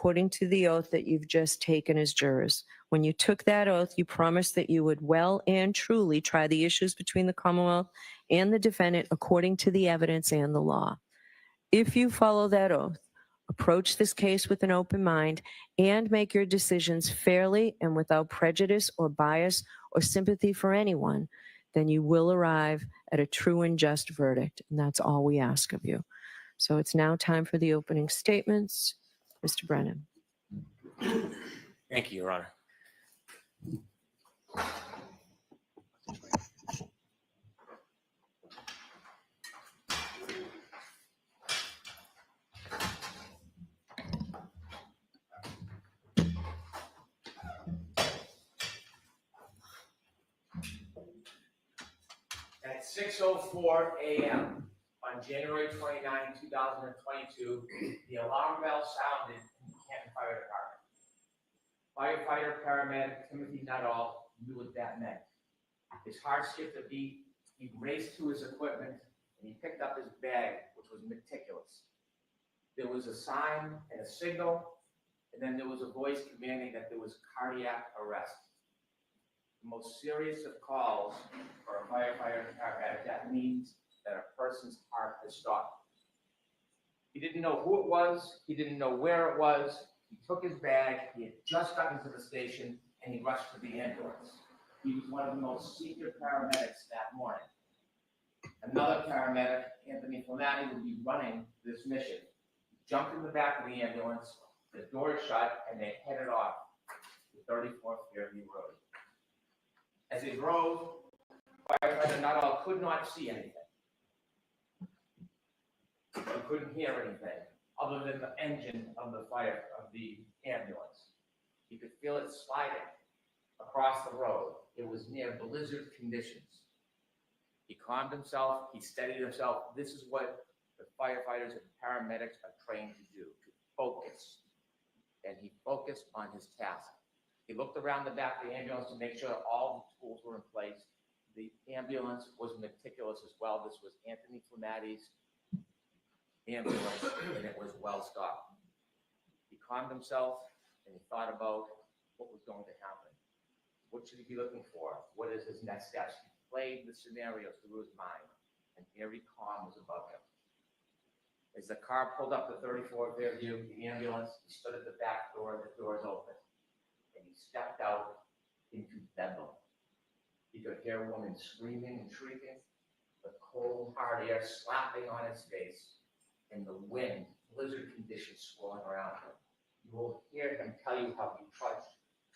according to the oath that you've just taken as jurors. When you took that oath, you promised that you would well and truly try the issues between the Commonwealth and the defendant according to the evidence and the law. If you follow that oath, approach this case with an open mind, and make your decisions fairly and without prejudice or bias or sympathy for anyone, then you will arrive at a true and just verdict. And that's all we ask of you. So it's now time for the opening statements. Mr. Brennan. Thank you, Your Honor. At 6:04 a.m. on January 29, 2022, the alarm bell sounded in the Canton Fire Department. Firefighter paramedic Timothy Nuttall knew what that meant. His heart skipped a beat. He raced to his equipment and he picked up his bag, which was meticulous. There was a sign and a signal, and then there was a voice commanding that there was cardiac arrest. The most serious of calls for a firefighter paramedic, that means that a person's heart has stopped. He didn't know who it was. He didn't know where it was. He took his bag. He had just gotten to the station, and he rushed to the ambulance. He was one of the most senior paramedics that morning. Another paramedic, Anthony Flamati, would be running this mission. He jumped in the back of the ambulance, the door shut, and they headed off to 34th Fairview Road. As they drove, firefighter Nuttall could not see anything. He couldn't hear anything other than the engine of the ambulance. He could feel it sliding across the road. It was near blizzard conditions. He calmed himself, he steadied himself. This is what the firefighters and paramedics are trained to do, to focus. And he focused on his task. He looked around the back of the ambulance to make sure that all the tools were in place. The ambulance was meticulous as well. This was Anthony Flamati's ambulance, and it was well stocked. He calmed himself and he thought about what was going to happen. What should he be looking for? What is his next steps? He played the scenarios through his mind, and every calm was above him. As the car pulled up to 34 Fairview, the ambulance, he stood at the back door, the doors open, and he stepped out into bedlam. He could hear a woman screaming and shrieking, the cold, hard air slapping on his face, and the wind, blizzard conditions swirling around him. You will hear him tell you how he trudged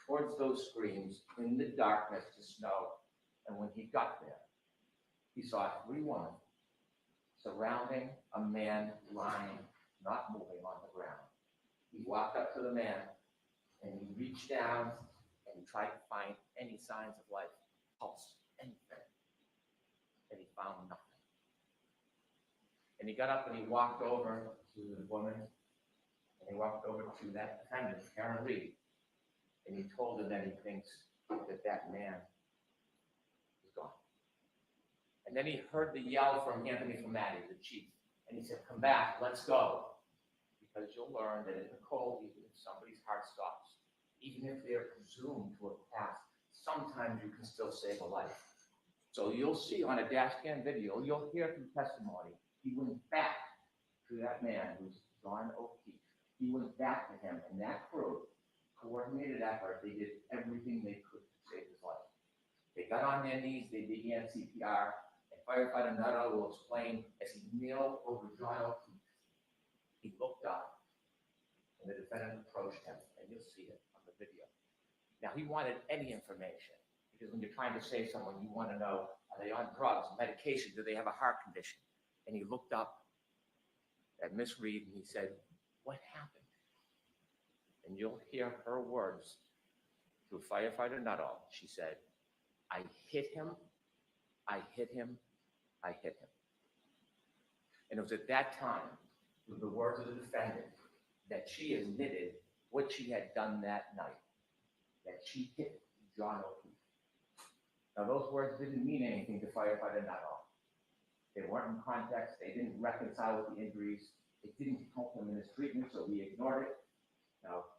towards those screams in the darkness to snow, and when he got there, he saw 3 women surrounding a man lying, not moving on the ground. He walked up to the man, and he reached down, and he tried to find any signs of life, pulse, anything, and he found nothing. And he got up and he walked over to the woman, and he walked over to that defendant, Karen Reed, and he told her that he thinks that that man is gone. And then he heard the yell from Anthony Flamati, the chief, and he said, "Come back, let's go." Because you'll learn that in the cold, even if somebody's heart stops, even if they're presumed to have passed, sometimes you can still save a life. So you'll see on a dash cam video, you'll hear through testimony, he went back to that man who's John O'Keefe. He went back to him, and that crew, coordinated effort, they did everything they could to save his life. They got on their knees, they began CPR, and firefighter Nuttall will explain as he kneeled over John O'Keefe, he looked up, and the defendant approached him, and you'll see it on the video. Now, he wanted any information, because when you're trying to save someone, you want to know, are they on drugs, medication, do they have a heart condition? And he looked up at Miss Reed, and he said, "What happened?" And you'll hear her words to firefighter Nuttall. She said, "I hit him, I hit him, I hit him." And it was at that time, with the words of the defendant, that she admitted what she had done that night, that she hit John O'Keefe. Now, those words didn't mean anything to firefighter Nuttall. They weren't in context. They didn't reconcile with the injuries. It didn't help him in his treatment, so he ignored it. Now,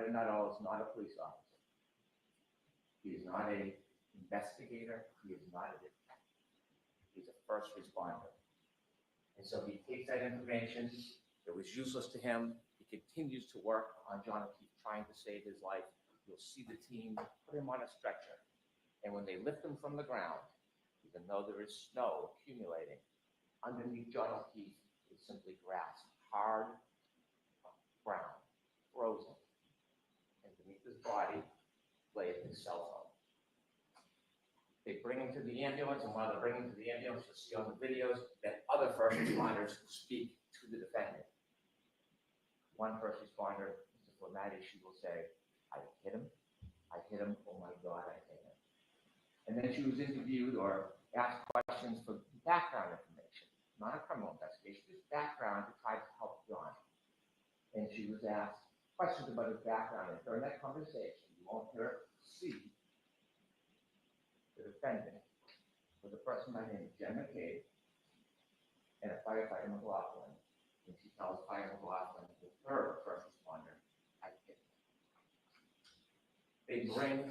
Firefighter Nuttall is not a police officer. He is not a investigator. He is not a detective. He's a first responder. And so he takes that information that was useless to him. He continues to work on John O'Keefe, trying to save his life. You'll see the team put him on a stretcher. And when they lift him from the ground, even though there is snow accumulating, underneath John O'Keefe is simply grass, hard, brown, frozen. And beneath his body lay his cell phone. They bring him to the ambulance, and while they're bringing him to the ambulance, you'll see on the videos that other first responders speak to the defendant. One first responder, Mr. Flamati, she will say, I hit him, oh my God, I hit him. And then she was interviewed or asked questions for background information, not a criminal investigation, just background to try to help John. And she was asked questions about his background, and during that conversation, you won't hear her see the defendant was a person by the name of Jen McCabe and a firefighter McLaughlin. And she tells Fire McLaughlin, the third first responder, I hit him. They bring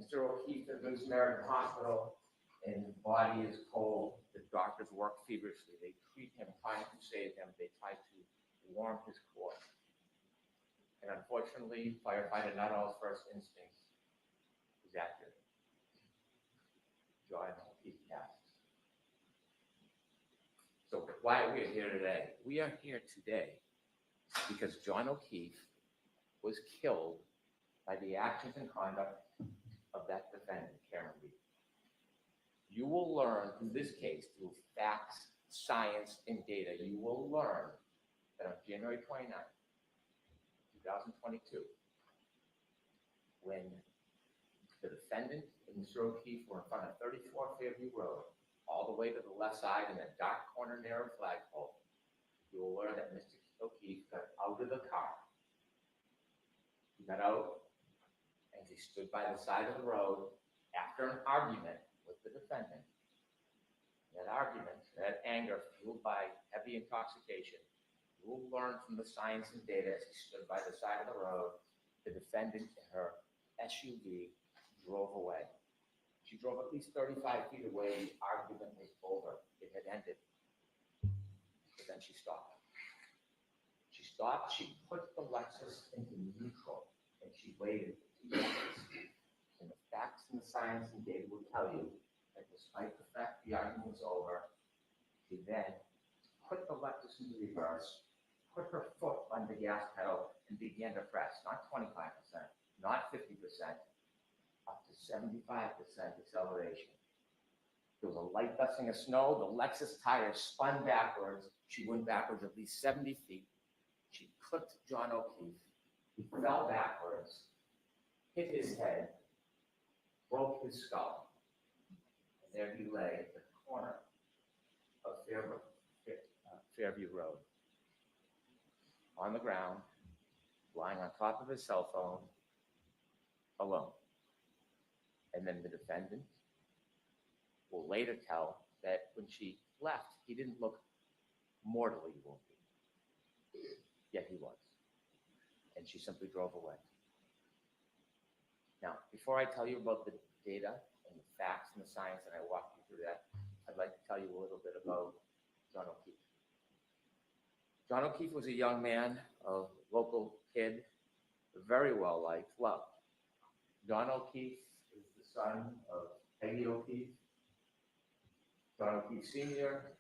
Mr. O'Keefe to Good Samaritan Hospital, and his body is cold. The doctors work feverishly. They treat him, trying to save him. They try to warm his core. And unfortunately, firefighter Nuttall's first instinct is accurate. John O'Keefe passes. So why are we here today? We are here today because John O'Keefe was killed by the actions and conduct of that defendant, Karen Reed. You will learn through this case, through facts, science, and data, you will learn that on January 29th, 2022, when the defendant and Mr. O'Keefe were in front of 34 Fairview Road, all the way to the left side in that dark corner near a flagpole, you will learn that Mr. O'Keefe got out of the car. He got out and he stood by the side of the road after an argument with the defendant. That argument, that anger fueled by heavy intoxication, you will learn from the science and data as he stood by the side of the road, the defendant in her SUV drove away. She drove at least 35 feet away. The argument was over. It had ended. But then she stopped. She stopped. She put the Lexus into neutral, and she waited for 2 seconds. And the facts and the science and data will tell you that despite the fact the argument was over, she then put the Lexus into reverse, put her foot on the gas pedal, and began to press, not 25%, not 50%, up to 75% acceleration. There was a light dusting of snow. The Lexus tire spun backwards. She went backwards at least 70 feet. She clipped John O'Keefe. He fell backwards, hit his head, broke his skull. And there he lay at the corner of Fairview Road, on the ground, lying on top of his cell phone, alone. And then the defendant will later tell that when she left, he didn't look mortally wounded. Yet he was. And she simply drove away. Now, before I tell you about the data and the facts and the science, and I walk you through that, I'd like to tell you a little bit about John O'Keefe. John O'Keefe was a young man, a local kid, very well liked, loved. John O'Keefe is the son of Peggy O'Keefe, John O'Keefe Sr.,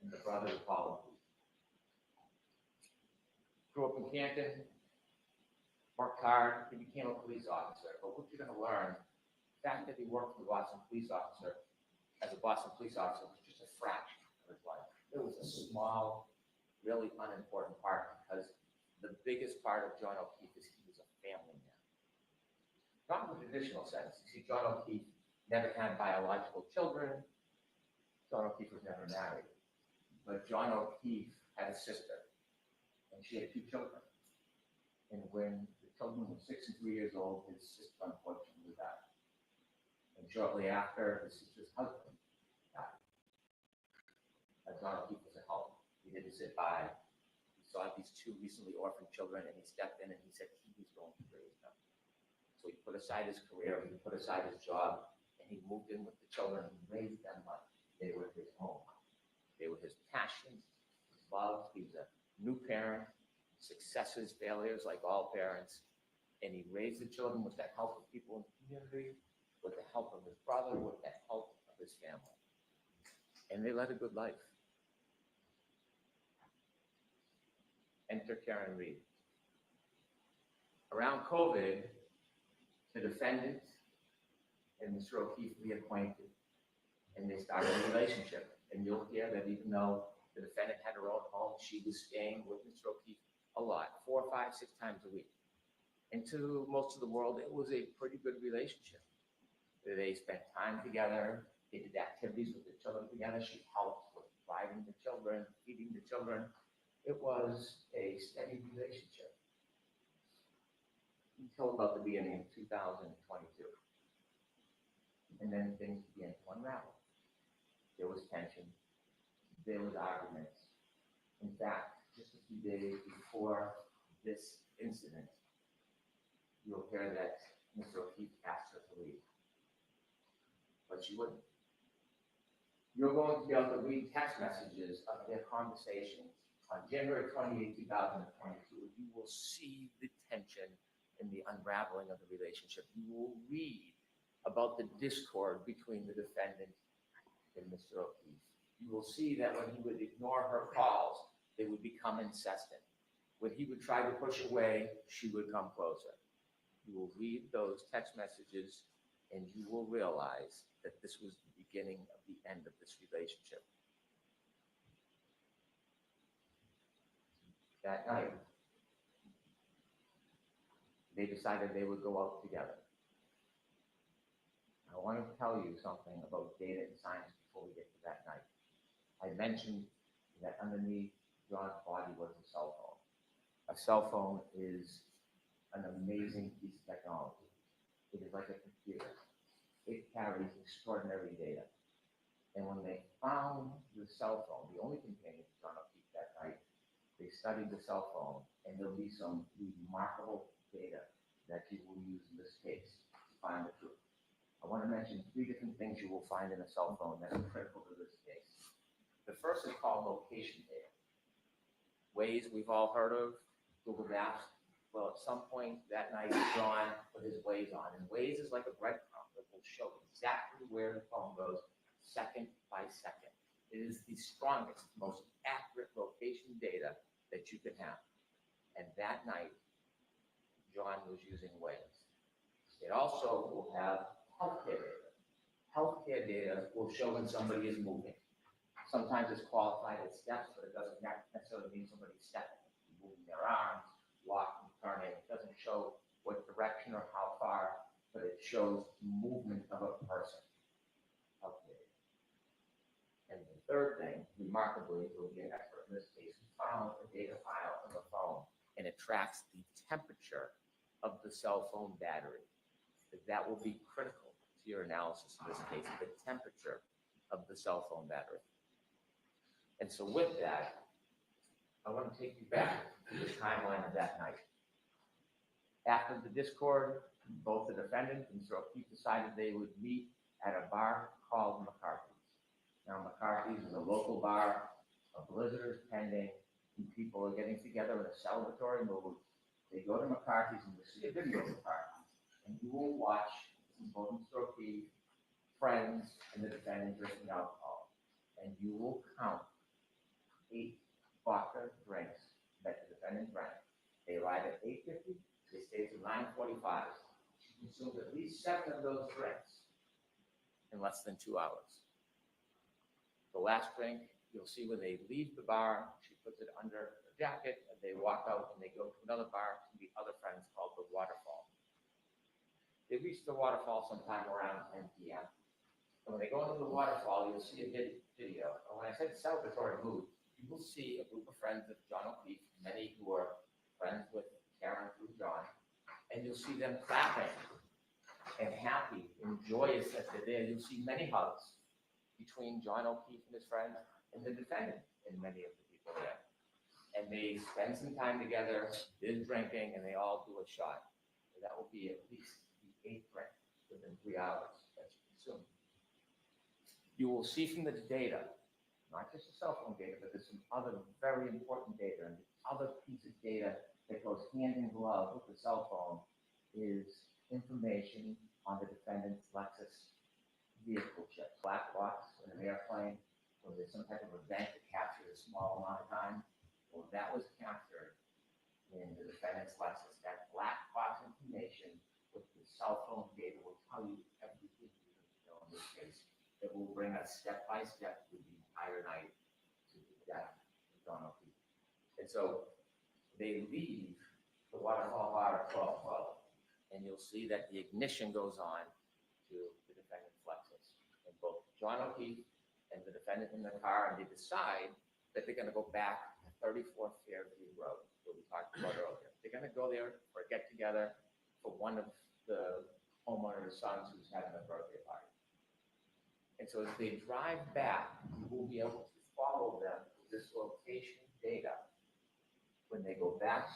and the brother of Paul O'Keefe. Grew up in Canton, worked hard, he became a police officer. But what you're going to learn, the fact that he worked for the Boston police officer, as a Boston police officer, was just a fraction of his life. It was a small, really unimportant part, because the biggest part of John O'Keefe is he was a family man. Not in the traditional sense. You see, John O'Keefe never had biological children. John O'Keefe was never married. But John O'Keefe had a sister, and she had 2 children. And when the children were 6 and 3 years old, his sister unfortunately died. And shortly after, his sister's husband died. John O'Keefe was a help. He didn't sit by. He saw these two recently orphaned children, and he stepped in and he said he was going to raise them. So he put aside his career, he put aside his job, and he moved in with the children and raised them like they were his own. They were his passions, his love. He was a new parent, successes, failures, like all parents. And he raised the children with the help of people in the community, with the help of his brother, with the help of his family. And they led a good life. Enter Karen Reed. Around COVID, the defendant and Mr. O'Keefe reacquainted, and they started a relationship. And you'll hear that even though the defendant had her own home, she was staying with Mr. O'Keefe a lot, 4, 5, 6 times a week. And to most of the world, it was a pretty good relationship. They spent time together, they did activities with the children together. She helped with driving the children, feeding the children. It was a steady relationship until about the beginning of 2022. And then things began to unravel. There was tension, there was arguments. In fact, just a few days before this incident, you'll hear that Mr. O'Keefe asked her to leave, but she wouldn't. You're going to be able to read text messages of their conversations on January 28, 2022. You will see the tension and the unraveling of the relationship. You will read about the discord between the defendant and Mr. O'Keefe. You will see that when he would ignore her calls, they would become incessant. When he would try to push away, she would come closer. You will read those text messages and you will realize that this was the beginning of the end of this relationship. That night, they decided they would go out together. I want to tell you something about data and science before we get to that night. I mentioned that underneath John's body was a cell phone. A cell phone is an amazing piece of technology. It is like a computer. It carries extraordinary data. And when they found the cell phone, the only companion to John O'Keefe that night, they studied the cell phone, and there'll be some remarkable data that you will use in this case to find the truth. I want to mention 3 different things you will find in a cell phone that are critical to this case. The first is called location data. Waze we've all heard of, Google Maps. Well, at some point that night, John put his Waze on, and Waze is like a breadcrumb that will show exactly where the phone goes second by second. It is the strongest, most accurate location data that you can have. And that night, John was using Waze. It also will have healthcare data. Healthcare data will show when somebody is moving. Sometimes it's qualified as steps, but it doesn't necessarily mean somebody's stepping. Moving their arms, walking, turning. It doesn't show what direction or how far, but it shows movement of a person. Okay. And the third thing, remarkably, will be an expert in this case, who found a data file on the phone, and it tracks the temperature of the cell phone battery. That will be critical to your analysis in this case, the temperature of the cell phone battery. And so with that, I want to take you back to the timeline of that night. After the discord, both the defendant and Mr. O'Keefe decided they would meet at a bar called McCarthy's. Now, McCarthy's is a local bar, a blizzard is pending, and people are getting together in a celebratory mood. They go to McCarthy's and you see a video of McCarthy's, and you will watch both Mr. O'Keefe, friends, and the defendant drinking alcohol. And you will count 8 vodka drinks that the defendant drank. They arrive at 8:50, they stay till 9:45. She consumed at least 7 of those drinks in less than 2 hours. The last drink, you'll see when they leave the bar, she puts it under her jacket, and they walk out and they go to another bar to meet other friends called the Waterfall. They reach the Waterfall sometime around 10 p.m. And when they go into the Waterfall, you'll see a video. And when I said celebratory mood, you will see a group of friends of John O'Keefe, many who are friends with Karen through John, and you'll see them clapping and happy and joyous that they're there. You'll see many hugs between John O'Keefe and his friends and the defendant and many of the people there. and they spend some time together, they're drinking, and they all do a shot. And that will be at least the 8th drink within 3 hours, that's consumed. You will see from the data, not just the cell phone data, but there's some other very important data. And the other piece of data that goes hand in glove with the cell phone is information on the defendant's Lexus vehicle chip. Black box in an airplane, or there's some type of event that captured a small amount of time. Well, that was captured in the defendant's Lexus. That black box information with the cell phone data will tell you everything you need to know in this case. It will bring us step by step through the entire night to the death of John O'Keefe. And so they leave the Waterfall Bar at 12:12, and you'll see that the ignition goes on to the defendant's Lexus. And both John O'Keefe and the defendant in the car, and they decide that they're gonna go back to 34 Fairview Road, that we talked about earlier. They're gonna go there for a get together for one of the homeowner's sons who's having a birthday party. And so as they drive back, you will be able to follow them with this location data. When they go back to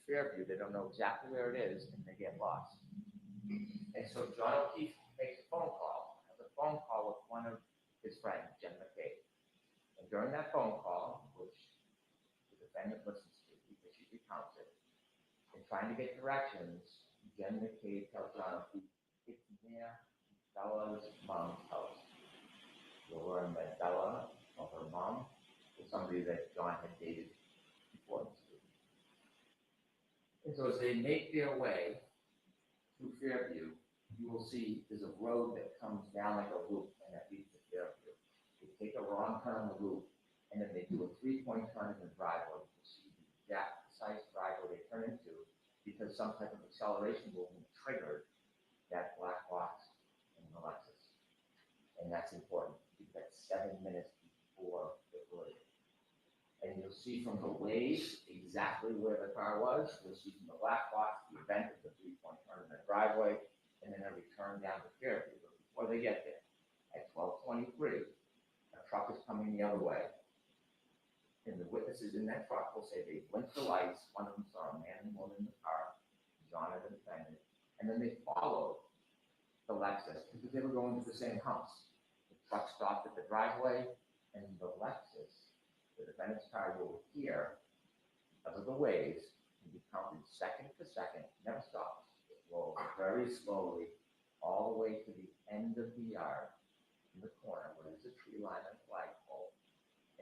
Fairview, they don't know exactly where it is, and they get lost. And so John O'Keefe makes a phone call, has a phone call with one of his friends, Jen McCabe. And during that phone call, which the defendant listens to because she recounts it, and trying to get directions, Jen McCabe tells John O'Keefe, it's near Bella's mom's house. You'll learn that Bella, or her mom, was somebody that John had dated before this movie. And so as they make their way through Fairview, you will see there's a road that comes down like a loop, and that leads to Fairview. They take a wrong turn on the loop, and then they do a 3-point turn in the driveway. You see the exact precise driveway they turn into because some type of acceleration movement triggered that black box in the Lexus. And that's important. That's 7 minutes before the collision. And you'll see from the Waze exactly where the car was. You'll see from the black box the event of the 3-point turn in the driveway, and then a return down to Fairview. But before they get there, at 12:23, a truck is coming the other way. And the witnesses in that truck will say they blinked the lights. One of them saw a man and woman in the car, John and the defendant, and then they followed the Lexus because they were going to the same house. The truck stopped at the driveway, and the Lexus, the defendant's car, will appear because of the Waze and be counted second to second, never stops. It rolls very slowly all the way to the end of the yard in the corner where there's a tree line and a flagpole.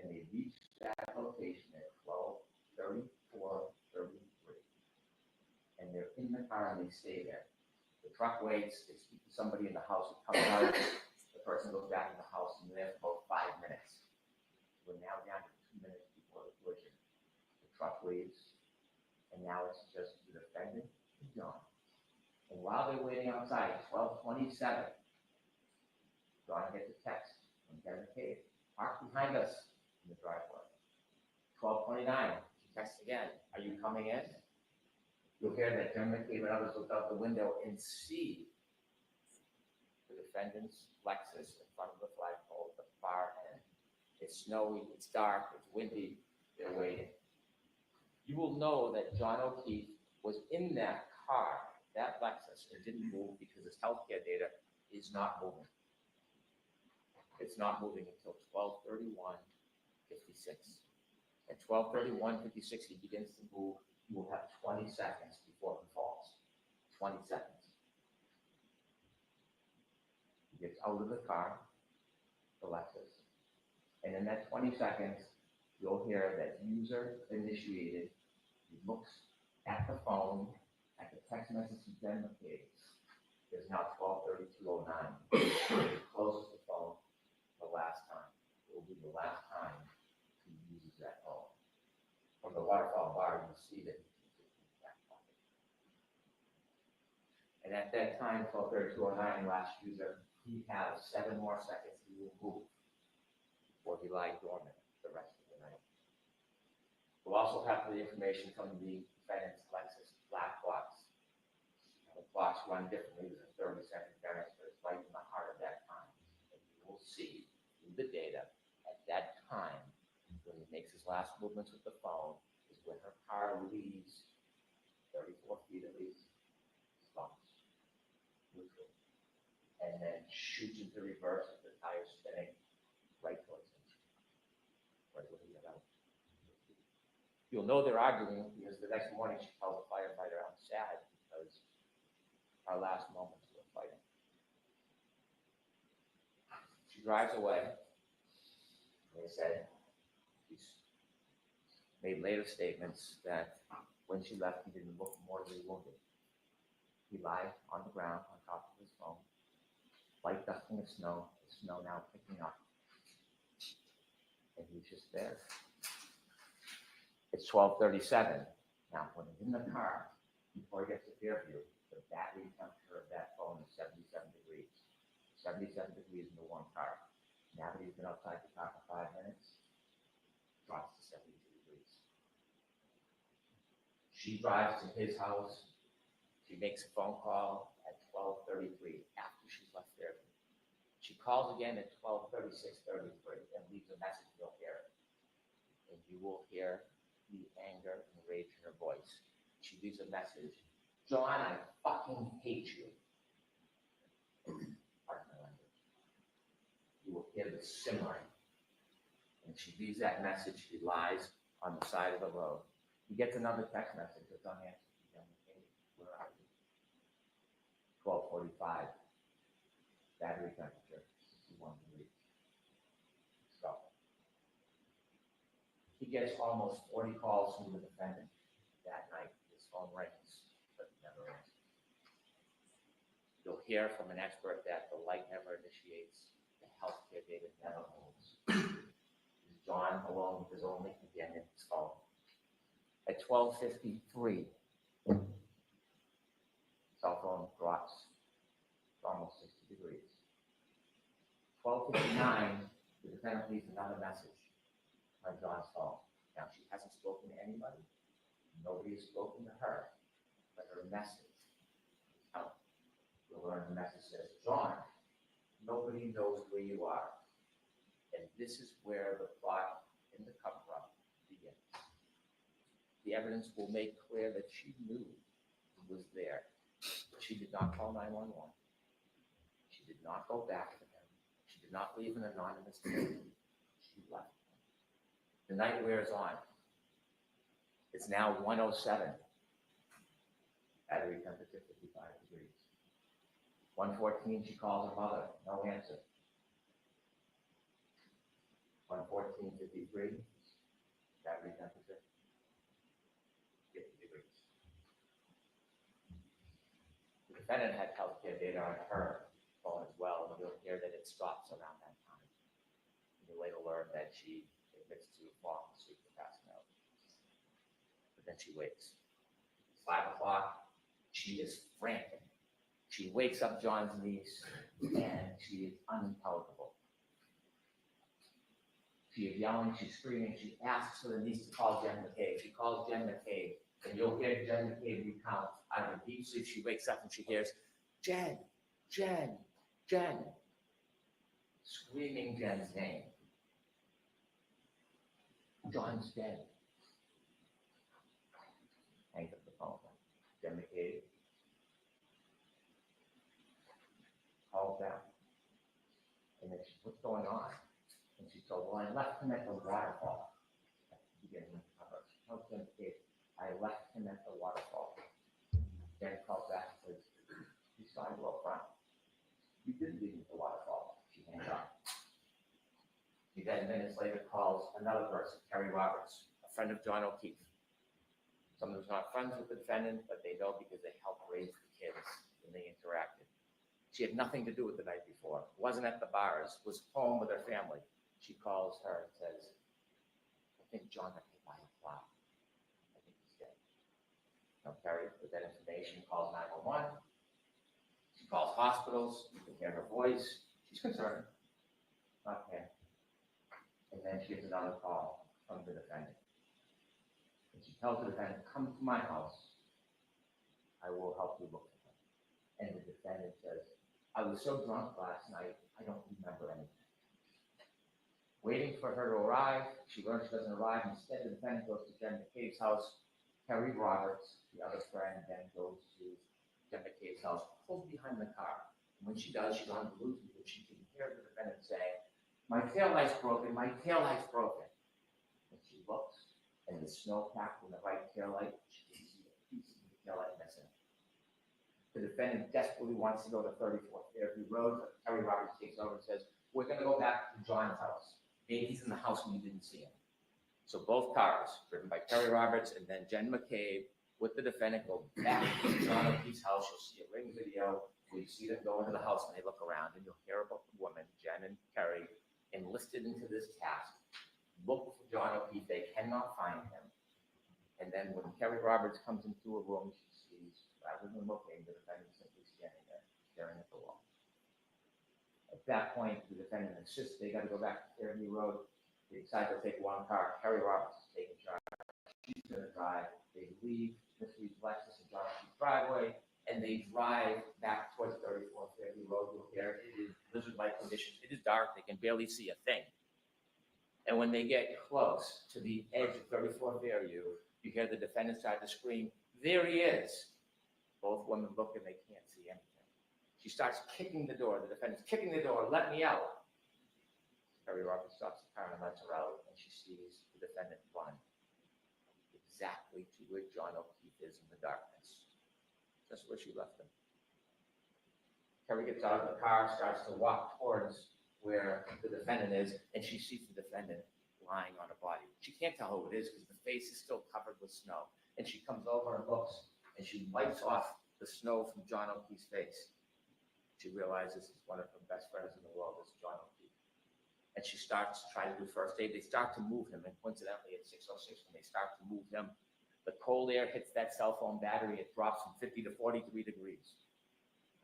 And they reach that location at 12:34:33. And they're in the car and they stay there. The truck waits, they speak to somebody in the house who comes out, the person goes back in the house and they're there for about 5 minutes. We're now down to 2 minutes before the collision. The truck leaves, and now it's just the defendant and John. And while they're waiting outside at 12:27, John gets a text from Jen McCabe, park behind us in the driveway. 12:29, she texts again, are you coming in? You'll hear that Jen McCabe and others look out the window and see the defendant's Lexus in front of the flagpole at the far end. It's snowy, it's dark, it's windy, they're waiting. You will know that John O'Keefe was in that car, that Lexus, and didn't move because his healthcare data is not moving. It's not moving until 12:31:56. At 12:31:56, he begins to move. You will have 20 seconds before he falls. 20 seconds. He gets out of the car, the Lexus, and in that 20 seconds, you'll hear that user initiated. He looks at the phone, at the text message from Jen McCabe. It's now 12:32:09. He closes the phone the last time. It will be the last time he uses that phone. From the Waterfall Bar, you see that he keeps it in his back pocket. And at that time, 12:32:09, last user, he has 7 more seconds he will move before he lies dormant the rest of the night. We'll also have the information from the defendant's Lexus black box. The clocks run differently. There's a 30-second variance, but it's right in the heart of that time. And you will see through the data at that time, when he makes his last movements with the phone, his car leaves 34 feet at least, stops, neutral, and then shoots into reverse with the tire spinning right towards him. Right when he got out. You'll know they're arguing because the next morning she tells the firefighter, I'm sad because our last moments were fighting. She drives away. And they said she's made later statements that when she left, he didn't look mortally wounded. He lied on the ground on top of his phone, light dusting of snow, the snow now picking up. And he's just there. It's 12:37. Now, when he's in the car, before he gets to Fairview, the battery temperature of that phone is 77 degrees. 77 degrees in the warm car. Now that he's been outside the car for 5 minutes, drops to 72 degrees. She drives to his house. She makes a phone call at 12:33 after she's left Fairview. She calls again at 12:33 and leaves a message. You'll hear it. And you will hear the anger and rage in her voice. She leaves a message. John, I fucking hate you. Pardon my language. You will hear the simmering. And she leaves that message. He lies on the side of the road. He gets another text message that's unanswered. Where are you? 12:45. Battery temperature, 61 degrees. So he gets almost 40 calls from the defendant that night. His phone rings, but it never answers. You'll hear from an expert that the light never initiates, the healthcare data never moves. John alone with his only companion, his phone. At 12:53, cell phone drops to almost 60 degrees. 12:59, the defendant leaves another message on John's phone. Now, she hasn't spoken to anybody. Nobody has spoken to her, but her message is out. You'll learn the message says, John, nobody knows where you are. And this is where the plot in the cover-up begins. The evidence will make clear that she knew he was there. She did not call 911. She did not go back to him. She did not leave an anonymous tip. She left. The night wears on. It's now 1:07. Battery temperature 55 degrees. 1:14, she calls her mother. No answer. 1:14:53. Battery temperature 50 degrees. The defendant had healthcare data on her phone as well, and you'll hear that it stops around that time. You later learn that she admits to falling asleep and passing out. But then she wakes. 5 o'clock, she is frantic. She wakes up John's niece, and she is unintelligible. She is yelling, she's screaming, she asks for the niece to call Jen McCabe. She calls Jen McCabe, and you'll hear Jen McCabe recount. Out of a deep sleep, she wakes up and she hears, Jen, Jen, Jen, screaming Jen's name. John's dead. Hangs up the phone. Jen McCabe calls back. And then she, what's going on? And she told, well, I left him at the waterfall. At the beginning of the cover. She tells Jen McCabe, I left him at the waterfall. Jen calls back and says, you saw him go front. You didn't leave him at the waterfall. She hangs up. She then minutes later calls another person, Terry Roberts, a friend of John O'Keefe. Someone who's not friends with the defendant, but they know because they helped raise the kids when they interacted. She had nothing to do with the night before, wasn't at the bars, was home with her family. She calls her and says, I think John got hit by a fly. I think he's dead. Now, Terry, with that information, calls 911. She calls hospitals. You can hear her voice. She's concerned. Not panicked. And then she gets another call from the defendant. And she tells the defendant, come to my house. I will help you look for him. And the defendant says, I was so drunk last night, I don't remember anything. Waiting for her to arrive, she learns she doesn't arrive. Instead, the defendant goes to Jen McCabe's house. Terry Roberts, the other friend, then goes to Jen McCabe's house, pulls behind the car. And when she does, she's on Bluetooth, and she can hear the defendant say, "My taillight's broken, my taillight's broken." And she looks, and the snow pack in the right taillight, she can see a piece of the taillight missing. The defendant desperately wants to go to 34th Fairview Road, but Terry Roberts takes over and says, "We're gonna go back to John's house. Maybe he's in the house and you didn't see him." So both cars, driven by Terry Roberts and then Jen McCabe, with the defendant, go back to John O'Keefe's house. You'll see a ring video where you see them go into the house and they look around, and you'll hear about the woman, Jen and Terry, enlisted into this task. Look for John O'Keefe. They cannot find him. And then when Terry Roberts comes into a room, she sees, rather than looking, the defendant simply standing there, staring at the wall. At that point, the defendant insists they got to go back to Fairview Road. They decide to take one car. Terry Roberts is taking charge. She's going to drive. They leave Miss Reed's Lexus and John O'Keefe's driveway, and they drive back towards 34th Fairview Road. You'll hear it is blizzard-like conditions. It is dark. They can barely see a thing. And when they get close to the edge of 34th Fairview, you hear the defendant start to scream, "There he is!" Both women look and they can't see anything. She starts kicking the door. The defendant's kicking the door. "Let me out." Terry Roberts stops the car and lets her out, and she sees the defendant run exactly to where John O'Keefe is in the darkness, just where she left him. Terry gets out of the car, starts to walk towards where the defendant is, and she sees the defendant lying on a body. She can't tell who it is because the face is still covered with snow. And she comes over and looks, and she wipes off the snow from John O'Keefe's face. She realizes he's one of her best friends in the world, is John O'Keefe. And she starts to try to do first aid. They start to move him, and coincidentally at 6:06, when they start to move him, the cold air hits that cell phone battery. It drops from 50 to 43 degrees.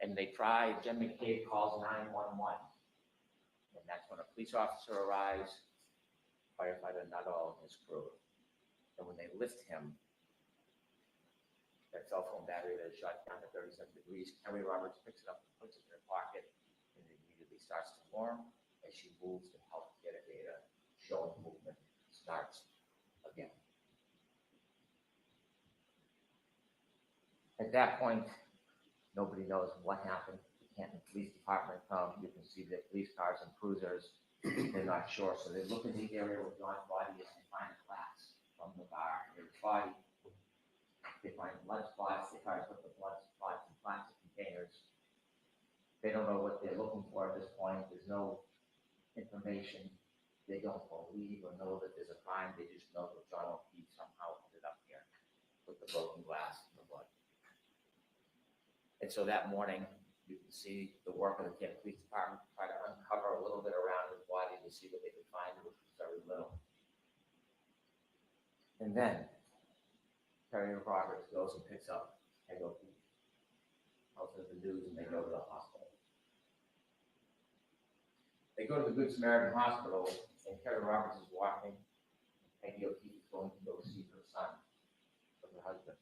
And they try, Jen McCabe calls 911. And that's when a police officer arrives, firefighter Nuttall and his crew. And when they lift him, that cell phone battery that is shot down to 37 degrees, Terry Roberts picks it up and puts it in her pocket, and it immediately starts to warm as she moves to help get a data showing movement starts again. At that point, nobody knows what happened. The Canton Police Department come. You can see the police cars and cruisers. They're not sure, so they look in the area where John's body is and find glass from the bar near his body. They find blood spots. They try to put the blood spots in plastic containers. They don't know what they're looking for at this point. There's no information. They don't believe or know that there's a crime. They just know that John O'Keefe somehow ended up here with the broken glass and the blood. And so that morning, you can see the work of the Canton Police Department try to uncover a little bit around his body to see what they could find, which was very little. And then Terry Roberts goes and picks up Peg O'Keefe, tells her the news, and they go to the hospital. They go to the Good Samaritan Hospital, and Terry Roberts is walking. Peggy O'Keefe is going to go see her son, from her husband.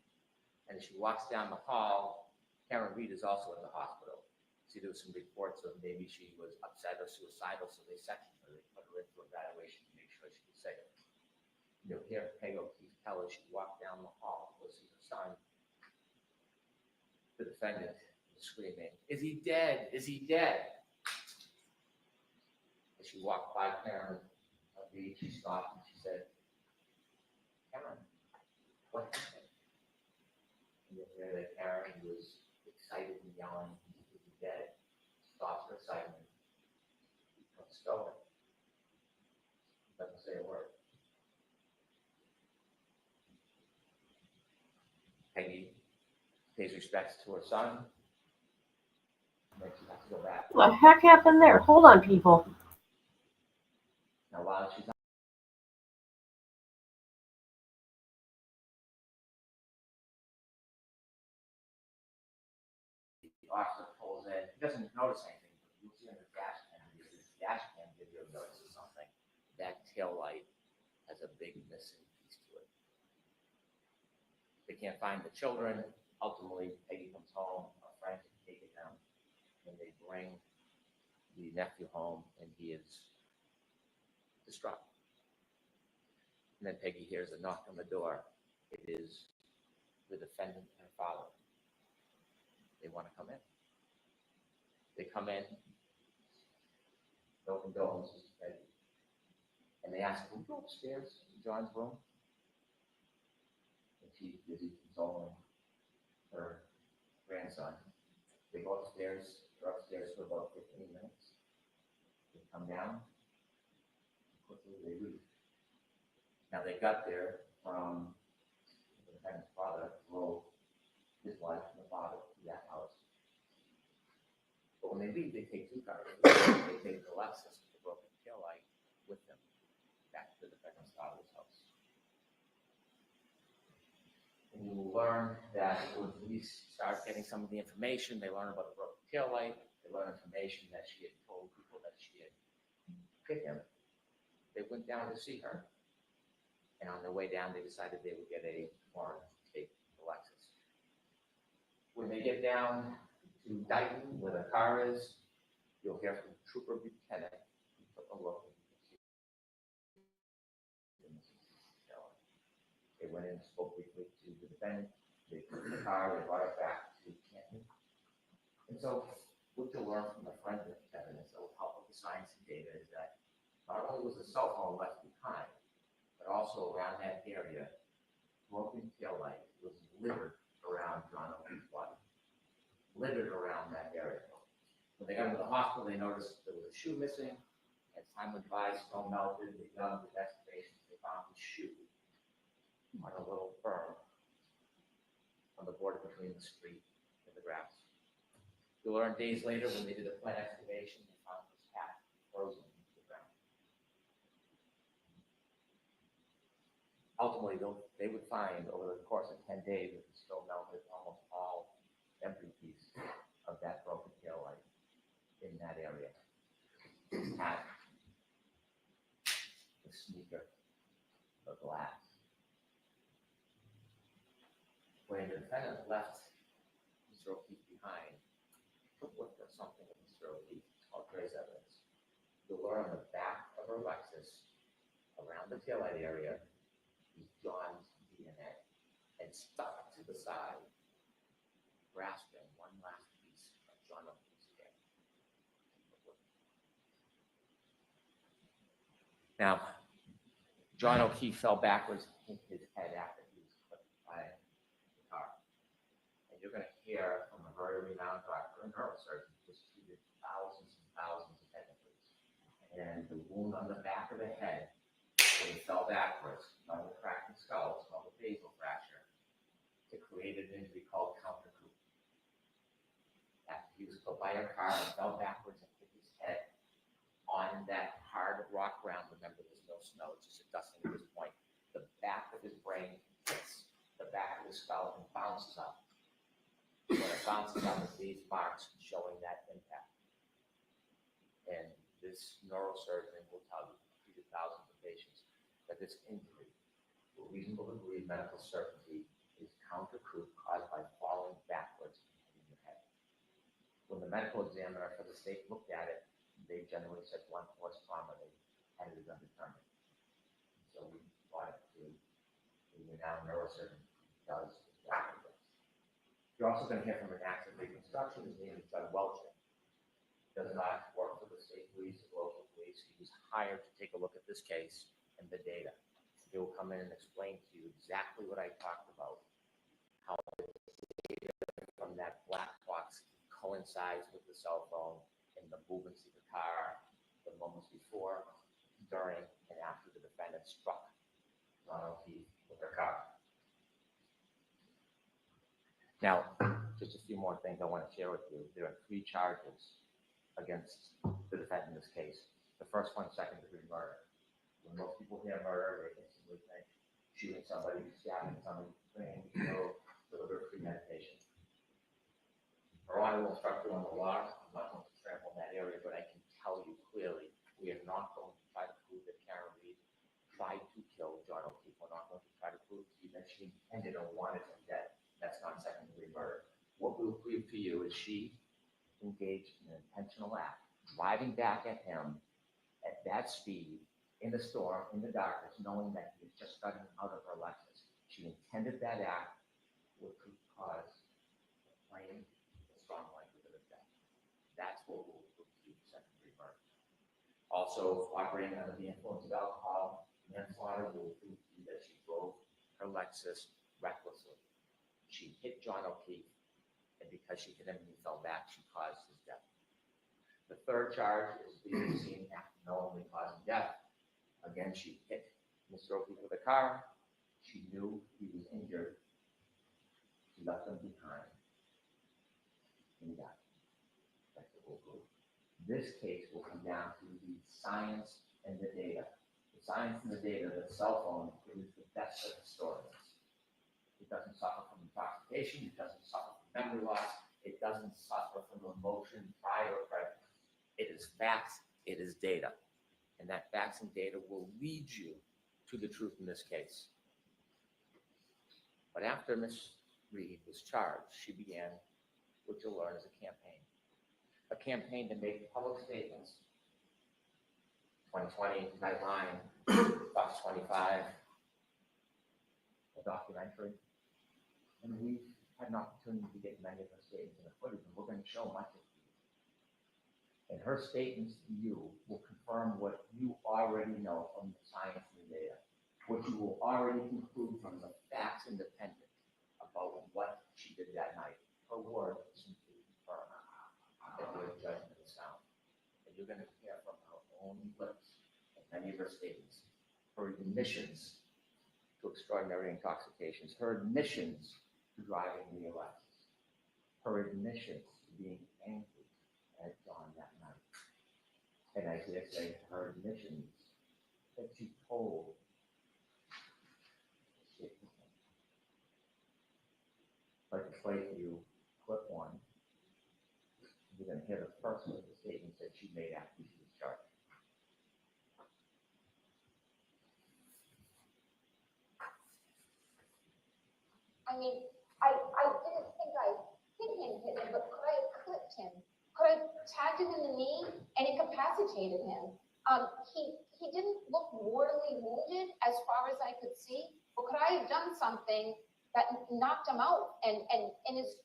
And as she walks down the hall, Karen Reed is also at the hospital. See, there was some reports of maybe she was upset or suicidal, so they sectioned her. They put her into evaluation to make sure she was safe. You'll hear Peg O'Keefe tell her she walked down the hall to go see her son. The defendant is screaming, "Is he dead? Is he dead?" As she walked by Karen Reed, she stopped and she said, "Karen, what happened?" And you'll hear that Karen was excited and yelling, "Is he dead?" Stops her excitement. Let's go. Doesn't say a word. Peggy pays respects to her son. And then she has to go back. What the heck happened there? Hold on, people. Now, while she's the officer pulls in, he doesn't notice anything, but you'll see on the dash cam video notices something. That tail light has a big missing piece to it. They can't find the children. Ultimately, Peggy comes home, a friend can take it down, and they bring the nephew home, and he is distraught. And then Peggy hears a knock on the door. It is the defendant and her father. They want to come in. They come in, no condolences, and they ask, "Can we go upstairs to John's room?" And she's busy consoling her grandson. They go upstairs. They're upstairs for about 15 minutes. They come down. Quickly they leave. Now they got there from the defendant's father drove his wife and the father to that house. But when they leave, they take two cars. They take the Lexus with the broken tail light with them back to the defendant's father's house. And you will learn that when police start getting some of the information, they learn about the broken tail light. They learn information that she had told people that she had hit him. They went down to see her. And on their way down, they decided they would get a warrant to take the Lexus. When they get down to Dighton, where the car is, you'll hear from Trooper Buchanan. He took a look. They went in and spoke briefly to the defendant. They took the car, they brought it back to Canton. And so what you'll learn from the forensic evidence that will help with the science and data is that not only was the cell phone left behind, but also around that area, broken taillight was littered around John O'Keefe's body. Littered around that area. When they got into the hospital, they noticed there was a shoe missing. As time went by, snow melted. They dug the excavations. They found the shoe on a little berm on the border between the street and the grass. You'll learn days later when they did a plant excavation, they found his hat frozen into the ground. Ultimately, they would find over the course of 10 days that the snow melted almost all every piece of that broken tail light in that area. His hat, the sneaker, the glass. When the defendant left Mr. O'Keefe behind, took with her something of Mr. O'Keefe called trace evidence. You'll learn on the back of her Lexus, around the taillight area, is John's DNA, and stuck to the side, grasping one last piece of John O'Keefe's hair. Now, John O'Keefe fell backwards and hit his head after he was clipped by the car. And you're going to hear from a very renowned doctor and neurosurgeon who has treated thousands and thousands of head injuries. And the wound on the back of the head, when he fell backwards, not only cracked the skull, it's called a basal fracture. It created an injury called counter coup. After he was clipped by a car and fell backwards and hit his head on that hard rock ground, remember there's no snow, it's just a dusting at this point, the back of his brain hits the back of his skull and bounces up. When it bounces up, it leaves marks showing that impact. And this neurosurgeon will tell you, treated thousands of patients, that this injury, with reasonable degree of medical certainty, is counter coup caused by falling backwards and hitting your head. When the medical examiner for the state looked at it, they generally said blunt force trauma. They had it as undetermined. So we brought it to the renowned neurosurgeon who does exactly this. You're also going to hear from an active reconstruction. His name is Doug Welchman. Does not work for the state police or local police. He was hired to take a look at this case and the data. He will come in and explain to you exactly what I talked about. How the data from that black box coincides with the cell phone and the movements of the car, the moments before, during, and after the defendant struck John O'Keefe with their car. Now, just a few more things I want to share with you. There are 3 charges against the defendant in this case. The first one, second-degree murder. When most people hear murder, they instantly think shooting somebody, stabbing somebody, bringing deliberate premeditation. Your Honor will instruct you on the law. I'm not going to trample in that area, but I can tell you clearly, we are not going to try to prove that Karen Reed tried to kill John O'Keefe. We're not going to try to prove to you that she intended or wanted him dead. That's not second-degree murder. What we'll prove to you is she engaged in an intentional act, driving back at him at that speed, in the storm, in the darkness, knowing that he had just gotten out of her Lexus. She intended that act would cause a plain, strong likelihood of death. That's what will keep second-degree murder. Also, operating under the influence of alcohol, manslaughter will prove that she drove her Lexus recklessly. She hit John O'Keefe, and because she hit him and he fell back, she caused his death. The third charge is being seen act knowingly causing death. Again, she hit Mr. O'Keefe with a car. She knew he was injured. She left him behind. And he died. That's the whole group. This case will come down to the science and the data. The science and the data, the cell phone is the best of historians. It doesn't suffer from intoxication. It doesn't suffer from memory loss. It doesn't suffer from emotion, pride, or prejudice. It is facts. It is data. And that facts and data will lead you to the truth in this case. But after Ms. Reed was charged, she began what you'll learn as a campaign. A campaign to make public statements. 2020, Nightline, Fox 25, a documentary. And we've had an opportunity to get many of her statements in the footage, and we're going to show much of these. And her statements to you will confirm what you already know from the science and the data, what you will already conclude from the facts independent about what she did that night. Her word simply confirm that her judgment is sound. And you're going to hear from her own lips and many of her statements, her admissions to extraordinary intoxications, her admissions to driving the Lexus, her admissions to being angry at John that night. And I dare say her admissions that she told shit to him. I'd like to play for you clip one. You're going to hear the first of the statements that she made after she was charged. I mean, I didn't think I hit him, but could I have clipped him? Could I have tagged him in the knee and incapacitated him? He didn't look mortally wounded as far as I could see, but could I have done something that knocked him out and in his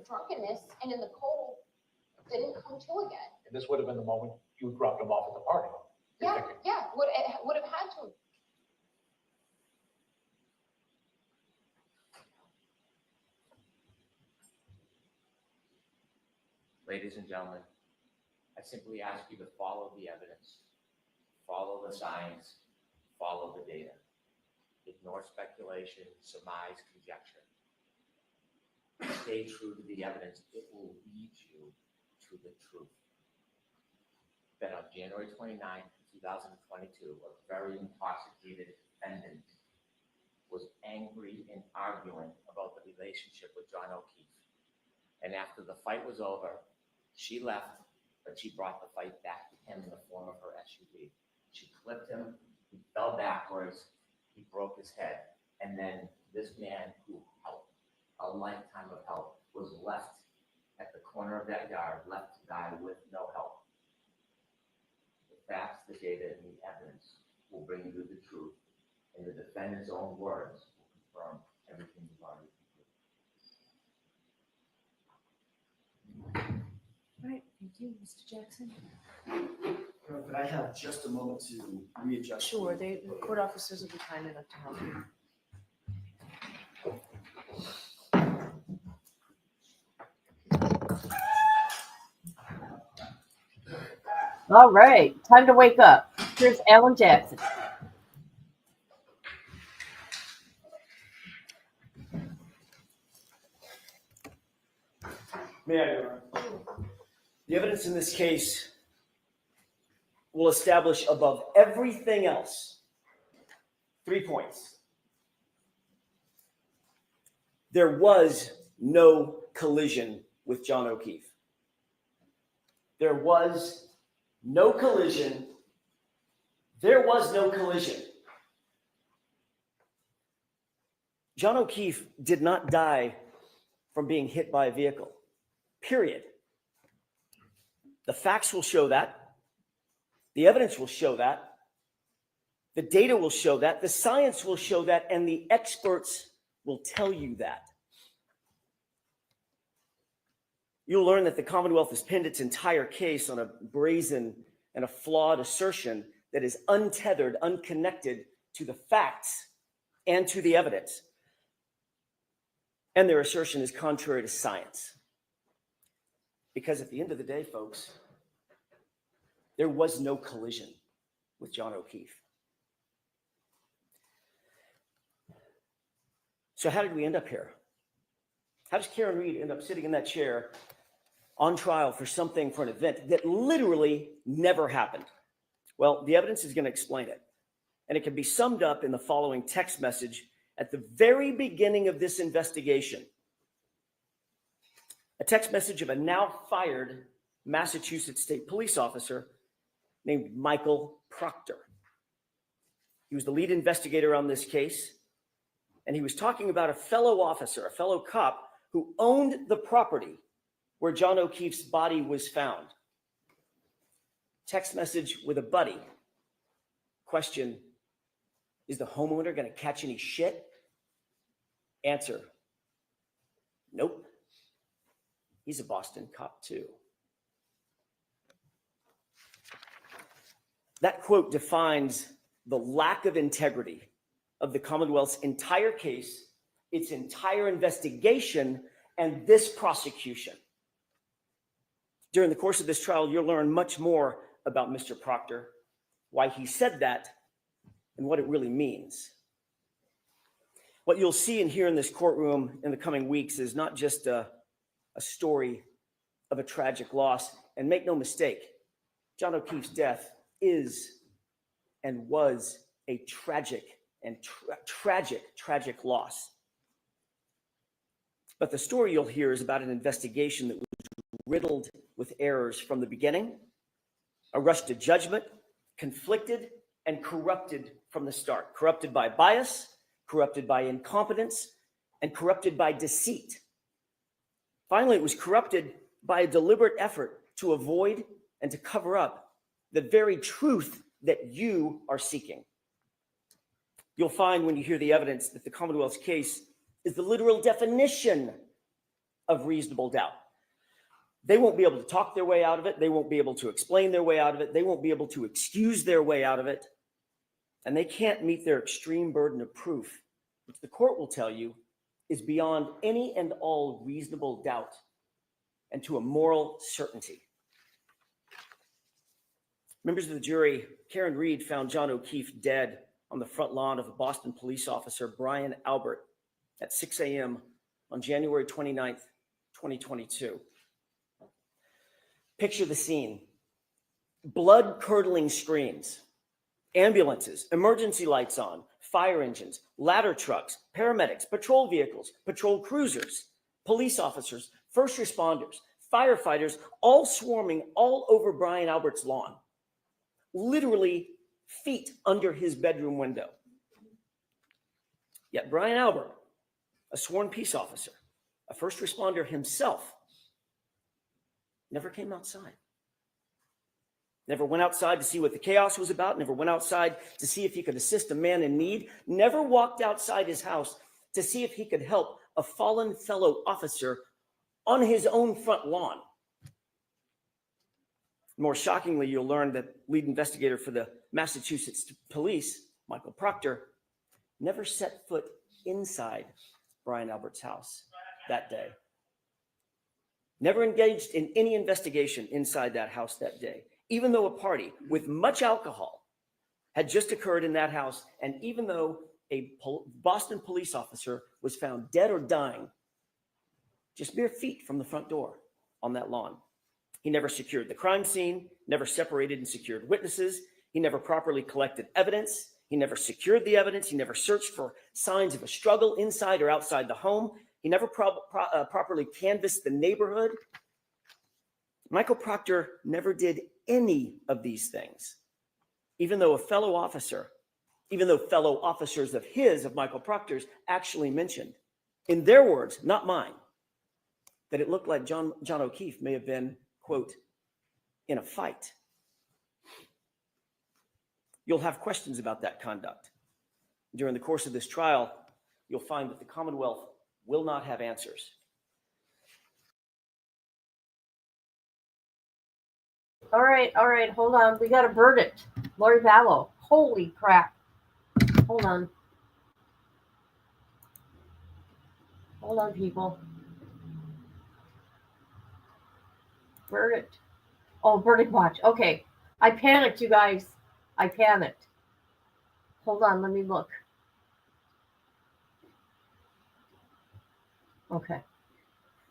drunkenness and in the cold didn't come to again? And this would have been the moment you dropped him off at the party. Yeah, would have had to. Ladies and gentlemen, I simply ask you to follow the evidence, follow the science, follow the data. Ignore speculation, surmise, conjecture. Stay true to the evidence. It will lead you to the truth. That on January 29th, 2022, a very intoxicated defendant was angry and arguing about the relationship with John O'Keefe. And after the fight was over, she left, but she brought the fight back to him in the form of her SUV. She clipped him, he fell backwards, he broke his head, and then this man who helped, a lifetime of help, was left at the corner of that yard, left to die with no help. The facts, the data, and the evidence will bring you the truth, and the defendant's own words will confirm everything you've already concluded. All right, thank you, Mr. Jackson. Could I have just a moment to readjust? Sure, the court officers will be kind enough to help you. All right, time to wake up. Here's Alan Jackson. May I, Your Honor? The evidence in this case will establish above everything else 3 points. There was no collision with John O'Keefe. There was no collision. There was no collision. John O'Keefe did not die from being hit by a vehicle, period. The facts will show that. The evidence will show that. The data will show that. The science will show that. And the experts will tell you that. you'll learn that the Commonwealth has pinned its entire case on a brazen and a flawed assertion that is untethered, unconnected to the facts and to the evidence. And their assertion is contrary to science. Because at the end of the day, folks, there was no collision with John O'Keefe. So how did we end up here? How does Karen Read end up sitting in that chair on trial for an event that literally never happened? Well, the evidence is going to explain it. And it can be summed up in the following text message at the very beginning of this investigation. A text message of a now fired Massachusetts State Police officer named Michael Proctor. He was the lead investigator on this case, and he was talking about a fellow officer, a fellow cop, who owned the property where John O'Keefe's body was found. Text message with a buddy. Question: is the homeowner going to catch any shit? Answer: nope. He's a Boston cop too. That quote defines the lack of integrity of the Commonwealth's entire case, its entire investigation, and this prosecution. During the course of this trial, you'll learn much more about Mr. Proctor, why he said that, and what it really means. What you'll see and hear in this courtroom in the coming weeks is not just a story of a tragic loss. And make no mistake, John O'Keefe's death is and was a tragic loss. But the story you'll hear is about an investigation that was riddled with errors from the beginning, a rush to judgment, conflicted and corrupted from the start, corrupted by bias, corrupted by incompetence, and corrupted by deceit. Finally, it was corrupted by a deliberate effort to avoid and to cover up the very truth that you are seeking. You'll find when you hear the evidence that the Commonwealth's case is the literal definition of reasonable doubt. They won't be able to talk their way out of it. They won't be able to explain their way out of it. They won't be able to excuse their way out of it. And they can't meet their extreme burden of proof, which the court will tell you is beyond any and all reasonable doubt and to a moral certainty. Members of the jury, Karen Read found John O'Keefe dead on the front lawn of a Boston police officer, Brian Albert, at 6 a.m. on January 29th, 2022. Picture the scene. Blood-curdling screams, ambulances, emergency lights on, fire engines, ladder trucks, paramedics, patrol vehicles, patrol cruisers, police officers, first responders, firefighters, all swarming all over Brian Albert's lawn, literally feet under his bedroom window. Yet Brian Albert, a sworn peace officer, a first responder himself, never came outside. Never went outside to see what the chaos was about, never went outside to see if he could assist a man in need, never walked outside his house to see if he could help a fallen fellow officer on his own front lawn. More shockingly, you'll learn that lead investigator for the Massachusetts Police, Michael Proctor, never set foot inside Brian Albert's house that day. Never engaged in any investigation inside that house that day, even though a party with much alcohol had just occurred in that house, and even though a Boston police officer was found dead or dying just mere feet from the front door on that lawn. He never secured the crime scene, never separated and secured witnesses. He never properly collected evidence. He never secured the evidence. He never searched for signs of a struggle inside or outside the home. He never properly canvassed the neighborhood. Michael Proctor never did any of these things, even though fellow officers of Michael Proctor's actually mentioned, in their words, not mine, that it looked like John O'Keefe may have been, quote, in a fight. You'll have questions about that conduct. During the course of this trial, you'll find that the Commonwealth will not have answers. All right. Hold on. We got a verdict. Lori Vallow. Holy crap. Hold on. Hold on, people. Verdict. Oh, verdict watch. Okay. I panicked, you guys. I panicked. Hold on. Let me look. Okay.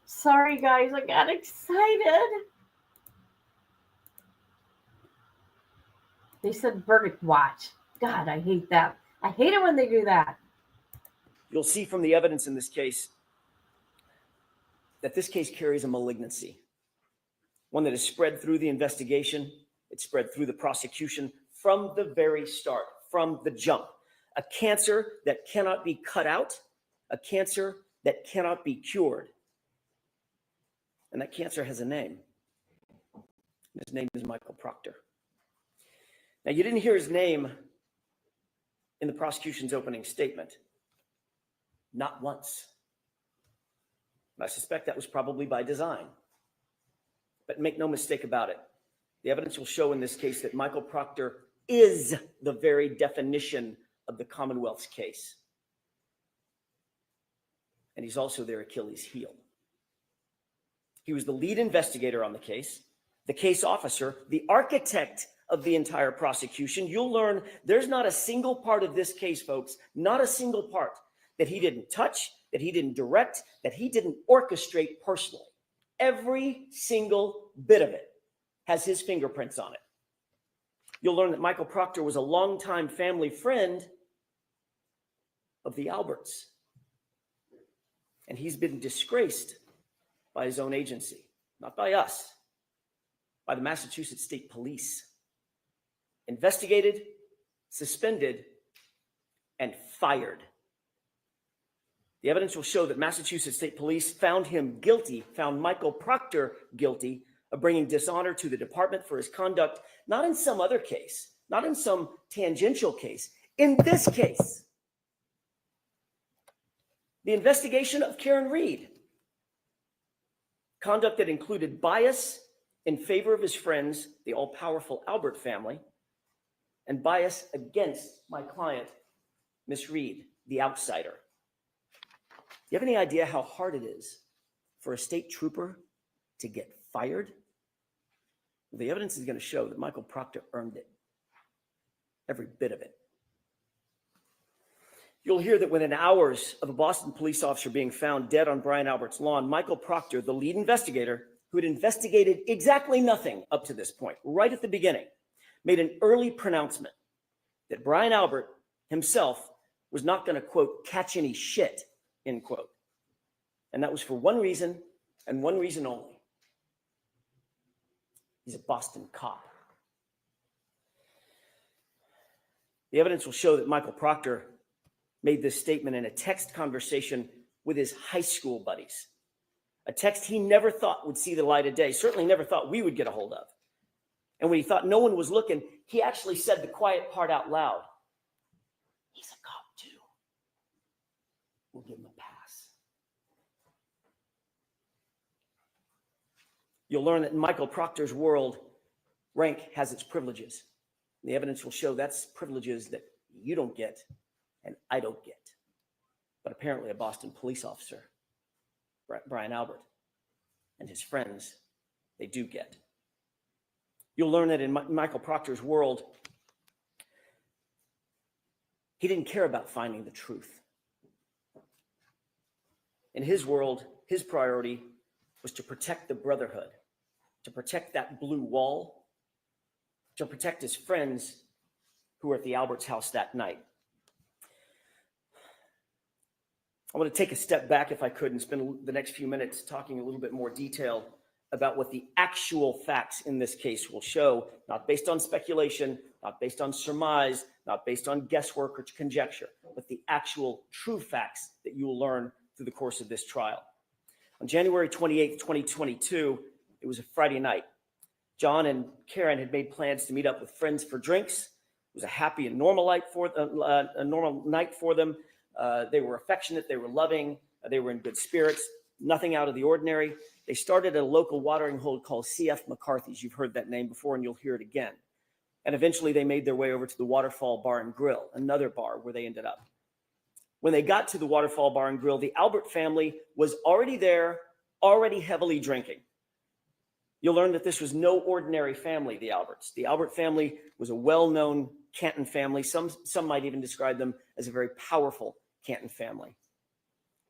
Sorry, guys. I got excited. They said verdict watch. God, I hate that. I hate it when they do that. You'll see from the evidence in this case that this case carries a malignancy, one that is spread through the investigation. It's spread through the prosecution from the very start, from the jump. A cancer that cannot be cut out, a cancer that cannot be cured. And that cancer has a name. His name is Michael Proctor. Now, you didn't hear his name in the prosecution's opening statement. Not once. And I suspect that was probably by design. But make no mistake about it. The evidence will show in this case that Michael Proctor is the very definition of the Commonwealth's case. And he's also their Achilles heel. He was the lead investigator on the case officer, the architect of the entire prosecution. You'll learn there's not a single part of this case, folks, not a single part that he didn't touch, that he didn't direct, that he didn't orchestrate personally. Every single bit of it has his fingerprints on it. You'll learn that Michael Proctor was a longtime family friend of the Alberts. And he's been disgraced by his own agency, not by us, by the Massachusetts State Police. Investigated, suspended, and fired. The evidence will show that Massachusetts State Police found him guilty, found Michael Proctor guilty of bringing dishonor to the department for his conduct, not in some other case, not in some tangential case, in this case. The investigation of Karen Read. Conduct that included bias in favor of his friends, the all-powerful Albert family, and bias against my client, Miss Read, the outsider. Do you have any idea how hard it is for a state trooper to get fired? Well, the evidence is going to show that Michael Proctor earned it. Every bit of it. You'll hear that within hours of a Boston police officer being found dead on Brian Albert's lawn, Michael Proctor, the lead investigator, who had investigated exactly nothing up to this point, right at the beginning, made an early pronouncement that Brian Albert himself was not going to, quote, catch any shit, end quote. And that was for one reason and one reason only. He's a Boston cop. The evidence will show that Michael Proctor made this statement in a text conversation with his high school buddies. A text he never thought would see the light of day, certainly never thought we would get a hold of. And when he thought no one was looking, he actually said the quiet part out loud. He's a cop too. We'll give him a pass. You'll learn that in Michael Proctor's world, rank has its privileges. The evidence will show that's privileges that you don't get and I don't get. But apparently a Boston police officer, Brian Albert, and his friends, they do get. You'll learn that in Michael Proctor's world, he didn't care about finding the truth. In his world, his priority was to protect the brotherhood, to protect that blue wall, to protect his friends who were at the Alberts' house that night. I want to take a step back, if I could, and spend the next few minutes talking a little bit more detail about what the actual facts in this case will show, not based on speculation, not based on surmise, not based on guesswork or conjecture, but the actual true facts that you will learn through the course of this trial. On January 28th, 2022, it was a Friday night. John and Karen had made plans to meet up with friends for drinks. It was a happy and normal night for them. They were affectionate, they were loving, they were in good spirits. nothing out of the ordinary. They started at a local watering hole called C.F. McCarthy's. You've heard that name before, and you'll hear it again. And eventually they made their way over to the Waterfall Bar and Grill, another bar where they ended up. When they got to the Waterfall Bar and Grill, the Albert family was already there, already heavily drinking. You'll learn that this was no ordinary family, the Alberts. The Albert family was a well-known Canton family. Some might even describe them as a very powerful Canton family.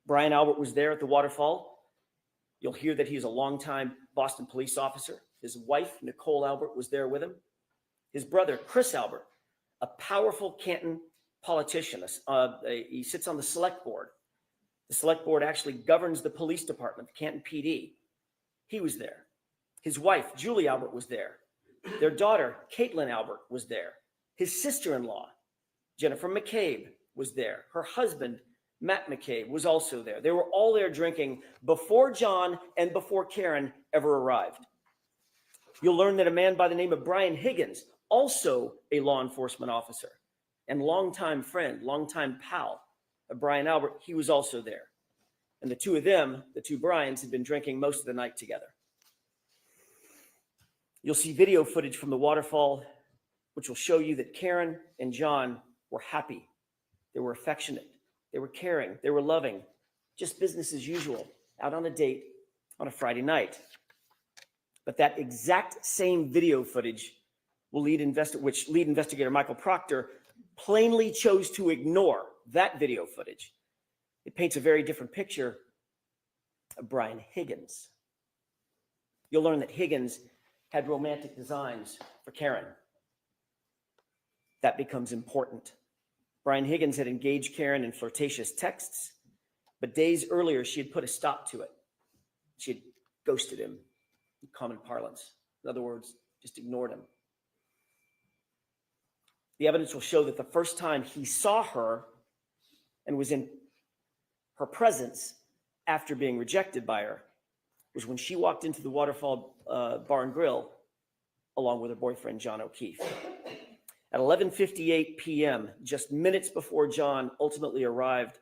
Brian Albert was there at the Waterfall. You'll hear that he's a longtime Boston police officer. His wife, Nicole Albert, was there with him. His brother, Chris Albert, a powerful Canton politician. He sits on the select board. The select board actually governs the police department, the Canton PD. He was there. His wife, Julie Albert, was there. Their daughter, Caitlin Albert, was there. His sister-in-law, Jennifer McCabe, was there. Her husband, Matt McCabe, was also there. They were all there drinking before John and before Karen ever arrived. You'll learn that a man by the name of Brian Higgins, also a law enforcement officer and longtime friend, longtime pal of Brian Albert, he was also there. And the two of them, the two Brians, had been drinking most of the night together. You'll see video footage from the Waterfall, which will show you that Karen and John were happy. They were affectionate. They were caring. They were loving. Just business as usual, out on a date on a Friday night. But that exact same video footage which lead investigator Michael Proctor plainly chose to ignore that video footage. It paints a very different picture of Brian Higgins. You'll learn that Higgins had romantic designs for Karen. That becomes important. Brian Higgins had engaged Karen in flirtatious texts, but days earlier she had put a stop to it. She had ghosted him, in common parlance. In other words, just ignored him. The evidence will show that the first time he saw her and was in her presence after being rejected by her was when she walked into the Waterfall Bar and Grill along with her boyfriend, John O'Keefe. At 11:58 p.m., just minutes before John ultimately arrived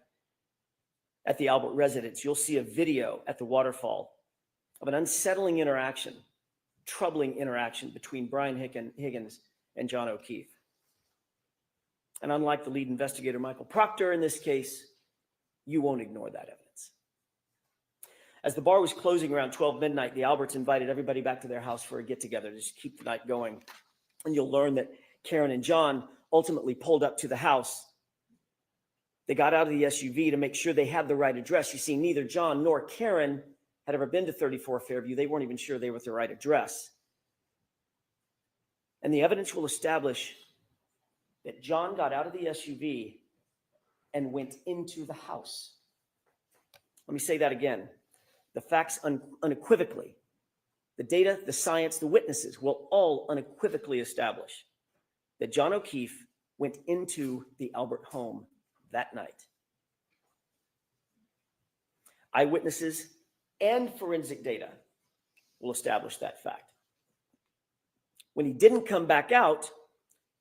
at the Albert residence, you'll see a video at the Waterfall of an unsettling interaction, troubling interaction between Brian Higgins and John O'Keefe. And unlike the lead investigator, Michael Proctor, in this case, you won't ignore that evidence. As the bar was closing around 12 midnight, the Alberts invited everybody back to their house for a get-together to just keep the night going. And you'll learn that Karen and John ultimately pulled up to the house. They got out of the SUV to make sure they had the right address. You see, neither John nor Karen had ever been to 34 Fairview. They weren't even sure they were at the right address. And the evidence will establish that John got out of the SUV and went into the house. Let me say that again. The facts unequivocally, the data, the science, the witnesses will all unequivocally establish that John O'Keefe went into the Albert home that night. Eyewitnesses and forensic data will establish that fact. When he didn't come back out,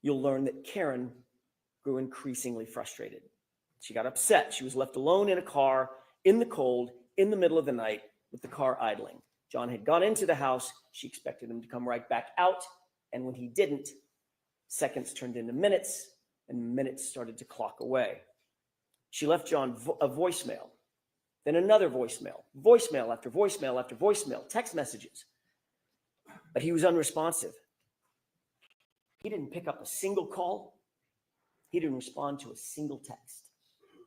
you'll learn that Karen grew increasingly frustrated. She got upset. She was left alone in a car in the cold, in the middle of the night, with the car idling. John had gone into the house. She expected him to come right back out. And when he didn't, seconds turned into minutes, and minutes started to clock away. She left John a voicemail, then another voicemail, voicemail after voicemail after voicemail, text messages. But he was unresponsive. He didn't pick up a single call. He didn't respond to a single text.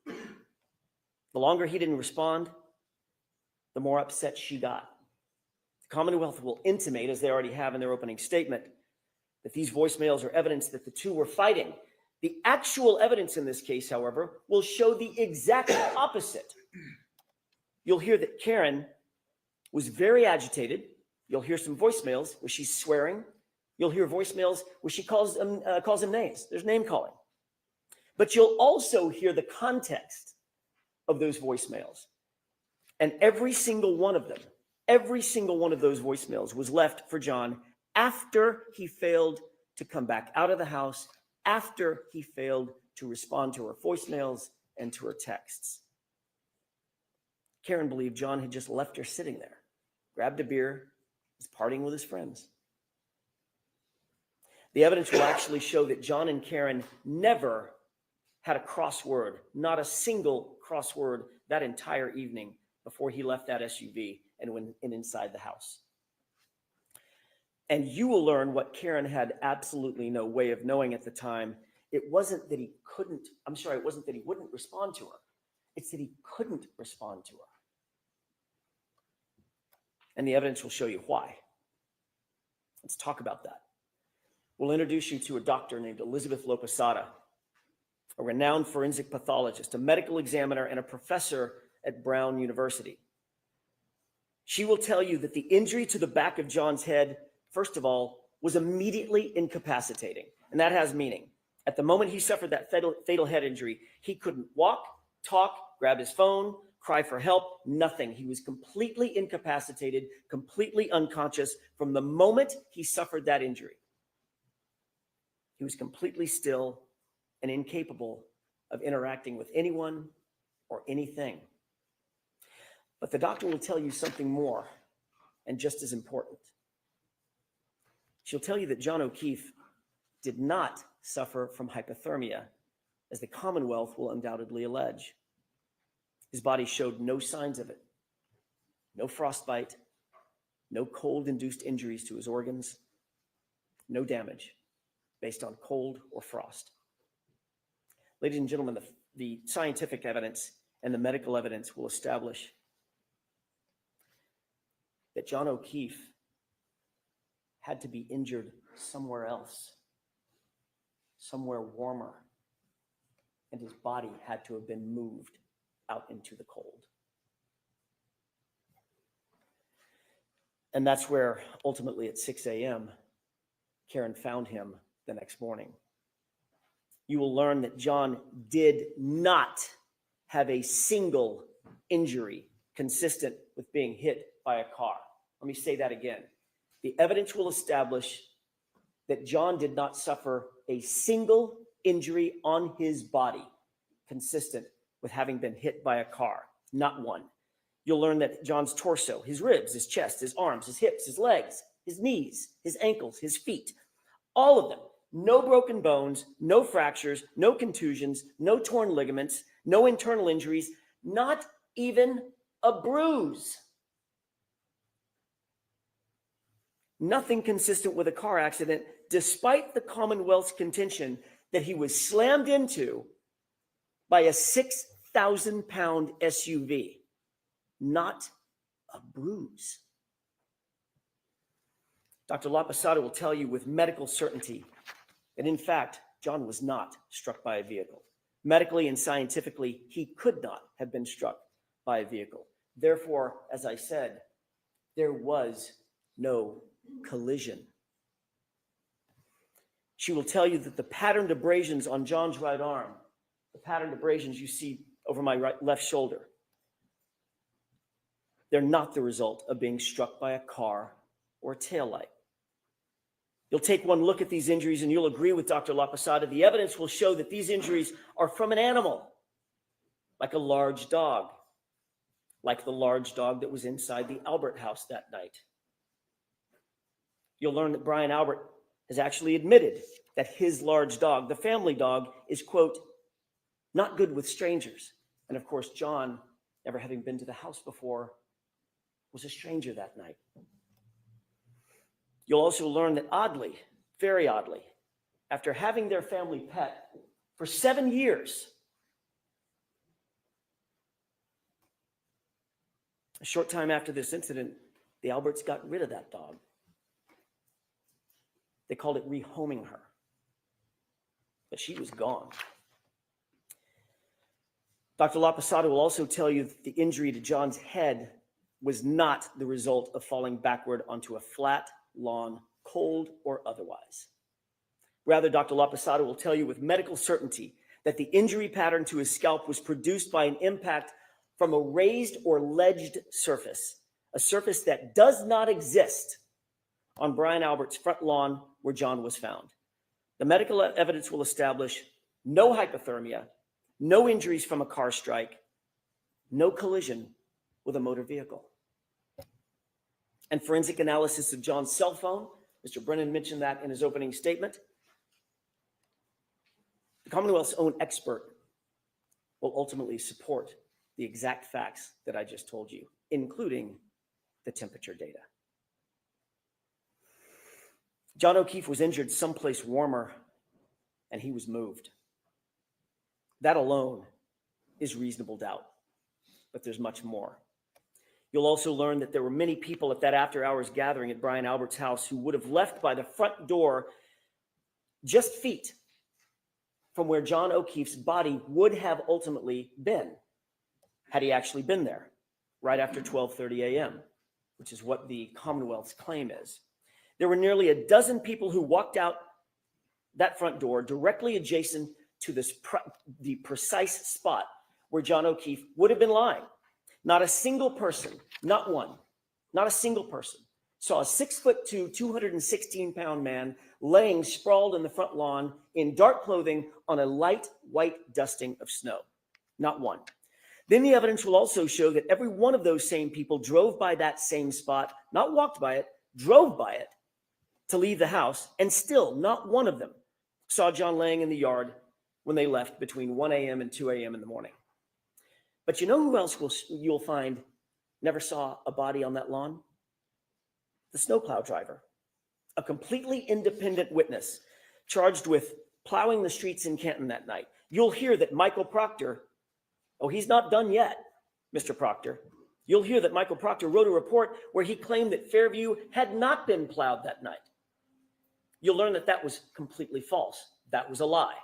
The longer he didn't respond, the more upset she got. The Commonwealth will intimate, as they already have in their opening statement, that these voicemails are evidence that the two were fighting. The actual evidence in this case, however, will show the exact opposite. You'll hear that Karen was very agitated. You'll hear some voicemails where she's swearing. You'll hear voicemails where she calls him names. There's name calling. But you'll also hear the context of those voicemails. And every single one of those voicemails was left for John after he failed to come back out of the house, after he failed to respond to her voicemails and to her texts. Karen believed John had just left her sitting there, grabbed a beer, was partying with his friends. The evidence will actually show that John and Karen never had a crossword, not a single crossword that entire evening before he left that SUV and went inside the house. And you will learn what Karen had absolutely no way of knowing at the time. It wasn't that he wouldn't respond to her. It's that he couldn't respond to her. And the evidence will show you why. Let's talk about that. We'll introduce you to a doctor named Elizabeth Loposada, a renowned forensic pathologist, a medical examiner, and a professor at Brown University. She will tell you that the injury to the back of John's head, first of all, was immediately incapacitating. And that has meaning. At the moment he suffered that fatal head injury, he couldn't walk, talk, grab his phone, cry for help, nothing. He was completely incapacitated, completely unconscious from the moment he suffered that injury. He was completely still and incapable of interacting with anyone or anything. But the doctor will tell you something more, and just as important. She'll tell you that John O'Keefe did not suffer from hypothermia, as the Commonwealth will undoubtedly allege. His body showed no signs of it. No frostbite, no cold-induced injuries to his organs, no damage based on cold or frost. Ladies and gentlemen, the scientific evidence and the medical evidence will establish that John O'Keefe had to be injured somewhere else, somewhere warmer, and his body had to have been moved out into the cold. And that's where ultimately at 6 a.m., Karen found him the next morning. You will learn that John did not have a single injury consistent with being hit by a car. Let me say that again. The evidence will establish that John did not suffer a single injury on his body consistent with having been hit by a car. Not one. You'll learn that John's torso, his ribs, his chest, his arms, his hips, his legs, his knees, his ankles, his feet, all of them, no broken bones, no fractures, no contusions, no torn ligaments, no internal injuries, not even a bruise. Nothing consistent with a car accident, despite the Commonwealth's contention that he was slammed into by a 6,000-pound SUV. Not a bruise. Dr. Loposada will tell you with medical certainty that, in fact, John was not struck by a vehicle. Medically and scientifically, he could not have been struck by a vehicle. Therefore, as I said, there was no collision. She will tell you that the patterned abrasions on John's right arm, the patterned abrasions you see over my left shoulder, they're not the result of being struck by a car or a taillight. You'll take one look at these injuries and you'll agree with Dr. Loposada. The evidence will show that these injuries are from an animal, like a large dog, like the large dog that was inside the Albert house that night. You'll learn that Brian Albert has actually admitted that his large dog, the family dog, is, quote, not good with strangers. And of course, John, never having been to the house before, was a stranger that night. You'll also learn that oddly, very oddly, after having their family pet for 7 years, a short time after this incident, the Alberts got rid of that dog. They called it rehoming her. But she was gone. Dr. Loposada will also tell you that the injury to John's head was not the result of falling backward onto a flat lawn, cold or otherwise. Rather, Dr. Loposada will tell you with medical certainty that the injury pattern to his scalp was produced by an impact from a raised or ledged surface, a surface that does not exist on Brian Albert's front lawn where John was found. The medical evidence will establish no hypothermia, no injuries from a car strike, no collision, with a motor vehicle. And forensic analysis of John's cell phone, Mr. Brennan mentioned that in his opening statement. The Commonwealth's own expert will ultimately support the exact facts that I just told you, including the temperature data. John O'Keefe was injured someplace warmer, and he was moved. That alone is reasonable doubt, but there's much more. You'll also learn that there were many people at that after-hours gathering at Brian Albert's house who would have left by the front door just feet from where John O'Keefe's body would have ultimately been, had he actually been there, right after 12:30 a.m., which is what the Commonwealth's claim is. There were nearly a dozen people who walked out that front door directly adjacent to the precise spot where John O'Keefe would have been lying. Not a single person, not one, not a single person, saw a 6'2", 216-pound man laying sprawled in the front lawn in dark clothing on a light white dusting of snow. Not one. Then the evidence will also show that every one of those same people drove by that same spot, not walked by it, drove by it to leave the house, and still not one of them saw John laying in the yard when they left between 1 a.m. and 2 a.m. in the morning. But you know who else you'll find never saw a body on that lawn? The snowplow driver, a completely independent witness charged with plowing the streets in Canton that night. You'll hear that Michael Proctor, oh, he's not done yet, Mr. Proctor. You'll hear that Michael Proctor wrote a report where he claimed that Fairview had not been plowed that night. You'll learn that that was completely false. That was a lie.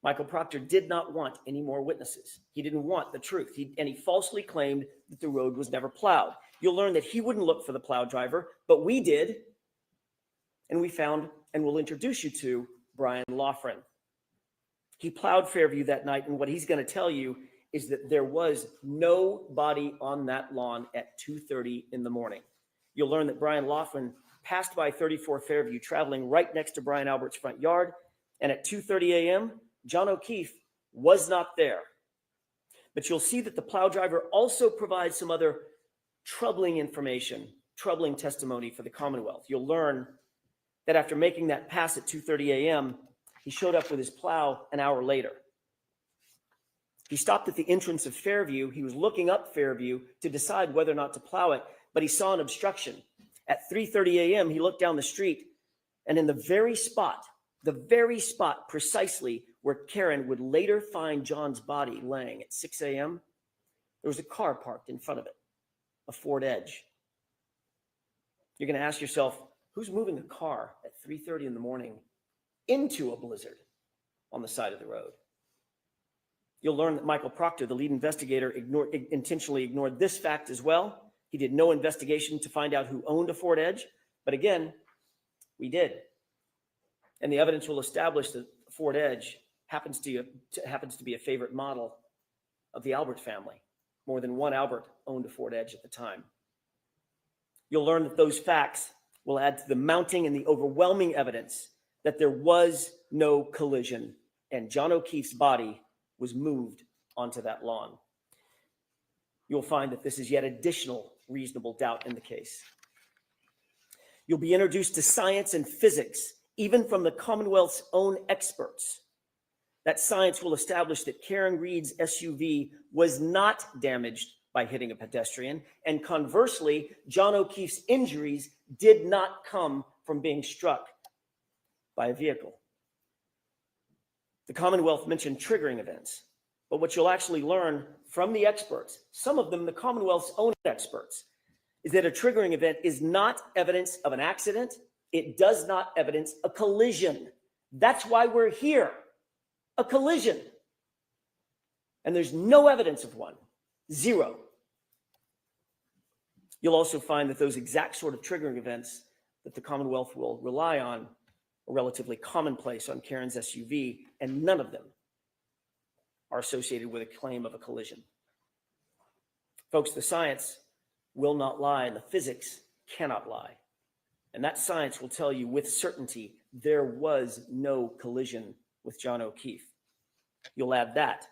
Michael Proctor did not want any more witnesses. He didn't want the truth. And he falsely claimed that the road was never plowed. You'll learn that he wouldn't look for the plow driver, but we did. And we found, and we'll introduce you to, Brian Loughran. He plowed Fairview that night, and what he's going to tell you is that there was no body on that lawn at 2:30 in the morning. You'll learn that Brian Loughran passed by 34 Fairview, traveling right next to Brian Albert's front yard, and at 2:30 a.m., John O'Keefe was not there. But you'll see that the plow driver also provides some other troubling information, troubling testimony for the Commonwealth. You'll learn that after making that pass at 2:30 a.m., he showed up with his plow an hour later. He stopped at the entrance of Fairview. He was looking up Fairview to decide whether or not to plow it, but he saw an obstruction. At 3:30 a.m., he looked down the street, and in the very spot precisely where Karen would later find John's body laying at 6 a.m., there was a car parked in front of it, a Ford Edge. You're going to ask yourself, who's moving a car at 3:30 in the morning into a blizzard on the side of the road? You'll learn that Michael Proctor, the lead investigator, intentionally ignored this fact as well. He did no investigation to find out who owned a Ford Edge, but again, we did. And the evidence will establish that Ford Edge happens to be a favorite model of the Albert family. More than one Albert owned a Ford Edge at the time. You'll learn that those facts will add to the mounting and the overwhelming evidence that there was no collision and John O'Keefe's body was moved onto that lawn. You'll find that this is yet additional reasonable doubt in the case. You'll be introduced to science and physics, even from the Commonwealth's own experts. That science will establish that Karen Reed's SUV was not damaged by hitting a pedestrian, and conversely, John O'Keefe's injuries did not come from being struck by a vehicle. The Commonwealth mentioned triggering events, but what you'll actually learn from the experts, some of them the Commonwealth's own experts, is that a triggering event is not evidence of an accident. It does not evidence a collision. That's why we're here, a collision. And there's no evidence of one, zero. You'll also find that those exact sort of triggering events that the Commonwealth will rely on are relatively commonplace on Karen's SUV, and none of them are associated with a claim of a collision. Folks, the science will not lie, and the physics cannot lie. And that science will tell you with certainty there was no collision with John O'Keefe. You'll add that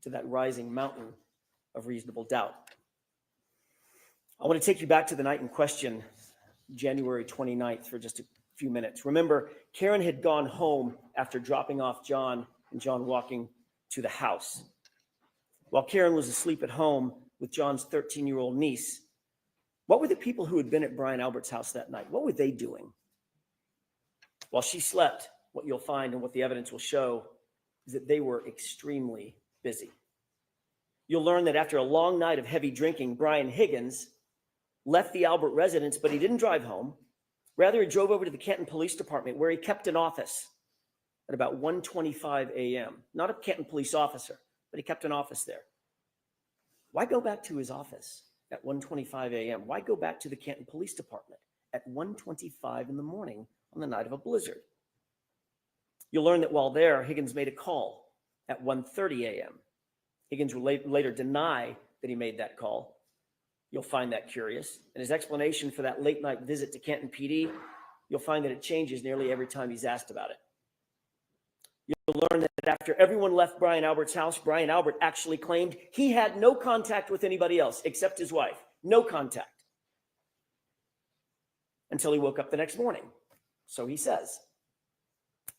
to that rising mountain of reasonable doubt. I want to take you back to the night in question, January 29th, for just a few minutes. Remember, Karen had gone home after dropping off John and John walking to the house. While Karen was asleep at home with John's 13-year-old niece, what were the people who had been at Brian Albert's house that night? What were they doing? While she slept, what you'll find and what the evidence will show is that they were extremely busy. You'll learn that after a long night of heavy drinking, Brian Higgins left the Albert residence, but he didn't drive home. Rather, he drove over to the Canton Police Department, where he kept an office at about 1:25 a.m. Not a Canton police officer, but he kept an office there. Why go back to his office at 1:25 a.m.? Why go back to the Canton Police Department at 1:25 in the morning on the night of a blizzard? You'll learn that while there, Higgins made a call at 1:30 a.m. Higgins will later deny that he made that call. You'll find that curious. And his explanation for that late night visit to Canton PD, you'll find that it changes nearly every time he's asked about it. You'll learn that after everyone left Brian Albert's house, Brian Albert actually claimed he had no contact with anybody else except his wife. No contact. Until he woke up the next morning. So he says.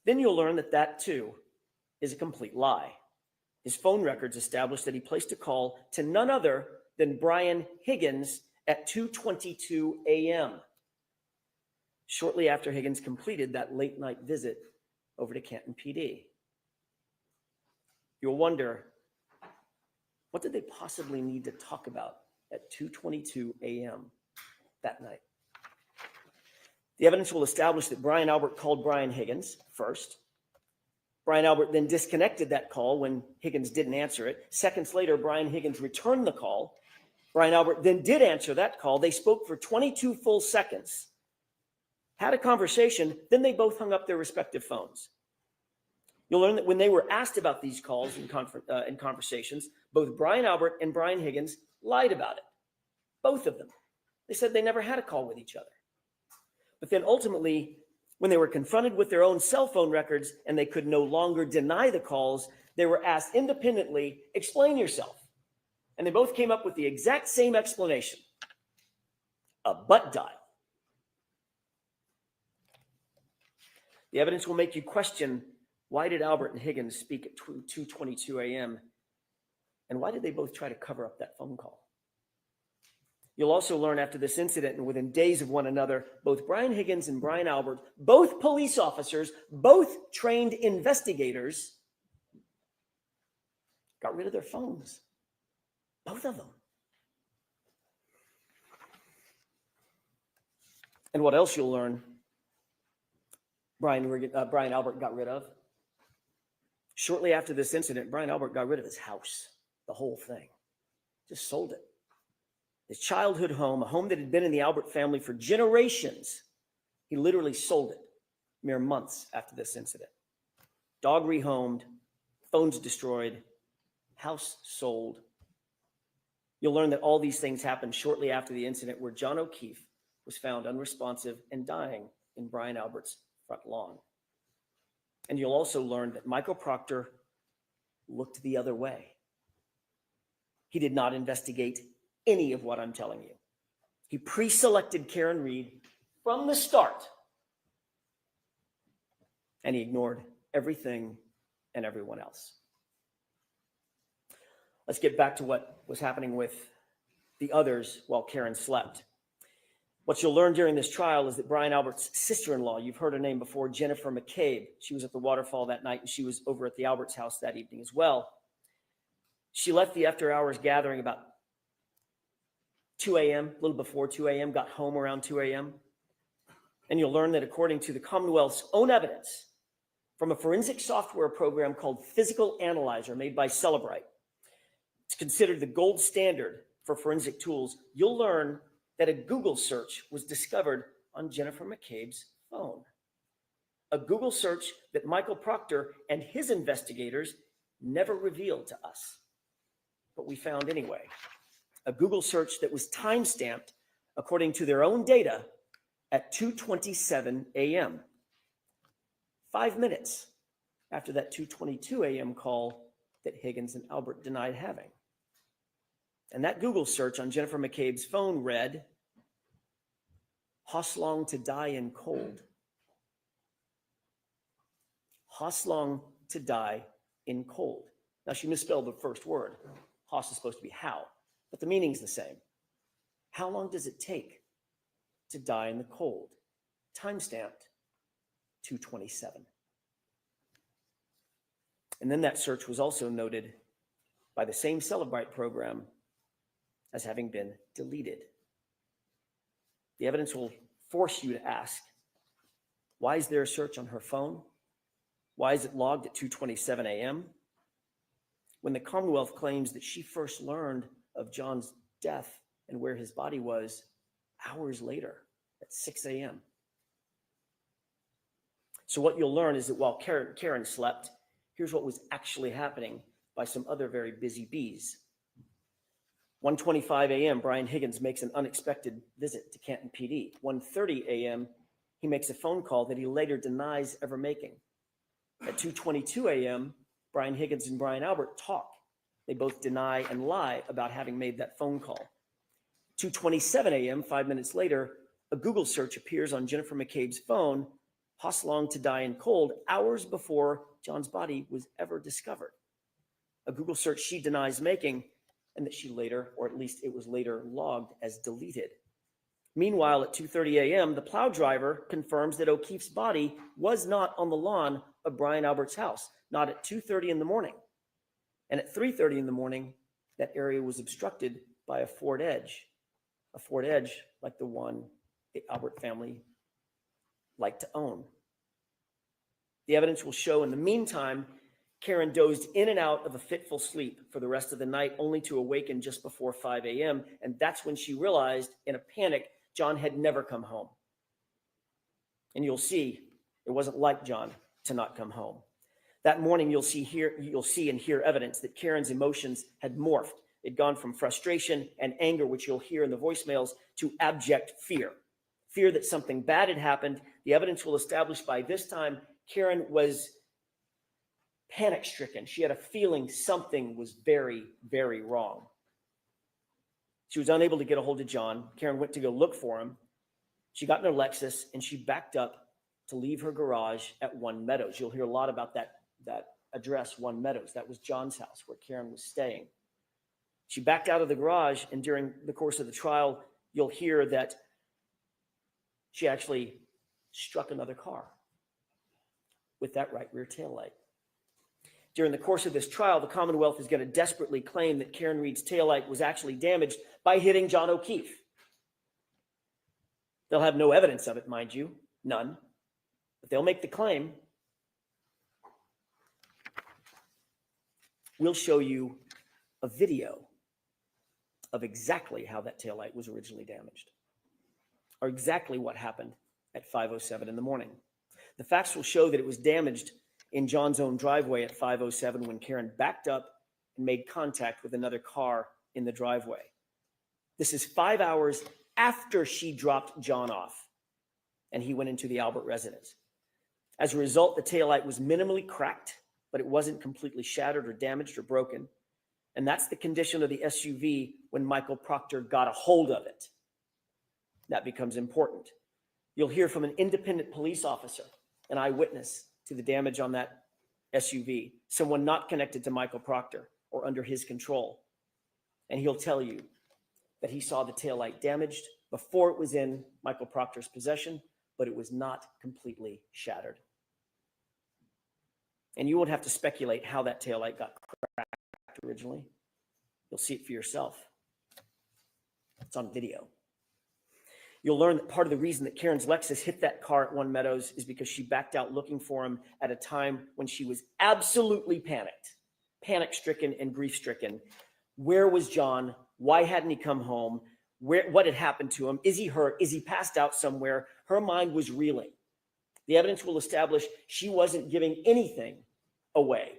Then you'll learn that that too is a complete lie. His phone records establish that he placed a call to none other than Brian Higgins at 2:22 a.m. shortly after Higgins completed that late night visit over to Canton PD. You'll wonder, what did they possibly need to talk about at 2:22 a.m. that night? The evidence will establish that Brian Albert called Brian Higgins first. Brian Albert then disconnected that call when Higgins didn't answer it. Seconds later, Brian Higgins returned the call. Brian Albert then did answer that call. They spoke for 22 full seconds, had a conversation, then they both hung up their respective phones. You'll learn that when they were asked about these calls and conversations, both Brian Albert and Brian Higgins lied about it. Both of them. They said they never had a call with each other. But then ultimately, when they were confronted with their own cell phone records and they could no longer deny the calls, they were asked independently, explain yourself. And they both came up with the exact same explanation. A butt dial. The evidence will make you question, why did Albert and Higgins speak at 2:22 a.m.? And why did they both try to cover up that phone call? You'll also learn after this incident and within days of one another, both Brian Higgins and Brian Albert, both police officers, both trained investigators, got rid of their phones. Both of them. And what else you'll learn, Brian Albert got rid of? Shortly after this incident, Brian Albert got rid of his house, the whole thing. Just sold it. His childhood home, a home that had been in the Albert family for generations, he literally sold it mere months after this incident. Dog rehomed, phones destroyed, house sold. You'll learn that all these things happened shortly after the incident where John O'Keefe was found unresponsive and dying in Brian Albert's front lawn. And you'll also learn that Michael Proctor looked the other way. He did not investigate any of what I'm telling you. He pre-selected Karen Reed from the start. And he ignored everything and everyone else. Let's get back to what was happening with the others while Karen slept. What you'll learn during this trial is that Brian Albert's sister-in-law, you've heard her name before, Jennifer McCabe. She was at the waterfall that night, and she was over at the Alberts' house that evening as well. She left the after-hours gathering about 2 a.m., a little before 2 a.m., got home around 2 a.m. And you'll learn that according to the Commonwealth's own evidence from a forensic software program called Physical Analyzer made by Cellebrite, it's considered the gold standard for forensic tools. You'll learn that a Google search was discovered on Jennifer McCabe's phone. A Google search that Michael Proctor and his investigators never revealed to us, but we found anyway. A Google search that was time-stamped, according to their own data, at 2:27 a.m. 5 minutes after that 2:22 a.m. call that Higgins and Albert denied having. And that Google search on Jennifer McCabe's phone read, Hoslong to die in cold. Hoslong to die in cold. Now, she misspelled the first word. Hos is supposed to be how, but the meaning's the same. How long does it take to die in the cold? Timestamped 2:27. And then that search was also noted by the same Celebrite program as having been deleted. The evidence will force you to ask, why is there a search on her phone? Why is it logged at 2:27 a.m.? When the Commonwealth claims that she first learned of John's death and where his body was hours later at 6 a.m. So what you'll learn is that while Karen slept, here's what was actually happening by some other very busy bees. 1:25 a.m., Brian Higgins makes an unexpected visit to Canton PD. 1:30 a.m., he makes a phone call that he later denies ever making. At 2:22 a.m., Brian Higgins and Brian Albert talk. They both deny and lie about having made that phone call. 2:27 a.m., 5 minutes later, a Google search appears on Jennifer McCabe's phone, Hoslong to die in cold, hours before John's body was ever discovered. A Google search she denies making, and that she later, or at least it was later logged as deleted. Meanwhile, at 2:30 a.m., the plow driver confirms that O'Keefe's body was not on the lawn of Brian Albert's house, not at 2:30 in the morning. And at 3:30 in the morning, that area was obstructed by a Ford Edge like the one the Albert family liked to own. The evidence will show in the meantime, Karen dozed in and out of a fitful sleep for the rest of the night, only to awaken just before 5 a.m. And that's when she realized, in a panic, John had never come home. And you'll see, it wasn't like John to not come home. That morning, you'll see and hear evidence that Karen's emotions had morphed. It'd gone from frustration and anger, which you'll hear in the voicemails, to abject fear. Fear that something bad had happened. The evidence will establish by this time, Karen was panic-stricken. She had a feeling something was very, very wrong. She was unable to get a hold of John. Karen went to go look for him. She got in her Lexus and she backed up to leave her garage at One Meadows. You'll hear a lot about that address, One Meadows. That was John's house where Karen was staying. She backed out of the garage, and during the course of the trial, you'll hear that she actually struck another car with that right rear taillight. During the course of this trial, the Commonwealth is going to desperately claim that Karen Reed's taillight was actually damaged by hitting John O'Keefe. They'll have no evidence of it, mind you, none, but they'll make the claim. We'll show you a video of exactly how that taillight was originally damaged, or exactly what happened at 5:07 in the morning. The facts will show that it was damaged in John's own driveway at 5:07 when Karen backed up and made contact with another car in the driveway. This is 5 hours after she dropped John off and he went into the Albert residence. As a result, the taillight was minimally cracked, but it wasn't completely shattered or damaged or broken. And that's the condition of the SUV when Michael Proctor got a hold of it. That becomes important. You'll hear from an independent police officer, an eyewitness to the damage on that SUV, someone not connected to Michael Proctor or under his control. And he'll tell you that he saw the taillight damaged before it was in Michael Proctor's possession, but it was not completely shattered. And you won't have to speculate how that taillight got cracked originally. You'll see it for yourself. It's on video. You'll learn that part of the reason that Karen's Lexus hit that car at One Meadows is because she backed out looking for him at a time when she was absolutely panic-stricken and grief-stricken. Where was John? Why hadn't he come home? What had happened to him? Is he hurt? Is he passed out somewhere? Her mind was reeling. The evidence will establish she wasn't giving anything away.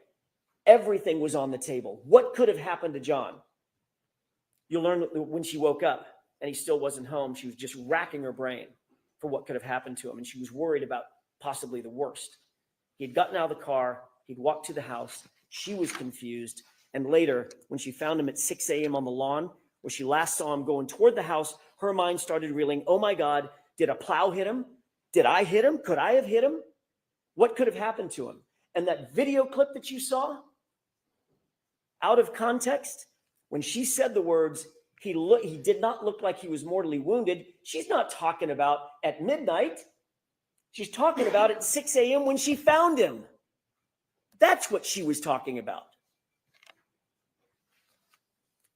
Everything was on the table. What could have happened to John? You'll learn that when she woke up and he still wasn't home, she was just racking her brain for what could have happened to him. And she was worried about possibly the worst. He'd gotten out of the car. He'd walked to the house. She was confused. And later, when she found him at 6 a.m. on the lawn, where she last saw him going toward the house, her mind started reeling, oh my God, did a plow hit him? Did I hit him? Could I have hit him? What could have happened to him? And that video clip that you saw, out of context, when she said the words, he did not look like he was mortally wounded, she's not talking about at midnight. She's talking about at 6 a.m. when she found him. That's what she was talking about.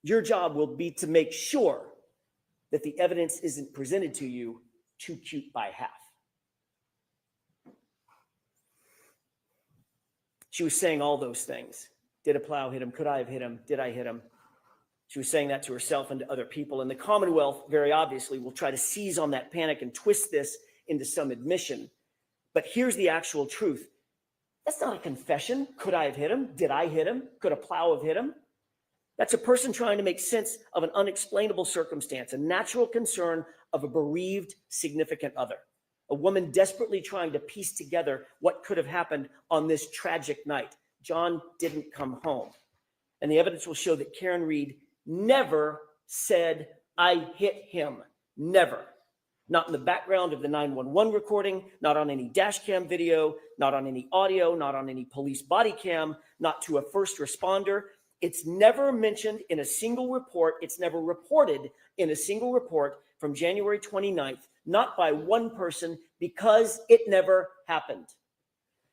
Your job will be to make sure that the evidence isn't presented to you too cute by half. She was saying all those things. Did a plow hit him? Could I have hit him? Did I hit him? She was saying that to herself and to other people. And the Commonwealth, very obviously, will try to seize on that panic and twist this into some admission. But here's the actual truth. That's not a confession. Could I have hit him? Did I hit him? Could a plow have hit him? That's a person trying to make sense of an unexplainable circumstance, a natural concern of a bereaved significant other, a woman desperately trying to piece together what could have happened on this tragic night. John didn't come home. And the evidence will show that Karen Read never said, I hit him. Never. Not in the background of the 911 recording, not on any dash cam video, not on any audio, not on any police body cam, not to a first responder. It's never mentioned in a single report. It's never reported in a single report from January 29th, not by one person, because it never happened.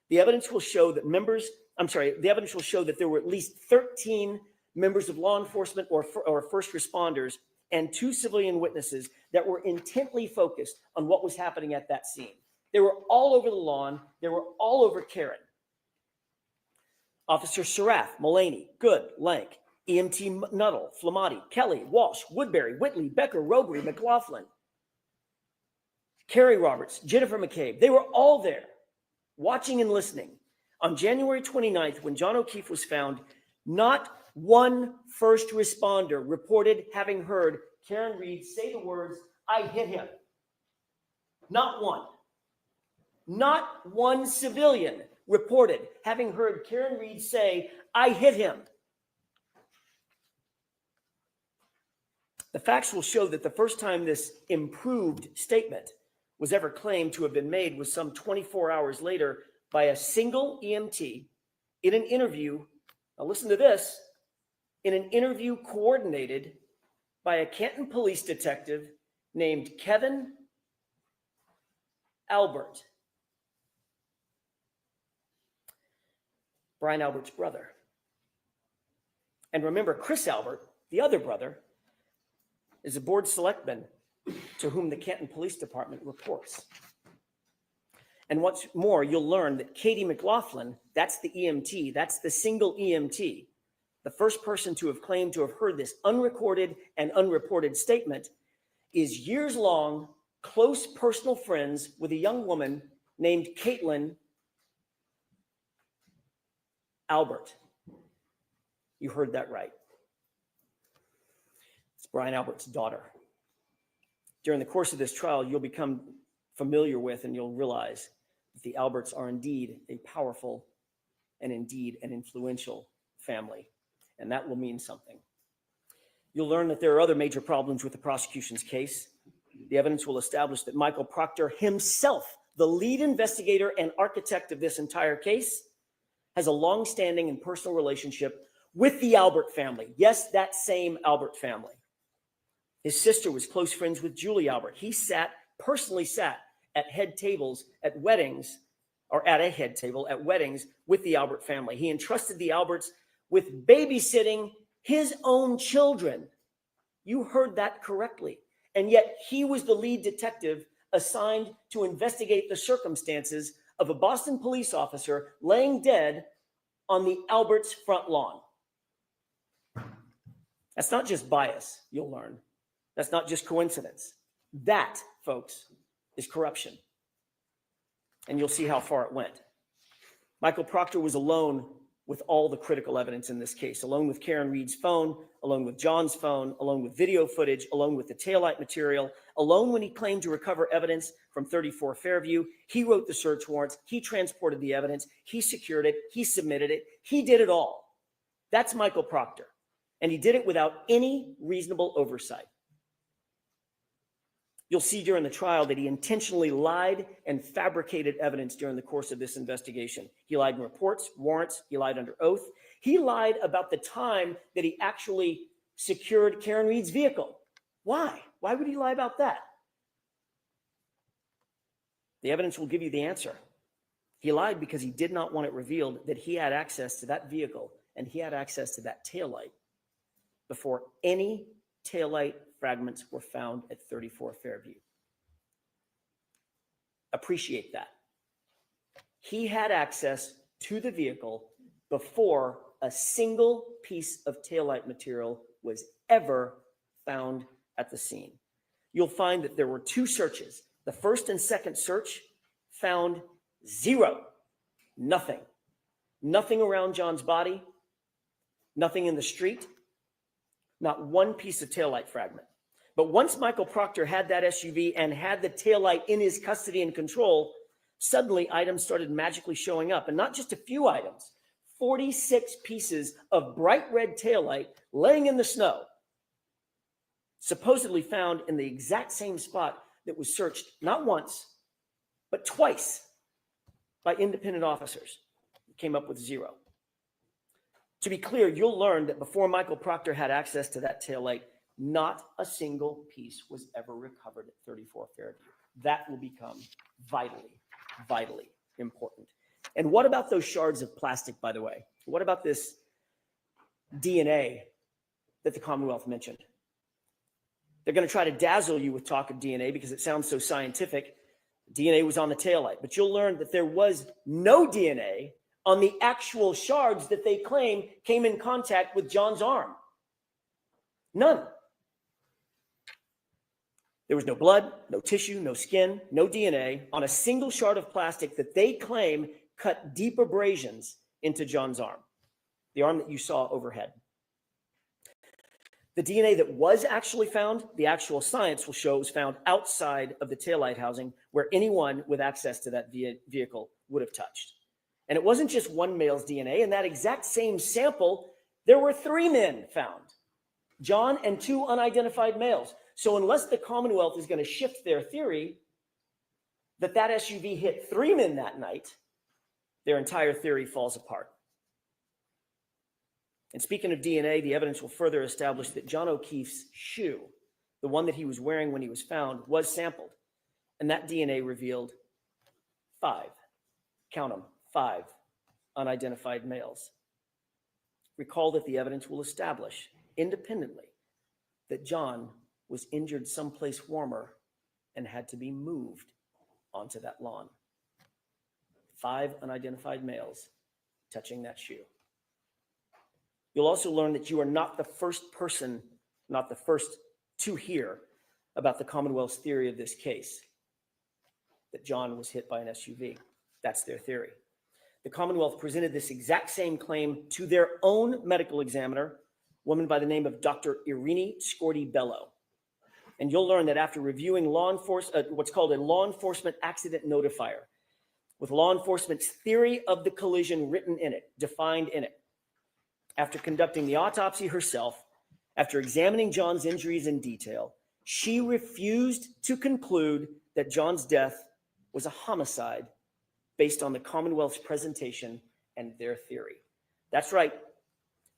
The evidence will show that the evidence will show that there were at least 13 members of law enforcement or first responders and 2 civilian witnesses that were intently focused on what was happening at that scene. They were all over the lawn. They were all over Karen. Officer Sarath, Mullaney, Good, Lank, EMT Nuttall, Flamati, Kelly, Walsh, Woodbury, Whitley, Becker, Robery, McLaughlin, Carrie Roberts, Jennifer McCabe. They were all there watching and listening. On January 29th, when John O'Keefe was found, not one first responder reported having heard Karen Read say the words, I hit him. Not one. Not one civilian reported having heard Karen Read say, I hit him. The facts will show that the first time this improved statement was ever claimed to have been made was some 24 hours later by a single EMT in an interview. Now listen to this, in an interview coordinated by a Canton police detective named Kevin Albert, Brian Albert's brother. And remember, Chris Albert, the other brother, is a board selectman to whom the Canton Police Department reports. And what's more, you'll learn that Katie McLaughlin, that's the EMT, that's the single EMT, the first person to have claimed to have heard this unrecorded and unreported statement, is years-long close personal friends with a young woman named Caitlin Albert. You heard that right. It's Brian Albert's daughter. During the course of this trial, you'll become familiar with and you'll realize that the Alberts are indeed a powerful and indeed an influential family. And that will mean something. You'll learn that there are other major problems with the prosecution's case. The evidence will establish that Michael Proctor himself, the lead investigator and architect of this entire case, has a long-standing and personal relationship with the Albert family. Yes, that same Albert family. His sister was close friends with Julie Albert. He personally sat at head tables at weddings, or at a head table at weddings with the Albert family. He entrusted the Alberts with babysitting his own children. You heard that correctly. And yet he was the lead detective assigned to investigate the circumstances of a Boston police officer laying dead on the Alberts' front lawn. That's not just bias, you'll learn. That's not just coincidence. That, folks, is corruption. And you'll see how far it went. Michael Proctor was alone with all the critical evidence in this case, alone with Karen Read's phone, alone with John's phone, alone with video footage, alone with the taillight material, alone when he claimed to recover evidence from 34 Fairview. He wrote the search warrants. He transported the evidence. He secured it. He submitted it. He did it all. That's Michael Proctor. And he did it without any reasonable oversight. You'll see during the trial that he intentionally lied and fabricated evidence during the course of this investigation. He lied in reports, warrants, he lied under oath. He lied about the time that he actually secured Karen Reed's vehicle. Why? Why would he lie about that? The evidence will give you the answer. He lied because he did not want it revealed that he had access to that vehicle and he had access to that taillight before any taillight fragments were found at 34 Fairview. Appreciate that. He had access to the vehicle before a single piece of taillight material was ever found at the scene. You'll find that there were two searches. The first and second search found zero, nothing. Nothing around John's body, nothing in the street, not one piece of taillight fragment. But once Michael Proctor had that SUV and had the taillight in his custody and control, suddenly items started magically showing up. And not just a few items, 46 pieces of bright red taillight laying in the snow, supposedly found in the exact same spot that was searched not once, but twice by independent officers. Came up with zero. To be clear, you'll learn that before Michael Proctor had access to that taillight, not a single piece was ever recovered at 34 Fairview. That will become vitally, vitally important. And what about those shards of plastic, by the way? What about this DNA that the Commonwealth mentioned? They're going to try to dazzle you with talk of DNA because it sounds so scientific. DNA was on the taillight, but you'll learn that there was no DNA on the actual shards that they claim came in contact with John's arm. None. There was no blood, no tissue, no skin, no DNA on a single shard of plastic that they claim cut deep abrasions into John's arm, the arm that you saw overhead. The DNA that was actually found, the actual science will show, was found outside of the taillight housing where anyone with access to that vehicle would have touched. And it wasn't just one male's DNA. In that exact same sample, there were 3 men found, John and 2 unidentified males. So unless the Commonwealth is going to shift their theory that that SUV hit 3 men that night, their entire theory falls apart. And speaking of DNA, the evidence will further establish that John O'Keefe's shoe, the one that he was wearing when he was found, was sampled. And that DNA revealed 5, count them, 5 unidentified males. Recall that the evidence will establish independently that John was injured someplace warmer and had to be moved onto that lawn. 5 unidentified males touching that shoe. You'll also learn that you are not the first person, not the first to hear about the Commonwealth's theory of this case, that John was hit by an SUV. That's their theory. The Commonwealth presented this exact same claim to their own medical examiner, a woman by the name of Dr. Irini Scorti-Bello. And you'll learn that after reviewing what's called a law enforcement accident notifier, with law enforcement's theory of the collision written in it, defined in it, after conducting the autopsy herself, after examining John's injuries in detail, she refused to conclude that John's death was a homicide based on the Commonwealth's presentation and their theory. That's right.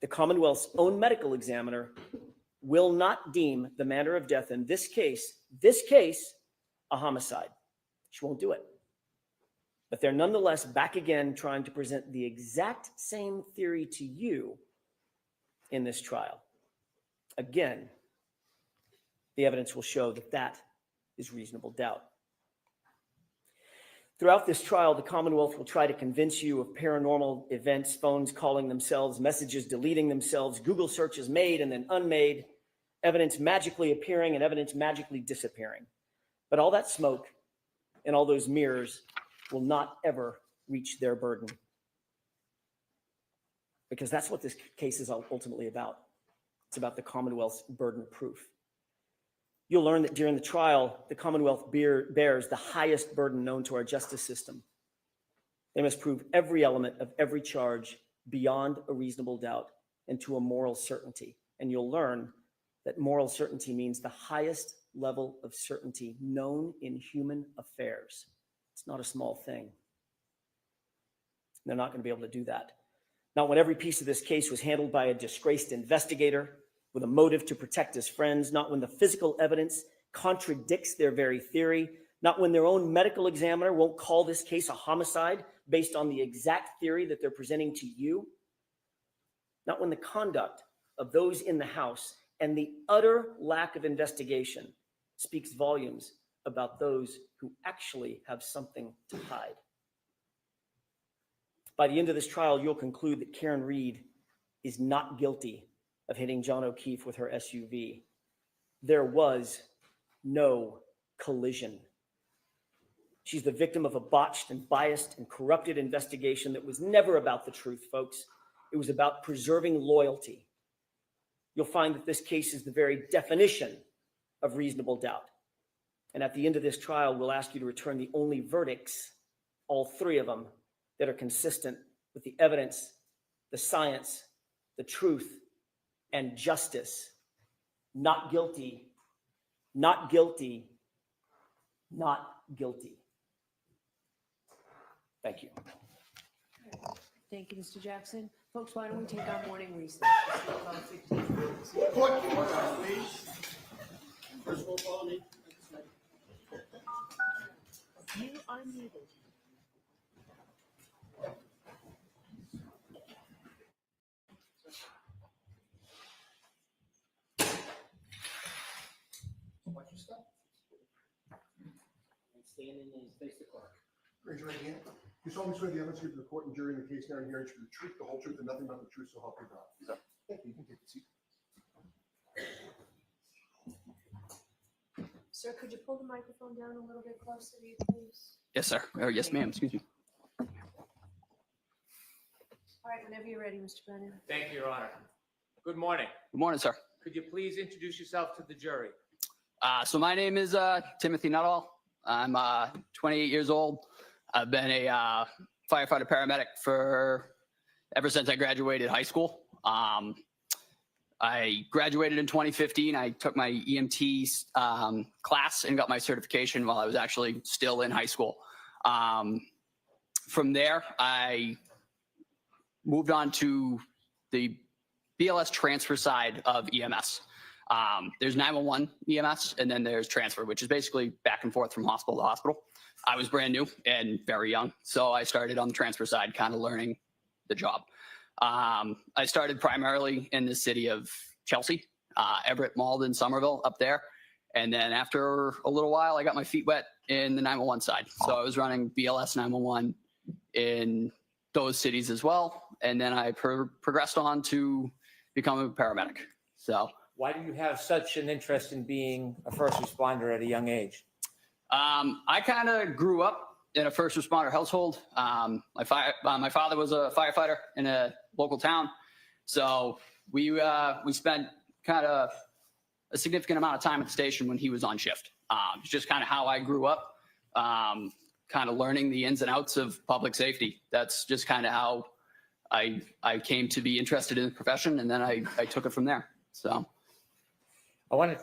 The Commonwealth's own medical examiner will not deem the manner of death in this case, a homicide. She won't do it. But they're nonetheless back again trying to present the exact same theory to you in this trial. Again, the evidence will show that that is reasonable doubt. Throughout this trial, the Commonwealth will try to convince you of paranormal events, phones calling themselves, messages deleting themselves, Google searches made and then unmade, evidence magically appearing and evidence magically disappearing. But all that smoke and all those mirrors will not ever reach their burden. Because that's what this case is ultimately about. It's about the Commonwealth's burden of proof. You'll learn that during the trial, the Commonwealth bears the highest burden known to our justice system. They must prove every element of every charge beyond a reasonable doubt and to a moral certainty. and you'll learn that moral certainty means the highest level of certainty known in human affairs. It's not a small thing. They're not going to be able to do that. Not when every piece of this case was handled by a disgraced investigator with a motive to protect his friends, not when the physical evidence contradicts their very theory, not when their own medical examiner won't call this case a homicide based on the exact theory that they're presenting to you, not when the conduct of those in the house and the utter lack of investigation speaks volumes about those who actually have something to hide. By the end of this trial, you'll conclude that Karen Read is not guilty of hitting John O'Keefe with her SUV. There was no collision. She's the victim of a botched and biased and corrupted investigation that was never about the truth, folks. It was about preserving loyalty. You'll find that this case is the very definition of reasonable doubt. And at the end of this trial, we'll ask you to return the only verdicts, all three of them, that are consistent with the evidence, the science, the truth, and justice. Not guilty, not guilty, not guilty. Thank you. Thank you, Mr. Jackson. Folks, why don't we take our morning recess? Court, please. First of all, follow me. You are muted. Watch your step. And stand in and face the clerk. Raise your right hand. You solemnly swear the evidence given to the court and jury in the case now hearing should be the truth, the whole truth, and nothing but the truth, so help you God. Thank you. You can take a seat. Sir, could you pull the microphone down a little bit closer to you, please? Yes, sir. Or yes, ma'am. Excuse me. All right, whenever you're ready, Mr. Brennan. Thank you, Your Honor. Good morning. Good morning, sir. Could you please introduce yourself to the jury? So my name is Timothy Nuttall. I'm 28 years old. I've been a firefighter paramedic for ever since I graduated high school. I graduated in 2015. I took my EMT class and got my certification while I was actually still in high school. From there, I moved on to the BLS transfer side of EMS. There's 911 EMS, and then there's transfer, which is basically back and forth from hospital to hospital. I was brand new and very young, so I started on the transfer side, kind of learning the job. I started primarily in the city of Chelsea, Everett, Malden, Somerville, up there. And then after a little while, I got my feet wet in the 911 side. So I was running BLS 911 in those cities as well. And then I progressed on to become a paramedic. So Why do you have such an interest in being a first responder at a young age? I kind of grew up in a first responder household. My father was a firefighter in a local town. So we spent kind of a significant amount of time at the station when he was on shift. It's just kind of how I grew up, kind of learning the ins and outs of public safety. That's just kind of how I came to be interested in the profession, and then I took it from there. So I want to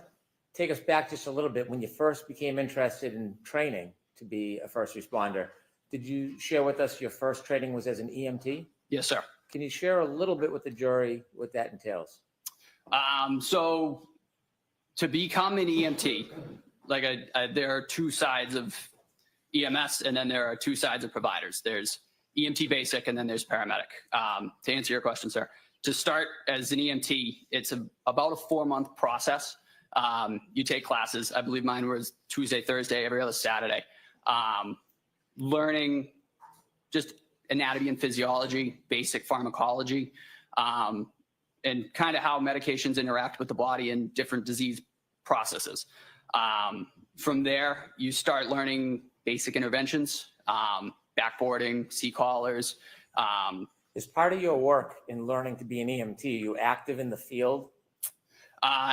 take us back just a little bit. When you first became interested in training to be a first responder, did you share with us your first training was as an EMT? yes, sir. Can you share a little bit with the jury what that entails? So to become an EMT, there are two sides of EMS, and then there are two sides of providers. There's EMT basic, and then there's paramedic. To answer your question, sir, to start as an EMT, it's about a 4-month process. You take classes. I believe mine was Tuesday, Thursday, every other Saturday. Learning just anatomy and physiology, basic pharmacology, and kind of how medications interact with the body and different disease processes. From there, you start learning basic interventions, backboarding, C-collars. As part of your work in learning to be an EMT, you active in the field?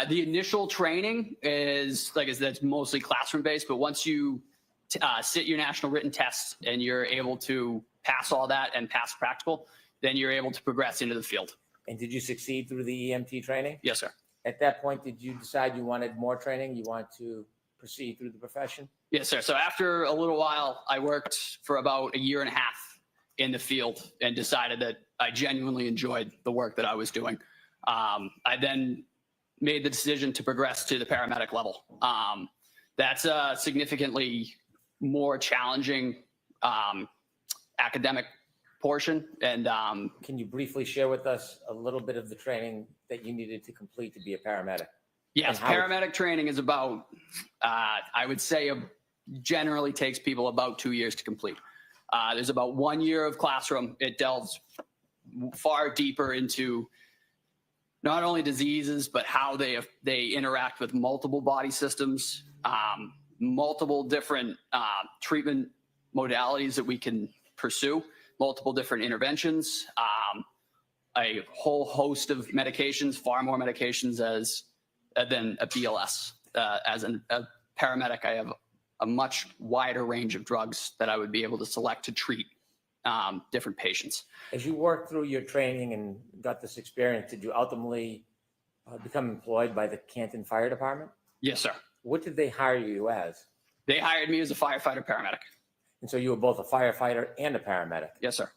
The initial training is, that's mostly classroom based, but once you sit your national written tests and you're able to pass all that and pass practical, then you're able to progress into the field. And did you succeed through the EMT training? Yes, sir. At that point, did you decide you wanted more training? You want to proceed through the profession? Yes, sir. So after a little while, I worked for about a year and a half in the field and decided that I genuinely enjoyed the work that I was doing. I then made the decision to progress to the paramedic level. That's a significantly more challenging academic portion. And Can you briefly share with us a little bit of the training that you needed to complete to be a paramedic? yes, And how- paramedic training is about, I would say, generally takes people about 2 years to complete. There's about 1 year of classroom. It delves far deeper into not only diseases, but how they interact with multiple body systems, multiple different treatment modalities that we can pursue, multiple different interventions, a whole host of medications, far more medications than a BLS. As a paramedic, I have a much wider range of drugs that I would be able to select to treat different patients. As you worked through your training and got this experience, did you ultimately become employed by the Canton Fire Department? Yes, sir. What did they hire you as? They hired me as a firefighter paramedic. And so you were both a firefighter and a paramedic. Yes, sir.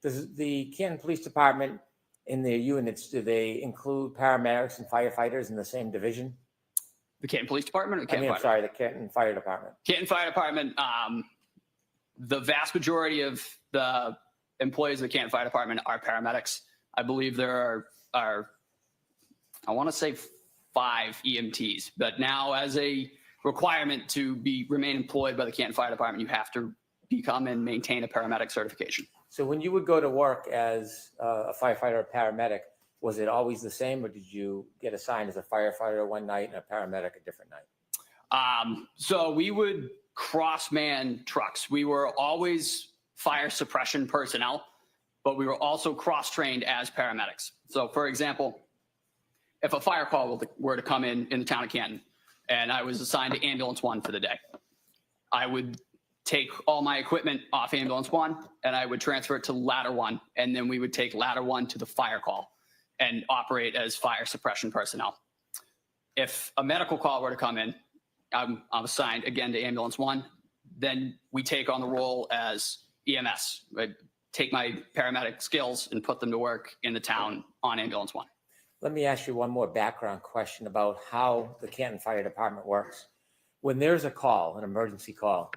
Does the Canton Police Department in their units, do they include paramedics and firefighters in the same division? The Canton Police Department or the I mean, Canton I'm Fire? sorry, the Canton Fire Department. Canton Fire Department, the vast majority of the employees of the Canton Fire Department are paramedics. I believe there are I want to say 5 EMTs, but now as a requirement to remain employed by the Canton Fire Department, you have to become and maintain a paramedic certification. So when you would go to work as a firefighter or paramedic, was it always the same, or did you get assigned as a firefighter one night and a paramedic a different night? So we would cross-man trucks. We were always fire suppression personnel, but we were also cross-trained as paramedics. So for example, if a fire call were to come in the town of Canton and I was assigned to ambulance 1 for the day, I would take all my equipment off ambulance 1 and I would transfer it to ladder 1. And then we would take ladder 1 to the fire call and operate as fire suppression personnel. If a medical call were to come in, I'm assigned again to ambulance 1. Then we take on the role as EMS. I take my paramedic skills and put them to work in the town on ambulance 1. Let me ask you one more background question about how the Canton Fire Department works. When there's a call, an emergency call,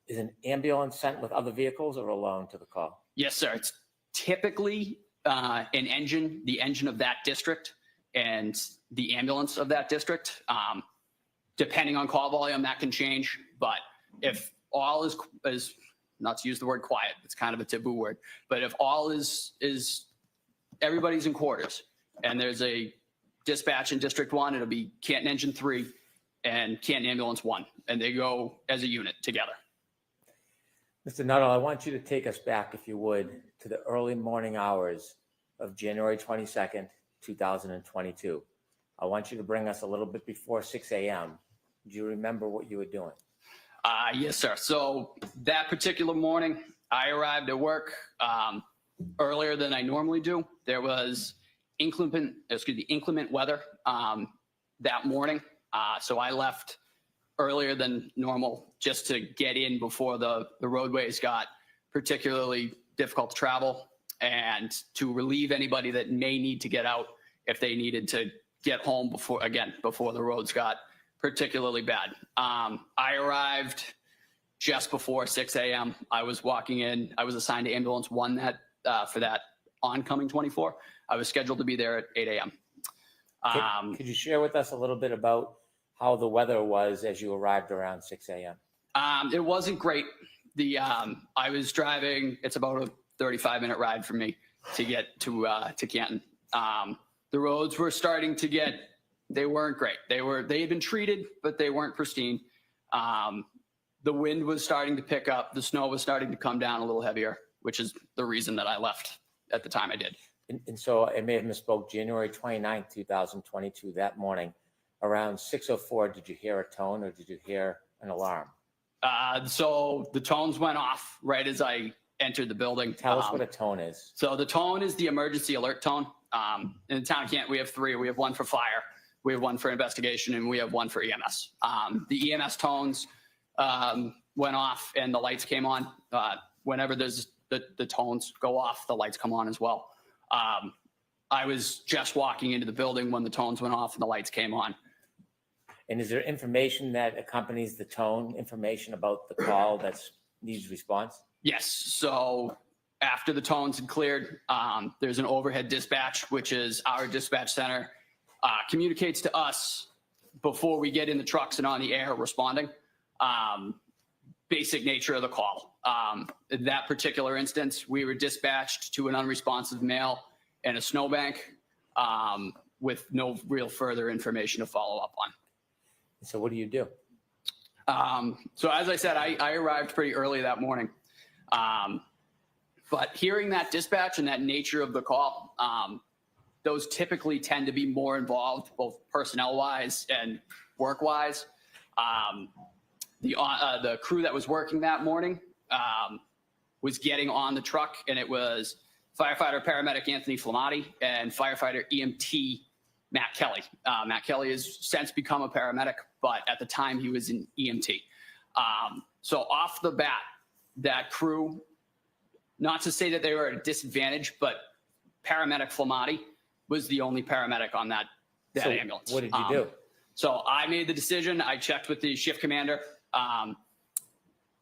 is an ambulance sent with other vehicles or alone to the call? Yes, sir. It's typically the engine of that district and the ambulance of that district. Depending on call volume, that can change. But if all is not to use the word quiet, it's kind of a taboo word, but if all is everybody's in quarters and there's a dispatch in District 1, it'll be Canton Engine 3 and Canton Ambulance 1, and they go as a unit together. Mr. Nuttall, I want you to take us back, if you would, to the early morning hours of January 22nd, 2022. I want you to bring us a little bit before 6 a.m. Do you remember what you were doing? Yes, sir. So that particular morning, I arrived at work earlier than I normally do. There was inclement weather that morning. So I left earlier than normal just to get in before the roadways got particularly difficult to travel and to relieve anybody that may need to get out if they needed to get home before the roads got particularly bad. I arrived just before 6 a.m. I was walking in. I was assigned to ambulance 1 for that oncoming 24. I was scheduled to be there at 8 a.m. Could you share with us a little bit about how the weather was as you arrived around 6 a.m.? It wasn't great. I was driving. It's about a 35-minute ride for me to get to Canton. The roads were starting to they weren't great. They had been treated, but they weren't pristine. The wind was starting to pick up. The snow was starting to come down a little heavier, which is the reason that I left at the time I did. And so I may have misspoke, January 29th, 2022, that morning, around 6:04, did you hear a tone or did you hear an alarm? So the tones went off right as I entered the building. Tell us what a tone is. So the tone is the emergency alert tone. In the town of Canton, we have three. We have one for fire, we have one for investigation, and we have one for EMS. The EMS tones went off and the lights came on. Whenever there's the tones go off, the lights come on as well. I was just walking into the building when the tones went off and the lights came on. And is there information that accompanies the tone, information about the call that's needs response? Yes. So after the tones had cleared, there's an overhead dispatch, which is our dispatch center, communicates to us before we get in the trucks and on the air responding. Basic nature of the call. In that particular instance, we were dispatched to an unresponsive male in a snowbank with no real further information to follow up on. So what do you do? So as I said, I arrived pretty early that morning. But hearing that dispatch and that nature of the call, those typically tend to be more involved, both personnel-wise and work-wise. The crew that was working that morning was getting on the truck, and it was firefighter paramedic Anthony Flamati and firefighter EMT Matt Kelly. Matt Kelly has since become a paramedic, but at the time he was an EMT. So off the bat, that crew, not to say that they were at a disadvantage, but paramedic Flamati was the only paramedic on that So ambulance. what did you do? So I made the decision. I checked with the shift commander, and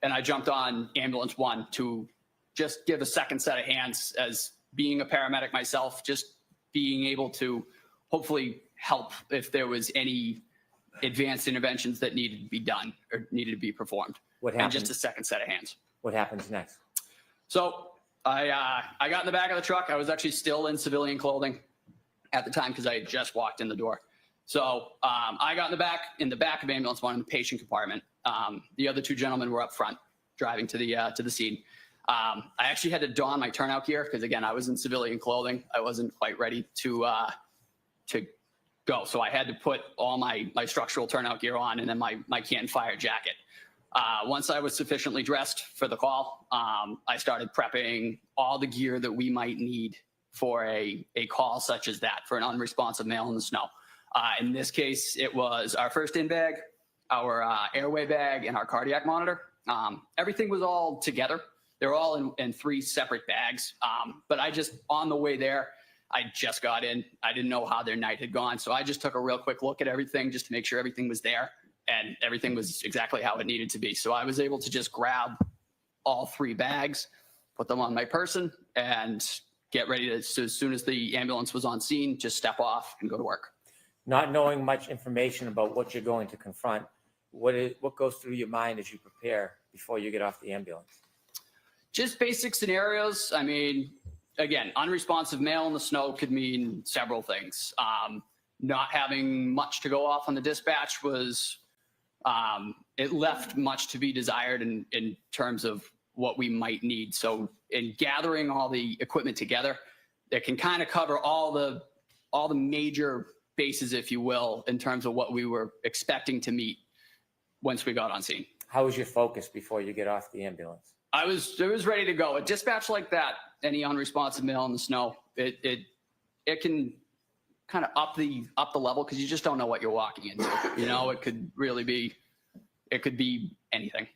I jumped on ambulance 1 to just give a second set of hands as being a paramedic myself, just being able to hopefully help if there was any advanced interventions that needed to be done or needed to be performed. What And happens? just a second set of hands. What happens next? So I got in the back of the truck. I was actually still in civilian clothing at the time because I had just walked in the door. So I got in the back of ambulance 1 in the patient compartment. The other 2 gentlemen were up front driving to the scene. I actually had to don my turnout gear because, again, I was in civilian clothing. I wasn't quite ready to go. So I had to put all my structural turnout gear on and then my Canton Fire jacket. Once I was sufficiently dressed for the call, I started prepping all the gear that we might need for a call such as that, for an unresponsive male in the snow. In this case, it was our first in bag, our airway bag, and our cardiac monitor. Everything was all together. They're all in 3 separate bags. But on the way there, I just got in. I didn't know how their night had gone. So I just took a real quick look at everything just to make sure everything was there and everything was exactly how it needed to be. So I was able to just grab all 3 bags, put them on my person, and get ready to, so as soon as the ambulance was on scene, just step off and go to work. Not knowing much information about what you're going to confront, what goes through your mind as you prepare before you get off the ambulance? Just basic scenarios. I mean, again, unresponsive male in the snow could mean several things. Not having much to go off on the dispatch was, it left much to be desired in terms of what we might need. So in gathering all the equipment together, that can kind of cover all the major bases, if you will, in terms of what we were expecting to meet once we got on scene. How was your focus before you get off the ambulance? I was ready to go. A dispatch like that, any unresponsive male in the snow, it can kind of up the level because you just don't know what you're walking into. You know, it could be anything.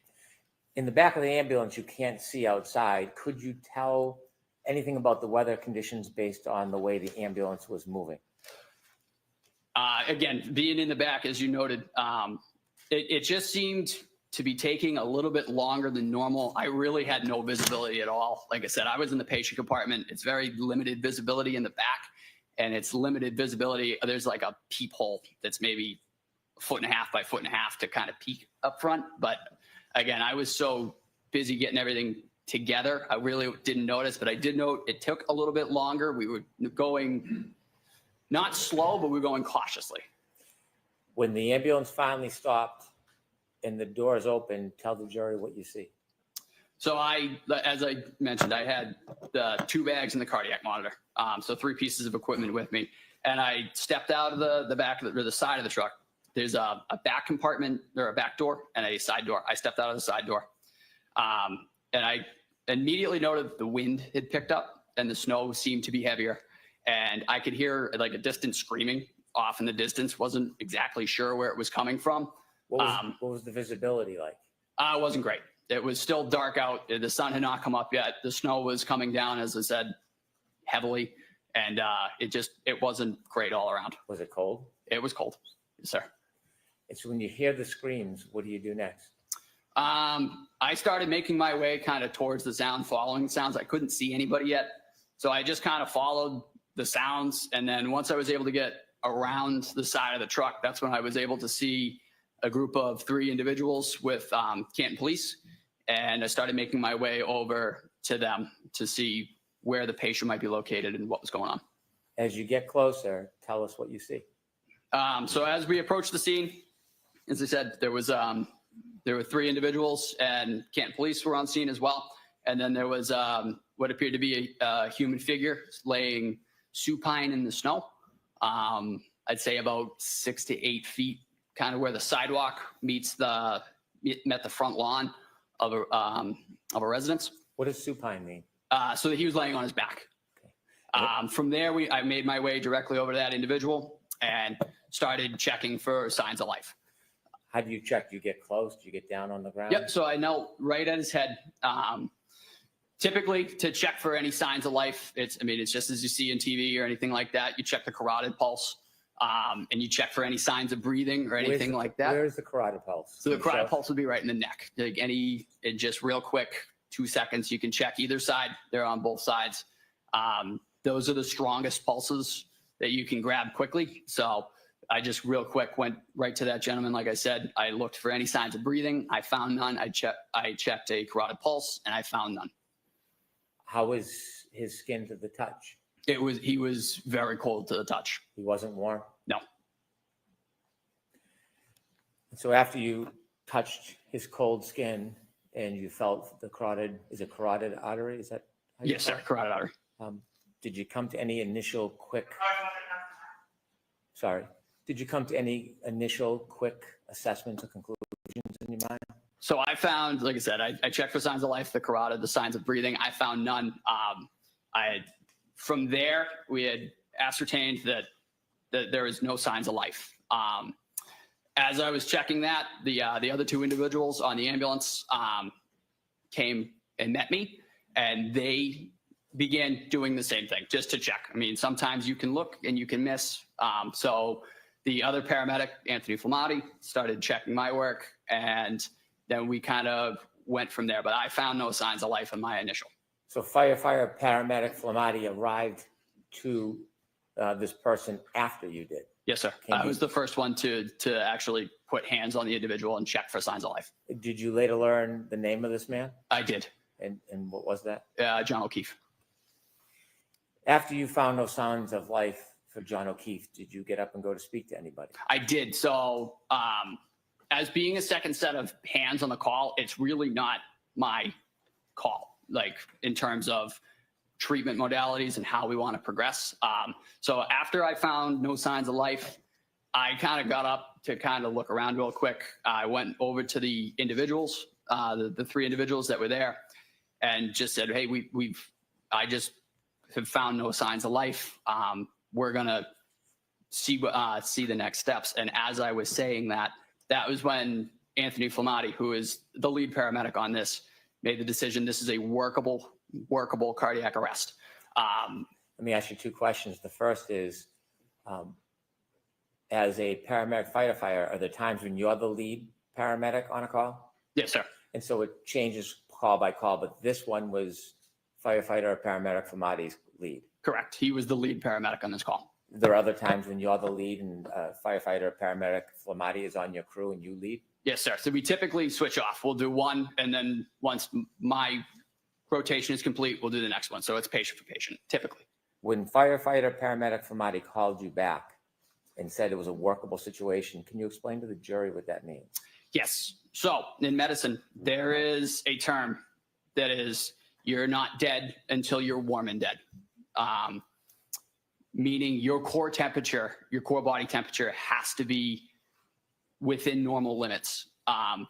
In the back of the ambulance, you can't see outside. Could you tell anything about the weather conditions based on the way the ambulance was moving? Again, being in the back, as you noted, it just seemed to be taking a little bit longer than normal. I really had no visibility at all. Like I said, I was in the patient compartment. It's very limited visibility in the back, and it's limited visibility. There's like a peephole that's maybe 1.5 by 1.5 to kind of peek up front. But again, I was so busy getting everything together, I really didn't notice, but I did note it took a little bit longer. We were going not slow, but we were going cautiously. When the ambulance finally stopped and the doors open, tell the jury what you see. So as I mentioned, I had the 2 bags and the cardiac monitor. So 3 pieces of equipment with me. And I stepped out of the back of the side of the truck. There's a back compartment or a back door and a side door. I stepped out of the side door. And immediately noted the wind had picked up and the snow seemed to be heavier. And I could hear like a distant screaming off in the distance. Wasn't exactly sure where it was coming from. What was the visibility like? It wasn't great. It was still dark out. The sun had not come up yet. The snow was coming down, as I said, heavily. And it wasn't great all around. Was it cold? It was cold. Yes, sir. And so when you hear the screams, what do you do next? I started making my way kind of towards the sound, following the sounds. I couldn't see anybody yet. So I just kind of followed the sounds. And then once I was able to get around the side of the truck, that's when I was able to see a group of 3 individuals with Canton Police. And I started making my way over to them to see where the patient might be located and what was going on. As you get closer, tell us what you see. So as we approached the scene, as I said, there were 3 individuals, and Canton Police were on scene as well. And then there was what appeared to be a human figure laying supine in the snow. I'd say about 6 to 8 feet, kind of where the sidewalk met the front lawn of a residence. What does supine mean? So he was laying on his back. From there, I made my way directly over to that individual and started checking for signs of life. How do you check? Do you get close? Do you get down on the ground? Yep. So I knelt right at his head. Typically, to check for any signs of life, it's just as you see in TV or anything like that. You check the carotid pulse, and you check for any signs of breathing or anything like that. Where's the carotid pulse? So the carotid pulse would be right in the neck. Just real quick, 2 seconds, you can check either side. They're on both sides. Those are the strongest pulses that you can grab quickly. So I just real quick went right to that gentleman. Like I said, I looked for any signs of breathing. I found none. I checked a carotid pulse and I found none. How was his skin to the touch? He was very cold to the touch. He wasn't warm? No. So after you touched his cold skin and you felt the carotid artery? Is that how you Yes, call sir. it? Carotid artery. Did you come to any initial quick assessments or conclusions in your mind? So I found, like I said, I checked for signs of life, the carotid, the signs of breathing. I found none. From there, we had ascertained that there is no signs of life. As I was checking that, the other 2 individuals on the ambulance came and met me, and they began doing the same thing just to check. Sometimes you can look and you can miss. So the other paramedic, Anthony Flamati, started checking my work, and then we kind of went from there. But I found no signs of life in my initial. So firefighter paramedic Flamati arrived to this person after you did? Yes, sir. I was the first one to actually put hands on the individual and check for signs of life. Did you later learn the name of this man? I did. And what was that? John O'Keefe. After you found no signs of life for John O'Keefe, did you get up and go to speak to anybody? I did. So as being a second set of hands on the call, it's really not my call, like in terms of treatment modalities and how we want to progress. So after I found no signs of life, I kind of got up to kind of look around real quick. I went over to the individuals, the 3 individuals that were there, and just said, hey, I just have found no signs of life. We're going to see the next steps. And as I was saying that was when Anthony Flamati, who is the lead paramedic on this, made the decision this is a workable cardiac arrest. Let me ask you 2 questions. The first is, as a paramedic firefighter, are there times when you're the lead paramedic on a call? Yes, sir. And so it changes call by call, but this one was firefighter or paramedic Flamati's lead? Correct. He was the lead paramedic on this call. There are other times when you're the lead and firefighter or paramedic Flamati is on your crew and you lead? Yes, sir. So we typically switch off. We'll do one, and then once my rotation is complete, we'll do the next one. So it's patient for patient, typically. When firefighter paramedic Flamati called you back and said it was a workable situation, can you explain to the jury what that means? Yes. So in medicine, there is a term that is you're not dead until you're warm and dead. Meaning your core temperature, your core body temperature has to be within normal limits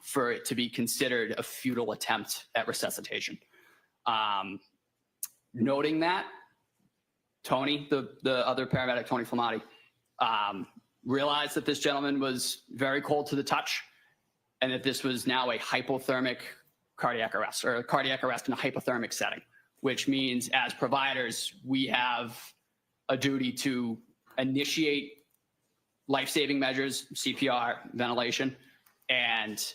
for it to be considered a futile attempt at resuscitation. Noting that, Tony, the other paramedic, Tony Flamati, realized that this gentleman was very cold to the touch and that this was now a hypothermic cardiac arrest, or a cardiac arrest in a hypothermic setting, which means as providers, we have a duty to initiate life-saving measures, CPR, ventilation, and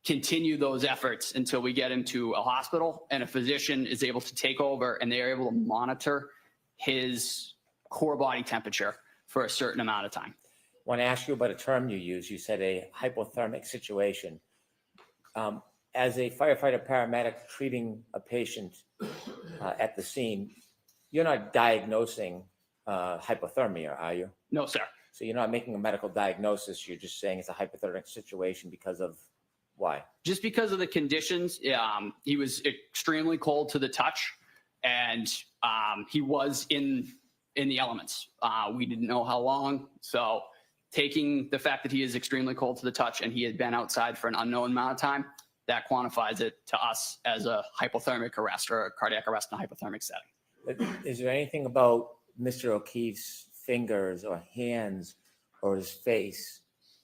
continue those efforts until we get him to a hospital and a physician is able to take over and they're able to monitor his core body temperature for a certain amount of time. I want to ask you about a term you use. You said a hypothermic situation. As a firefighter paramedic treating a patient at the scene, you're not diagnosing hypothermia, are you? No, sir. So you're not making a medical diagnosis. You're just saying it's a hypothermic situation because of why? Just because of the conditions, he was extremely cold to the touch, and he was in the elements. We didn't know how long, so taking the fact that he is extremely cold to the touch and he had been outside for an unknown amount of time, that quantifies it to us as a hypothermic arrest or a cardiac arrest in a hypothermic setting. But is there anything about Mr. O'Keefe's fingers or hands or his face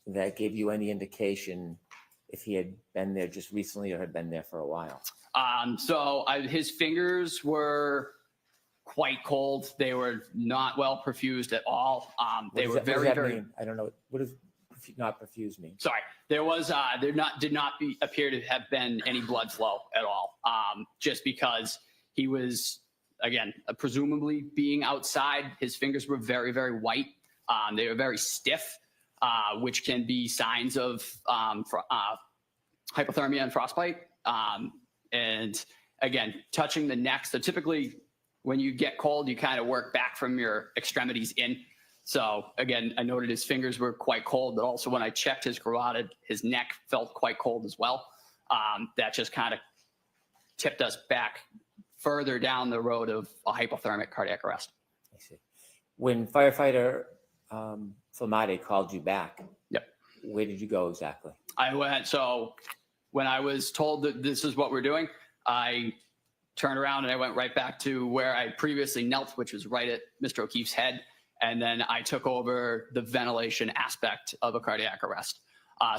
that gave you any indication if he had been there just recently or had been there for a while? His fingers were quite cold. They were not well perfused at all. They were very, very. Mean? I don't know. What does not perfused mean? Sorry, there was did not appear to have been any blood flow at all. Just because he was, again, presumably being outside, his fingers were very, very white. They were very stiff, which can be signs of hypothermia and frostbite. And again, touching the neck. So typically when you get cold, you kind of work back from your extremities in. So again, I noted his fingers were quite cold, but also when I checked his carotid, his neck felt quite cold as well. That just kind of tipped us back further down the road of a hypothermic cardiac arrest. I see. When firefighter Flamati called you back, Yep. Where did you go exactly? So when I was told that this is what we're doing, I turned around and I went right back to where I previously knelt, which was right at Mr. O'Keefe's head. And then I took over the ventilation aspect of a cardiac arrest.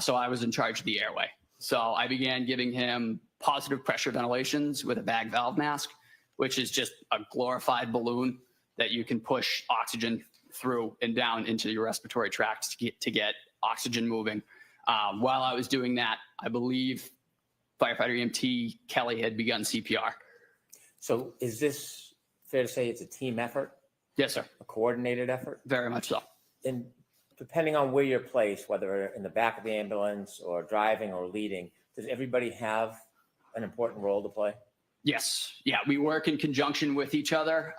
So I was in charge of the airway. So I began giving him positive pressure ventilations with a bag valve mask, which is just a glorified balloon that you can push oxygen through and down into your respiratory tract to get oxygen moving. While I was doing that, I believe firefighter EMT Kelly had begun CPR. So is this fair to say it's a team effort, Yes, sir. a coordinated effort? Very much so. And depending on where you're placed, whether in the back of the ambulance or driving or leading, does everybody have an important role to play? Yes. Yeah, we work in conjunction with each other.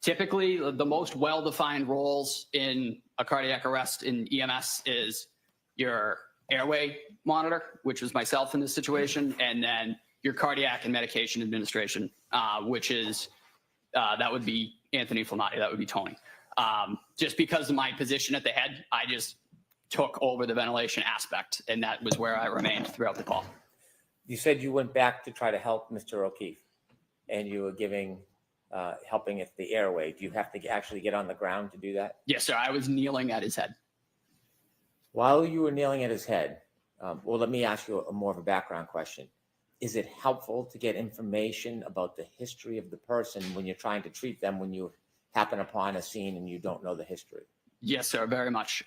Typically, the most well-defined roles in a cardiac arrest in EMS is your airway monitor, which was myself in this situation, and then your cardiac and medication administration, which is, that would be Anthony Flamati, that would be Tony. Just because of my position at the head, I just took over the ventilation aspect, and that was where I remained throughout the call. You said you went back to try to help Mr. O'Keefe, and you were helping at the airway. Do you have to actually get on the ground to do that? Yes, sir. I was kneeling at his head. While you were kneeling at his head, well, let me ask you more of a background question. Is it helpful to get information about the history of the person when you're trying to treat them when you happen upon a scene and you don't know the history? Yes, sir. Very much.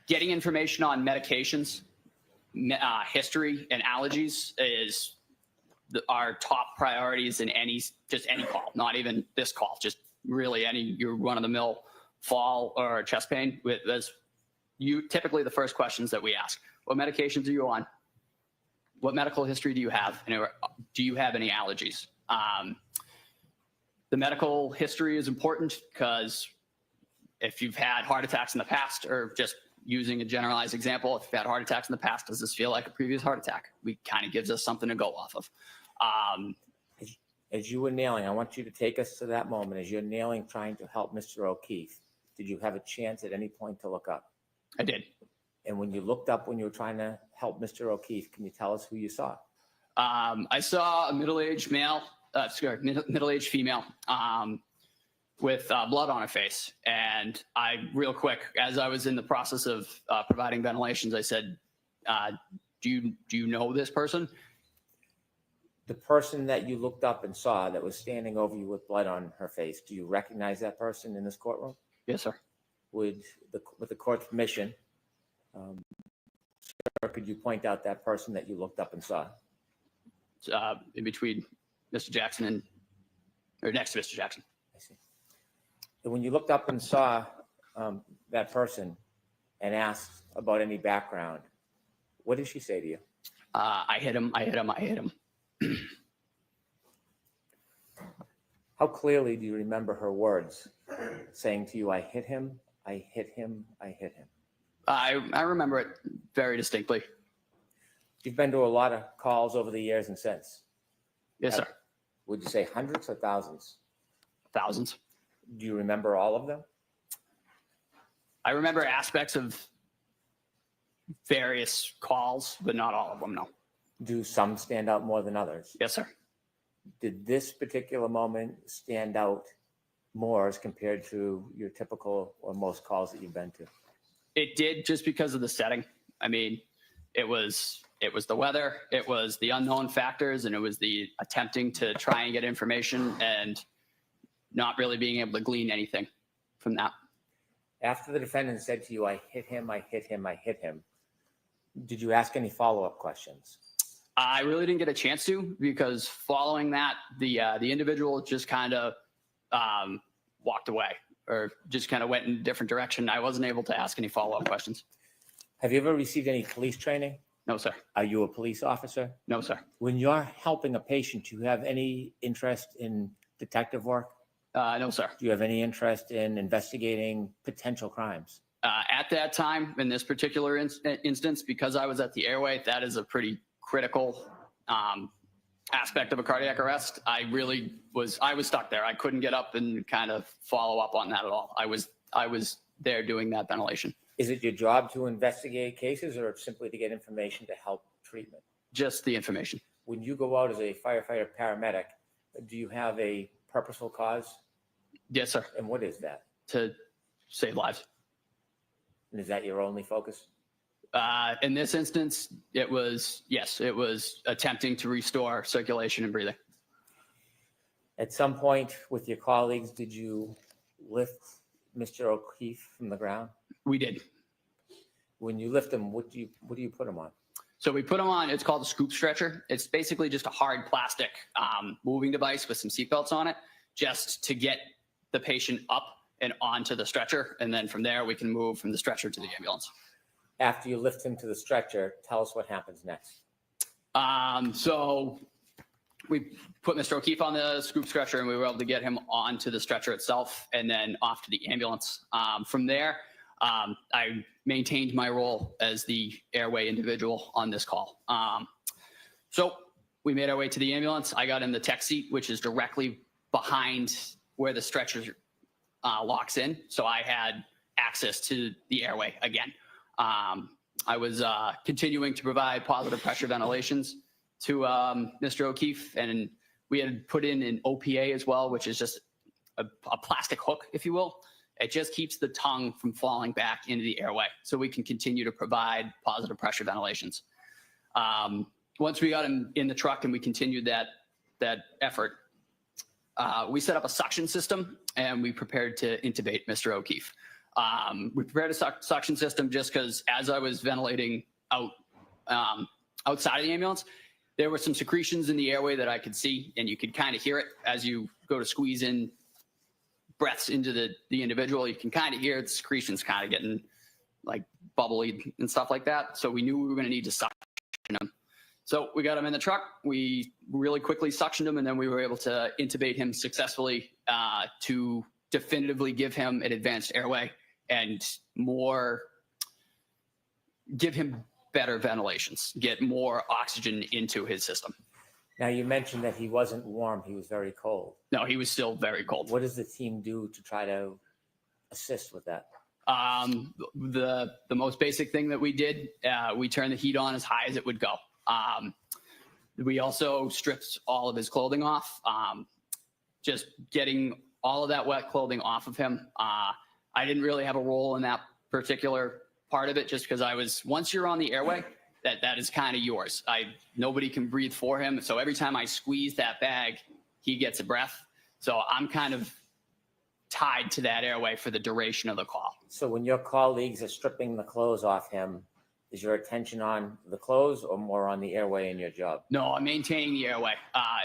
Getting information on medications, history, and allergies is our top priorities in any call, not even this call, just really any your run-of-the-mill fall or chest pain. Typically the first questions that we ask: what medications are you on? What medical history do you have? And do you have any allergies? The medical history is important because if you've had heart attacks in the past, or just using a generalized example, if you've had heart attacks in the past, does this feel like a previous heart attack? We kind of gives us something to go off of. As you were nailing, I want you to take us to that moment. As you're nailing, trying to help Mr. O'Keefe, did you have a chance at any point to look up? I did. And when you looked up, when you were trying to help Mr. O'Keefe, can you tell us who you saw? I saw a middle-aged male, middle-aged female, with blood on her face. And real quick, as I was in the process of providing ventilations, I said, do you know this person? The person that you looked up and saw that was standing over you with blood on her face, do you recognize that person in this courtroom? Yes, sir. With the court's permission, sir, could you point out that person that you looked up and saw? In between Mr. Jackson or next to Mr. Jackson. I see. And when you looked up and saw that person and asked about any background, what did she say to you? I hit him. How clearly do you remember her words saying to you, I hit him, I hit him, I hit him? I remember it very distinctly. You've been to a lot of calls over the years and since. Yes, sir. Would you say hundreds or thousands? Thousands. Do you remember all of them? I remember aspects of various calls, but not all of them, no. Do some stand out more than others? Yes, sir. Did this particular moment stand out more as compared to your typical or most calls that you've been to? It did, just because of the setting. I mean, it was the weather, it was the unknown factors, and it was the attempting to try and get information and not really being able to glean anything from that. After the defendant said to you, I hit him, I hit him, I hit him, did you ask any follow-up questions? I really didn't get a chance to, because following that, the individual just kind of walked away or just kind of went in a different direction. I wasn't able to ask any follow-up questions. Have you ever received any police training? No, sir. Are you a police officer? No, sir. When you're helping a patient, do you have any interest in detective work? No, sir. Do you have any interest in investigating potential crimes? At that time, in this particular instance, because I was at the airway, that is a pretty critical aspect of a cardiac arrest. I was stuck there. I couldn't get up and kind of follow up on that at all. I was there doing that ventilation. Is it your job to investigate cases or simply to get information to help treatment? Just the information. When you go out as a firefighter paramedic, do you have a purposeful cause? Yes, sir. And what is that? To save lives. And is that your only focus? In this instance, it was attempting to restore circulation and breathing. At some point with your colleagues, did you lift Mr. O'Keefe from the ground? We did. When you lift him, what do you put him on? So we put him on, it's called a scoop stretcher. It's basically just a hard plastic moving device with some seatbelts on it, just to get the patient up and onto the stretcher. And then from there, we can move from the stretcher to the ambulance. After you lift him to the stretcher, tell us what happens next. So we put Mr. O'Keefe on the scoop stretcher, and we were able to get him onto the stretcher itself and then off to the ambulance. From there, I maintained my role as the airway individual on this call. So we made our way to the ambulance. I got in the tech seat, which is directly behind where the stretcher locks in. So I had access to the airway again. I was continuing to provide positive pressure ventilations to Mr. O'Keefe, and we had put in an OPA as well, which is just a plastic hook, if you will. It just keeps the tongue from falling back into the airway, so we can continue to provide positive pressure ventilations. Once we got him in the truck and we continued that effort, we set up a suction system and we prepared to intubate Mr. O'Keefe. We prepared a suction system just because as I was ventilating outside of the ambulance, there were some secretions in the airway that I could see, and you could kind of hear it as you go to squeeze in breaths into the individual. You can kind of hear the secretions kind of getting like bubbly and stuff like that. So we knew we were going to need to suction him. So we got him in the truck. We really quickly suctioned him, and then we were able to intubate him successfully to definitively give him an advanced airway and give him better ventilations, get more oxygen into his system. Now, you mentioned that he wasn't warm, he was very cold. No, he was still very cold. What does the team do to try to assist with that? The most basic thing that we did, we turned the heat on as high as it would go. We also stripped all of his clothing off, just getting all of that wet clothing off of him. I didn't really have a role in that particular part of it, just because once you're on the airway, that is kind of yours. Nobody can breathe for him. So every time I squeeze that bag, he gets a breath. So I'm kind of tied to that airway for the duration of the call. So when your colleagues are stripping the clothes off him, is your attention on the clothes or more on the airway in your job? No, I'm maintaining the airway.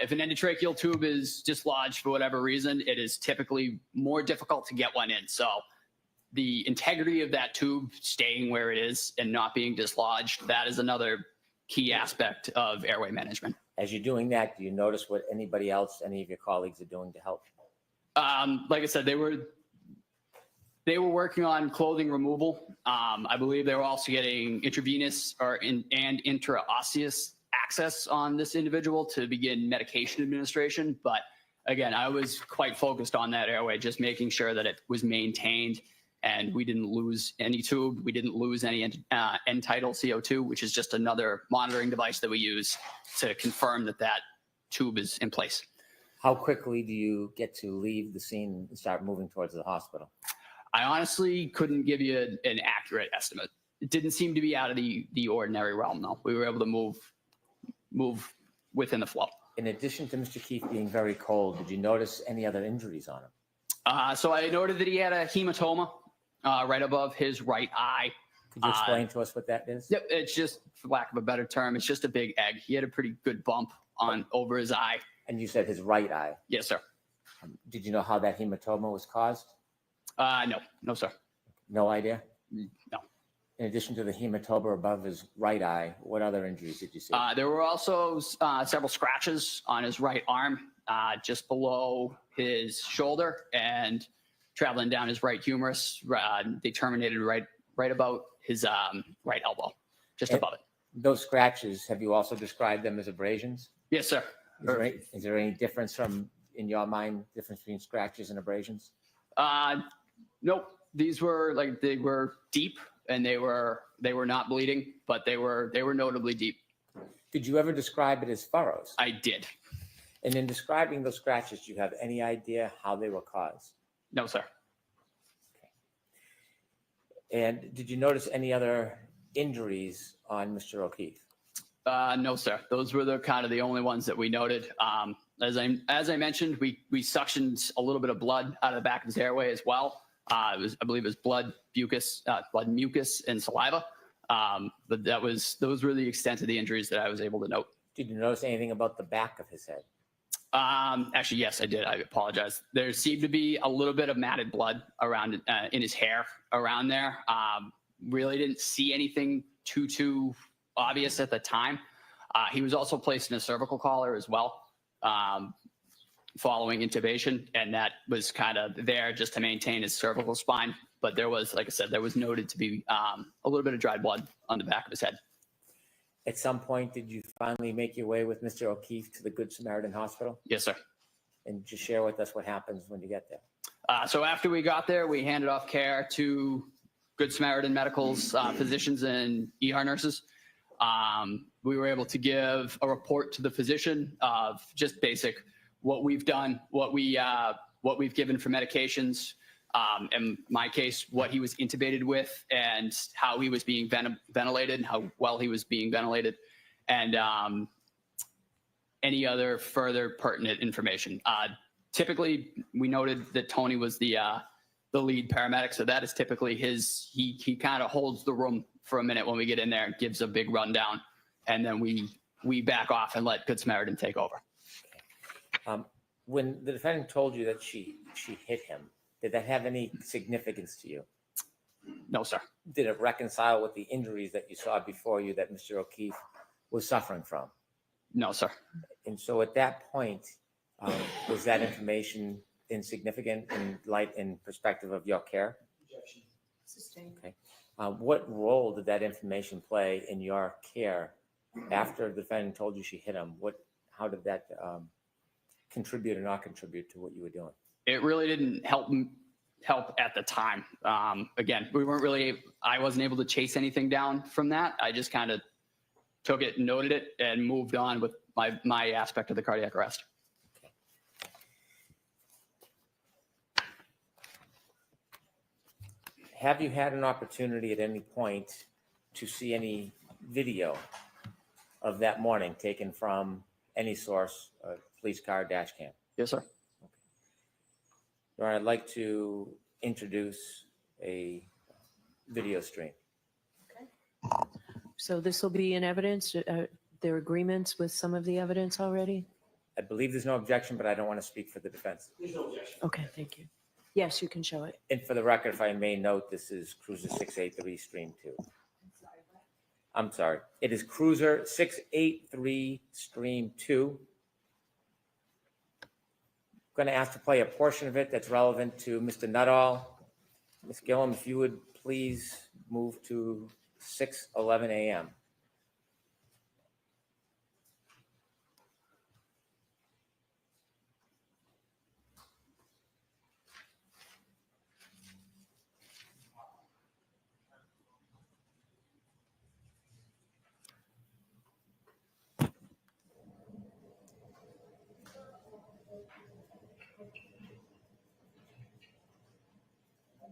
If an endotracheal tube is dislodged for whatever reason, it is typically more difficult to get one in. So the integrity of that tube staying where it is and not being dislodged, that is another key aspect of airway management. As you're doing that, do you notice what anybody else, any of your colleagues are doing to help? Like I said, they were working on clothing removal. I believe they were also getting intravenous and intraosseous access on this individual to begin medication administration. But again, I was quite focused on that airway, just making sure that it was maintained and we didn't lose any tube. We didn't lose any end-tidal CO2, which is just another monitoring device that we use to confirm that that tube is in place. How quickly do you get to leave the scene and start moving towards the hospital? I honestly couldn't give you an accurate estimate. It didn't seem to be out of the ordinary realm, though. We were able to move within the flow. In addition to Mr. Keefe being very cold, did you notice any other injuries on him? So I noted that he had a hematoma right above his right eye. Could you explain to us what that is? Yep, it's just, for lack of a better term, it's just a big egg. He had a pretty good bump over his eye. And you said his right eye. Yes, sir. Did you know how that hematoma was caused? No, sir. No idea? No. In addition to the hematoma above his right eye, what other injuries did you see? There were also several scratches on his right arm, just below his shoulder and traveling down his right humerus. They terminated right about his right elbow, just above it. Those scratches, have you also described them as abrasions? Yes, sir. Is there any difference in your mind, difference between scratches and abrasions? Nope. These were they were deep and they were not bleeding, but they were notably deep. Did you ever describe it as furrows? I did. And in describing those scratches, do you have any idea how they were caused? No, sir. And did you notice any other injuries on Mr. O'Keefe? No, sir. Those were the only ones that we noted. As I mentioned, we suctioned a little bit of blood out of the back of his airway as well. I believe it was blood mucus, and saliva. But those were the extent of the injuries that I was able to note. Did you notice anything about the back of his head? Actually, yes, I did. I apologize. There seemed to be a little bit of matted blood around in his hair around there. Really didn't see anything too obvious at the time. He was also placed in a cervical collar as well, following intubation, and that was kind of there just to maintain his cervical spine. But there was, like I said, there was noted to be a little bit of dried blood on the back of his head. At some point, did you finally make your way with Mr. O'Keefe to the Good Samaritan Hospital? Yes, sir. And just share with us what happens when you get there. So after we got there, we handed off care to Good Samaritan Medical's physicians and ER nurses. We were able to give a report to the physician of just basic what we've done, what we've given for medications. In my case, what he was intubated with and how he was being ventilated, how well he was being ventilated, and any other further pertinent information. Typically, we noted that Tony was the lead paramedic, so that is typically he kind of holds the room for a minute when we get in there and gives a big rundown, and then we back off and let Good Samaritan take over. When the defendant told you that she hit him, did that have any significance to you? No, sir. Did it reconcile with the injuries that you saw before you that Mr. O'Keefe was suffering from? No, sir. And so at that point, was that information insignificant in perspective of your care? Okay. What role did that information play in your care after the defendant told you she hit him? How did that contribute or not contribute to what you were doing? It really didn't help help at the time. Again, I wasn't able to chase anything down from that. I just kind of took it, noted it, and moved on with my aspect of the cardiac arrest. Have you had an opportunity at any point to see any video of that morning taken from any source, a police car, dash cam? Yes, sir. Your Honor, I'd like to introduce a video stream. So this will be in evidence. There are agreements with some of the evidence already? I believe there's no objection, but I don't want to speak for the defense. There's no objection. Okay, thank you. Yes, you can show it. And for the record, if I may note, this is Cruiser 683 Stream 2. I'm sorry. It is Cruiser 683 Stream 2. I'm going to ask to play a portion of it that's relevant to Mr. Nuttall. Ms. Gillum, if you would please move to 6:11 a.m.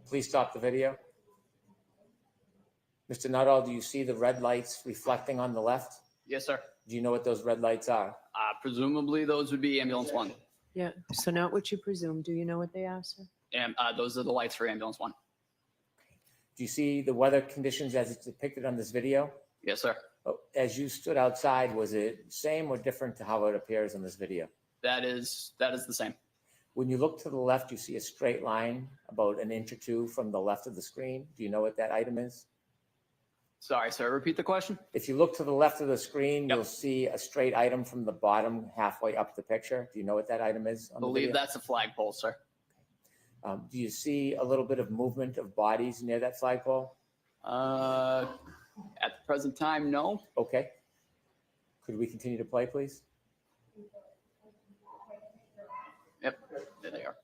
Please stop the video. Mr. Nuttall, do you see the red lights reflecting on the left? Yes, sir. Do you know what those red lights are? Presumably those would be ambulance 1. Yeah, so not what you presume. Do you know what they are, sir? And those are the lights for ambulance 1. Do you see the weather conditions as it's depicted on this video? Yes, sir. Oh, as you stood outside, was it same or different to how it appears in this video? That is the same. When you look to the left, you see a straight line about an inch or two from the left of the screen. Do you know what that item is? Sorry, sir. Repeat the question. If you look to the left of the screen, Yep. you'll see a straight item from the bottom halfway up the picture. Do you know what that item is? I On the believe video? that's a flagpole, sir. Do you see a little bit of movement of bodies near that flagpole? At the present time, no. Okay. Could we continue to play, please? Yep, there they are.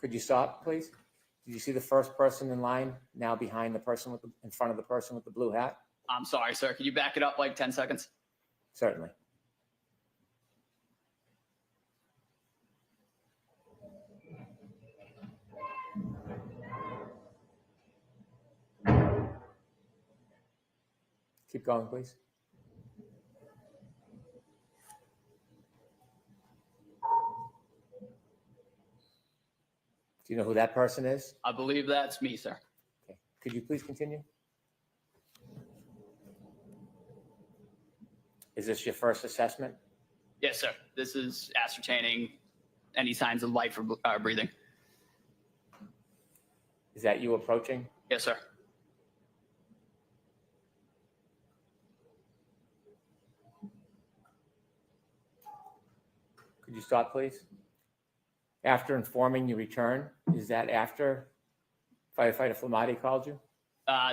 Could you stop, please? Did you see the first person in line now behind the person with in front of the person with the blue hat? I'm sorry, sir. Can you back it up like 10 seconds? Certainly. Keep going, please. Do you know who that person is? I believe that's me, sir. Okay. Could you please continue? Is this your first assessment? Yes, sir. This is ascertaining any signs of life or breathing. Is that you approaching? Yes, sir. Could you stop, please? After informing you return, is that after firefighter Flamati called you?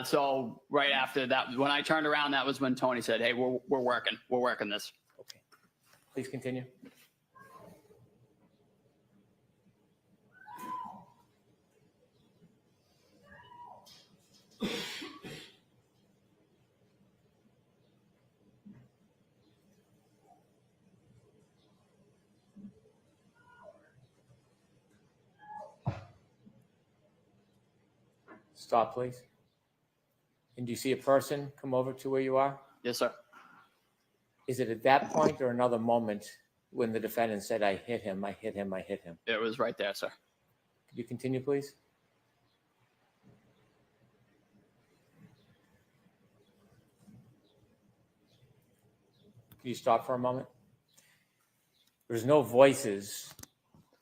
So right after that, when I turned around, that was when Tony said, "Hey, we're working this." Okay. Please continue. Stop, please. And do you see a person come over to where you are? Yes, sir. Is it at that point or another moment when the defendant said, I hit him, I hit him, I hit him? It was right there, sir. Could you continue, please? Could you stop for a moment? There's no voices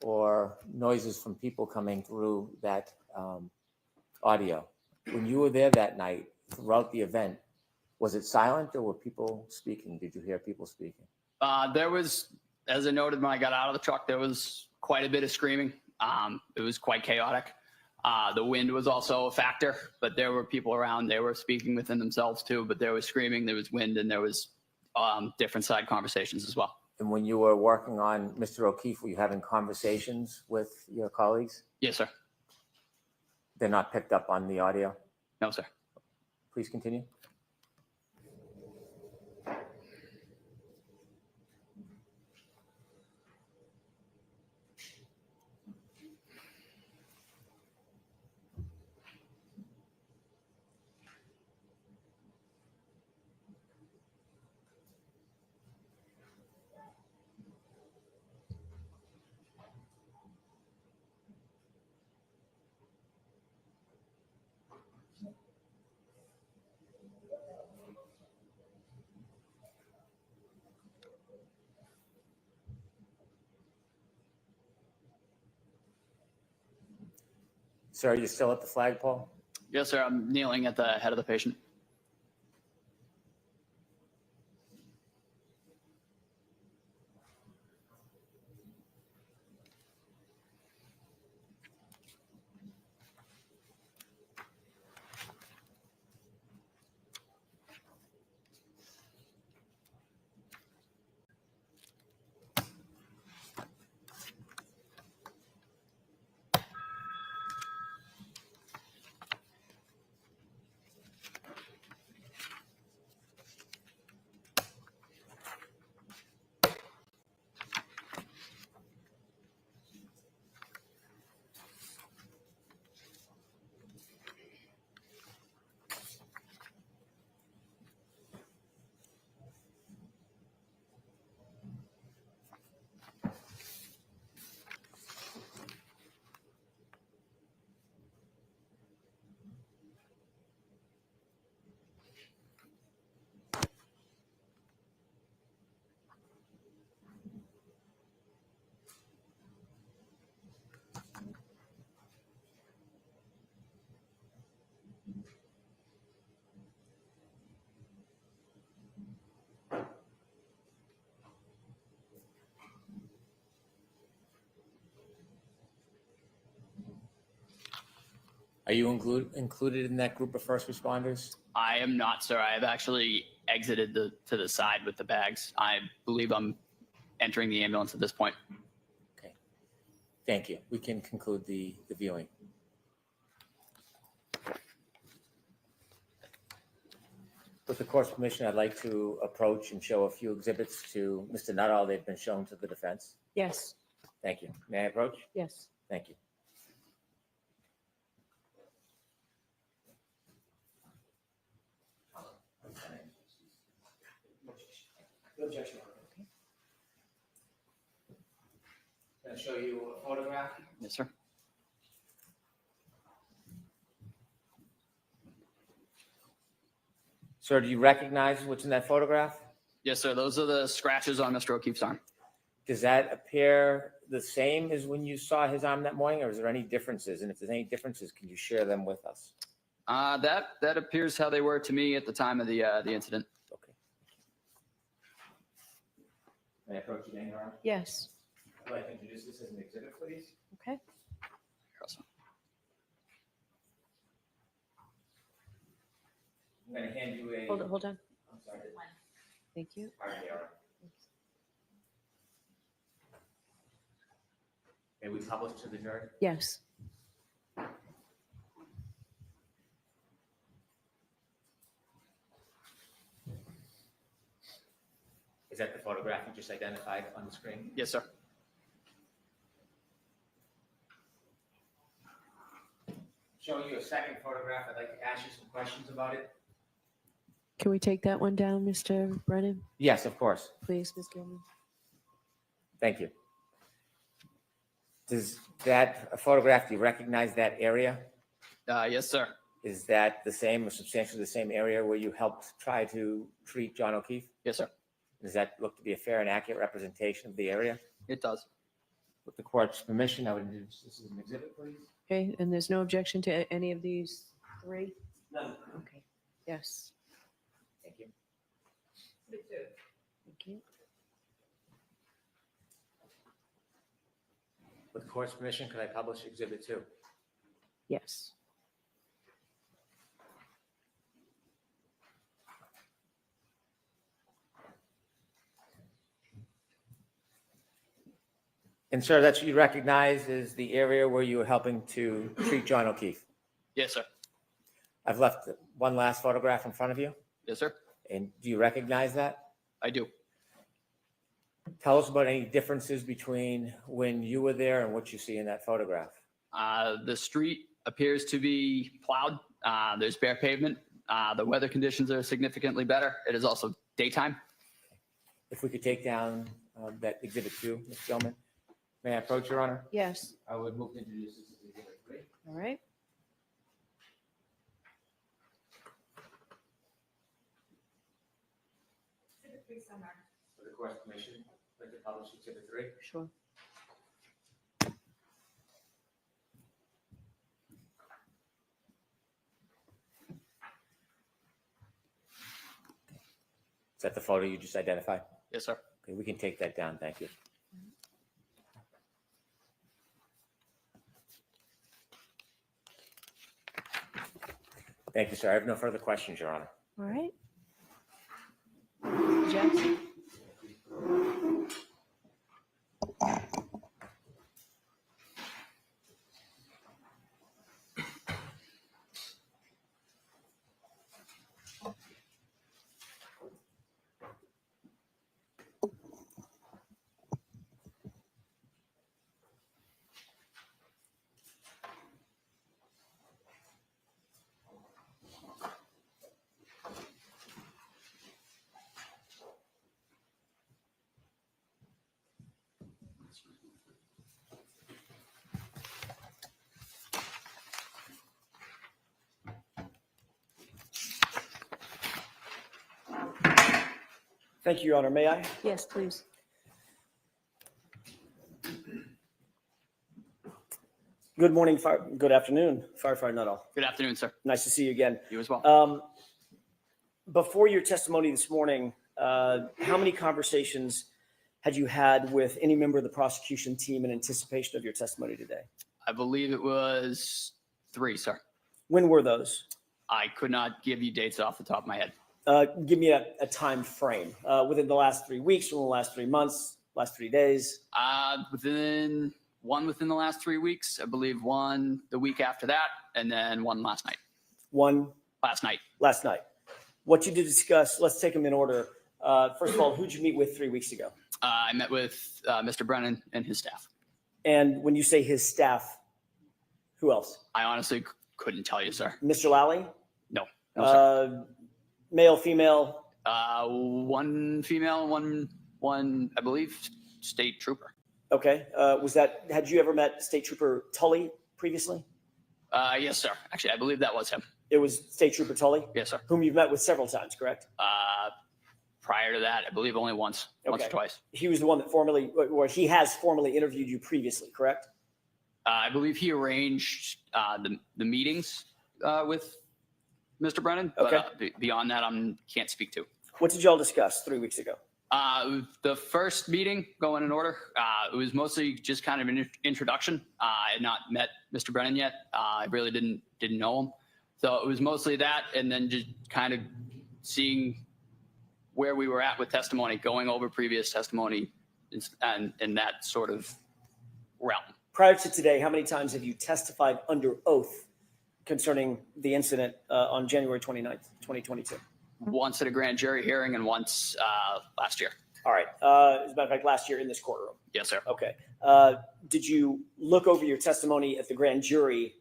or noises from people coming through that audio. When you were there that night, throughout the event, was it silent or were people speaking? Did you hear people speaking? There was, as I noted when I got out of the truck, there was quite a bit of screaming. It was quite chaotic. The wind was also a factor, but there were people around. They were speaking within themselves too, but there was screaming, there was wind, and there was different side conversations as well. And when you were working on Mr. O'Keefe, were you having conversations with your colleagues? Yes, sir. They're not picked up on the audio? No, sir. Please continue. Sir, are you still at the flagpole? Yes, sir. I'm kneeling at the head of the patient. Are you included in that group of first responders? I am not, sir. I have actually exited to the side with the bags. I believe I'm entering the ambulance at this point. Okay. Thank you. We can conclude the viewing. With the court's permission, I'd like to approach and show a few exhibits to Mr. Nuttall. They've been shown to the defense. Yes, Thank you. May I approach? yes. Thank you. No objection. Can I show you a photograph? Yes, sir. Sir, do you recognize what's in that photograph? Yes, sir. Those are the scratches on Mr. O'Keefe's arm. Does that appear the same as when you saw his arm that morning, or is there any differences? And if there's any differences, can you share them with us? That appears how they were to me at the time of the incident. Okay. May I approach you, Daniel? Yes. I'd like to introduce this as an exhibit, please. Okay. I'm going to hand you a. Hold on. I'm sorry. Thank you. All right, Aaron. May we publish to the jury? Yes. Is that the photograph you just identified on the screen? Yes, sir. Showing you a second photograph, I'd like to ask you some questions about it. Can we take that one down, Mr. Brennan? Yes, of course. Please, Ms. Gilman? Thank you. Does that photograph, do you recognize that area? Yes, sir. Is that the same or substantially the same area where you helped try to treat John O'Keefe? Yes, sir. Does that look to be a fair and accurate representation of the area? It does. With the court's permission, I would introduce this as an exhibit, please. Okay, and there's no objection to any of these three? None. Okay, yes. Thank you. Thank you. With the court's permission, could I publish exhibit 2? Yes. And sir, that's what you recognize as the area where you were helping to treat John O'Keefe. Yes, sir. I've left one last photograph in front of you. Yes, sir. And do you recognize that? I do. Tell us about any differences between when you were there and what you see in that photograph. The street appears to be plowed. There's bare pavement. The weather conditions are significantly better. It is also daytime. If we could take down that exhibit 2, Mr. Gilman. May I approach, Your Honor? Yes. I would move to introduce this as exhibit 3. All right. For the Court Commission, like to publish exhibit 3. Sure. Is that the photo you just identified? Yes, sir. Okay, we can take that down. Thank you. Thank you, sir. I have no further questions, Your Honor. All right. Jackson? Thank you, Your Honor. May I? Yes, please. Good morning, good afternoon, Firefighter Nuttall. Good afternoon, sir. Nice to see you again. You as well. Before your testimony this morning, how many conversations had you had with any member of the prosecution team in anticipation of your testimony today? I believe it was 3, sir. When were those? I could not give you dates off the top of my head. Give me a time frame within the last 3 weeks, within the last 3 months, last 3 days. Within the last 3 weeks, I believe one the week after that, and then one last night. One Last night. last night. What you did discuss, let's take them in order. First of all, who'd you meet with 3 weeks ago? I met with Mr. Brennan and his staff. And when you say his staff, who else? I honestly couldn't tell you, sir. Mr. Lally? No, sir. Male, female? One female, one I believe state trooper. Okay. Had you ever met State Trooper Tully previously? Yes, sir. Actually, I believe that was him. It was State Trooper Tully, Yes, sir. whom you've met with several times, correct? Prior to that, I believe only once or Okay. twice. He was the one that he has formally interviewed you previously, correct? I believe he arranged the meetings with Mr. Brennan, but Okay. Beyond that, I can't speak to. What did y'all discuss 3 weeks ago? The first meeting, going in order, it was mostly just kind of an introduction. I had not met Mr. Brennan yet. I really didn't know him. So it was mostly that, and then just kind of seeing where we were at with testimony, going over previous testimony and in that sort of realm. Prior to today, how many times have you testified under oath concerning the incident on January 29th, 2022? Once at a grand jury hearing and once last year. All right. As a matter of fact, last year in this courtroom. Yes, sir. Okay. Did you look over your testimony at the grand jury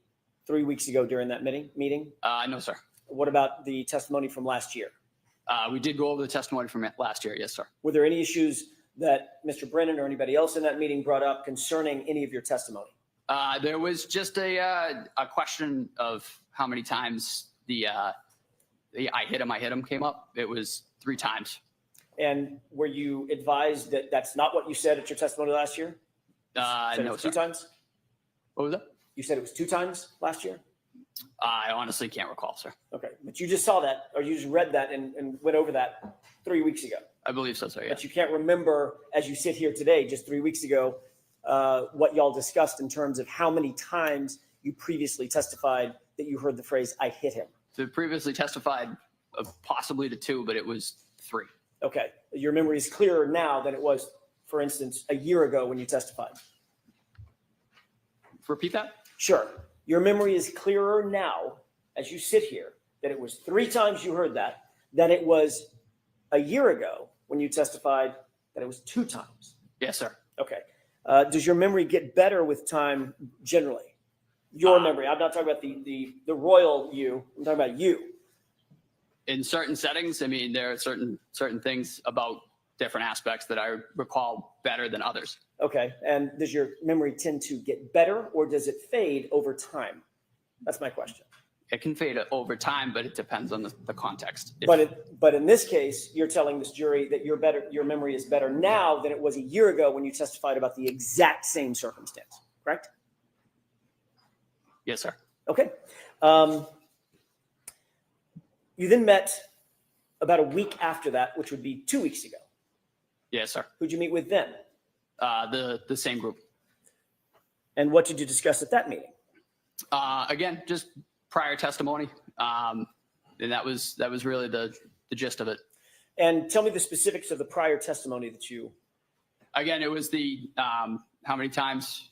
3 weeks ago during that meeting? No, sir. What about the testimony from last year? We did go over the testimony from last year. Yes, sir. Were there any issues that Mr. Brennan or anybody else in that meeting brought up concerning any of your testimony? There was just a question of how many times the I hit him came up. It was 3 times. And were you advised that that's not what you said at your testimony last year? Said it No, was sir. 2 times? What was that? You said it was 2 times last year? I honestly can't recall, sir. Okay. But you just saw that, or you just read that and went over that 3 weeks ago. I believe so, sir. Yeah. But you can't remember, as you sit here today, just 3 weeks ago, what y'all discussed in terms of how many times you previously testified that you heard the phrase, I hit him? So previously testified possibly to 2, but it was 3. Okay. Your memory is clearer now than it was, for instance, a year ago when you testified. Repeat that? Sure. Your memory is clearer now as you sit here that it was 3 times you heard that than it was a year ago when you testified that it was 2 times. Yes, sir. Okay. Does your memory get better with time generally? Your memory. I'm not talking about the royal you. I'm talking about you. In certain settings, I mean, there are certain things about different aspects that I recall better than others. Okay. And does your memory tend to get better or does it fade over time? That's my question. It can fade over time, but it depends on the context. But in this case, you're telling this jury that your memory is better now than it was a year ago when you testified about the exact same circumstance, correct? Yes, sir. Okay. You then met about a week after that, which would be 2 weeks ago. Yes, sir. Who'd you meet with then? The same group. And what did you discuss at that meeting? Again, just prior testimony, and that was really the gist of it. And tell me the specifics of the prior testimony that you. Again, it was the how many times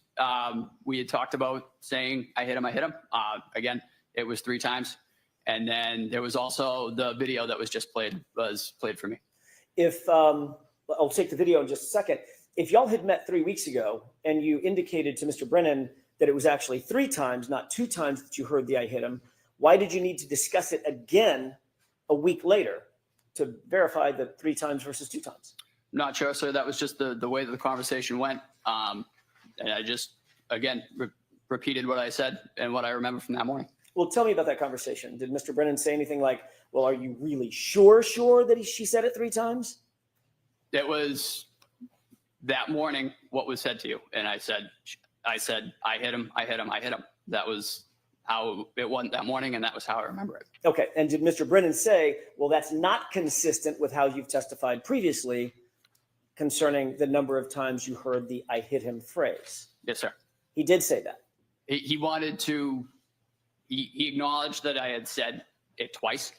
we had talked about saying I hit him. Again, it was 3 times, and then there was also the video that was just played for me. If I'll take the video in just a second. If y'all had met 3 weeks ago and you indicated to Mr. Brennan that it was actually 3 times, not 2 times that you heard the I hit him, why did you need to discuss it again a week later to verify the 3 times versus 2 times? Not sure, sir. That was just the way that the conversation went. And I just, again, repeated what I said and what I remember from that morning. Well, tell me about that conversation. Did Mr. Brennan say anything like, well, are you really sure that she said it 3 times? It was that morning what was said to you. And I said, I hit him. That was how it went that morning, and that was how I remember it. Okay. And did Mr. Brennan say, well, that's not consistent with how you've testified previously concerning the number of times you heard the I hit him phrase? Yes, sir. He did say that. He wanted to, he acknowledged that I had said it twice.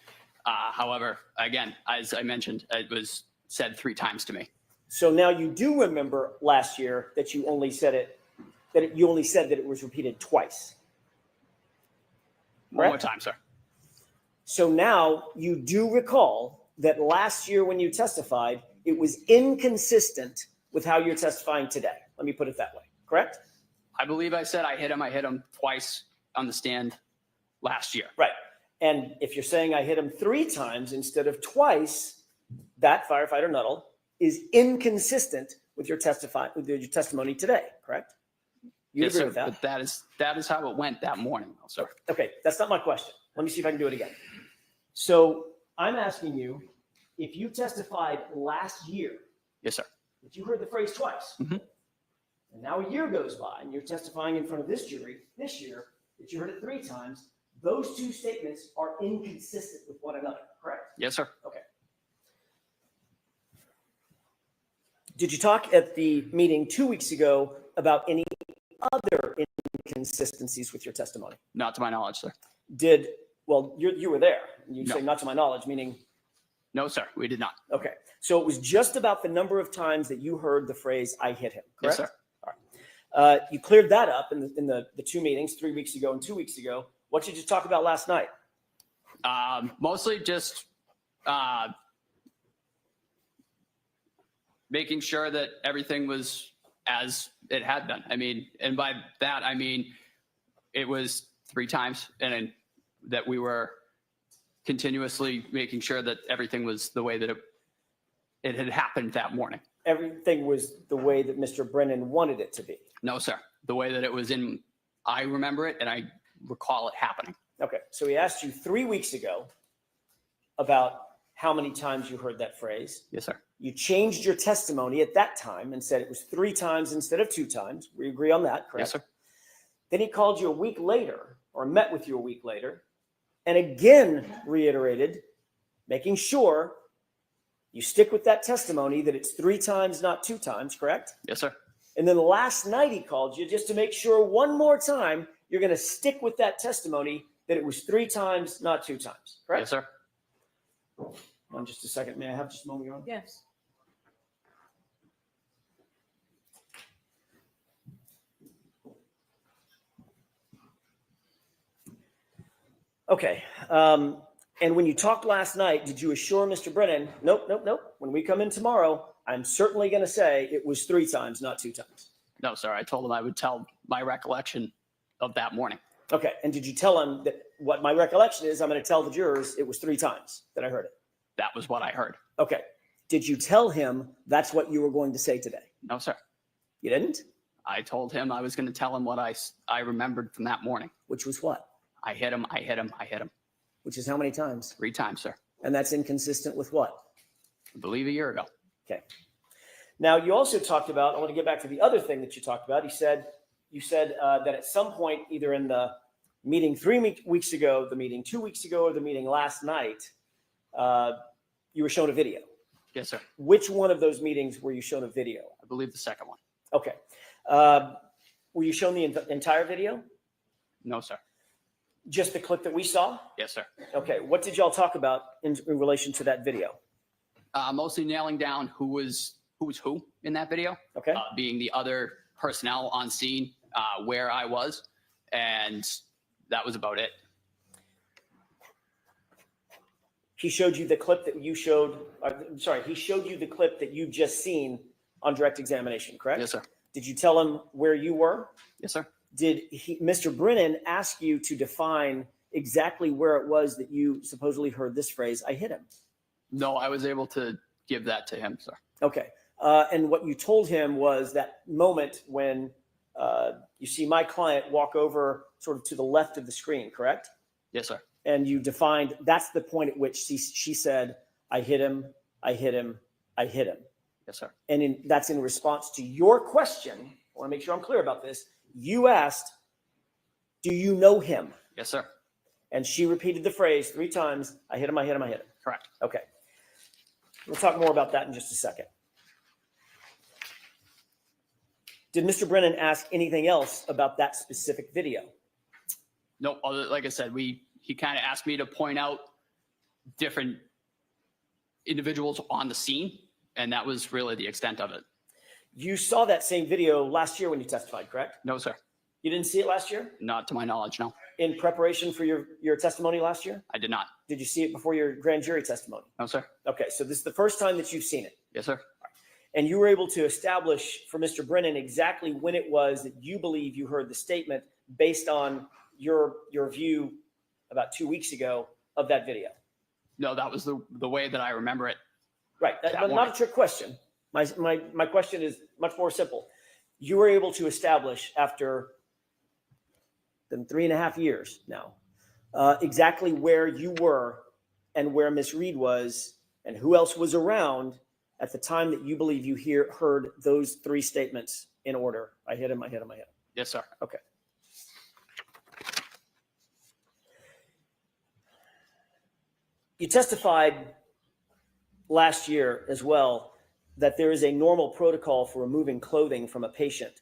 However, again, as I mentioned, it was said 3 times to me. So now you do remember last year that you only said that it was repeated twice. One more Correct? time, sir. So now you do recall that last year when you testified, it was inconsistent with how you're testifying today. Let me put it that way. Correct? I believe I said I hit him twice on the stand last year. Right. And if you're saying I hit him 3 times instead of twice, that firefighter Nuttall is inconsistent with your testimony today. Correct? You Yes, agree sir. with that? But that is how it went that morning, though, sir. Okay, that's not my question. Let me see if I can do it again. So I'm asking you, if you testified last year, Yes, sir. that you heard the phrase twice, Mhm. and now a year goes by and you're testifying in front of this jury this year that you heard it 3 times, those 2 statements are inconsistent with one another, correct? Yes, sir. Okay. Did you talk at the meeting 2 weeks ago about any other inconsistencies with your testimony? Not to my knowledge, sir. Well, you were there. You No. say not to my knowledge, meaning, No, sir. We did not. okay. So it was just about the number of times that you heard the phrase, I hit him, Yes, correct? sir. All right. You cleared that up in the 2 meetings, 3 weeks ago and 2 weeks ago. What did you talk about last night? Mostly just making sure that everything was as it had been. I mean, and by that, I mean, it was 3 times and that we were continuously making sure that everything was the way that it had happened that morning. Everything was the way that Mr. Brennan wanted it to be. No, sir. The way that it was I remember it and I recall it happening. Okay. So he asked you 3 weeks ago about how many times you heard that phrase. Yes, sir. You changed your testimony at that time and said it was 3 times instead of 2 times. We agree on that, correct? Yes, sir. Then he called you a week later or met with you a week later and again reiterated, making sure you stick with that testimony that it's 3 times, not 2 times, correct? Yes, sir. And then last night he called you just to make sure one more time you're going to stick with that testimony that it was 3 times, not 2 times, correct? Yes, sir. Hold on just a second. May I have just a moment, Your Honor? Yes. Okay. And when you talked last night, did you assure Mr. Brennan, nope, nope, nope. When we come in tomorrow, I'm certainly going to say it was 3 times, not 2 times. No, sir. I told him I would tell my recollection of that morning. Okay. And did you tell him that what my recollection is, I'm going to tell the jurors it was 3 times that I heard it? That was what I heard. Okay. Did you tell him that's what you were going to say today? No, sir. You didn't? I told him I was going to tell him what I remembered from that morning. Which was what? I hit him. I hit him. I hit him Which is how many times? 3 times, sir. And that's inconsistent with what? I believe a year ago. Okay. Now you also talked about, I want to get back to the other thing that you talked about. You said that at some point, either in the meeting 3 weeks ago, the meeting 2 weeks ago, or the meeting last night, you were shown a video. Yes, sir. Which one of those meetings were you shown a video? I believe the second one. Okay. Were you shown the entire video? No, sir. Just the clip that we saw? Yes, sir. Okay. What did y'all talk about in relation to that video? Mostly nailing down who was who in that video, Okay. being the other personnel on scene, where I was, and that was about it. He showed you the clip that you showed. He showed you the clip that you just seen on direct examination, correct? Yes, sir. Did you tell him where you were? Yes, sir. Did Mr. Brennan ask you to define exactly where it was that you supposedly heard this phrase, I hit him? No, I was able to give that to him, sir. Okay. And what you told him was that moment when you see my client walk over sort of to the left of the screen, correct? Yes, sir. And you defined, that's the point at which she said, I hit him, I hit him, I hit him. Yes, sir. And that's in response to your question. I want to make sure I'm clear about this. You asked, do you know him? Yes, sir. And she repeated the phrase 3 times, I hit him, I hit him, I hit him. Correct. Okay. We'll talk more about that in just a second. Did Mr. Brennan ask anything else about that specific video? No, like I said, he kind of asked me to point out different individuals on the scene, and that was really the extent of it. You saw that same video last year when you testified, correct? No, sir. You didn't see it last year? Not to my knowledge, no. In preparation for your testimony last year? I did not. Did you see it before your grand jury testimony? No, sir. Okay, so this is the first time that you've seen it. Yes, sir. And you were able to establish for Mr. Brennan exactly when it was that you believe you heard the statement based on your view about 2 weeks ago of that video. No, that was the way that I remember it. Right, That not morning. a trick question. My question is much more simple. You were able to establish after 3.5 years now, exactly where you were and where Miss Reed was and who else was around at the time that you believe you heard those 3 statements in order. I hit him, I hit him, I hit him. Yes, sir. Okay. You testified last year as well that there is a normal protocol for removing clothing from a patient,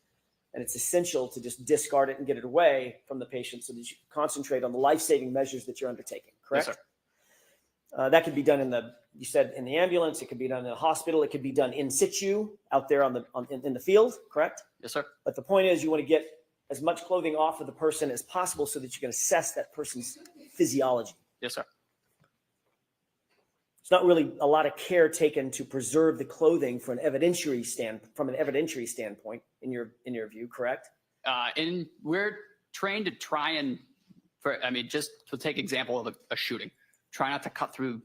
and it's essential to just discard it and get it away from the patient so that you can concentrate on the life-saving measures that you're undertaking, correct? Yes, That could be done in the ambulance, it could be done in the hospital, it could be done in situ out there in the field, correct? Yes, sir. But the point is you want to get as much clothing off of the person as possible so that you can assess that person's physiology. Yes, sir. It's not really a lot of care taken to preserve the clothing from an evidentiary standpoint in your view, correct? And we're trained to try and, just to take example of a shooting, try not to cut through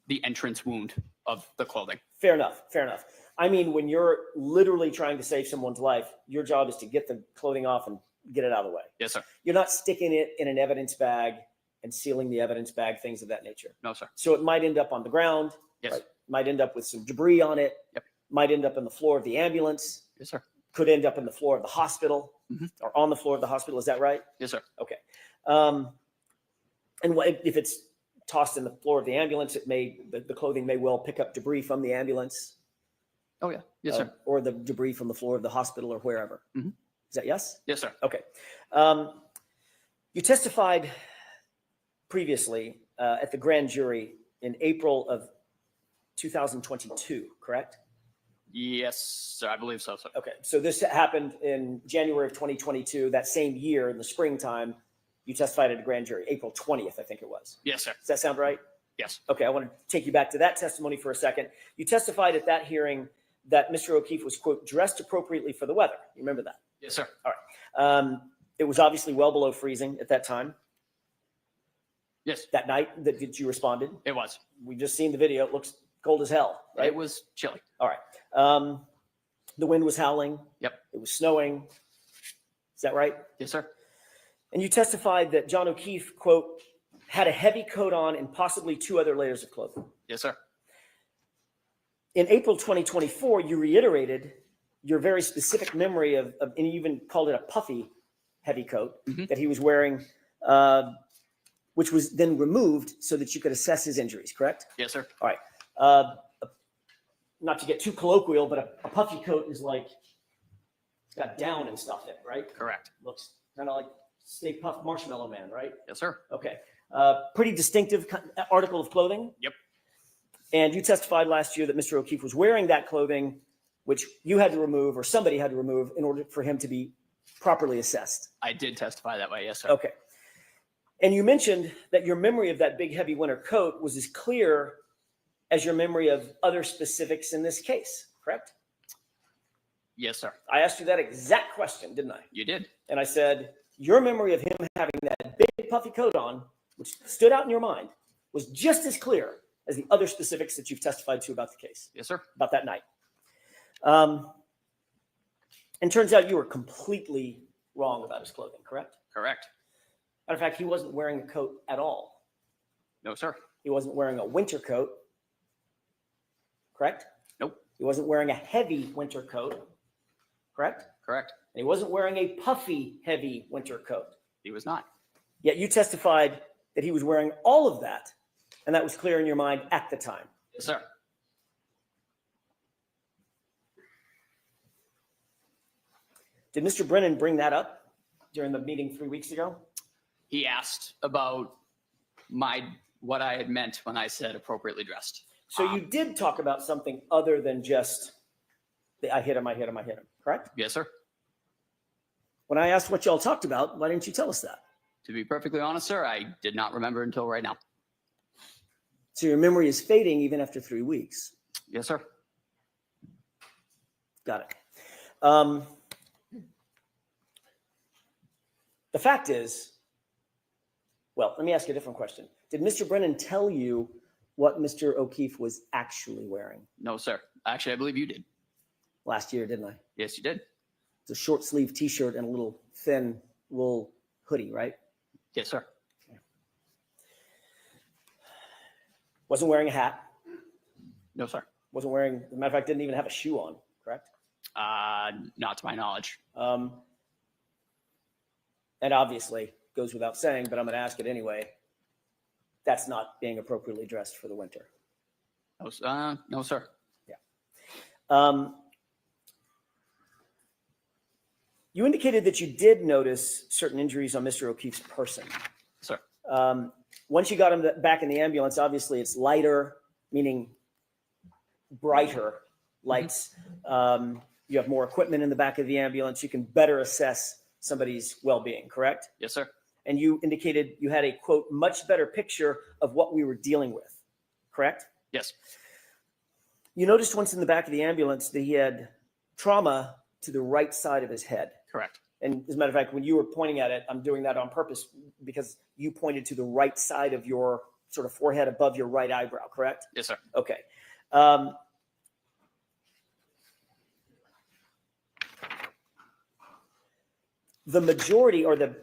the entrance wound of the clothing. Fair enough. I mean, when you're literally trying to save someone's life, your job is to get the clothing off and get it out of the way. Yes, sir. You're not sticking it in an evidence bag and sealing the evidence bag, things of that nature. No, sir. So it might end up on the ground. Yes. Right? Might end up with some debris on it. Yep. Might end up in the floor of the ambulance. Yes, sir. Could end up in the floor of the hospital Mhm. or on the floor of the hospital. Is that right? Yes, sir. Okay. And if it's tossed in the floor of the ambulance, the clothing may well pick up debris from the ambulance. Oh, yeah. Yes, sir. Or the debris from the floor of the hospital or wherever. Mhm. Is that yes? Yes, sir. Okay. You testified previously at the grand jury in April of 2022, correct? Yes, sir, I believe so, sir. Okay, so this happened in January of 2022, that same year in the springtime. You testified at a grand jury, April 20th, I think it was. Yes, sir. Does that sound right? Yes. Okay, I want to take you back to that testimony for a second. You testified at that hearing that Mr. O'Keefe was, quote, dressed appropriately for the weather. You remember that? Yes, sir. It was obviously well below freezing at that time. Yes, That night that you responded, it was. we just seen the video. It looks cold as hell, right? It was chilly. All right. The wind was howling. Yep. It was snowing. Is that right? Yes, sir. And you testified that John O'Keefe, quote, had a heavy coat on and possibly 2 other layers of clothing. Yes, sir. In April 2024, you reiterated your very specific memory of and you even called it a puffy heavy coat that he was wearing, which was then removed so that you could assess his injuries, correct? Yes, sir. All right. Not to get too colloquial, but a puffy coat is like, it's got down and stuff in it, right? Correct. Looks kind of like Stay Puft Marshmallow Man, right? Yes, sir. Okay. Pretty distinctive article of clothing. Yep. And you testified last year that Mr. O'Keefe was wearing that clothing, which you had to remove or somebody had to remove in order for him to be properly assessed. I did testify that way. Yes, sir. Okay. And you mentioned that your memory of that big heavy winter coat was as clear as your memory of other specifics in this case, correct? Yes, sir. I asked you that exact question, didn't I? You did. And I said, your memory of him having that big puffy coat on, which stood out in your mind, was just as clear as the other specifics that you've testified to about the case, Yes, sir. about that night. And turns out you were completely wrong about his clothing, correct? Correct. Matter of fact, he wasn't wearing a coat at all. No, sir. He wasn't wearing a winter coat, correct? Nope. He wasn't wearing a heavy winter coat, correct? Correct. And he wasn't wearing a puffy, heavy winter coat. He was not. Yet you testified that he was wearing all of that, and that was clear in your mind at the time. Yes, sir. Did Mr. Brennan bring that up during the meeting 3 weeks ago? He asked about what I had meant when I said appropriately dressed. So you did talk about something other than just the I hit him, correct? Yes, sir. When I asked what y'all talked about, why didn't you tell us that? To be perfectly honest, sir, I did not remember until right now. So your memory is fading even after 3 weeks. Yes, sir. Got it. The fact is, well, let me ask you a different question. Did Mr. Brennan tell you what Mr. O'Keefe was actually wearing No, sir. Actually, I believe you did. last year, didn't I? Yes, you did. It's a short sleeve t-shirt and a little thin wool hoodie, right? Yes, sir. Wasn't wearing a hat. No, sir. Wasn't wearing, as a matter of fact, didn't even have a shoe on, correct? Not to my knowledge. And obviously, goes without saying, but I'm going to ask it anyway. That's not being appropriately dressed for the winter. No, sir. You indicated that you did notice certain injuries on Mr. O'Keefe's person. Sir. Once you got him back in the ambulance, obviously it's lighter, meaning brighter lights. You have more equipment in the back of the ambulance. You can better assess somebody's well-being, correct? Yes, sir. And you indicated you had a, quote, much better picture of what we were dealing with, correct? Yes. You noticed once in the back of the ambulance that he had trauma to the right side of his head. Correct. And as a matter of fact, when you were pointing at it, I'm doing that on purpose because you pointed to the right side of your sort of forehead above your right eyebrow, correct? Yes, sir. Okay. The majority or the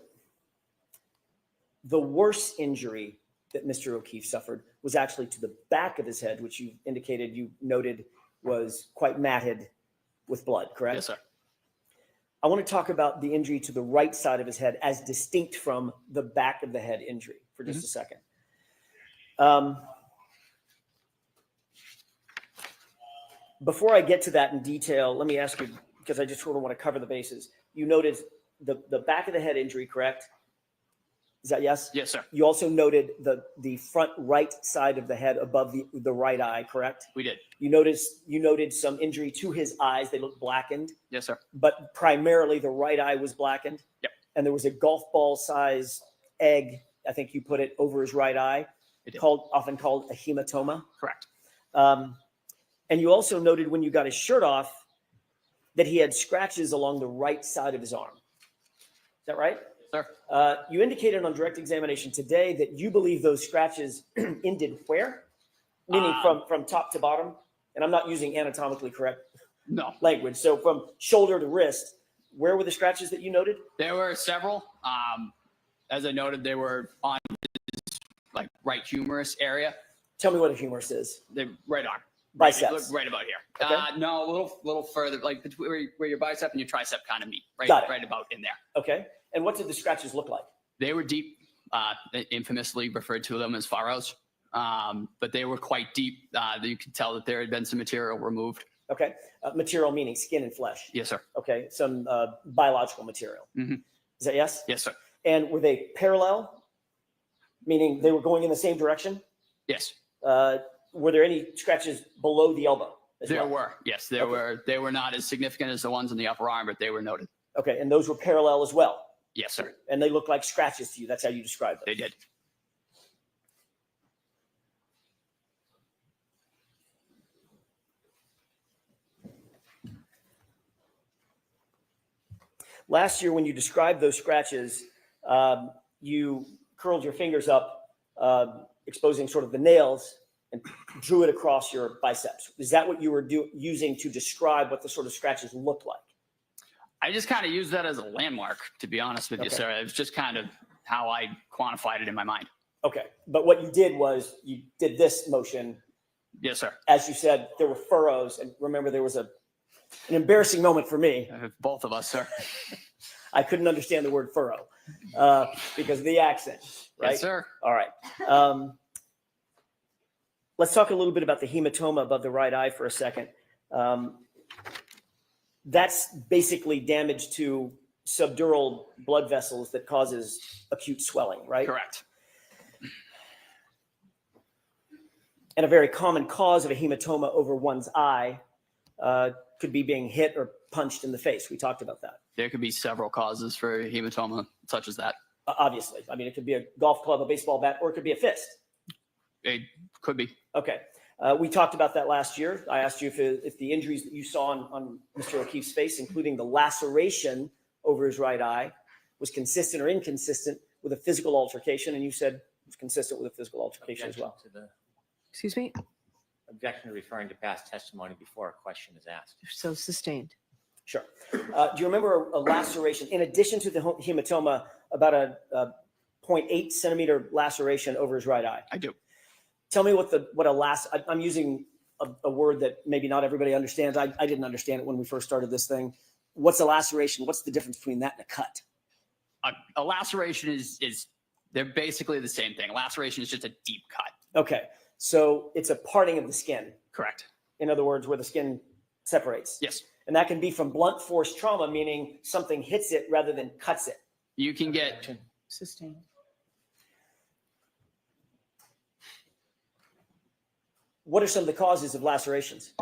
worst injury that Mr. O'Keefe suffered was actually to the back of his head, which you indicated, you noted was quite matted with blood, correct? Yes, sir. I want to talk about the injury to the right side of his head as distinct from the back of the head injury for just a second. Before I get to that in detail, let me ask you, because I just sort of want to cover the bases. You noted the back of the head injury, correct? Is that yes? Yes, sir. You also noted the front right side of the head above the right eye, correct? We did. You noted some injury to his eyes. They looked blackened, Yes, sir. but primarily the right eye was blackened. Yep. And there was a golf ball size egg, I think you put it, over his right eye, It did. often called a hematoma. Correct. And you also noted when you got his shirt off that he had scratches along the right side of his arm. Is that right? Sir. You indicated on direct examination today that you believe those scratches ended where? Meaning from top to bottom? And I'm not using anatomically correct No, language. So from shoulder to wrist, where were the scratches that you noted? there were several. As I noted, they were on his like right humerus area. Tell me what a humerus is. The right arm. Biceps. Look right about here. Okay. No, a little further, like between where your bicep and your tricep kind of meet. Right, Got it. right about in there. Okay. And what did the scratches look like? They were deep, infamously referred to them as furrows, but they were quite deep. You could tell that there had been some material removed. Okay. Material meaning skin and flesh. Yes, sir. Okay. Some biological material. Mhm. Is that yes? Yes, sir. And were they parallel? Meaning they were going in the same direction? Yes, Were there any scratches below the elbow? As there well? were. Yes, there Okay. were. They were not as significant as the ones in the upper arm, but they were noted. Okay. And those were parallel as well. Yes, sir. And they look like scratches to you. That's how you describe them. They did. Last year, when you described those scratches, you curled your fingers up, exposing sort of the nails, and drew it across your biceps. Is that what you were using to describe what the sort of scratches looked like? I just kind of used that as a landmark, to be honest with you, Okay. sir. It was just kind of how I quantified it in my mind. Okay. But what you did was you did this motion. Yes, sir. As you said, there were furrows. And remember, there was an embarrassing moment for me. Both of us, sir. I couldn't understand the word furrow because of the accent, right? Yes, sir. All right. Let's talk a little bit about the hematoma above the right eye for a second. That's basically damage to subdural blood vessels that causes acute swelling, right? Correct. And a very common cause of a hematoma over one's eye could be being hit or punched in the face. We talked about that. There could be several causes for hematoma, such as that. Obviously. I mean, it could be a golf club, a baseball bat, or it could be a fist. It could be. Okay. We talked about that last year. I asked you if the injuries that you saw on Mr. O'Keefe's face, including the laceration over his right eye, was consistent or inconsistent with a physical altercation. And you said it was consistent with a physical altercation as well. To the Excuse me? objection to referring to past testimony before a question is asked. So sustained. Sure. Do you remember a laceration, in addition to the hematoma, about a 0.8 centimeter laceration over his right eye? I do. Tell me I'm using a word that maybe not everybody understands. I didn't understand it when we first started this thing. What's a laceration? What's the difference between that and a cut? A laceration is they're basically the same thing. Laceration is just a deep cut. Okay. So it's a parting of the skin. Correct. In other words, where the skin separates. Yes. And that can be from blunt force trauma, meaning something hits it rather than cuts it. You can get Sustained. What are some of the causes of lacerations?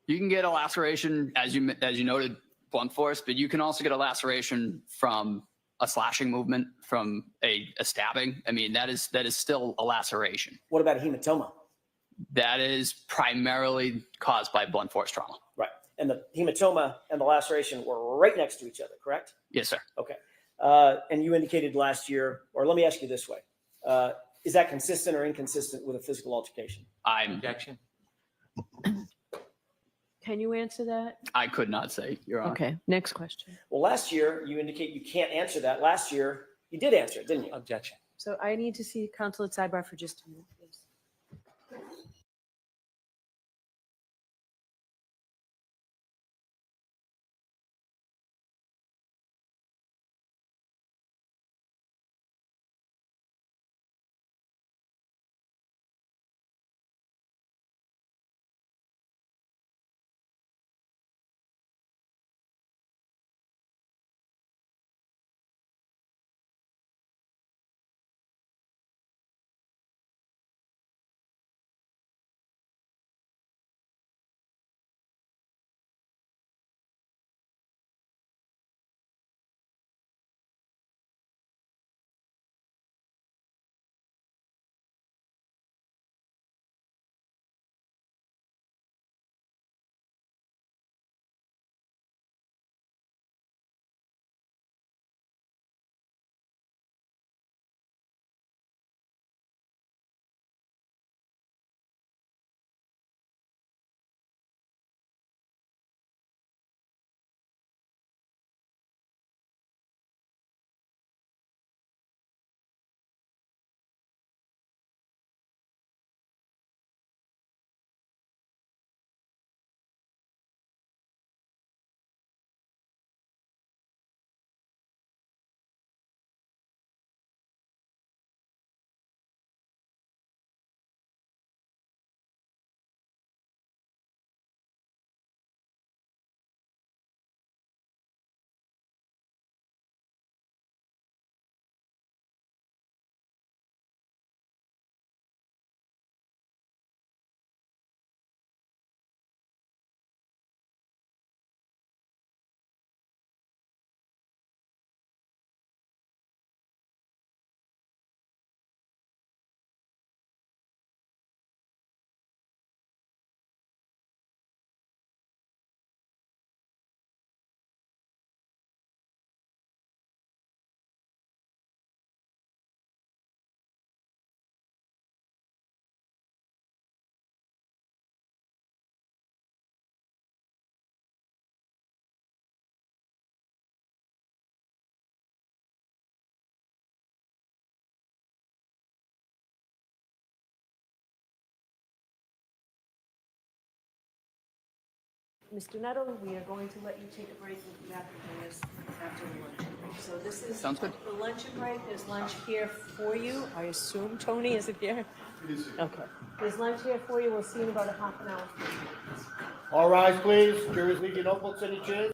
a laceration as you noted, blunt force, but you can also get a laceration from a slashing movement, from a stabbing. I mean, that is still a laceration. What about a hematoma? That is primarily caused by blunt force trauma. Right. And the hematoma and the laceration were right next to each other, correct? Yes, sir. Okay. And you indicated last year, or let me ask you this way. Is that consistent or inconsistent with a physical altercation? Objection. Can you answer that? I could not say, Your Honor. Okay, next question. Well, last year, you indicate you can't answer that. Last year, you did answer it, didn't you? Objection. So I need to see counsel at sidebar for just a minute, please. Mr. Nettle, we are going to let you take a break and come back and join us after the luncheon break. So this is Sounds good. the luncheon break. There's lunch here for you. I assume, Tony, is it here? It is. Okay. There's lunch here for you. We'll see you in about a half an hour. All rise, please. Jurors, leave your notebooks in the chairs.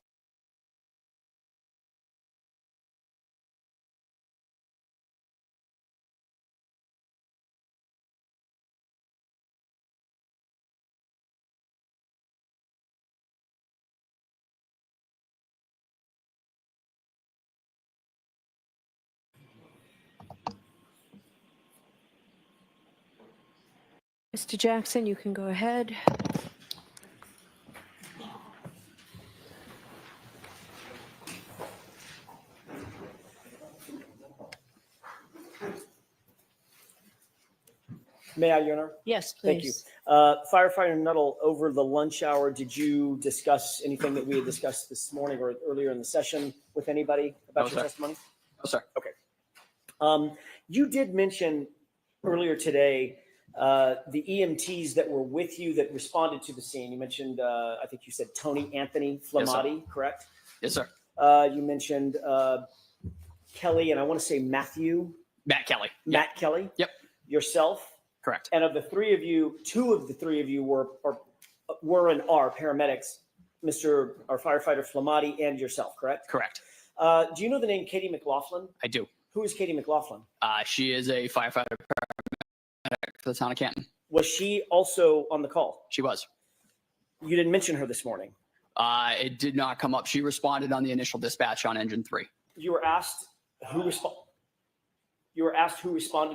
Mr. Jackson, you can go ahead. May I, Your Honor? Yes, please. Thank you. Firefighter Nuttall, over the lunch hour, did you discuss anything that we had discussed this morning or earlier in the session with anybody about No, your sir. testimony? Oh, sir. You did mention earlier today the EMTs that were with you that responded to the scene. You mentioned, I think you said Tony Anthony Flamati, correct? Yes, sir. You mentioned Kelly, and I want to say Matthew, Matt Kelly. Matt Kelly. Yep. Yourself. Correct. And of the three of you, two of the three of you were and are paramedics, our firefighter Flamati and yourself, correct? Correct. Do you know the name Katie McLaughlin? I do. Who is Katie McLaughlin? She is a firefighter paramedic for the town of Canton. Was she also on the call? She was. You didn't mention her this morning. It did not come up. She responded on the initial dispatch on engine 3. You were asked who responded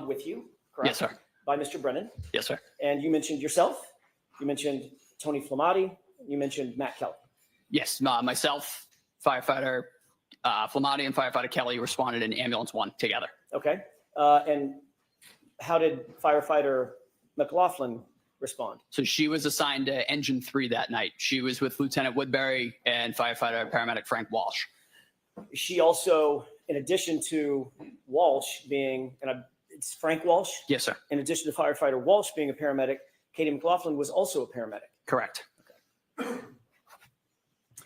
with you, correct? Yes, sir. By Mr. Brennan. Yes, sir. And you mentioned yourself. You mentioned Tony Flamati. You mentioned Matt Kelly. Yes, myself, firefighter Flamati, and firefighter Kelly responded in ambulance 1 together. Okay. And how did firefighter McLaughlin respond? So she was assigned to engine 3 that night. She was with Lieutenant Woodbury and firefighter paramedic Frank Walsh. She also, in addition to Walsh being, it's Frank Walsh. Yes, sir. In addition to firefighter Walsh being a paramedic, Katie McLaughlin was also a paramedic. Correct.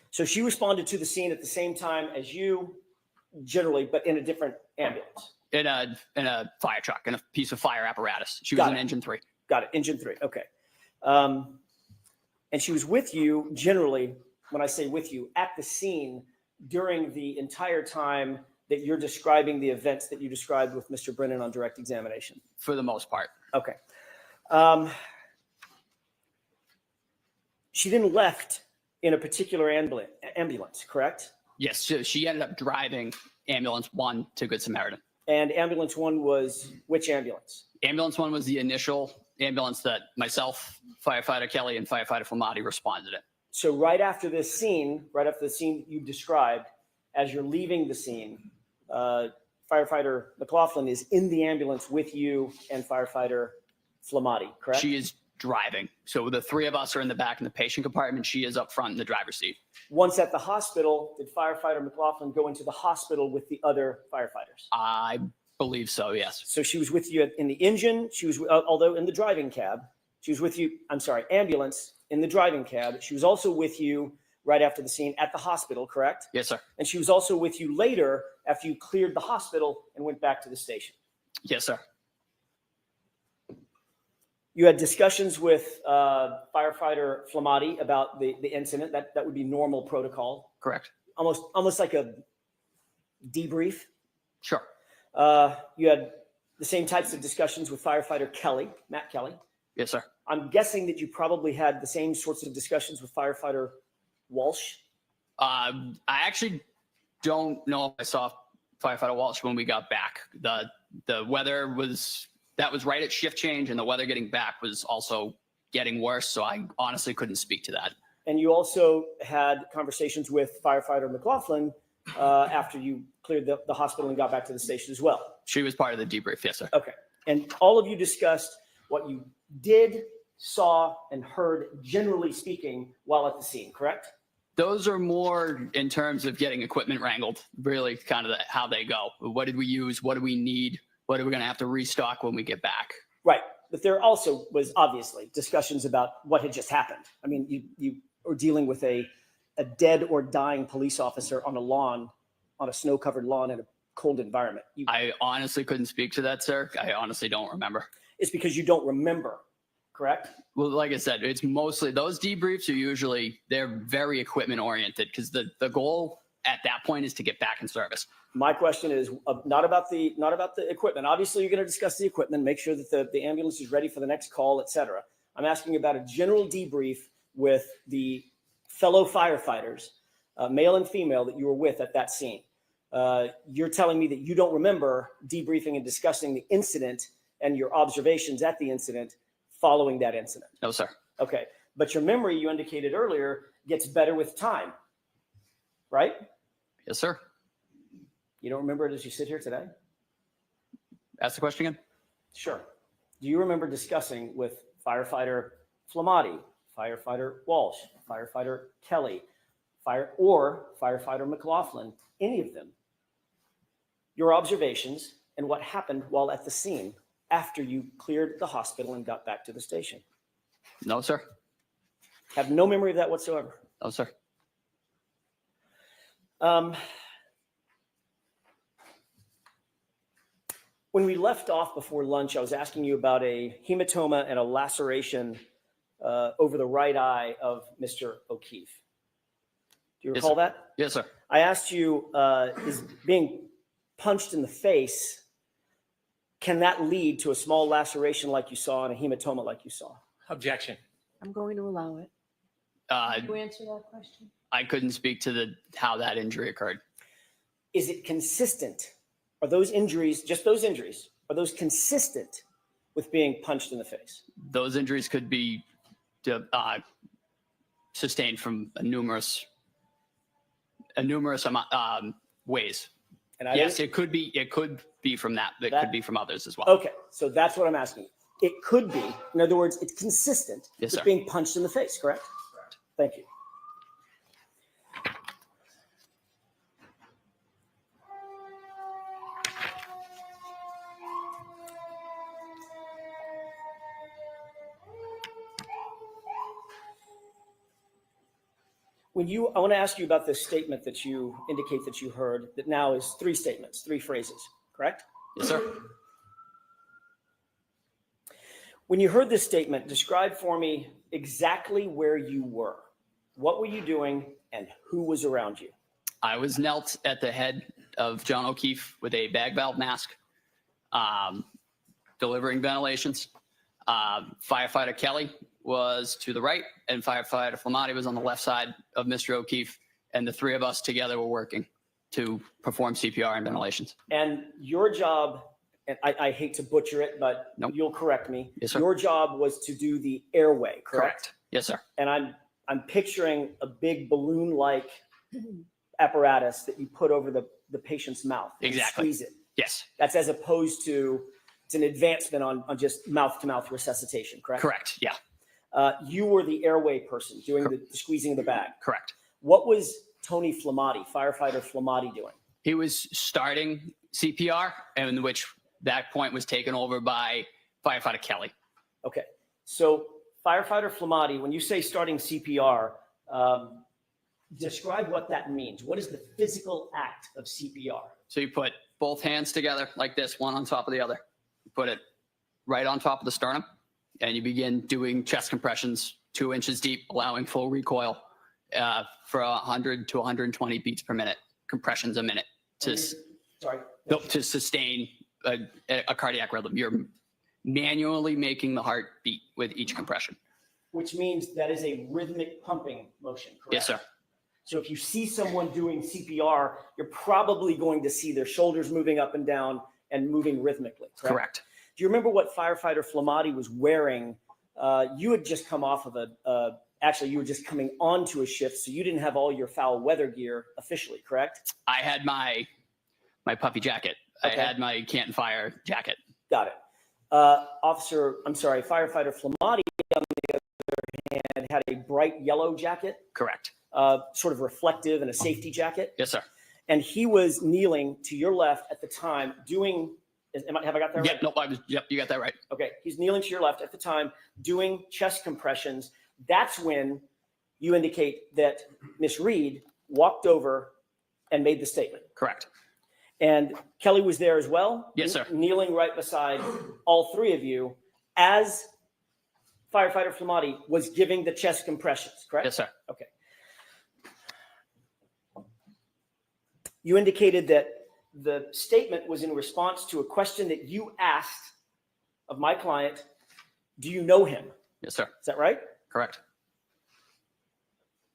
So she responded to the scene at the same time as you, generally, but in a different ambulance. In a fire truck, in a piece of fire apparatus. She was Got in it. engine 3. Got it. Engine 3. Okay. And she was with you, generally, when I say with you, at the scene during the entire time that you're describing the events that you described with Mr. Brennan on direct examination. For the most part. Okay. She then left in a particular ambulance, correct? Yes, so she ended up driving ambulance 1 to Good Samaritan. And ambulance 1 was which ambulance? Ambulance 1 was the initial ambulance that myself, firefighter Kelly, and firefighter Flamati responded in. So right after the scene you described, as you're leaving the scene, firefighter McLaughlin is in the ambulance with you and firefighter Flamati, correct? She is driving. So the 3 of us are in the back in the patient compartment. She is up front in the driver's seat. Once at the hospital, did firefighter McLaughlin go into the hospital with the other firefighters? I believe so, yes. So she was with you in the engine. She was, although in the driving cab, she was with you, ambulance in the driving cab. She was also with you right after the scene at the hospital, correct? Yes, sir. And she was also with you later after you cleared the hospital and went back to the station. Yes, sir. You had discussions with firefighter Flamati about the incident. That would be normal protocol. Correct. Almost like a debrief. Sure. You had the same types of discussions with firefighter Kelly, Matt Kelly. Yes, sir. I'm guessing that you probably had the same sorts of discussions with firefighter Walsh. I actually don't know if I saw firefighter Walsh when we got back. The weather was right at shift change, and the weather getting back was also getting worse. So I honestly couldn't speak to that. And you also had conversations with firefighter McLaughlin after you cleared the hospital and got back to the station as well. She was part of the debrief. Yes, sir. Okay. And all of you discussed what you did, saw, and heard, generally speaking, while at the scene, correct? Those are more in terms of getting equipment wrangled, really kind of how they go. What did we use? What do we need? What are we going to have to restock when we get back? Right. But there also was obviously discussions about what had just happened. I mean, you or dealing with a dead or dying police officer on a lawn, on a snow-covered lawn in a cold environment? I honestly couldn't speak to that, sir. I honestly don't remember. It's because you don't remember, correct? Well, like I said, it's mostly those debriefs are usually they're very equipment oriented because the goal at that point is to get back in service. My question is not about the equipment. Obviously, you're going to discuss the equipment, make sure that the ambulance is ready for the next call, et cetera. I'm asking about a general debrief with the fellow firefighters, male and female, that you were with at that scene. You're telling me that you don't remember debriefing and discussing the incident and your observations at the incident following that incident. No, sir. Okay. But your memory, you indicated earlier, gets better with time, right? Yes, sir. You don't remember it as you sit here today? Ask the question again. Sure. Do you remember discussing with firefighter Flamati, firefighter Walsh, firefighter Kelly, firefighter McLaughlin, any of them, your observations and what happened while at the scene after you cleared the hospital and got back to the station? No, sir. Have no memory of that whatsoever. No, sir. When we left off before lunch, I was asking you about a hematoma and a laceration over the right eye of Mr. O'Keefe. Do you Yes, recall sir. that? Yes, sir. I asked you, is being punched in the face, can that lead to a small laceration like you saw and a hematoma like you saw? Objection. I'm going to allow it. Can you answer that question? I couldn't speak to how that injury occurred. Is it consistent? Are those injuries, just those injuries, are those consistent with being punched in the face? Those injuries could be sustained from numerous ways. And I Yes, didn't- it could be from that. It That- could be from others as well. Okay, so that's what I'm asking. It could be, in other words, it's consistent Yes, with sir. being punched in the face, correct? Correct. Thank you. I want to ask you about this statement that you indicate that you heard that now is 3 statements, 3 phrases, correct? Yes, sir. When you heard this statement, describe for me exactly where you were. What were you doing and who was around you? I was knelt at the head of John O'Keefe with a bag valve mask, delivering ventilations. Firefighter Kelly was to the right, and firefighter Flamati was on the left side of Mr. O'Keefe, and the 3 of us together were working to perform CPR and ventilations. And your job, and I hate to butcher it, but Nope. you'll correct me. Yes, sir. Your job was to do the airway, correct? Yes, sir. And I'm picturing a big balloon-like apparatus that you put over the patient's mouth. And Exactly. squeeze it. Yes, That's as opposed to, it's an advancement on just mouth-to-mouth resuscitation, correct? correct. Yeah, You were the airway person doing the squeezing of the bag. correct. What was Tony Flamati, firefighter Flamati, doing? He was starting CPR, and which that point was taken over by firefighter Kelly. Okay, so firefighter Flamati, when you say starting CPR, describe what that means. What is the physical act of CPR? So you put both hands together like this, one on top of the other. You put it right on top of the sternum, and you begin doing chest compressions 2 inches deep, allowing full recoil for 100 to 120 beats per minute, compressions a minute to sustain a cardiac rhythm. You're manually making the heart beat with each compression. Which means that is a rhythmic pumping motion, correct? Yes, sir. So if you see someone doing CPR, you're probably going to see their shoulders moving up and down and moving rhythmically, correct? Correct. Do you remember what firefighter Flamati was wearing? You had just come off of actually you were just coming onto a shift, so you didn't have all your foul weather gear officially, correct? I had my puffy jacket. Okay. I had my Canton Fire jacket. Got it. Firefighter Flamati, on the other hand, had a bright yellow jacket, Correct. sort of reflective and a safety jacket. Yes, sir. And he was kneeling to your left at the time doing, have I got that right? Yep. Nope. Yep. You got that right. Okay. He's kneeling to your left at the time doing chest compressions. That's when you indicate that Miss Reed walked over and made the statement. Correct. And Kelly was there as well? Yes, sir. Kneeling right beside all three of you as firefighter Flamati was giving the chest compressions, correct? Yes, sir. Okay. You indicated that the statement was in response to a question that you asked of my client. Do you know him? Yes, sir. Is that right? Correct.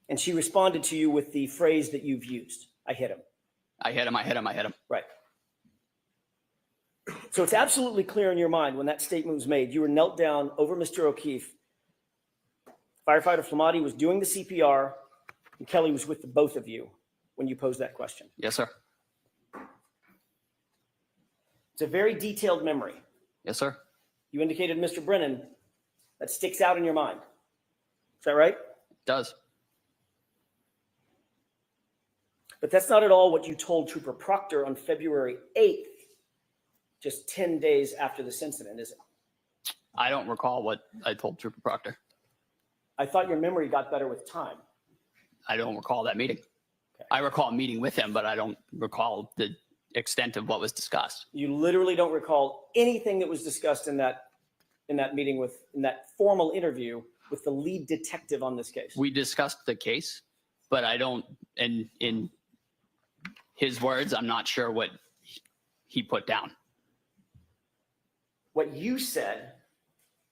And she responded to you with the phrase that you've used. I hit him. I hit him. I hit him. I hit him. Right. So it's absolutely clear in your mind when that statement was made. You were knelt down over Mr. O'Keefe. Firefighter Flamati was doing the CPR, and Kelly was with the both of you when you posed that question. Yes, sir. It's a very detailed memory. Yes, sir. You indicated, Mr. Brennan, that sticks out in your mind. Is that right? It does. But that's not at all what you told Trooper Proctor on February 8th, just 10 days after this incident, is it? I don't recall what I told Trooper Proctor. I thought your memory got better with time. I don't recall that meeting. Okay. I recall meeting with him, but I don't recall the extent of what was discussed. You literally don't recall anything that was discussed in that meeting in that formal interview with the lead detective on this case. We discussed the case, but I don't, and in his words, I'm not sure what he put down. What you said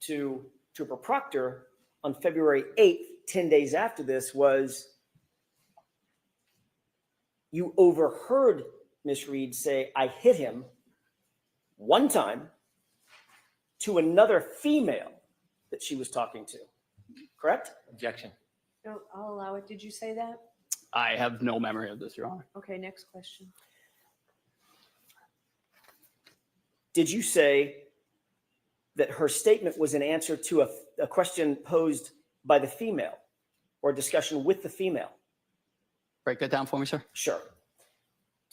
to Trooper Proctor on February 8th, 10 days after this, was you overheard Miss Reed say, I hit him one time to another female that she was talking to. Correct? Objection. No, I'll allow it. Did you say that? I have no memory of this, Your Honor. Okay, next question. Did you say that her statement was an answer to a question posed by the female or a discussion with the female? Break that down for me, sir. Sure.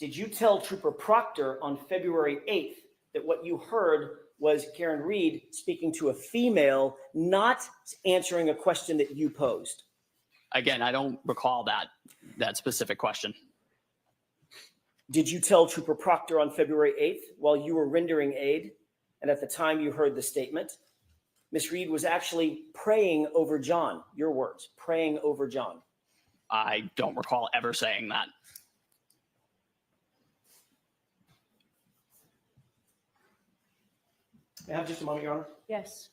Did you tell Trooper Proctor on February 8th that what you heard was Karen Reed speaking to a female, not answering a question that you posed? Again, I don't recall that specific question. Did you tell Trooper Proctor on February 8th while you were rendering aid, and at the time you heard the statement, Miss Reed was actually praying over John, your words, praying over John? I don't recall ever saying that. May I have just a moment, Your Honor? Yes.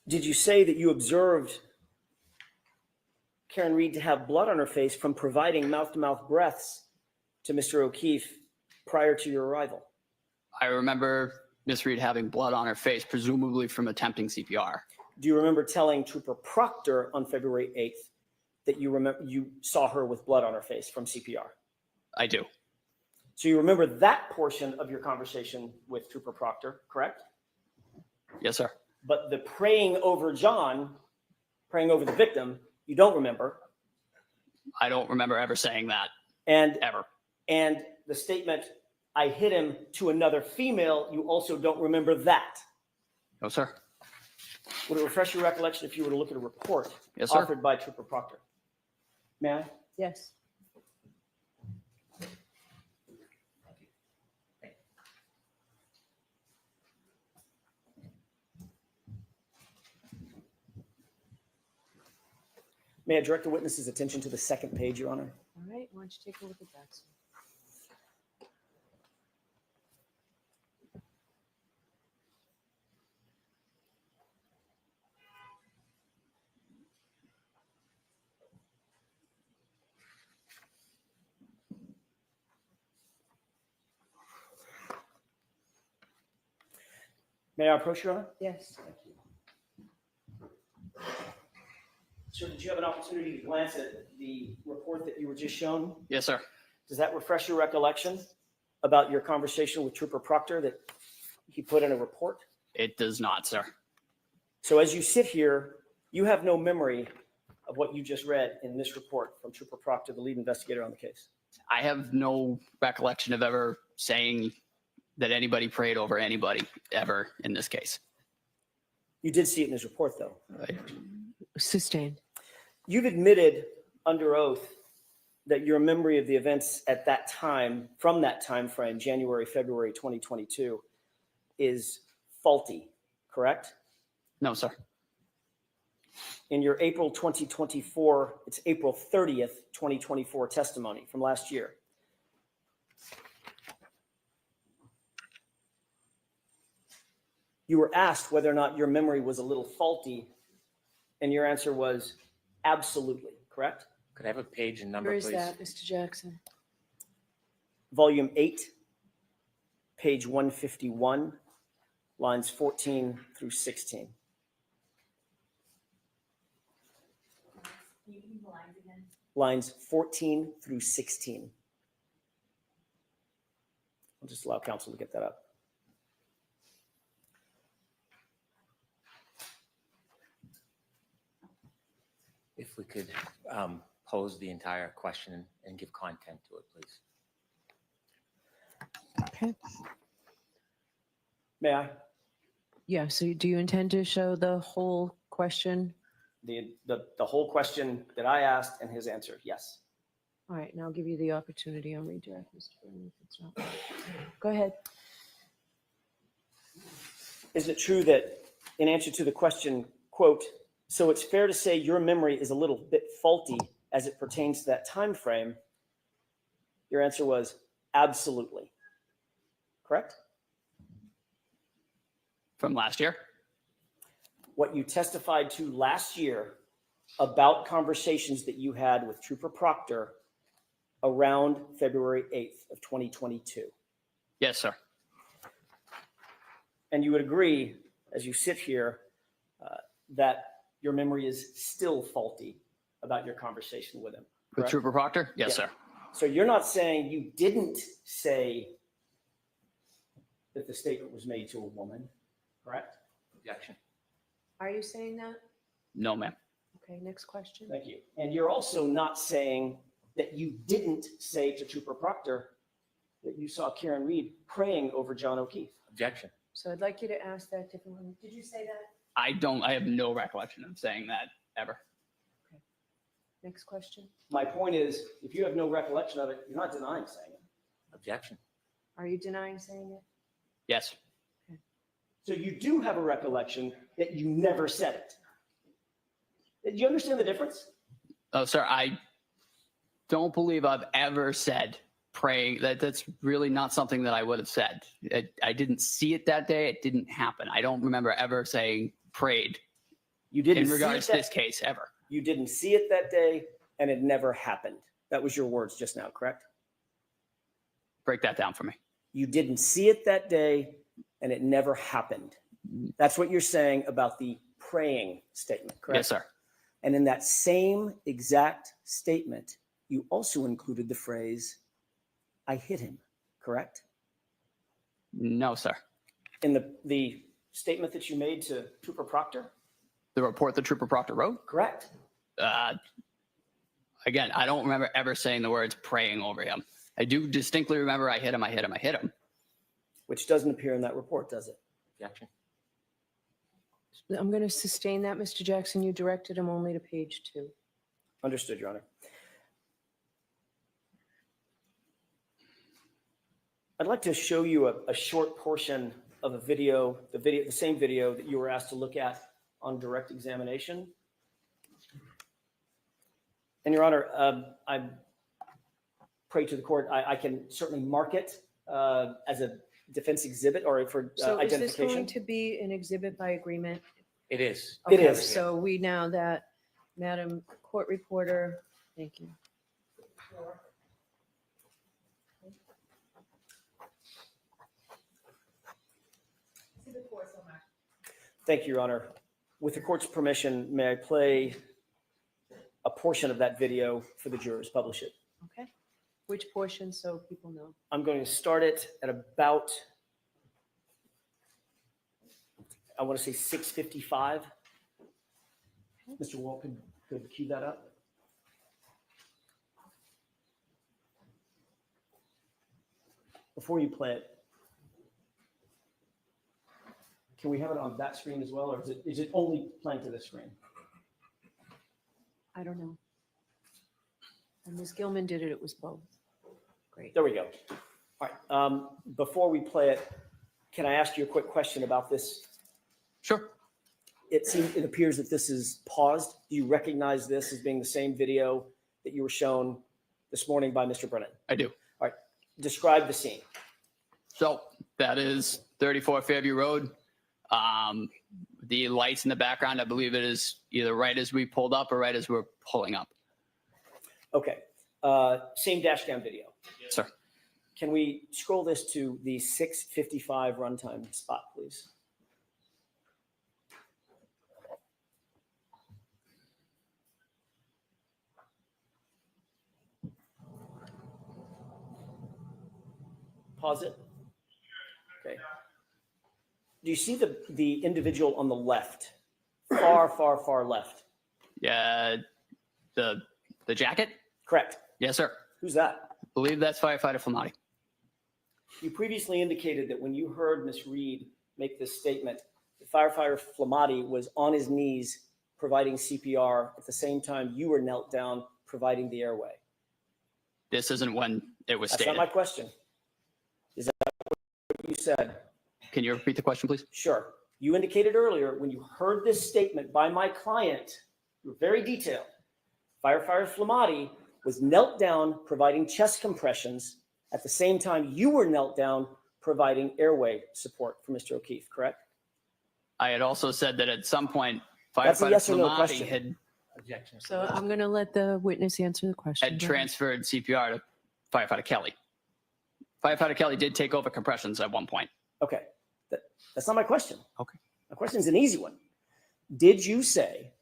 Did you say that you observed Karen Reed to have blood on her face from providing mouth-to-mouth breaths to Mr. O'Keefe prior to your arrival? I remember Miss Reed having blood on her face, presumably from attempting CPR. Do you remember telling Trooper Proctor on February 8th that you saw her with blood on her face from CPR? I do. So you remember that portion of your conversation with Trooper Proctor, correct? Yes, sir. But the praying over John, praying over the victim, you don't remember. I don't remember ever saying that, And ever. And the statement, I hit him to another female, you also don't remember that. No, sir. Would it refresh your recollection if you were to look at a report Yes, sir. authored by Trooper Proctor? May I? Yes. May I direct the witness's attention to the second page, Your Honor? All right, why don't you take a look at that, sir? May I approach, Your Honor? Yes. Sir, did you have an opportunity to glance at the report that you were just shown? Yes, sir. Does that refresh your recollection about your conversation with Trooper Proctor that he put in a report? It does not, sir. So as you sit here, you have no memory of what you just read in this report from Trooper Proctor, the lead investigator on the case. I have no recollection of ever saying that anybody prayed over anybody ever in this case. You did see it in his report, though. Sustained. You've admitted under oath that your memory of the events at that time, from that time frame, January, February 2022, is faulty, correct? No, sir. In your April 2024, it's April 30th, 2024 testimony from last year. You were asked whether or not your memory was a little faulty, and your answer was absolutely, correct? Could I have a page and number, Where is please? that, Mr. Jackson? Volume 8, page 151, lines 14 through 16. Lines 14 through 16. I'll just allow counsel to get that up. If we could pose the entire question and give content to it, please. Okay. May I? Yeah, so do you intend to show the whole question? The whole question that I asked and his answer, yes. All right, and I'll give you the opportunity on redirect, Mr. Berman, if it's not. Go ahead. Is it true that in answer to the question, quote, so it's fair to say your memory is a little bit faulty as it pertains to that time frame? Your answer was absolutely. Correct? From last year? What you testified to last year about conversations that you had with Trooper Proctor around February 8th of 2022. Yes, sir. And you would agree, as you sit here, that your memory is still faulty about your conversation with him. With correct? Trooper Proctor? Yes, Yeah. sir. So you're not saying you didn't say that the statement was made to a woman, correct? Objection. Are you saying that? No, ma'am. Okay, next question. Thank you. And you're also not saying that you didn't say to Trooper Proctor that you saw Karen Reed praying over John O'Keefe. Objection. So I'd like you to ask that differently. Did you say that? I have no recollection of saying that ever. Next question. My point is, if you have no recollection of it, you're not denying saying it. Objection. Are you denying saying it? Yes. So you do have a recollection that you never said it. Do you understand the difference? Oh, sir, I don't believe I've ever said praying. That's really not something that I would have said. I didn't see it that day. It didn't happen. I don't remember ever saying prayed You didn't in see regards it to this case ever. You didn't see it that day, and it never happened. That was your words just now, correct? Break that down for me. You didn't see it that day, and it never happened. That's what you're saying about the praying statement, correct? Yes, sir. And in that same exact statement, you also included the phrase, I hit him, correct? No, sir. In the statement that you made to Trooper Proctor, The report that Trooper Proctor wrote? correct? Again, I don't remember ever saying the words praying over him. I do distinctly remember I hit him, I hit him, I hit him. Which doesn't appear in that report, does it? Objection. I'm going to sustain that, Mr. Jackson. You directed him only to page 2. Understood, Your Honor. I'd like to show you a short portion of a video, the same video that you were asked to look at on direct examination. And Your Honor, I pray to the court, I can certainly mark it as a defense exhibit or for So is this identification. going to be an exhibit by agreement? It is. It Okay, is. So we now that, Madam Court Reporter, thank you. Thank you, Your Honor. With the court's permission, may I play a portion of that video for the jurors, publish it? Okay. Which portion, so people know? I'm going to start it at about, I want to say 6:55. Mr. Walt could cue that up. Before you play it, can we have it on that screen as well, or is it only playing to this screen? I don't know. And Ms. Gilman did it, it was both. Great. There we go. All right. Before we play it, can I ask you a quick question about this? Sure. It appears that this is paused. Do you recognize this as being the same video that you were shown this morning by Mr. Brennan? I do. All right. Describe the scene. So that is 34 Fairview Road. The lights in the background, I believe it is either right as we pulled up or right as we're pulling up. Okay. Same dash cam video. Yes, sir. Can we scroll this to the 6:55 runtime spot, please? Pause it. Okay. Do you see the individual on the left? Far left. Yeah. The jacket? Correct. Yes, sir. Who's that? I believe that's firefighter Flamati. You previously indicated that when you heard Ms. Reed make this statement, that firefighter Flamati was on his knees providing CPR at the same time you were knelt down providing the airway. This isn't when it was That's stated. not my question. Is that what you said? Can you repeat the question, please? Sure. You indicated earlier when you heard this statement by my client, you were very detailed. Firefighter Flamati was knelt down providing chest compressions at the same time you were knelt down providing airway support for Mr. O'Keefe, correct? I had also said that at some point, That's a firefighter yes or no Flamati question. had Objection. So I'm going to let the witness answer the question. Go ahead. transferred CPR to firefighter Kelly. Firefighter Kelly did take over compressions at one point. Okay. That's not my question. Okay. My question is an easy one. Did you say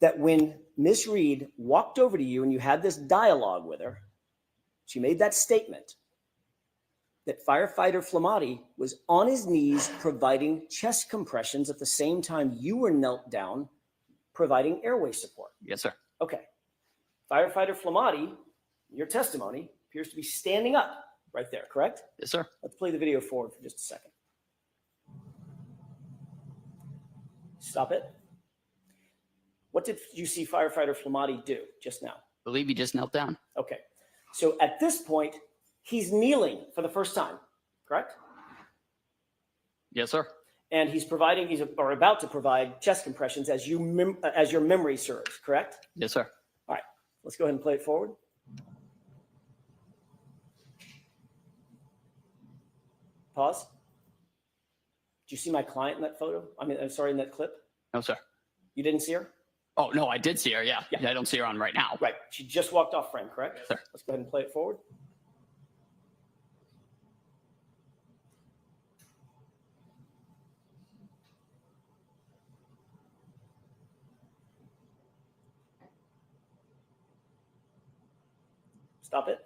that when Miss Reed walked over to you and you had this dialogue with her, she made that statement that firefighter Flamati was on his knees providing chest compressions at the same time you were knelt down providing airway support? Yes, sir. Okay. Firefighter Flamati, your testimony appears to be standing up right there, correct? Yes, sir. Let's play the video forward for just a second. Stop it. What did you see firefighter Flamati do just now? I believe he just knelt down. Okay. So at this point, he's kneeling for the first time, correct? Yes, sir. And he's about to provide chest compressions as your memory serves, correct? Yes, sir. All right. Let's go ahead and play it forward. Pause. Did you see my client in that photo? I'm sorry, in that clip? No, sir. You didn't see her? Oh, no, I did see her. Yeah. Yeah. I don't see her on right now. Right. She just walked off frame, correct? Yes, sir. Let's go ahead and play it forward. Stop it.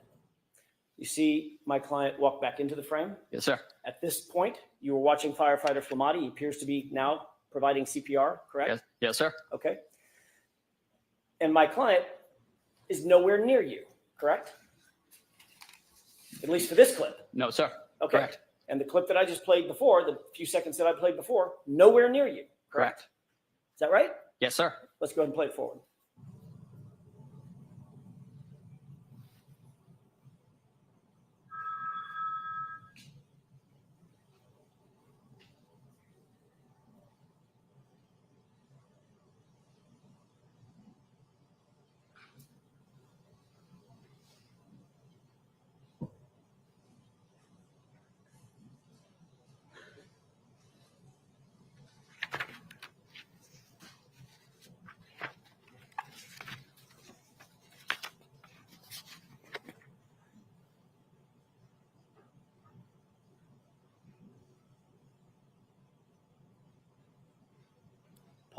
You see my client walk back into the frame. Yes, sir. At this point, you were watching firefighter Flamati. He appears to be now providing CPR, correct? Yes, yes, sir. Okay. And my client is nowhere near you, correct? At least for this clip. No, sir. Okay. Correct. And the clip that I just played before, the few seconds that I played before, nowhere near you, correct? Correct. Is that right? Yes, sir. Let's go ahead and play it forward.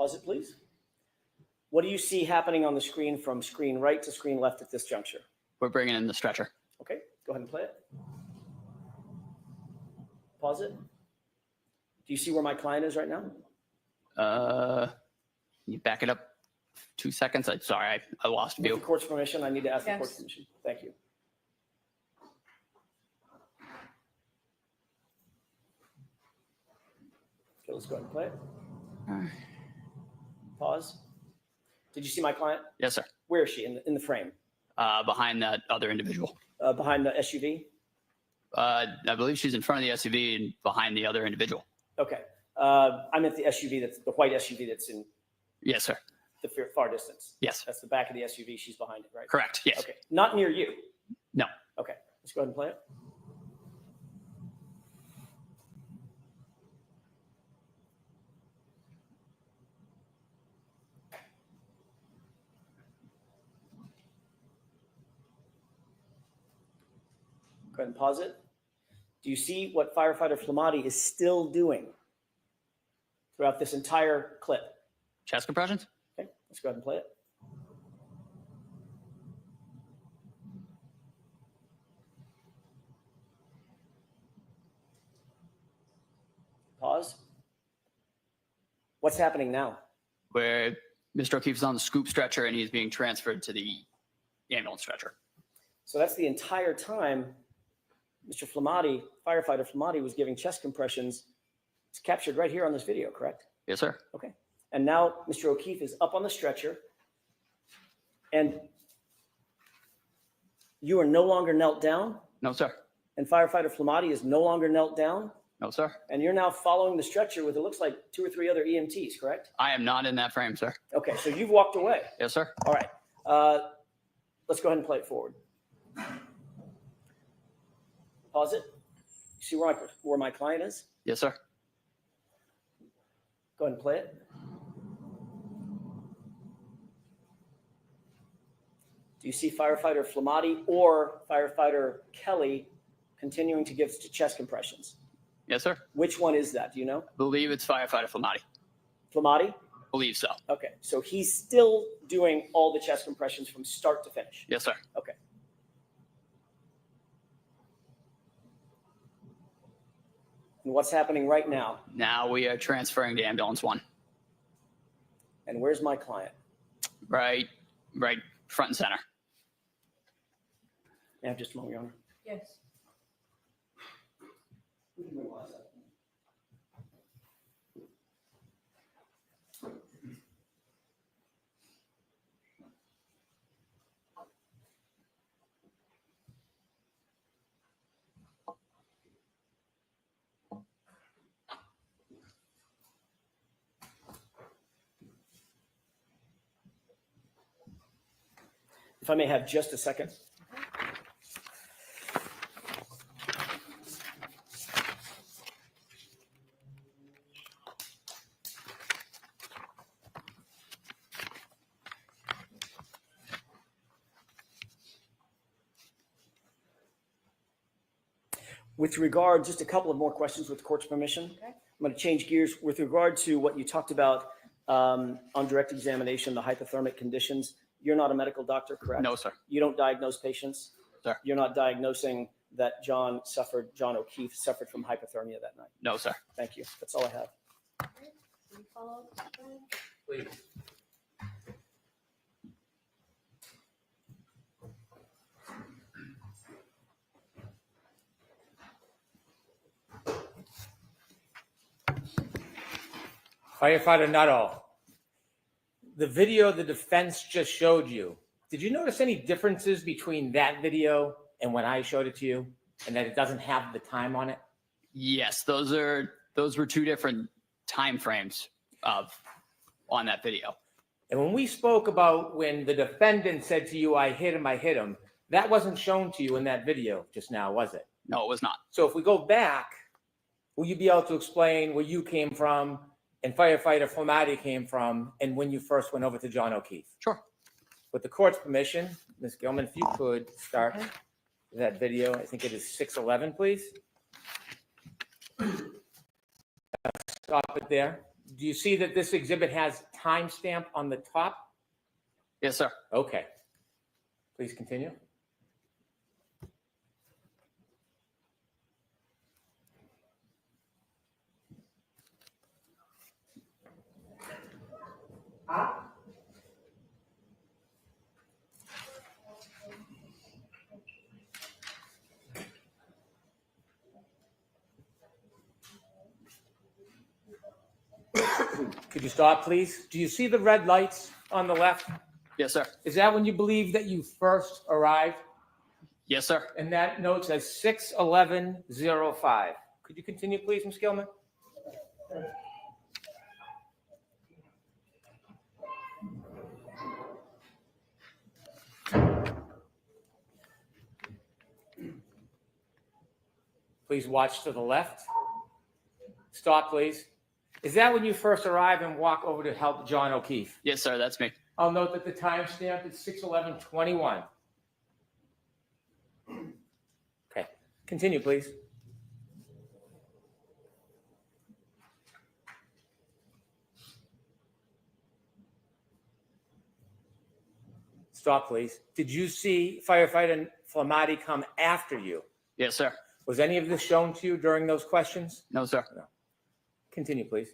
Pause it, please. What do you see happening on the screen from screen right to screen left at this juncture? We're bringing in the stretcher. Okay, go ahead and play it. Pause it. Do you see where my client is right now? You back it up 2 seconds. Sorry, I lost With the view. court's permission, I need to ask the court's Yes. permission. Thank you. Okay, let's go ahead and play it. Pause. Did you see my client? Yes, sir. Where is she in the frame? Behind that other individual. Behind the SUV? I believe she's in front of the SUV and behind the other individual. Okay. I'm at the SUV, that's the white SUV that's in Yes, sir. the far distance. Yes. That's the back of the SUV. She's behind it, right? Correct. Yes. Okay. Not near you. No. Okay. Let's go ahead and play it. Go ahead and pause it. Do you see what firefighter Flamati is still doing throughout this entire clip? Chest compressions? Okay, let's go ahead and play it. Pause. What's happening now? Where Mr. O'Keefe's on the scoop stretcher and he's being transferred to the ambulance stretcher. So that's the entire time Mr. Flamati, firefighter Flamati, was giving chest compressions. It's captured right here on this video, correct? Yes, sir. Okay. And now Mr. O'Keefe is up on the stretcher and you are no longer knelt down No, sir. and firefighter Flamati is no longer knelt down No, sir. and you're now following the stretcher with, it looks like 2 or 3 other EMTs, correct? I am not in that frame, sir. Okay. So you've walked away. Yes, sir. All right. Let's go ahead and play it forward. Pause it. You see where my client is? Yes, sir. Go ahead and play it. Do you see firefighter Flamati or firefighter Kelly continuing to give chest compressions? Yes, sir. Which one is that? Do you know? Believe it's firefighter Flamati. Flamati? Believe so. Okay. So he's still doing all the chest compressions from start to finish. Yes, sir. Okay. And what's happening right now? Now we are transferring to ambulance 1. And where's my client? Right front and center. May I have just a moment, Your Honor? Yes. If I may have just a second. With regard, just a couple of more questions with the court's permission. Okay. I'm going to change gears with regard to what you talked about on direct examination, the hypothermic conditions. You're not a medical doctor, correct? No, sir. You don't diagnose patients? Sir. You're not diagnosing that John O'Keefe suffered from hypothermia that night? No, sir. Thank you. That's all I have. Any follow-up? Please. Firefighter Nuttall, the video the defense just showed you, did you notice any differences between that video and when I showed it to you, and that it doesn't have the time on it? Yes, those were 2 different time frames on that video. And when we spoke about when the defendant said to you, I hit him, that wasn't shown to you in that video just now, was it? No, it was not. So if we go back, will you be able to explain where you came from and firefighter Flamati came from and when you first went over to John O'Keefe? Sure. With the court's permission, Ms. Gilman, if you could start that video. I think it is 6:11, please. Stop it there. Do you see that this exhibit has timestamp on the top? Yes, sir. Okay. Please continue. Could you stop, please? Do you see the red lights on the left? Yes, sir. Is that when you believe that you first arrived? Yes, sir. And that note says 6:11:05. Could you continue, please, Ms. Gilman? Please watch to the left. Stop, please. Is that when you first arrived and walk over to help John O'Keefe? Yes, sir. That's me. I'll note that the timestamp is 6:11:21. Okay, continue, please. Stop, please. Did you see firefighter Flamati come after you? Yes, sir. Was any of this shown to you during those questions? No, sir. Continue, please.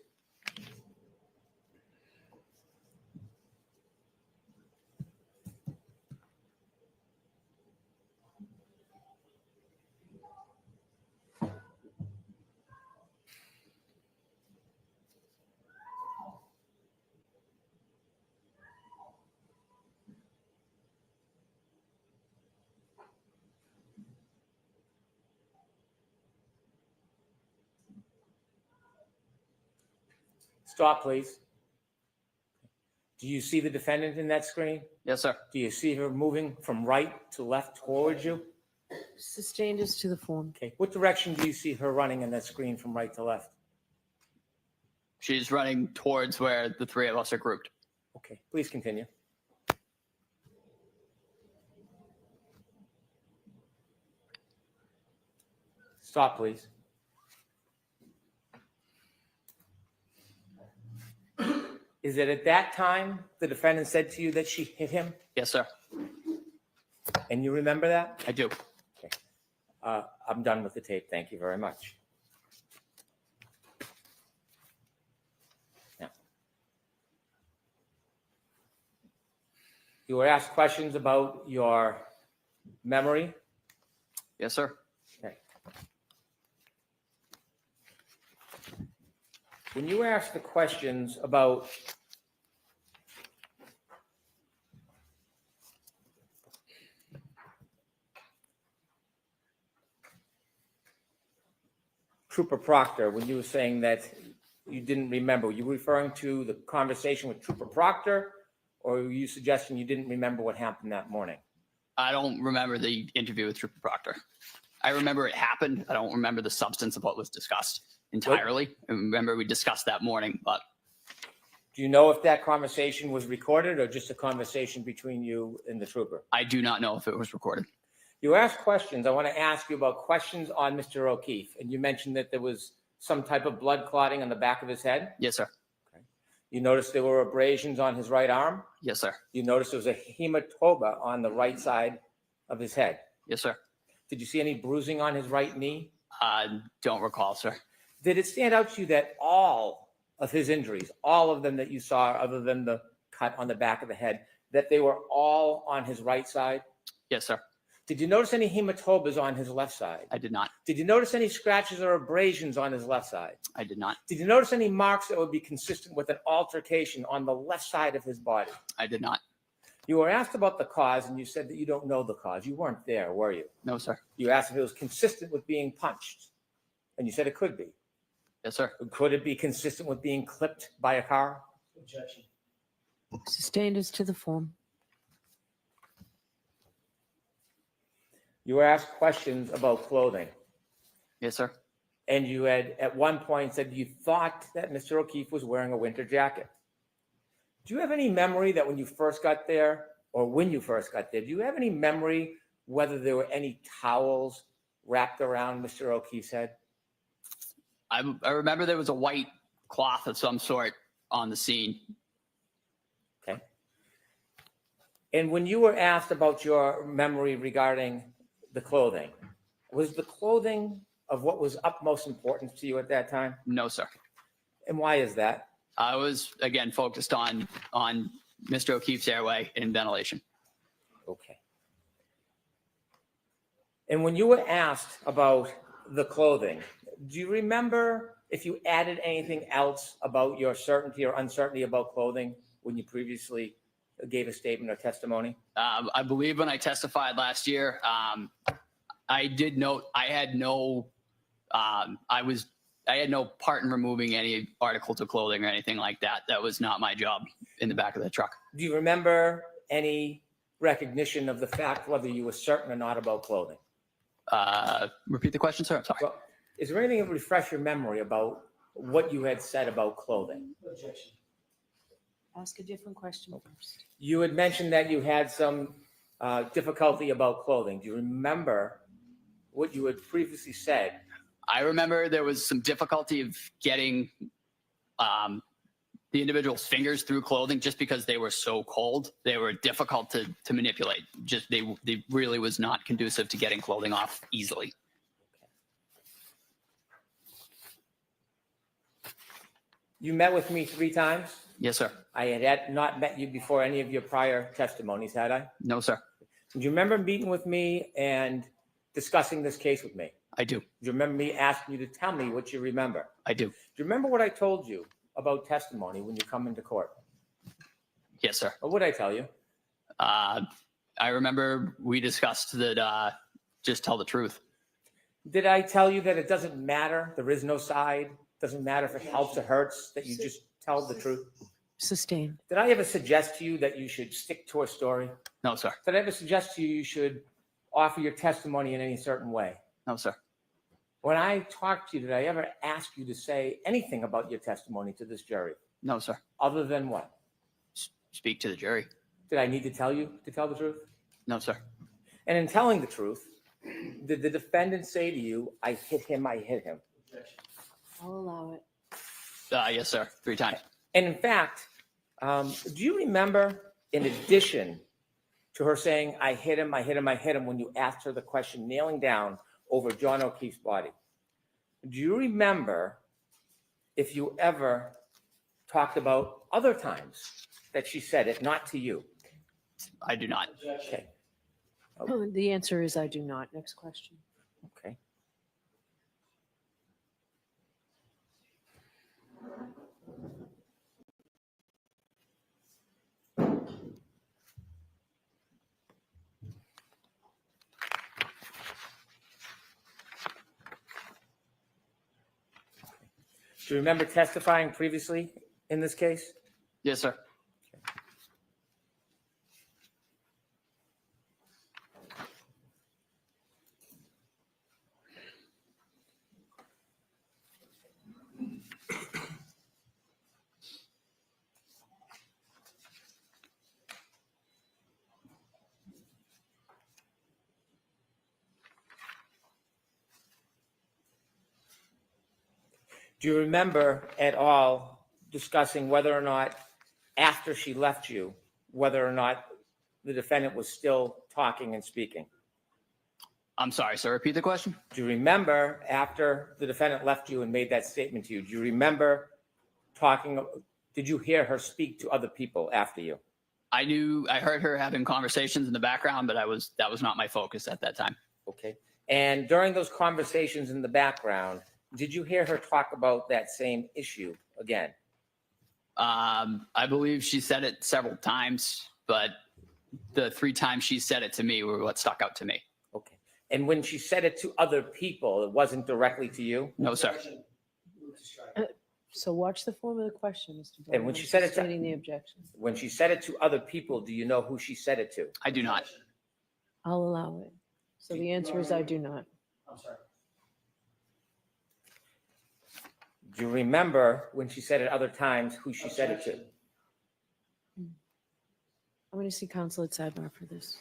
Stop, please. Do you see the defendant in that screen? Yes, sir. Do you see her moving from right to left towards you? Sustained as to the form. Okay. What direction do you see her running in that screen from right to left? She's running towards where the three of us are grouped. Okay, please continue. Stop, please. Is it at that time the defendant said to you that she hit him? Yes, sir. And you remember that? I do. I'm done with the tape. Thank you very much. Now, you were asked questions about your memory. Yes, sir. Okay. When you were asked the questions about Trooper Proctor, when you were saying that you didn't remember, were you referring to the conversation with Trooper Proctor, or were you suggesting you didn't remember what happened that morning? I don't remember the interview with Trooper Proctor. I remember it happened. I don't remember the substance of what was discussed entirely. I remember we discussed that morning, but Do you know if that conversation was recorded or just a conversation between you and the trooper? I do not know if it was recorded. You asked questions. I want to ask you about questions on Mr. O'Keefe, and you mentioned that there was some type of blood clotting on the back of his head. Yes, sir. You noticed there were abrasions on his right arm. Yes, sir. You noticed there was a hematoma on the right side of his head. Yes, sir. Did you see any bruising on his right knee? Don't recall, sir. Did it stand out to you that all of his injuries, all of them that you saw, other than the cut on the back of the head, that they were all on his right side? Yes, sir. Did you notice any hematomas on his left side? I did not. Did you notice any scratches or abrasions on his left side? I did not. Did you notice any marks that would be consistent with an altercation on the left side of his body? I did not. You were asked about the cause, and you said that you don't know the cause. You weren't there, were you? No, sir. You asked if it was consistent with being punched, and you said it could be. Yes, sir. Could it be consistent with being clipped by a car? Objection. Sustained as to the form. You were asked questions about clothing, Yes, sir. and you had at one point said you thought that Mr. O'Keefe was wearing a winter jacket. Do you have any memory that when you first got there, or when you first got there, do you have any memory whether there were any towels wrapped around Mr. O'Keefe's head? I remember there was a white cloth of some sort on the scene. Okay. And when you were asked about your memory regarding the clothing, was the clothing of what was utmost importance to you at that time? No, sir. And why is that? I was, again, focused on Mr. O'Keefe's airway and ventilation. Okay. And when you were asked about the clothing, do you remember if you added anything else about your certainty or uncertainty about clothing when you previously gave a statement or testimony? I believe when I testified last year, I did note I had no part in removing any articles of clothing or anything like that. That was not my job in the back of the truck. Do you remember any recognition of the fact whether you were certain or not about clothing? Repeat the question, sir. I'm sorry. Well, is there anything that would refresh your memory about what you had said about clothing? Objection. Ask a different question first. You had mentioned that you had some difficulty about clothing. Do you remember what you had previously said? I remember there was some difficulty of getting the individual's fingers through clothing just because they were so cold. They were difficult to manipulate. Just they really was not conducive to getting clothing off easily. You met with me 3 times. Yes, sir. I had not met you before any of your prior testimonies, had I? No, sir. Do you remember meeting with me and discussing this case with me? I do. Do you remember me asking you to tell me what you remember? I do. Do you remember what I told you about testimony when you come into court? Yes, sir. What did I tell you? I remember we discussed that just tell the truth. Did I tell you that it doesn't matter? There is no side. Doesn't matter if it helps or hurts, that you just tell the truth. Sustain. Did I ever suggest to you that you should stick to a story? No, sir. Did I ever suggest to you you should offer your testimony in any certain way? No, sir. When I talked to you, did I ever ask you to say anything about your testimony to this jury? No, sir. Other than what? Speak to the jury. Did I need to tell you to tell the truth? No, sir. And in telling the truth, did the defendant say to you, I hit him, I hit him? Objection. I'll allow it. Yes, sir. 3 times. And in fact, do you remember, in addition to her saying, I hit him, I hit him, I hit him, when you asked her the question, kneeling down over John O'Keefe's body, do you remember if you ever talked about other times that she said it, not to you? I do not. Objection. Okay, Oh, the answer is I do not. Next question. okay. Do you remember testifying previously in this case? Yes, sir. Do you remember at all discussing whether or not, after she left you, whether or not the defendant was still talking and speaking? I'm sorry, sir. Repeat the question. Do you remember, after the defendant left you and made that statement to you, do you remember did you hear her speak to other people after you? I heard her having conversations in the background, but that was not my focus at that time. Okay. And during those conversations in the background, did you hear her talk about that same issue again? I believe she said it several times, but the 3 times she said it to me were what stuck out to me. Okay. And when she said it to other people, it wasn't directly to you? No, sir. Objection. Move to strike. So watch the form of the question, Mr. And when Bowman. she said it to- Stating the objection. When she said it to other people, do you know who she said it to? I do not. Objection. I'll allow it. So the answer is I do not. I'm sorry. Do you remember when she said it other times who she said it to? Objection. I'm going to see counsel at sidebar for this.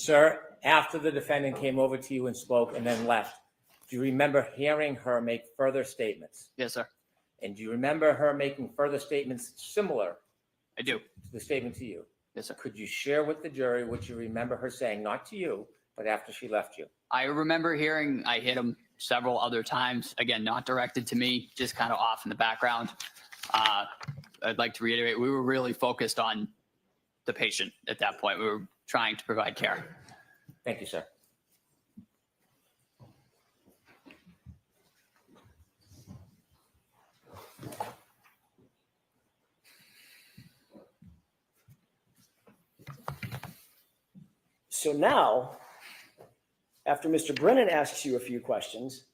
Sir, after the defendant came over to you and spoke and then left, do you remember hearing her make further statements? Yes, sir. And do you remember her making further statements similar I do. to the statement to you? Yes, sir. Could you share with the jury what you remember her saying, not to you, but after she left you? I remember hearing I hit him several other times. Again, not directed to me, just kind of off in the background. I'd like to reiterate, we were really focused on the patient at that point. We were trying to provide care. Thank you, sir. So now, after Mr. Brennan asks you a few questions,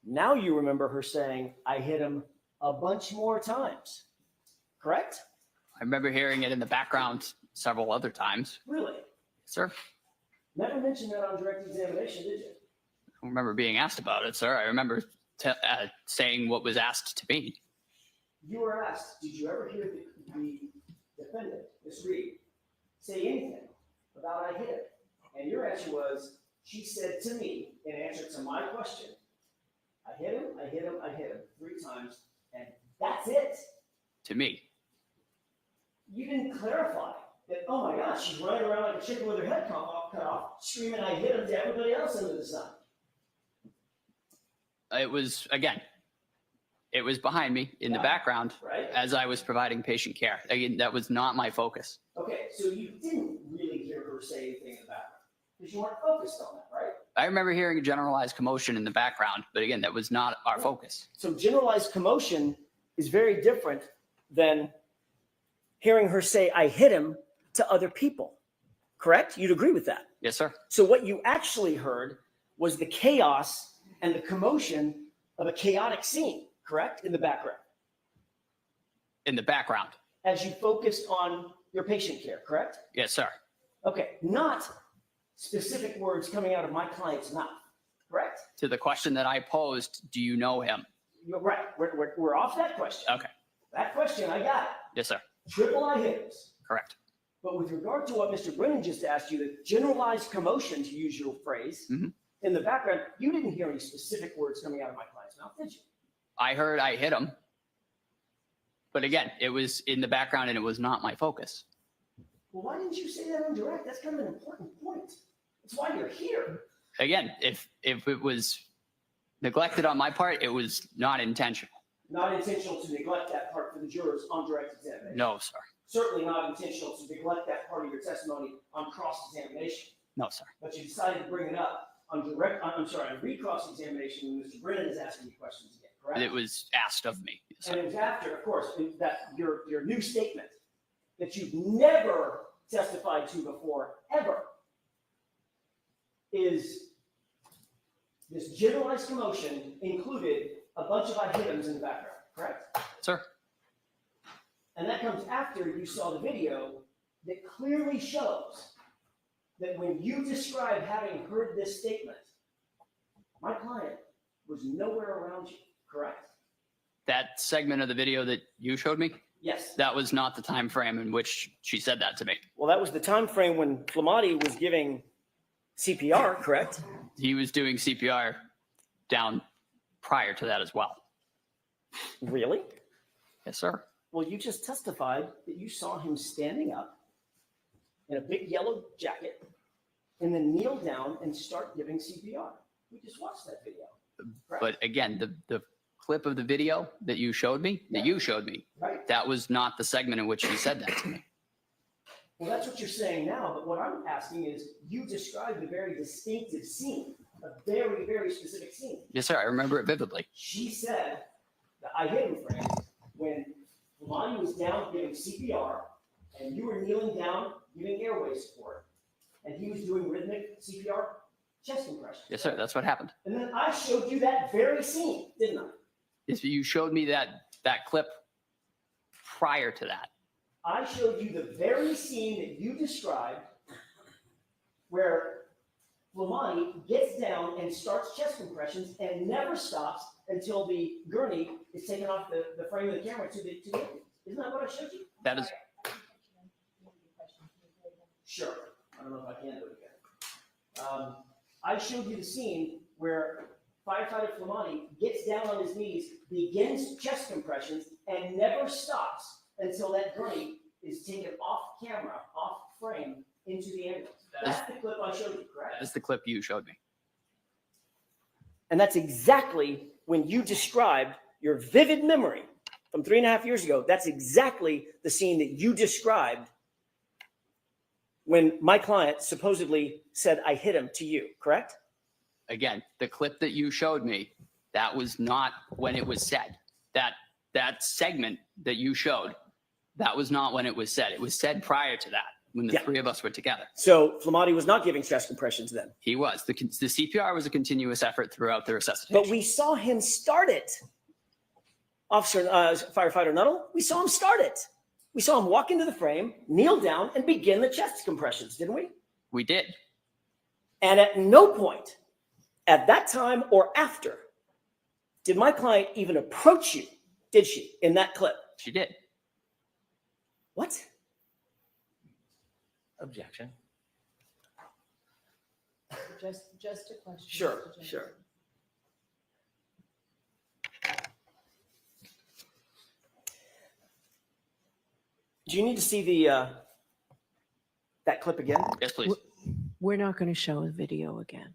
now you remember her saying, I hit him a bunch more times, correct? I remember hearing it in the background several other times. Really? Sir, Never mentioned that on direct examination, did you? I don't remember being asked about it, sir. I remember saying what was asked to me. You were asked, did you ever hear the defendant, Ms. Reed, say anything about I hit him? And your answer was, she said to me, in answer to my question, I hit him, I hit him, I hit him 3 times, and that's it. To me. You didn't clarify that, oh my gosh, she's running around like a chicken with her head cut off, screaming, I hit him to everybody else under the sun. It was, again, it was behind me in the Yeah. background Right? as I was providing patient care. Again, that was not my focus. Okay, so you didn't really hear her say anything in the background because you weren't focused on that, right? I remember hearing a generalized commotion in the background, but again, that was not our focus. So generalized commotion is very different than hearing her say, I hit him to other people, correct? You'd agree with that. Yes, sir. So what you actually heard was the chaos and the commotion of a chaotic scene, correct? In the background, In the background. as you focused on your patient care, correct? Yes, sir. Okay, not specific words coming out of my client's mouth, correct? To the question that I posed, do you know him? You're right. We're off that question. Okay. That question, I got it. Yes, sir. Triple I hitters. Correct. But with regard to what Mr. Brennan just asked you, the generalized commotion, to use your phrase, Mhm. in the background, you didn't hear any specific words coming out of my client's mouth, did you? I heard I hit him. But again, it was in the background and it was not my focus. Well, why didn't you say that on direct? That's kind of an important point. That's why you're here. Again, if it was neglected on my part, it was not intentional. Not intentional to neglect that part for the jurors on direct examination. No, sir. Certainly not intentional to neglect that part of your testimony on cross-examination. No, sir. But you decided to bring it up on on recross examination when Mr. Brennan is asking you questions again, correct? It was asked of me. Yes, And sir. it was after, of course, that your new statement that you've never testified to before, ever, is this generalized commotion included a bunch of I hit hims in the background, correct? Sir. And that comes after you saw the video that clearly shows that when you describe having heard this statement, my client was nowhere around you, correct? That segment of the video that you showed me, Yes. that was not the time frame in which she said that to me. Well, that was the time frame when Flamati was giving CPR, correct? He was doing CPR down prior to that as well. Really? Yes, sir. Well, you just testified that you saw him standing up in a big yellow jacket and then kneel down and start giving CPR. We just watched that video. Correct? But again, the clip of the video that you showed me, Right? that was not the segment in which she said that to me. Well, that's what you're saying now, but what I'm asking is you described a very distinctive scene, a very, very specific scene. Yes, sir. I remember it vividly. She said that I hit him, friend, when Flamati was down giving CPR and you were kneeling down giving airway support and he was doing rhythmic CPR chest compression. Yes, sir. That's what happened. And then I showed you that very scene, didn't I? Yes, you showed me that clip prior to that. I showed you the very scene that you described where Flamati gets down and starts chest compressions and never stops until the gurney is taken off the frame of the camera to the end. Isn't that what I showed you? That is Sure. I don't know if I can do it again. I showed you the scene where firefighter Flamani gets down on his knees, begins chest compressions, and never stops until that gurney is taken off camera, off frame, into the ambulance. That's the clip I showed you, correct? That's the clip you showed me. And that's exactly when you described your vivid memory from 3.5 years ago. That's exactly the scene that you described when my client supposedly said, I hit him to you, correct? Again, the clip that you showed me, that was not when it was said. That segment that you showed, that was not when it was said. It was said prior to that, when the Yeah. three of us were together. So Flamati was not giving chest compressions then. He was. The CPR was a continuous effort throughout the But resuscitation. we saw him start it. Officer, firefighter Nuttall, we saw him start it. We saw him walk into the frame, kneel down, and begin the chest compressions, didn't we? We did. And at no point at that time or after did my client even approach you, did she, in that clip? She did. What? Objection. Just a question. Sure, Mr. Johnson. sure. Do you need to see the that clip again? Yes, please. We're not going to show a video again.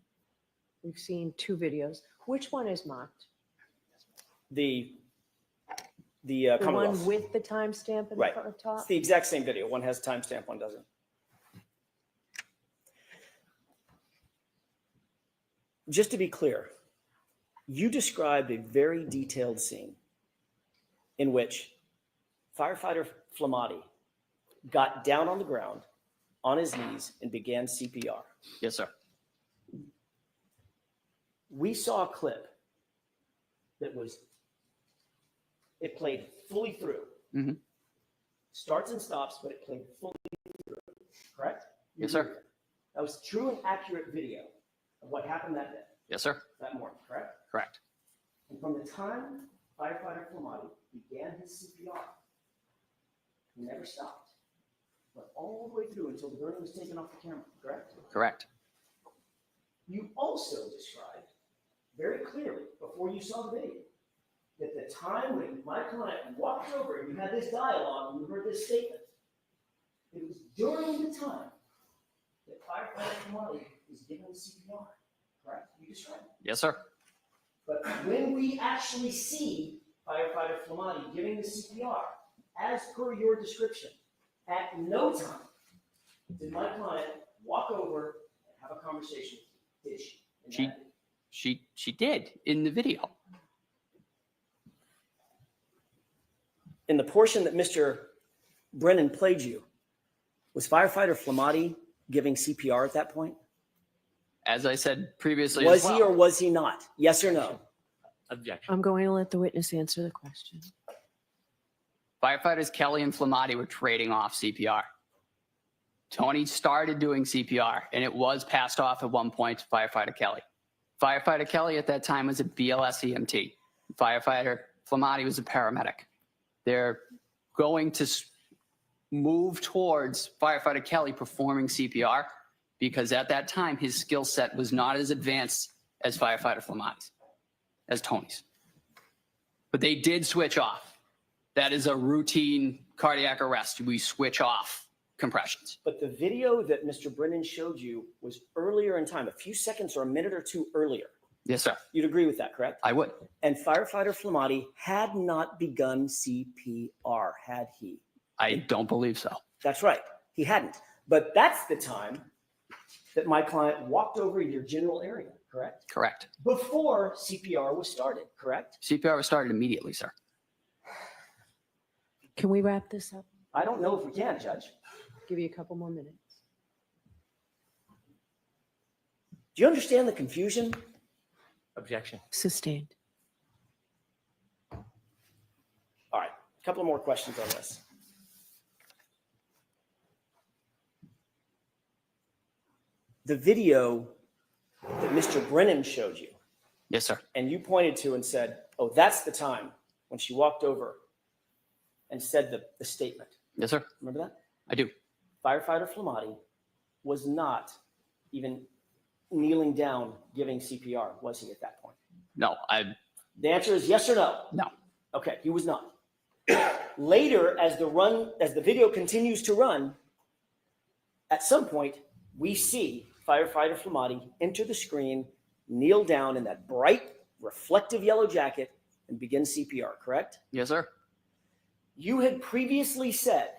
We've seen 2 videos. Which one is marked? The The one Commonwealth. with the timestamp in Right. the top? It's the exact same video. One has timestamp, one doesn't. Just to be clear, you described a very detailed scene in which firefighter Flamati got down on the ground on his knees and began CPR. Yes, sir. We saw a clip that it played fully through. Mhm. Starts and stops, but it played fully through. Correct? Yes, sir. That was true and accurate video of what happened that day, Yes, sir. that morning, correct? Correct. And from the time firefighter Flamati began his CPR, he never stopped. Went all the way through until the gurney was taken off the camera, correct? Correct. You also described very clearly before you saw the video that the time when my client walked over and you had this dialogue and you heard this statement, it was during the time that firefighter Flamati was given CPR, correct? You described it. Yes, sir. But when we actually see firefighter Flamati giving the CPR, as per your description, at no time did my client walk over and have a conversation with you, did she? In She- that video? She did in the video. In the portion that Mr. Brennan played you, was firefighter Flamati giving CPR at that point? As I said previously Was as well. he or was he not? Yes or no? Objection. I'm going to let the witness answer the question. Firefighters Kelly and Flamati were trading off CPR. Tony started doing CPR, and it was passed off at one point to Firefighter Kelly. Firefighter Kelly at that time was a BLS EMT. Firefighter Flamati was a paramedic. They're going to move towards Firefighter Kelly performing CPR because at that time his skill set was not as advanced as Firefighter Flamati's, as Tony's. But they did switch off. That is a routine cardiac arrest. We switch off compressions. But the video that Mr. Brennan showed you was earlier in time, a few seconds or a minute or two earlier. Yes, sir. You'd agree with that, correct? I would. And firefighter Flamati had not begun CPR, had he? I don't believe so. That's right, he hadn't. But that's the time that my client walked over your general area, correct? Correct. Before CPR was started, correct? CPR was started immediately, sir. Can we wrap this up? I don't know if we can, Judge. Give you a couple more minutes. Do you understand the confusion? Objection. Sustained. All right, a couple more questions on this. The video that Mr. Brennan showed you, Yes, sir. and you pointed to and said, oh, that's the time when she walked over and said the statement. Yes, sir. Remember that? I do. Firefighter Flamati was not even kneeling down, giving CPR, was he at that point? No, The answer is yes or no? no. Okay, he was not. Later, as the video continues to run, at some point, we see firefighter Flamati enter the screen, kneel down in that bright, reflective yellow jacket, and begin CPR, correct? Yes, sir. You had previously said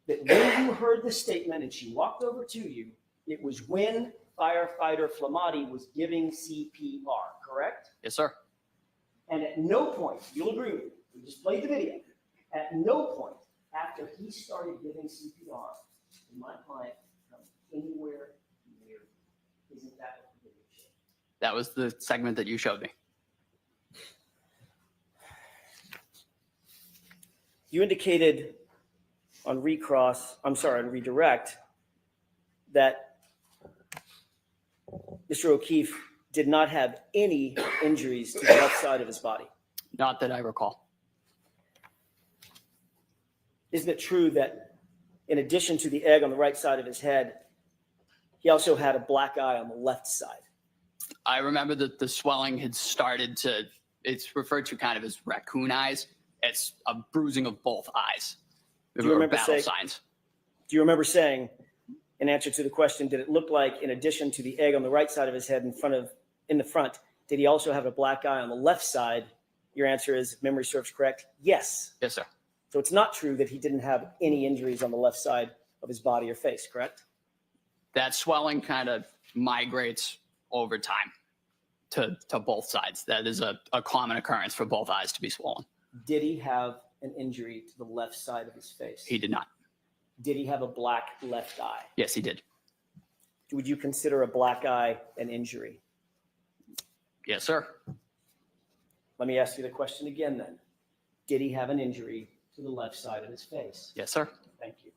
that when you heard the statement and she walked over to you, it was when firefighter Flamati was giving CPR, correct? Yes, sir. And at no point, you'll agree with me, we just played the video, at no point after he started giving CPR, did my client come anywhere near you. Isn't that what the video showed? That was the segment that you showed me. You indicated on redirect, that Mr. O'Keefe did not have any injuries to the left side of his body. Not that I recall. Isn't it true that in addition to the egg on the right side of his head, he also had a black eye on the left side? I remember that the swelling had started to, it's referred to kind of as raccoon eyes. It's a bruising of both eyes. Do you remember battle saying- signs. Do you remember saying, in answer to the question, did it look like in addition to the egg on the right side of his head in the front, did he also have a black eye on the left side? Your answer is, if memory serves correct, yes. Yes, sir. So it's not true that he didn't have any injuries on the left side of his body or face, correct? That swelling kind of migrates over time to both sides. That is a common occurrence for both eyes to be swollen. Did he have an injury to the left side of his face? He did not. Did he have a black left eye? Yes, he did. Would you consider a black eye an injury? Yes, sir. Let me ask you the question again then. Did he have an injury to the left side of his face? Yes, sir. Thank you.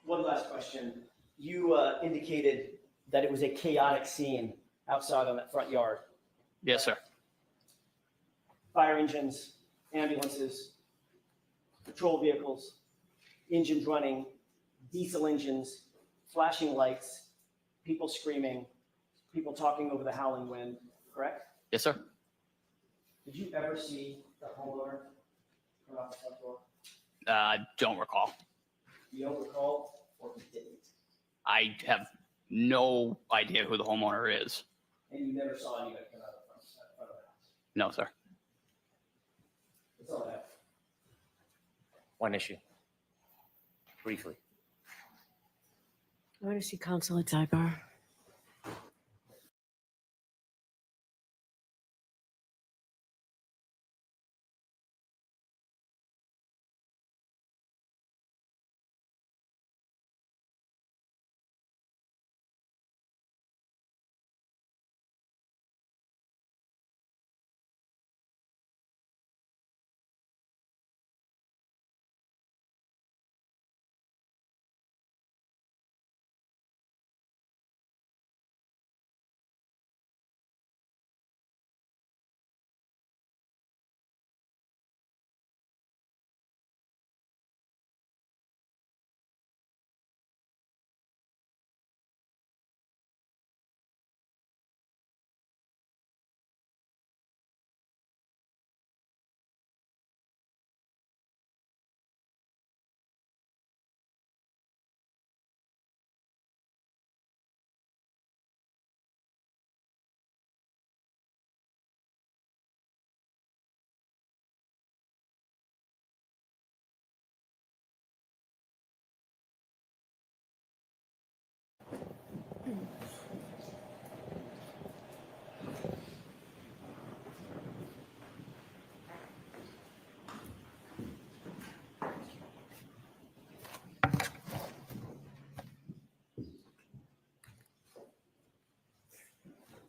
One last question. You indicated that it was a chaotic scene outside on that front yard. Yes, sir. Fire engines, ambulances, patrol vehicles, engines running, diesel engines, flashing lights, people screaming, people talking over the howling wind, correct? Yes, sir. Did you ever see the homeowner come out the front door? Don't recall. You don't recall, or you didn't? I have no idea who the homeowner is. And you never saw anybody come out of the front of the house? No, sir. That's all I have. One issue. Briefly. I want to see Councilor Tybar.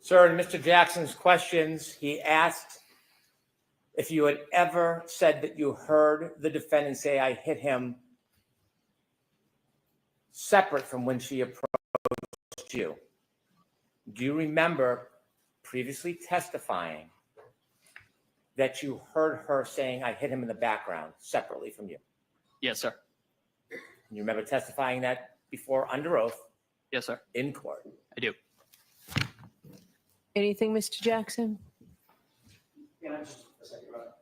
Sir, in Mr. Jackson's questions, he asked if you had ever said that you heard the defendant say, "I hit him," separate from when she approached you. Do you remember previously testifying that you heard her saying, "I hit him in the background," separately from you? Yes, sir. You remember testifying that before under oath Yes, sir. in court? I do. Anything, Mr. Jackson? Yeah, just a second, Your Honor.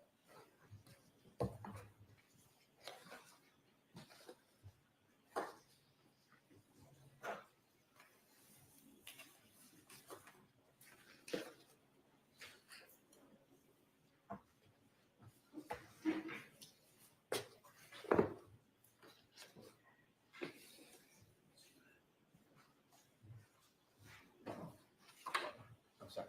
I'm sorry.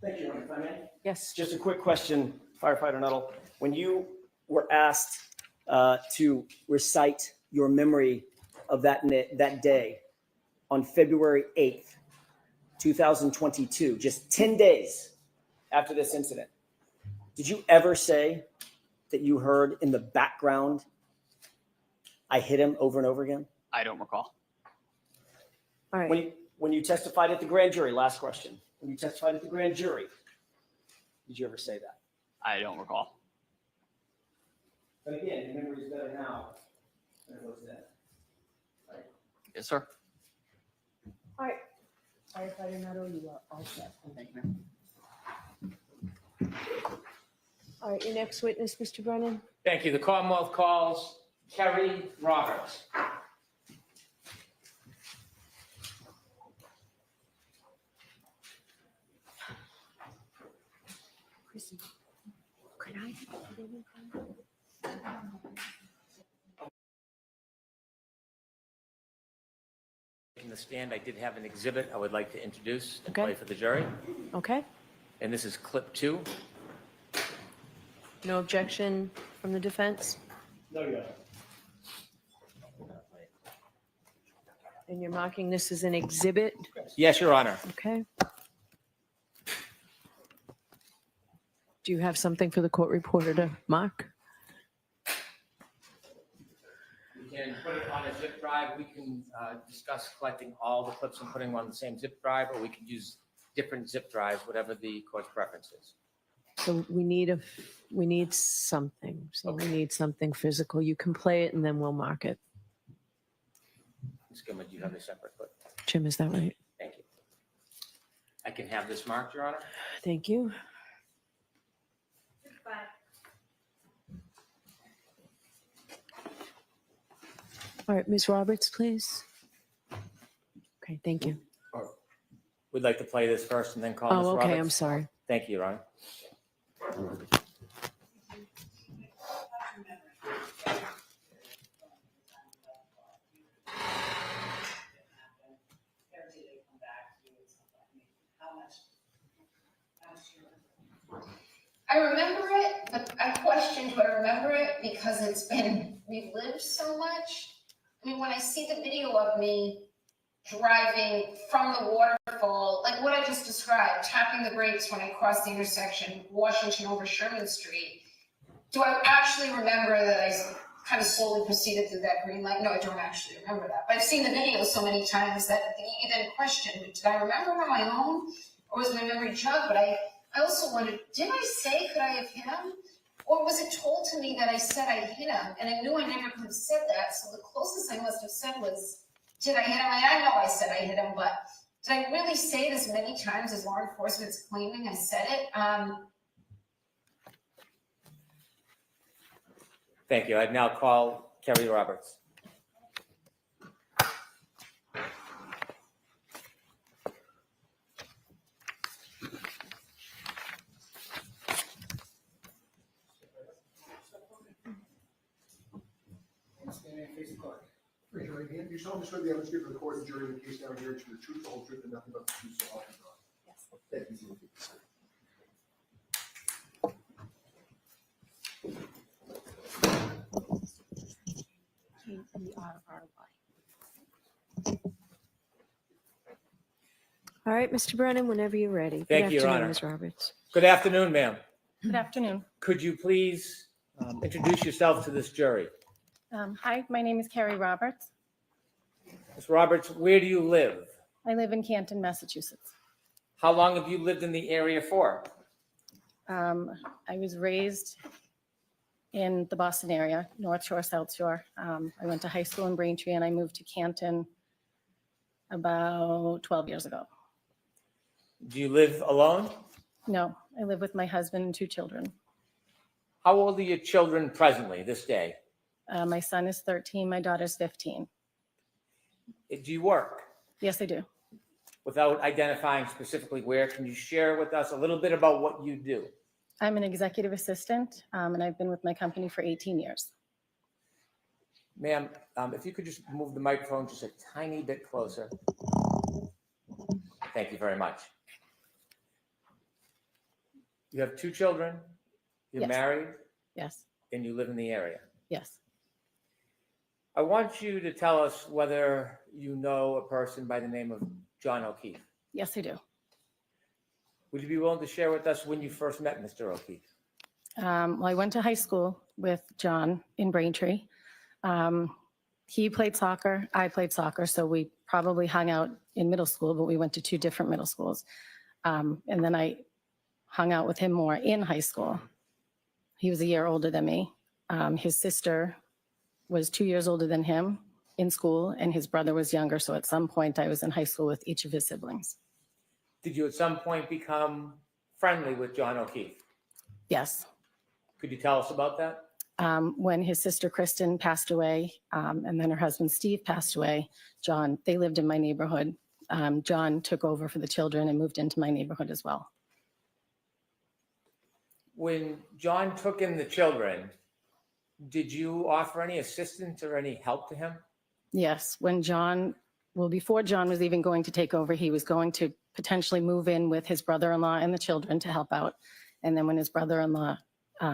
Thank you, Your Honor. If I may. Yes. Just a quick question, Firefighter Nuttall. When you were asked to recite your memory of that day on February 8th, 2022, just 10 days after this incident, did you ever say that you heard in the background, "I hit him" over and over again? I don't recall. All right. When you testified at the grand jury, last question, when you testified at the grand jury, did you ever say that? I don't recall. But again, your memory is better now than it was then. Yes, sir. All right. Firefighter Nuttall, you are all set. Thank you, ma'am. All right, your next witness, Mr. Brennan. Thank you. The Commonwealth calls Kerry Roberts. Chrissy, could I? In the stand, I did have an exhibit I would like to introduce and Okay. play for the jury. Okay. And this is clip 2. No objection from the defense? No, Your Honor. And you're marking this as an exhibit? Yes, Your Honor. Okay. Do you have something for the court reporter to mark? We can put it on a zip drive. We can discuss collecting all the clips and putting them on the same zip drive, or we can use different zip drives, whatever the court's preference is. So we need something. So we need something physical. You can play it and then we'll mark it. Ms. Gilman, do you have a separate clip? Jim, is that right? Thank you. I can have this marked, Your Honor. Thank you. All right, Ms. Roberts, please. Okay, thank you. We'd like to play this first and then call Ms. Oh, Roberts. okay, I'm sorry. Thank you, Your Honor. I remember it, but I questioned do I remember it because it's been relived so much. I mean, when I see the video of me driving from the waterfall, like what I just described, tapping the brakes when I crossed the intersection, Washington over Sherman Street, do I actually remember that I kind of slowly proceeded through that green light? No, I don't actually remember that. But I've seen the video so many times that you then question, did I remember on my own? Or was my memory jogged? But I also wondered, did I say, could I have hit him? Or was it told to me that I said I hit him? And I knew I never could have said that. So the closest I must have said was, did I hit him? I know I said I hit him, but did I really say it as many times as law enforcement's claiming I said it? Thank you. I'd now call Kerry Roberts. Stand and face the clock. Raise your right hand. Do you solemnly swear the evidence given to the court and jury in the case now hearing to the truth, the whole truth, and nothing but the truth, so help you God? Yes. Thank you. All right, Mr. Brennan, whenever you're ready. Good Thank you, Your afternoon, Honor. Ms. Roberts. Good afternoon, ma'am. Good afternoon. Could you please introduce yourself to this jury? Hi, my name is Carrie Roberts. Ms. Roberts, where do you live? I live in Canton, Massachusetts. How long have you lived in the area for? I was raised in the Boston area, North Shore, South Shore. I went to high school in Braintree and I moved to Canton about 12 years ago. Do you live alone? No, I live with my husband and 2 children. How old are your children presently, this day? My son is 13, my daughter's 15. Do you work? Yes, I do. Without identifying specifically where, can you share with us a little bit about what you do? I'm an executive assistant and I've been with my company for 18 years. Ma'am, if you could just move the microphone just a tiny bit closer. Thank you very much. You have 2 children, you're Yes. married, Yes, and you live in the area. yes. I want you to tell us whether you know a person by the name of John O'Keefe. Yes, I do. Would you be willing to share with us when you first met Mr. O'Keefe? Well, I went to high school with John in Braintree. He played soccer, I played soccer, so we probably hung out in middle school, but we went to 2 different middle schools. And then I hung out with him more in high school. He was a year older than me. His sister was 2 years older than him in school, and his brother was younger. So at some point, I was in high school with each of his siblings. Did you at some point become friendly with John O'Keefe? Yes. Could you tell us about that? When his sister Kristen passed away, and then her husband Steve passed away, they lived in my neighborhood. John took over for the children and moved into my neighborhood as well. When John took in the children, did you offer any assistance or any help to him? Yes, before John was even going to take over, he was going to potentially move in with his brother-in-law and the children to help out. And then when his brother-in-law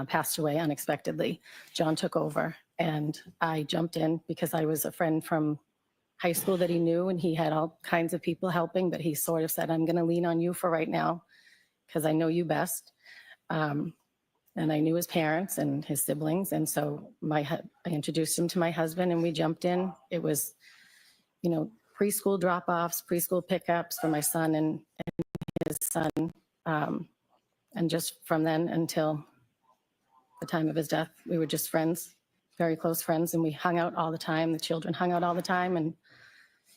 passed away unexpectedly, John took over and I jumped in because I was a friend from high school that he knew and he had all kinds of people helping, but he sort of said, I'm going to lean on you for right now because I know you best. And I knew his parents and his siblings. And so I introduced him to my husband and we jumped in. It was, preschool drop-offs, preschool pickups for my son and his son. And just from then until the time of his death, we were just friends, very close friends. And we hung out all the time. The children hung out all the time. And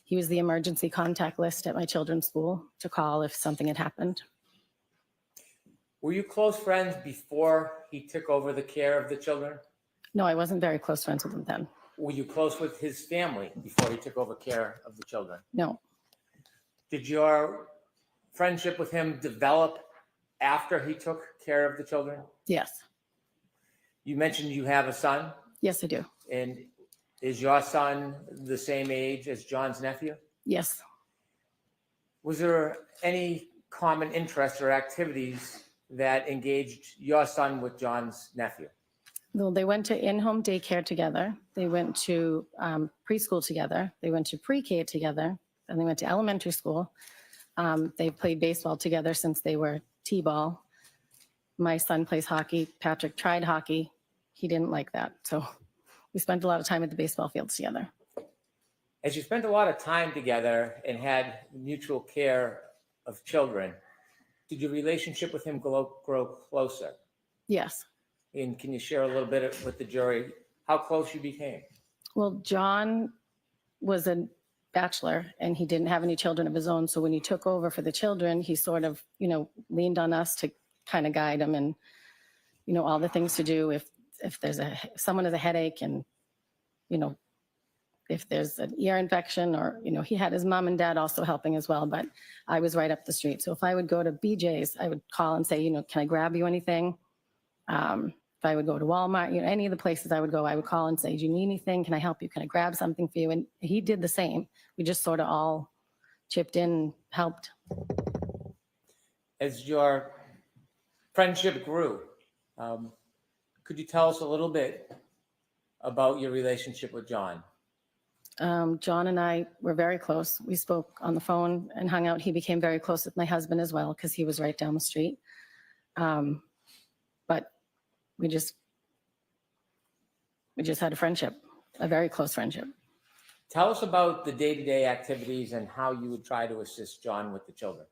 he was the emergency contact list at my children's school to call if something had happened. Were you close friends before he took over the care of the children? No, I wasn't very close friends with him then. Were you close with his family before he took over care of the children? No. Did your friendship with him develop after he took care of the children? Yes. You mentioned you have a son, Yes, I do. and is your son the same age as John's nephew? Yes. Was there any common interests or activities that engaged your son with John's nephew? Well, they went to in-home daycare together. They went to preschool together. They went to pre-K together. And they went to elementary school. They played baseball together since they were T-ball. My son plays hockey. Patrick tried hockey. He didn't like that. So we spent a lot of time at the baseball fields together. As you spent a lot of time together and had mutual care of children, did your relationship with him grow closer? Yes. And can you share a little bit with the jury how close you became? Well, John was a bachelor and he didn't have any children of his own. So when he took over for the children, he sort of, leaned on us to kind of guide him and, all the things to do if someone has a headache and, if there's an ear infection or, he had his mom and dad also helping as well, but I was right up the street. So if I would go to BJ's, I would call and say, can I grab you anything? if I would go to Walmart, any of the places I would go, I would call and say, do you need anything? Can I help you? Can I grab something for you? And he did the same. We just sort of all chipped in, helped. As your friendship grew, could you tell us a little bit about your relationship with John? John and I were very close. We spoke on the phone and hung out. He became very close with my husband as well because he was right down the street. But we just had a friendship, a very close friendship. Tell us about the day-to-day activities and how you would try to assist John with the children.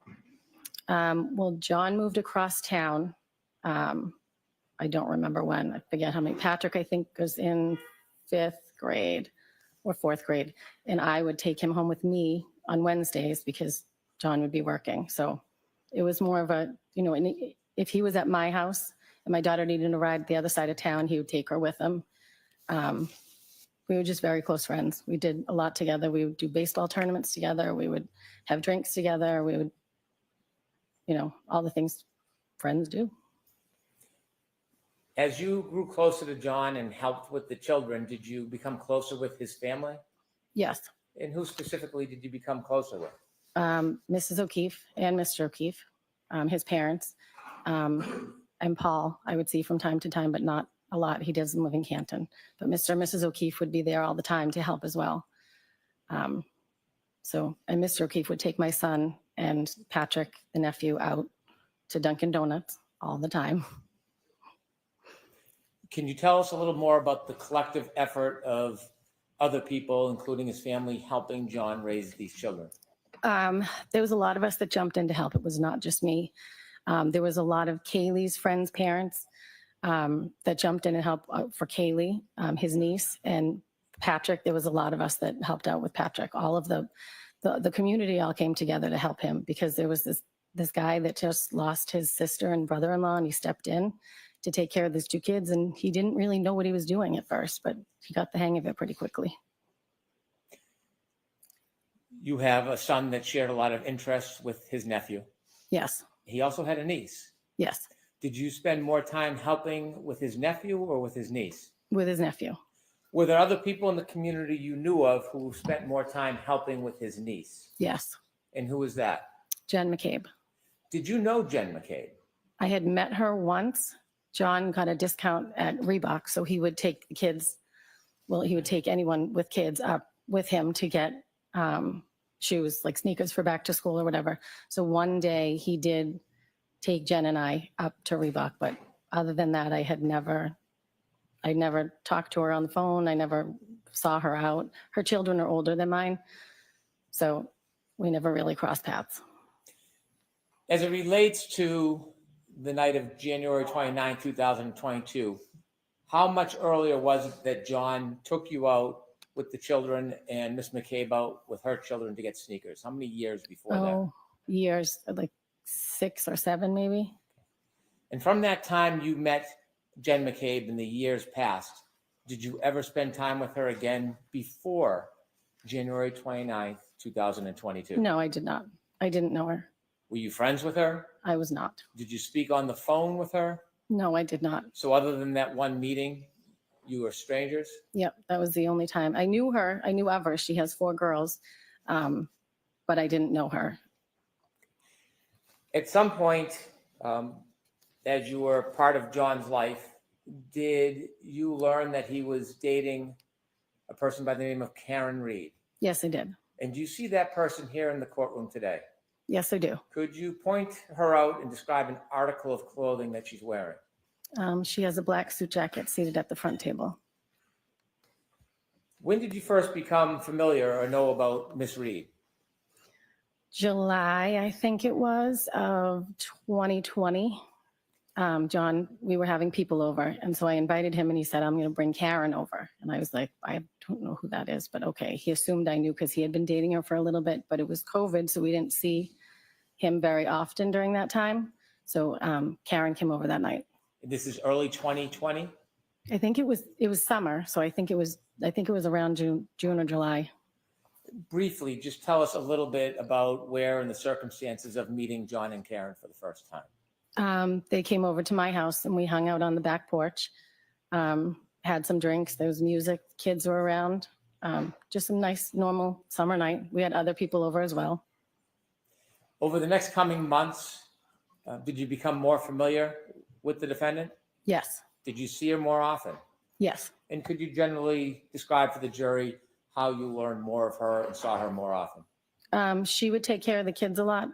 Well, John moved across town. I don't remember when. I forget how many. Patrick, I think, was in 5th grade or 4th grade. And I would take him home with me on Wednesdays because John would be working. So it was more of a, and if he was at my house and my daughter needed to ride the other side of town, he would take her with him. We were just very close friends. We did a lot together. We would do baseball tournaments together. We would have drinks together. We would, all the things friends do. As you grew closer to John and helped with the children, did you become closer with his family? Yes. And who specifically did you become closer with? Mrs. O'Keefe and Mr. O'Keefe, his parents, and Paul, I would see from time to time, but not a lot. He doesn't live in Canton. But Mr. and Mrs. O'Keefe would be there all the time to help as well. And Mr. O'Keefe would take my son and Patrick, the nephew, out to Dunkin' Donuts all the time. Can you tell us a little more about the collective effort of other people, including his family, helping John raise these children? There was a lot of us that jumped in to help. It was not just me. There was a lot of Kaylee's friends' parents that jumped in and helped for Kaylee, his niece, and Patrick. There was a lot of us that helped out with Patrick. All of the community all came together to help him because there was this guy that just lost his sister and brother-in-law, and he stepped in to take care of these 2 kids, and he didn't really know what he was doing at first, but he got the hang of it pretty quickly. You have a son that shared a lot of interests with his nephew. Yes. He also had a niece. Yes. Did you spend more time helping with his nephew or with his niece? With his nephew. Were there other people in the community you knew of who spent more time helping with his niece? Yes. And who was that? Jen McCabe. Did you know Jen McCabe? I had met her once. John got a discount at Reebok, so he would take the kids. Well, he would take anyone with kids up with him to get shoes, like sneakers for back to school or whatever. So one day he did take Jen and I up to Reebok, but other than that, I never talked to her on the phone. I never saw her out. Her children are older than mine, so we never really crossed paths. As it relates to the night of January 29, 2022, how much earlier was it that John took you out with the children and Miss McCabe out with her children to get sneakers? How many years before that? Years, like 6 or 7 maybe. And from that time you met Jen McCabe in the years past, did you ever spend time with her again before January 29th, 2022? No, I did not. I didn't know her. Were you friends with her? I was not. Did you speak on the phone with her? No, I did not. So other than that one meeting, you were strangers? Yep, that was the only time. I knew her. I knew of her. She has 4 girls, but I didn't know her. At some point, as you were part of John's life, did you learn that he was dating a person by the name of Karen Reed? Yes, I did. And do you see that person here in the courtroom today? Yes, I do. Could you point her out and describe an article of clothing that she's wearing? She has a black suit jacket seated at the front table. When did you first become familiar or know about Miss Reed? July, I think it was, of 2020. John, we were having people over, and so I invited him, and he said, I'm going to bring Karen over. And I was like, I don't know who that is, but okay. He assumed I knew because he had been dating her for a little bit, but it was COVID, so we didn't see him very often during that time. So Karen came over that night. This is early 2020? I think it was summer, so I think it was around June or July. Briefly, just tell us a little bit about where and the circumstances of meeting John and Karen for the first time. They came over to my house and we hung out on the back porch, had some drinks. There was music, kids were around. Just a nice, normal summer night. We had other people over as well. Over the next coming months, did you become more familiar with the defendant? Yes, Did you see her more often? yes. And could you generally describe for the jury how you learned more of her and saw her more often? She would take care of the kids a lot.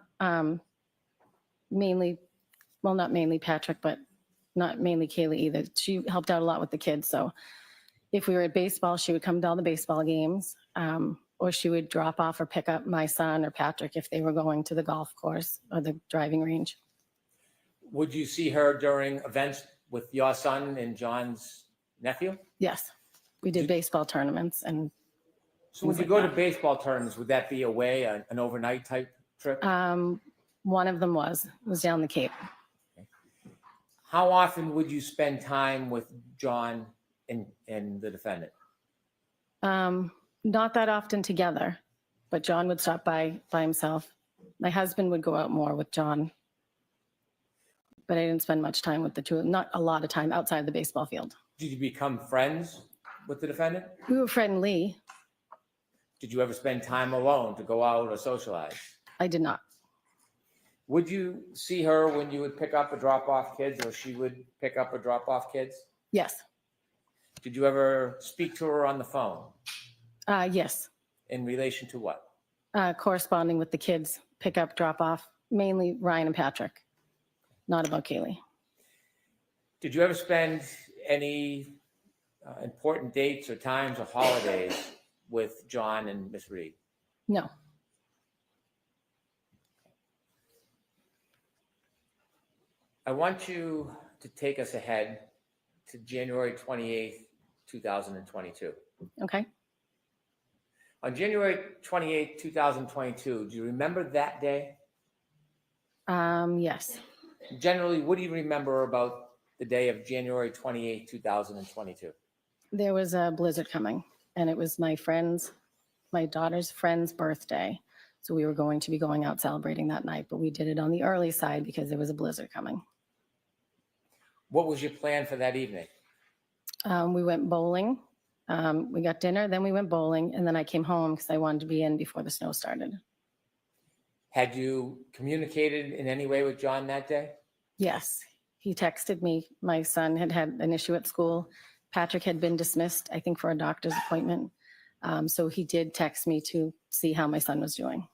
Mainly, well, not mainly Patrick, but not mainly Kaylee either. She helped out a lot with the kids. So if we were at baseball, she would come to all the baseball games, or she would drop off or pick up my son or Patrick if they were going to the golf course or the driving range. Would you see her during events with your son and John's nephew? Yes, we did baseball tournaments and So when Things you like go to that. baseball tournaments, would that be away, an overnight type trip? one of them was down the Cape. How often would you spend time with John and the defendant? Not that often together, but John would stop by himself. My husband would go out more with John, but I didn't spend much time with the two, not a lot of time outside the baseball field. Did you become friends with the defendant? We were friendly. Did you ever spend time alone to go out or socialize? I did not. Would you see her when you would pick up or drop off kids, or she would pick up or drop off kids? Yes. Did you ever speak to her on the phone? Yes. In relation to what? Corresponding with the kids, pick up, drop off, mainly Ryan and Patrick, not about Kaylee. Did you ever spend any important dates or times or holidays with John and Miss Reed? No. I want you to take us ahead to January 28th, 2022. Okay. On January 28th, 2022, do you remember that day? Yes. Generally, what do you remember about the day of January 28th, 2022? There was a blizzard coming, and it was my daughter's friend's birthday. So we were going to be going out celebrating that night, but we did it on the early side because there was a blizzard coming. What was your plan for that evening? We went bowling. We got dinner, then we went bowling, and then I came home because I wanted to be in before the snow started. Had you communicated in any way with John that day? Yes, he texted me. My son had had an issue at school. Patrick had been dismissed, I think, for a doctor's appointment. So he did text me to see how my son was doing.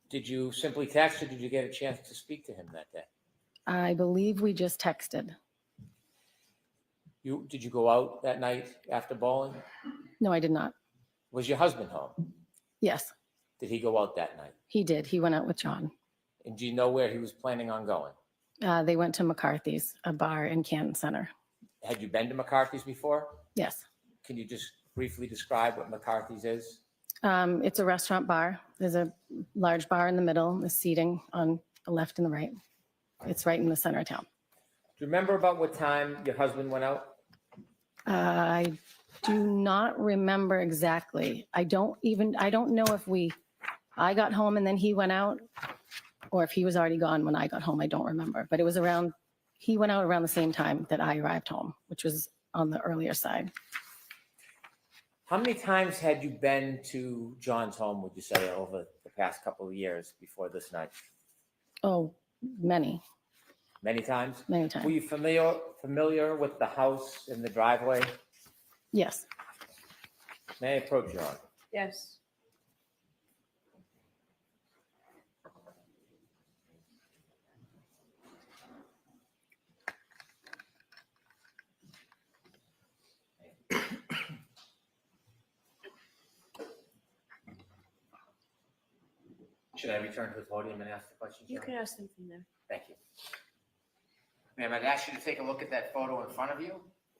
Did you simply text, or did you get a chance to speak to him that day? I believe we just texted. Did you go out that night after bowling? No, I did not. Was your husband home? Yes, Did he go out that night? he did. He went out with John. And do you know where he was planning on going? They went to McCarthy's, a bar in Canton Center. Had you been to McCarthy's before? Yes. Can you just briefly describe what McCarthy's is? It's a restaurant bar. There's a large bar in the middle, the seating on the left and the right. It's right in the center of town. Do you remember about what time your husband went out? I do not remember exactly. I don't know if I got home and then he went out, or if he was already gone when I got home. I don't remember, but it was he went out around the same time that I arrived home, which was on the earlier side. How many times had you been to John's home, would you say, over the past couple of years before this night? Oh, many Many times? Many Were times. you familiar with the house and the driveway? Yes. May I approach you on? Yes. Should I return to the podium and ask the questions? You John? can ask them from there. Thank you. Ma'am, I'd ask you to take a look at that photo in front of you.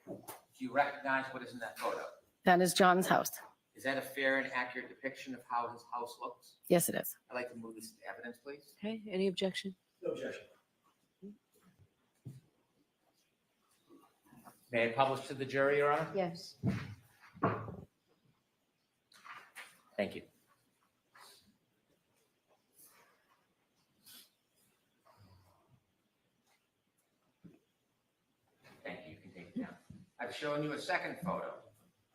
Do you recognize what is in that photo? That is John's house. Is that a fair and accurate depiction of how his house looks? Yes, it is. I'd like to move this to evidence, please. Okay, any objection? No objection. May I publish to the jury, Your Honor? Yes. Thank you. I'm showing you a second photo.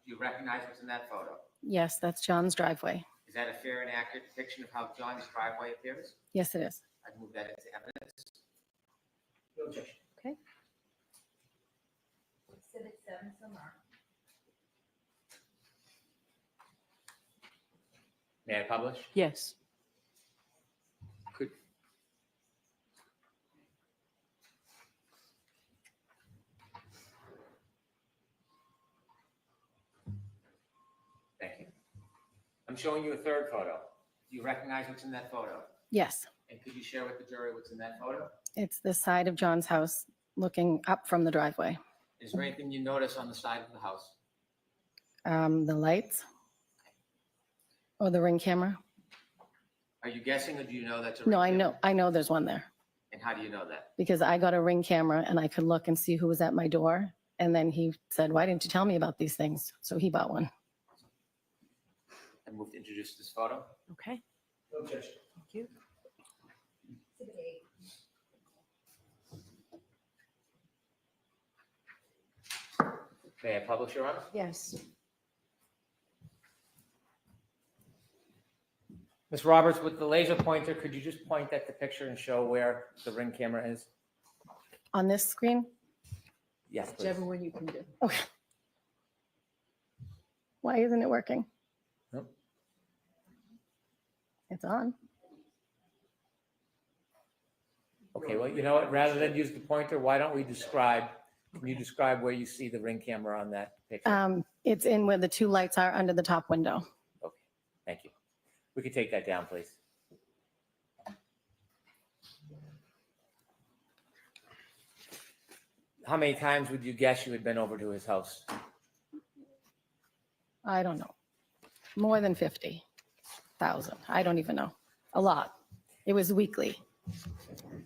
Do you recognize what's in that photo? Yes, that's John's driveway. Is that a fair and accurate depiction of how John's driveway appears? Yes, it is. I'd move that into evidence. No objection. Okay. Exhibit 7 somewhere. May I publish? Yes. Could, Thank you. I'm showing you a third photo. Do you recognize what's in that photo? Yes, And could you share with the jury what's in that photo? it's the side of John's house looking up from the driveway. Is there anything you notice on the side of the house? The lights or the Ring camera. Are you guessing or do you know that's a? No, ring I camera? know, I know there's one there And how do you know that? because I got a Ring camera and I could look and see who was at my door. And then he said, why didn't you tell me about these things? So he bought one. I move to introduce this photo. Okay. No objection. Thank you. Exhibit 8. May I publish, Your Honor? Yes. Ms. Roberts, with the laser pointer, could you just point at the picture and show where the Ring camera is? On this screen? Yes, please. Whichever one you can do. Okay. Why isn't it working? Nope. It's on. Okay, well, you know what, rather than use the pointer, why don't we can you describe where you see the Ring camera on that picture? It's in where the two lights are under the top window. Okay, thank you. We could take that down, please. How many times would you guess you had been over to his house? I don't know. More than 50,000. I don't even know. A lot. It was weekly.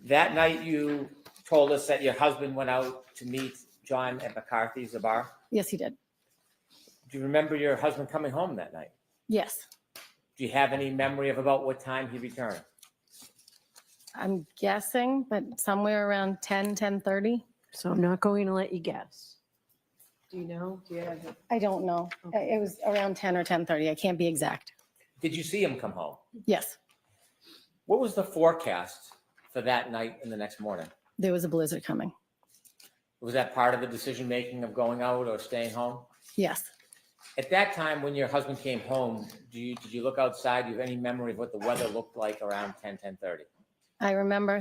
That night, you told us that your husband went out to meet John at McCarthy's, the bar. Yes, he did. Do you remember your husband coming home that night? Yes. Do you have any memory of about what time he returned? I'm guessing, but somewhere around 10:30. So I'm not going to let you guess. Do you know? Do you have it? I don't know. Okay. It was around 10 or 10:30. I can't be exact. Did you see him come home? Yes, What was the forecast for that night and the next morning? there was a blizzard coming. Was that part of the decision-making of going out or staying home? Yes. At that time, when your husband came home, did you look outside? Do you have any memory of what the weather looked like around 10:30? I remember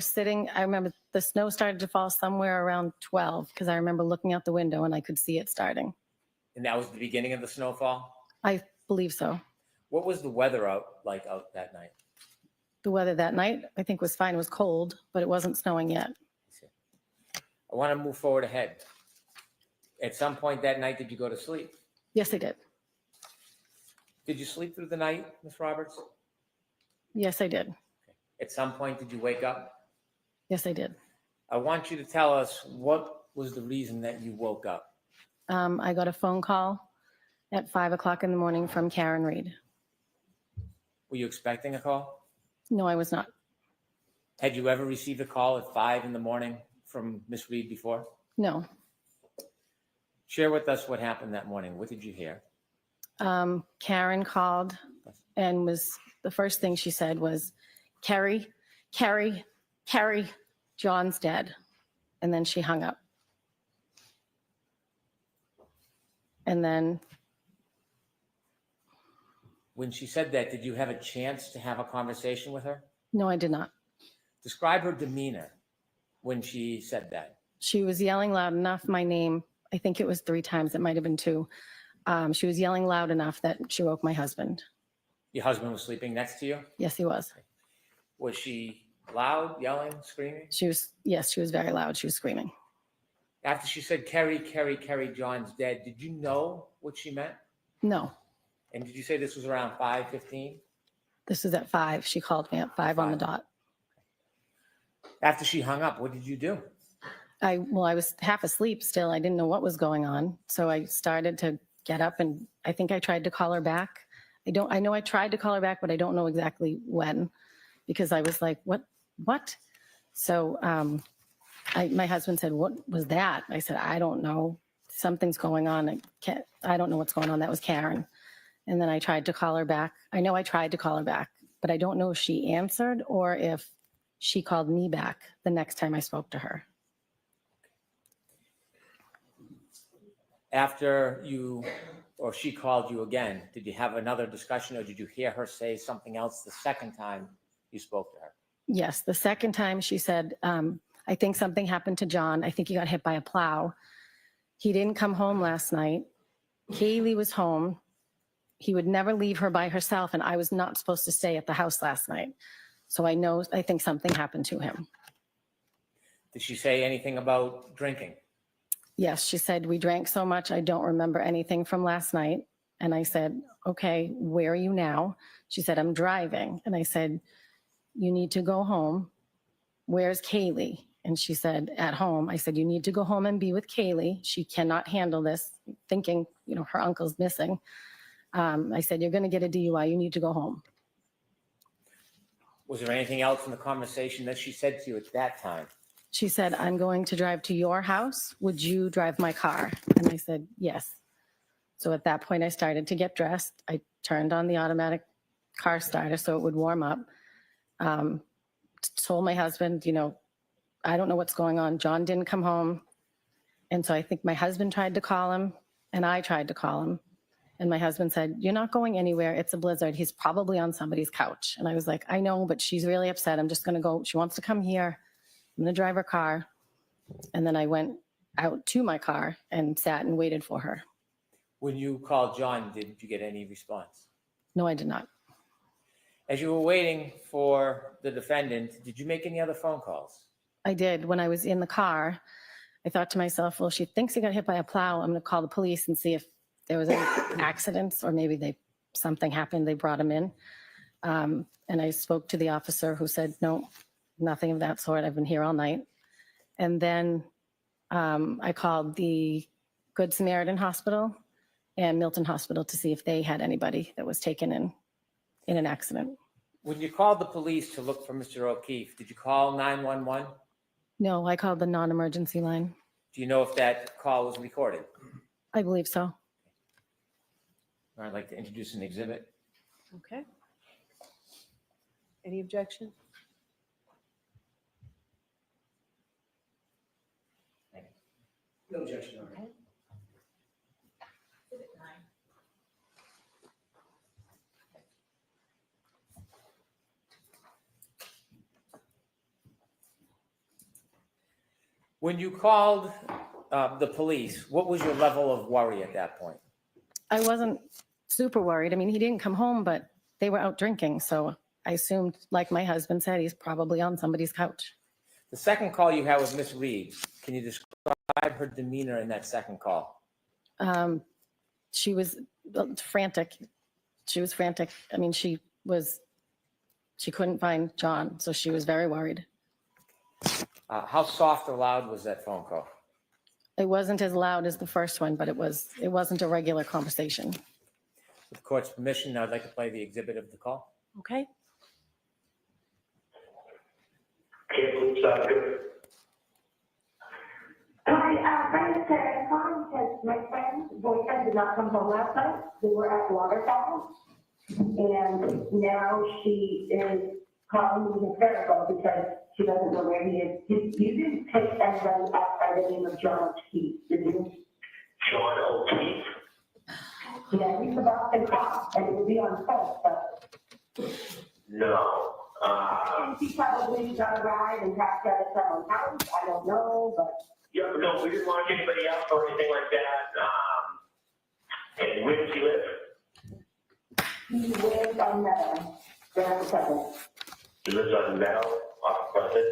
the snow started to fall somewhere around 12 because I remember looking out the window and I could see it starting. And that was the beginning of the snowfall? I believe so. What was the weather out that night? The weather that night, I think, was fine. It was cold, but it wasn't snowing yet. I want to move forward ahead. At some point that night, did you go to sleep? Yes, I did. Did you sleep through the night, Ms. Roberts? Yes, I did. At some point, did you wake up? Yes, I did. I want you to tell us what was the reason that you woke up. I got a phone call at 5 o'clock in the morning from Karen Reed. Were you expecting a call? No, I was not. Had you ever received a call at 5 in the morning from Ms. Reed before? No. Share with us what happened that morning. What did you hear? Karen called and the first thing she said was, Carrie, John's dead. And then she hung up. And then, When she said that, did you have a chance to have a conversation with her? no, I did not. Describe her demeanor when she said that. She was yelling loud enough, my name, I think it was 3 times, it might have been 2. She was yelling loud enough that she woke my husband. Your husband was sleeping next to you? Yes, he was. Was she loud, yelling, screaming? Yes, she was very loud. She was screaming. After she said, Carrie, John's dead, did you know what she meant? No, And did you say this was around 5:15? this was at 5. She called me at 5 on the dot. After she hung up, what did you do? I was half asleep still. I didn't know what was going on. So I started to get up and I think I tried to call her back. I know I tried to call her back, but I don't know exactly when because I was like, what? So my husband said, what was that? I said, I don't know. something's going on. I don't know what's going on. That was Karen. And then I tried to call her back. I know I tried to call her back, but I don't know if she answered or if she called me back the next time I spoke to her. After you, or she called you again, did you have another discussion or did you hear her say something else the second time you spoke to her? Yes, the second time she said, I think something happened to John. I think he got hit by a plow. He didn't come home last night. Kaylee was home. He would never leave her by herself, and I was not supposed to stay at the house last night. So I think something happened to him. Did she say anything about drinking? Yes, she said, we drank so much, I don't remember anything from last night. And I said, okay, where are you now? She said, I'm driving. And I said, you need to go home. Where's Kaylee? And she said, at home. I said, you need to go home and be with Kaylee. She cannot handle this, thinking, her uncle's missing. I said, you're going to get a DUI. You need to go home. Was there anything else in the conversation that she said to you at that time? She said, I'm going to drive to your house. Would you drive my car? And I said, yes. So at that point, I started to get dressed. I turned on the automatic car starter so it would warm up. Told my husband, I don't know what's going on. John didn't come home. And so I think my husband tried to call him and I tried to call him. And my husband said, you're not going anywhere. It's a blizzard. He's probably on somebody's couch. And I was like, I know, but she's really upset. I'm just going to go. She wants to come here. I'm going to drive her car. And then I went out to my car and sat and waited for her. When you called John, did you get any response? No, I did not. As you were waiting for the defendant, did you make any other phone calls? I did. When I was in the car, I thought to myself, well, she thinks he got hit by a plow. I'm going to call the police and see if there was any accidents or maybe something happened. They brought him in. And I spoke to the officer who said, no, nothing of that sort. I've been here all night. And then I called the Good Samaritan Hospital and Milton Hospital to see if they had anybody that was taken in an accident. When you called the police to look for Mr. O'Keefe, did you call 911? No, I called the non-emergency line. Do you know if that call was recorded? I believe so. I'd like to introduce an exhibit. Okay. Any objection? No objection, Your Honor. When you called the police, what was your level of worry at that point? I wasn't super worried. I mean, he didn't come home, but they were out drinking. So I assumed, like my husband said, he's probably on somebody's couch. The second call you had with Miss Reed, can you describe her demeanor in that second call? She was frantic. She was frantic. I mean, she couldn't find John, so she was very worried. How soft or loud was that phone call? It wasn't as loud as the first one, but it wasn't a regular conversation. With the court's permission, I'd like to play the exhibit of the call. Okay. Hi, friend is Sarah calling because my friend's boyfriend did not come home last night. We were at Waterfall. And now she is calling me hysterical because she doesn't know where he is. You didn't take anybody outside the name of John O'Keefe, did you? John O'Keefe? Yeah, he's the Boston cop, and it would be on film, but. No. And he probably got a ride and passed out of someone's house, I don't know, but. Yeah, no, we didn't lock anybody out or anything like that. And where does he live? He lives on Meadow, around 7. He lives on Meadow, off Pleasant.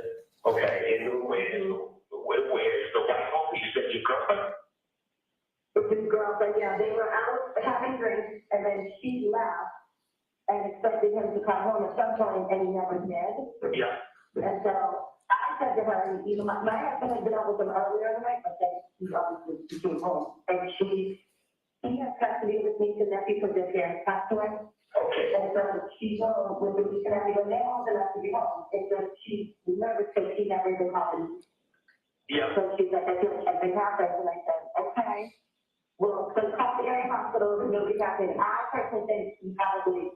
Okay, and where is the wife home? You said your girlfriend? With his girlfriend, yeah, they were out having drinks, and then she left and expected him to come home at some point, and he never did. Yeah. And so I said to her, my husband had been out with him earlier in the night, but then he obviously came home. And he has custody with me, his nephew, because his parents passed away. Okay. And so she's home with the weekend, I go, now then I have to be home. And so she's nervous because she never even called me. Yeah. So she's like, I feel like something happened, and I said, okay. Okay. Well, so call the area hospital, and nobody's happening. I personally think he probably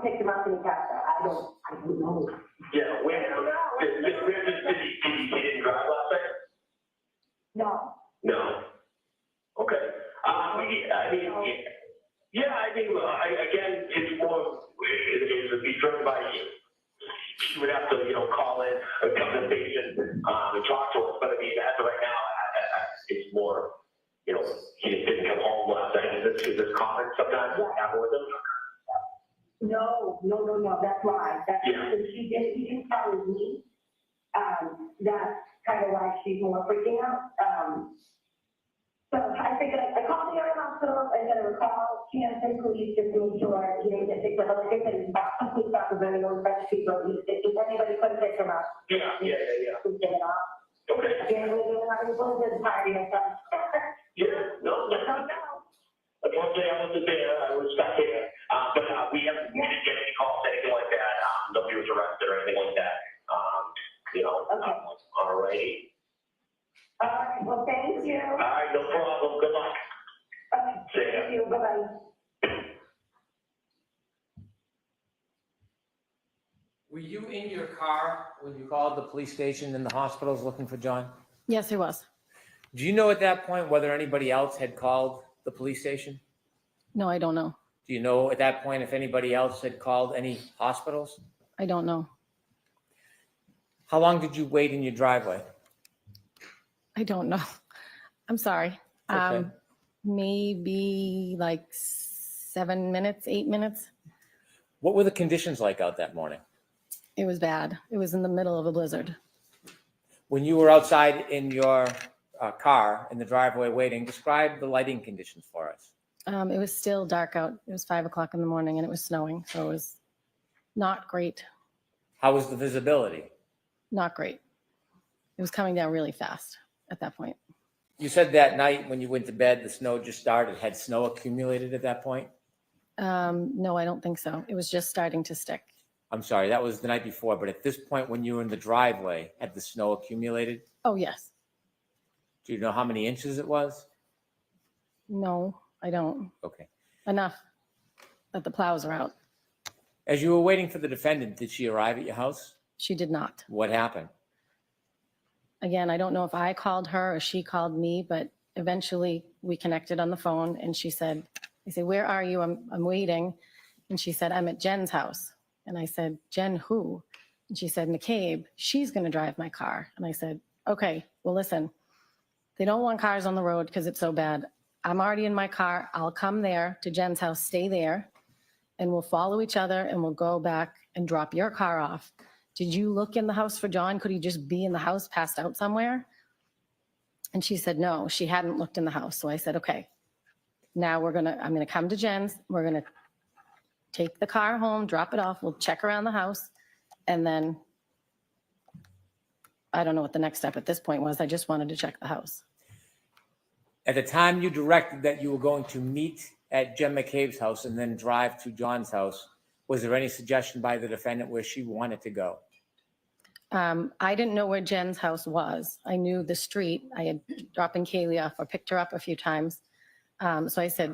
picked him up and he passed out. I don't know. Yeah, where, he didn't drive last night? No. No. Okay. Again, it's more, it'd be driven by you. She would have to, call in, come to the patient, and talk to us, but I mean, as of right now, it's more, he just didn't come home last night. Is this common sometimes happen with him? No, that's why. Yeah. He didn't tell me. That's kind of why she's more freaking out. So I figured I called the area hospital, I said I would call Canton police just to make sure he didn't get picked up. Like I said, he's about some police officers, very old French people. If anybody could pick him up, Yeah. please get it off. Okay. Again, we don't have any bullets at the party and stuff. Yeah, no, unfortunately, I wasn't there, I was stuck here, but we didn't get any calls, anything like that, nobody was arrested or anything like that, Okay. all righty. All right, well, thank you. All right, no problem, good luck. Okay, See ya. thank you, bye-bye. Were you in your car when you called the police station and the hospitals looking for John? Yes, it was. Do you know at that point whether anybody else had called the police station? No, I don't know. Do you know at that point if anybody else had called any hospitals? I don't know. How long did you wait in your driveway? I don't know. I'm sorry. Okay. Maybe like 7 minutes, 8 minutes. What were the conditions like out that morning? It was bad. It was in the middle of a blizzard. When you were outside in your car in the driveway waiting, describe the lighting conditions for us. It was still dark out. It was 5 o'clock in the morning and it was snowing. So it was not great. How was the visibility? Not great. It was coming down really fast at that point. You said that night when you went to bed, the snow just started. Had snow accumulated at that point? No, I don't think so. It was just starting to stick. I'm sorry, that was the night before, but at this point when you were in the driveway, had the snow accumulated? Oh, yes. Do you know how many inches it was? No, I don't. Okay. Enough that the plows are out. As you were waiting for the defendant, did she arrive at your house? She did not. What happened? Again, I don't know if I called her or she called me, but eventually we connected on the phone and she said, I said, where are you? I'm waiting. And she said, I'm at Jen's house. And I said, Jen, who? And she said, McCabe, she's going to drive my car. And I said, okay, well, listen, they don't want cars on the road because it's so bad. I'm already in my car. I'll come there to Jen's house, stay there, and we'll follow each other and we'll go back and drop your car off. Did you look in the house for John? Could he just be in the house, passed out somewhere? And she said, no, she hadn't looked in the house. So I said, okay, now I'm going to come to Jen's. We're going to take the car home, drop it off. We'll check around the house. And then I don't know what the next step at this point was. I just wanted to check the house. At the time you directed that you were going to meet at Jen McCabe's house and then drive to John's house, was there any suggestion by the defendant where she wanted to go? I didn't know where Jen's house was. I knew the street. I had dropped Kaylee off or picked her up a few times. So I said,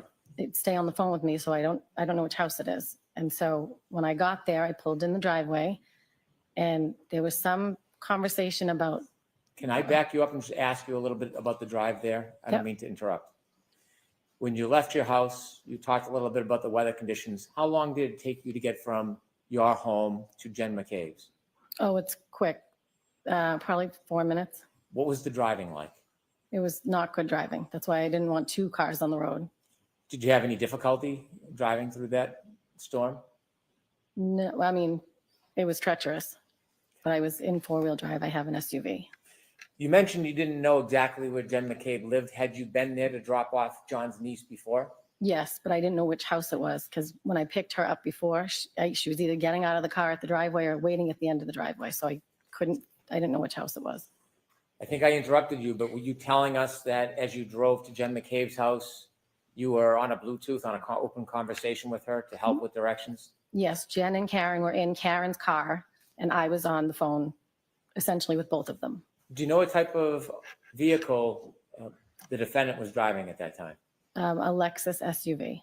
stay on the phone with me. So I don't know which house it is. And so when I got there, I pulled in the driveway and there was some conversation about. Can I back you up and just ask you a little bit about the drive there? I don't Yep. mean to interrupt. When you left your house, you talked a little bit about the weather conditions. How long did it take you to get from your home to Jen McCabe's? Oh, it's quick. Probably 4 minutes. What was the driving like? It was not good driving. That's why I didn't want 2 cars on the road. Did you have any difficulty driving through that storm? No, I mean, it was treacherous, but I was in 4-wheel drive. I have an SUV. You mentioned you didn't know exactly where Jen McCabe lived. Had you been there to drop off John's niece before? Yes, but I didn't know which house it was because when I picked her up before, she was either getting out of the car at the driveway or waiting at the end of the driveway. So I didn't know which house it was. I think I interrupted you, but were you telling us that as you drove to Jen McCabe's house, you were on a Bluetooth, on an open conversation with her to help with directions? Yes, Jen and Karen were in Karen's car and I was on the phone essentially with both of them. Do you know what type of vehicle the defendant was driving at that time? A Lexus SUV.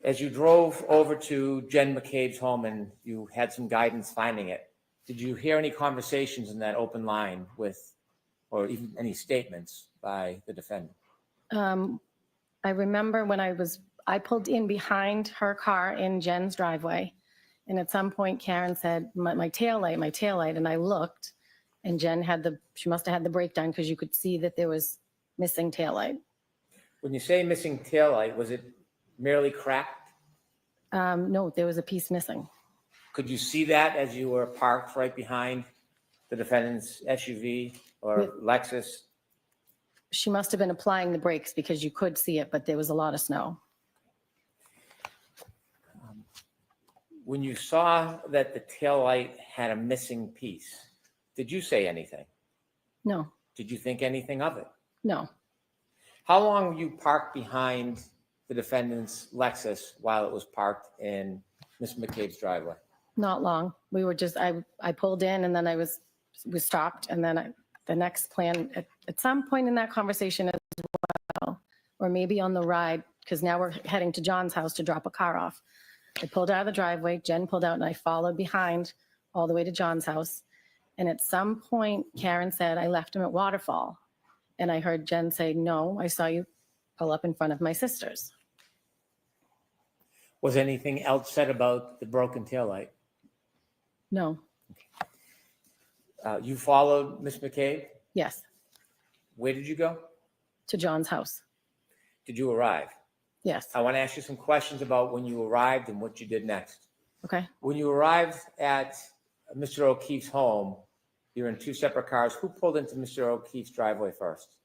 As you drove over to Jen McCabe's home and you had some guidance finding it, did you hear any conversations in that open line with, or even any statements by the defendant? I remember when I pulled in behind her car in Jen's driveway. And at some point Karen said, my taillight. And I looked and Jen she must've had the brake done because you could see that there was missing taillight. When you say missing taillight, was it merely cracked? No, there was a piece missing. Could you see that as you were parked right behind the defendant's SUV or Lexus? She must have been applying the brakes because you could see it, but there was a lot of snow. When you saw that the taillight had a missing piece, did you say anything? No, Did you think anything of it? no. How long were you parked behind the defendant's Lexus while it was parked in Ms. McCabe's driveway? Not long. We were just, I pulled in and then we stopped. And then the next plan, at some point in that conversation as well, or maybe on the ride, because now we're heading to John's house to drop a car off. I pulled out of the driveway, Jen pulled out and I followed behind all the way to John's house. And at some point, Karen said, I left him at Waterfall. And I heard Jen say, no, I saw you pull up in front of my sister's. Was anything else said about the broken taillight? No, You followed Ms. McCabe? yes, Where did you go? to John's house. Did you arrive? Yes, I want to ask you some questions about when you arrived and what you did next. okay. When you arrived at Mr. O'Keefe's home, you were in two separate cars. Who pulled into Mr. O'Keefe's driveway first?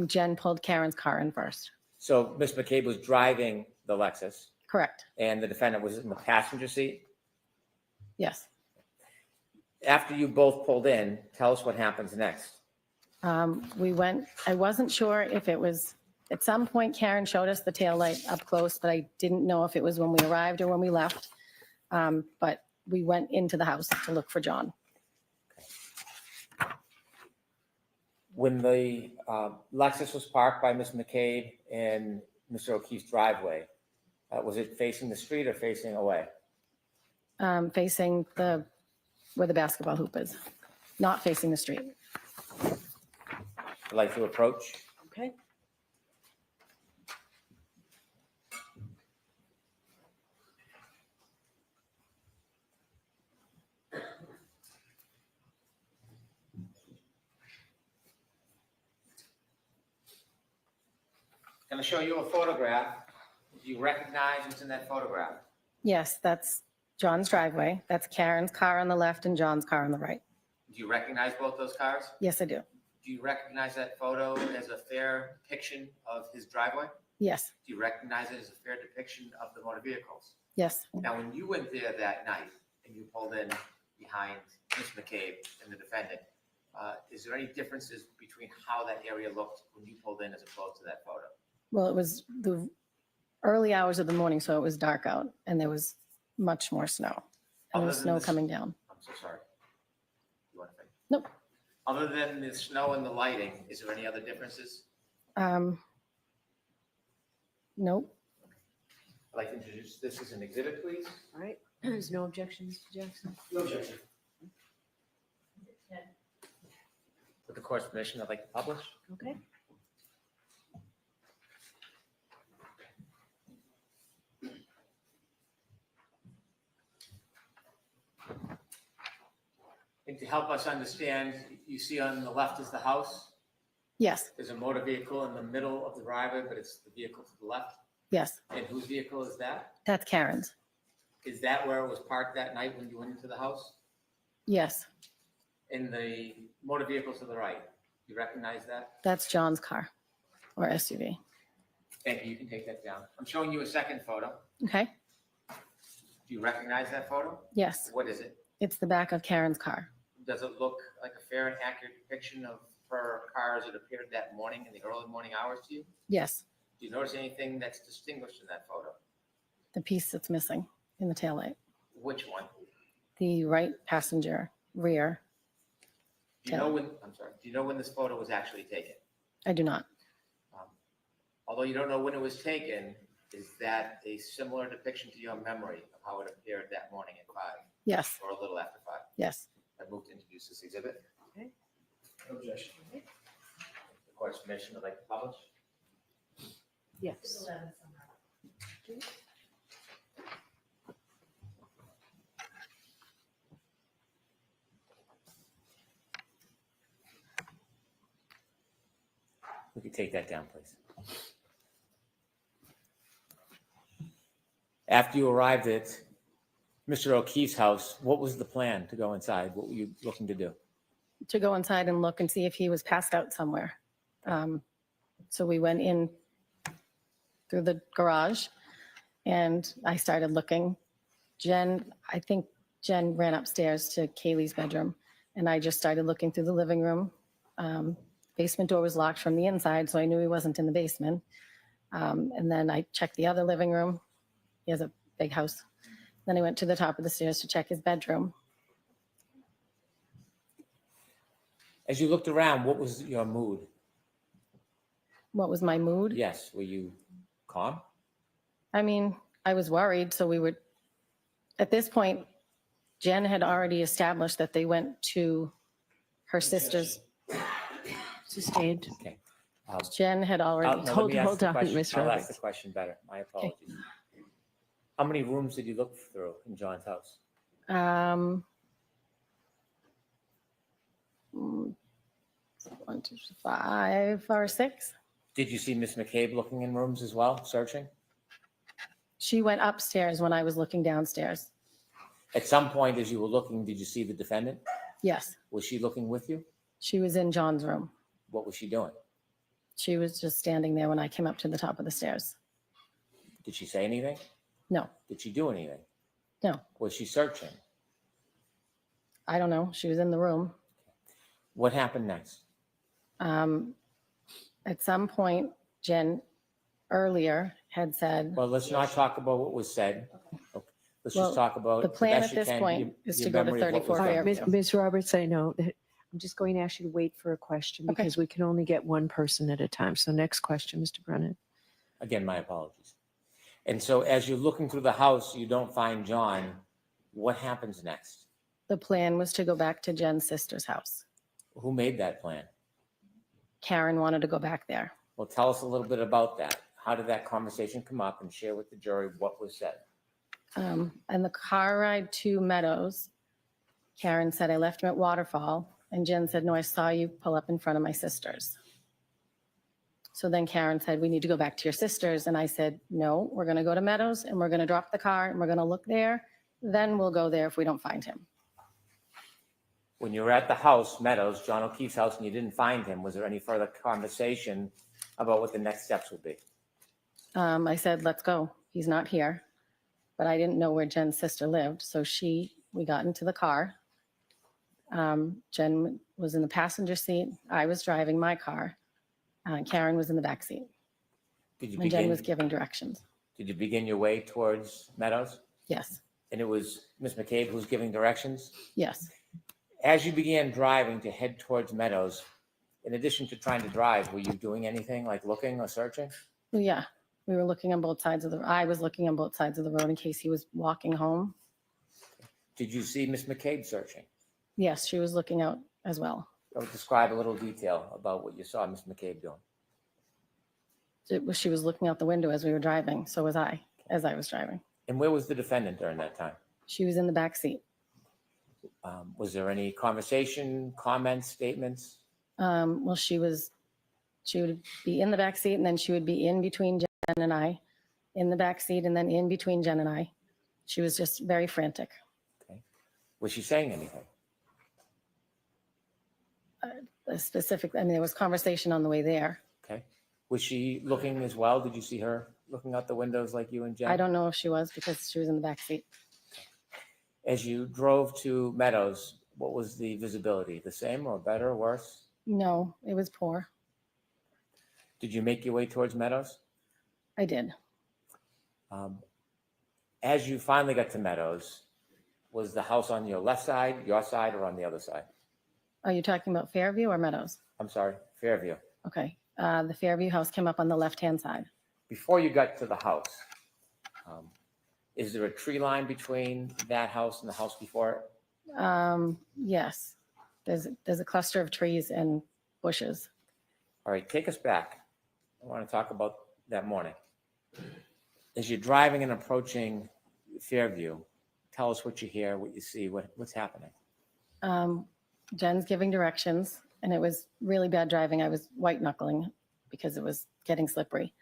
Jen pulled Karen's car in first. So Ms. McCabe was driving the Lexus Correct, and the defendant was in the passenger seat. yes. After you both pulled in, tell us what happens next. We went, I wasn't sure if it was, at some point Karen showed us the taillight up close, but I didn't know if it was when we arrived or when we left. But we went into the house to look for John. When the Lexus was parked by Ms. McCabe in Mr. O'Keefe's driveway, was it facing the street or facing away? Facing where the basketball hoop is, not facing the street. I'd like to approach. Okay. I'm going to show you a photograph. Do you recognize what's in that photograph? Yes, that's John's driveway. That's Karen's car on the left and John's car on the right. Do you recognize both those cars? Yes, I do. Do you recognize that photo as a fair depiction of his driveway? Yes, Do you recognize it as a fair depiction of the motor vehicles? yes. Now, when you went there that night and you pulled in behind Ms. McCabe and the defendant, is there any differences between how that area looked when you pulled in as opposed to that photo? Well, it was the early hours of the morning, so it was dark out and there was much more snow. And there was Other than snow this- coming down. I'm so sorry. You want to finish? Nope. Other than the snow and the lighting, is there any other differences? Nope. I'd like to introduce this as an exhibit, please. All right. There's no objections, Jackson? No objection. With the court's permission, I'd like to publish. Okay. And to help us understand, you see on the left is the house. Yes, There's a motor vehicle in the middle of the driveway, but it's the vehicle to the left. yes. And whose vehicle is that? That's Karen's. Is that where it was parked that night when you went into the house? Yes, In the motor vehicle to the right, you recognize that? that's John's car or SUV. Thank you, you can take that down. I'm showing you a second photo. Okay, Do you recognize that photo? yes. What is it? It's the back of Karen's car. Does it look like a fair and accurate depiction of her car as it appeared that morning in the early morning hours to you? Yes, Do you notice anything that's distinguished in that photo? the piece that's missing in the taillight. Which one? The right passenger rear. Do you know when, I'm sorry, do you know when this photo was actually taken? I do not. although you don't know when it was taken, is that a similar depiction to your memory of how it appeared that morning at 5 Yes, or a little after 5? yes. I move to introduce this exhibit. Objection. The court's permission to like to publish? Yes. We could take that down, please. After you arrived at Mr. O'Keefe's house, what was the plan to go inside? What were you looking to do? To go inside and look and see if he was passed out somewhere. So we went in through the garage and I started looking. I think Jen ran upstairs to Kaylee's bedroom and I just started looking through the living room. Basement door was locked from the inside, so I knew he wasn't in the basement. And then I checked the other living room. He has a big house. Then I went to the top of the stairs to check his bedroom. As you looked around, what was your mood? What was my mood? Yes, were you calm? I mean, I was worried. So we were, at this point, Jen had already established that they went to her sister's. Sustained. Okay. Jen had already, Now let Hold me ask the on, question. Ms. I'll ask Roberts. the question better. My apologies. How many rooms did you look through in John's house? 1, 2, 5 or 6. Did you see Miss McCabe looking in rooms as well, searching? She went upstairs when I was looking downstairs. At some point, as you were looking, did you see the defendant? Yes, Was she looking with you? she was in John's room. What was she doing? She was just standing there when I came up to the top of the stairs. Did she say anything? No, Did she do anything? no, Was she searching? I don't know. She was in the room. What happened next? At some point, Jen earlier had said, Well, let's not talk about what was said. Okay. Let's Well, just talk about. the plan best at you this can, point your- is your to go to memory of what was 34 done. All right, Fairview. Ms. Roberts, I know that I'm just going to ask you to wait for a question Okay. because we can only get one person at a time. So next question, Mr. Brennan. Again, my apologies. And so as you're looking through the house, you don't find John. What happens next? the plan was to go back to Jen's sister's house. Who made that plan? Karen wanted to go back there. Well, tell us a little bit about that. How did that conversation come up, and share with the jury what was said? And the car ride to Meadows, Karen said, I left him at Waterfall. And Jen said, no, I saw you pull up in front of my sister's. So then Karen said, we need to go back to your sister's. And I said, no, we're going to go to Meadows and we're going to drop the car and we're going to look there. Then we'll go there if we don't find him. When you were at the house, Meadows, John O'Keefe's house, and you didn't find him, was there any further conversation about what the next steps would be? I said, let's go. He's not here. But I didn't know where Jen's sister lived. So we got into the car. Jen was in the passenger seat. I was driving my car. Karen was in the back seat. Did you And Jen was begin, giving directions. did you begin your way towards Meadows? Yes, And it was Miss McCabe who was giving directions? yes. As you began driving to head towards Meadows, in addition to trying to drive, were you doing anything like looking or searching? Well, yeah, we were looking on both sides I was looking on both sides of the road in case he was walking home. Did you see Miss McCabe searching? Yes, she was looking out as well. Describe a little detail about what you saw Miss McCabe doing. She was looking out the window as we were driving. So was I, as I was driving. And where was the defendant during that time? She was in the back seat. Was there any conversation, comments, statements? Well, she would be in the back seat and then she would be in between Jen and I, in the back seat and then in between Jen and I. She was just very frantic. Was she saying anything? There was conversation on the way there. Okay. Was she looking as well? Did you see her looking out the windows like you and Jen? I don't know if she was because she was in the back seat. As you drove to Meadows, what was the visibility? The same or better or worse? No, it was poor. Did you make your way towards Meadows? I did. As you finally got to Meadows, was the house on your left side, your side, or on the other side? Are you talking about Fairview or Meadows? I'm sorry, Fairview. Okay. The Fairview house came up on the left-hand side. Before you got to the house, is there a tree line between that house and the house before it? Yes, there's a cluster of trees and bushes. All right, take us back. I want to talk about that morning. As you're driving and approaching Fairview, tell us what you hear, what you see, what's happening. Jen's giving directions, and it was really bad driving. I was white knuckling because it was getting slippery.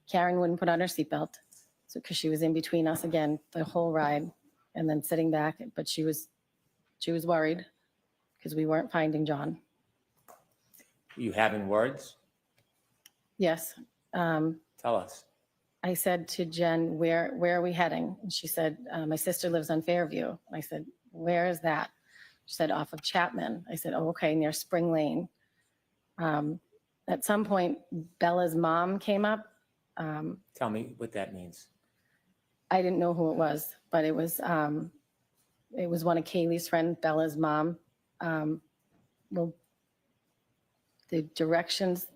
Karen wouldn't put on her seatbelt, so because she was in between us again the whole ride, and then sitting back. But she was worried because we weren't finding John. Were you having words? Yes. Tell us. I said to Jen, where are we heading? And she said, my sister lives on Fairview. I said, where is that? She said, off of Chapman. I said, oh, okay, near Spring Lane. At some point, Bella's mom came up. Tell me what that means. I didn't know who it was, but it was one of Kaylee's friends, Bella's mom. Well, the directions,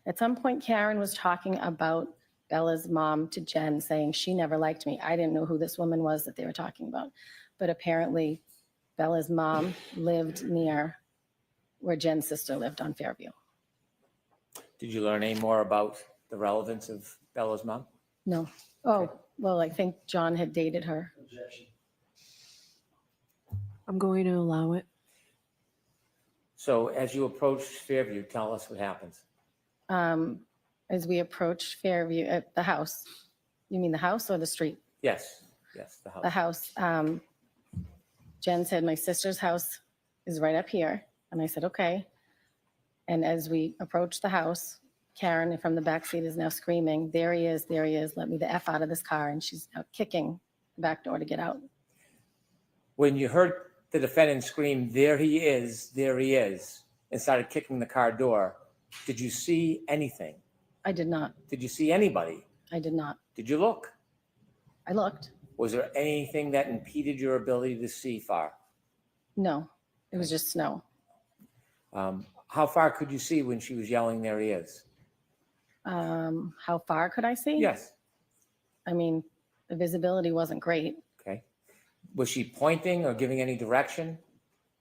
at some point, Karen was talking about Bella's mom to Jen, saying she never liked me. I didn't know who this woman was that they were talking about. But apparently, Bella's mom lived near where Jen's sister lived on Fairview. Did you learn any more about the relevance of Bella's mom? No. Oh, well, I think John had dated her. Objection. I'm going to allow it. So as you approach Fairview, tell us what happens. As we approached Fairview at the house, you mean the house or the street? Yes, the The house. house. Jen said, my sister's house is right up here. And I said, okay. And as we approached the house, Karen from the back seat is now screaming, there he is, let me the F out of this car. And she's now kicking the back door to get out. When you heard the defendant scream, there he is, and started kicking the car door, did you see anything? I did not. Did you see anybody? I did not. Did you look? I looked. Was there anything that impeded your ability to see far? No, it was just snow. How far could you see when she was yelling, there he is? How far could I see? Yes. I mean, the visibility wasn't great. Okay. Was she pointing or giving any direction?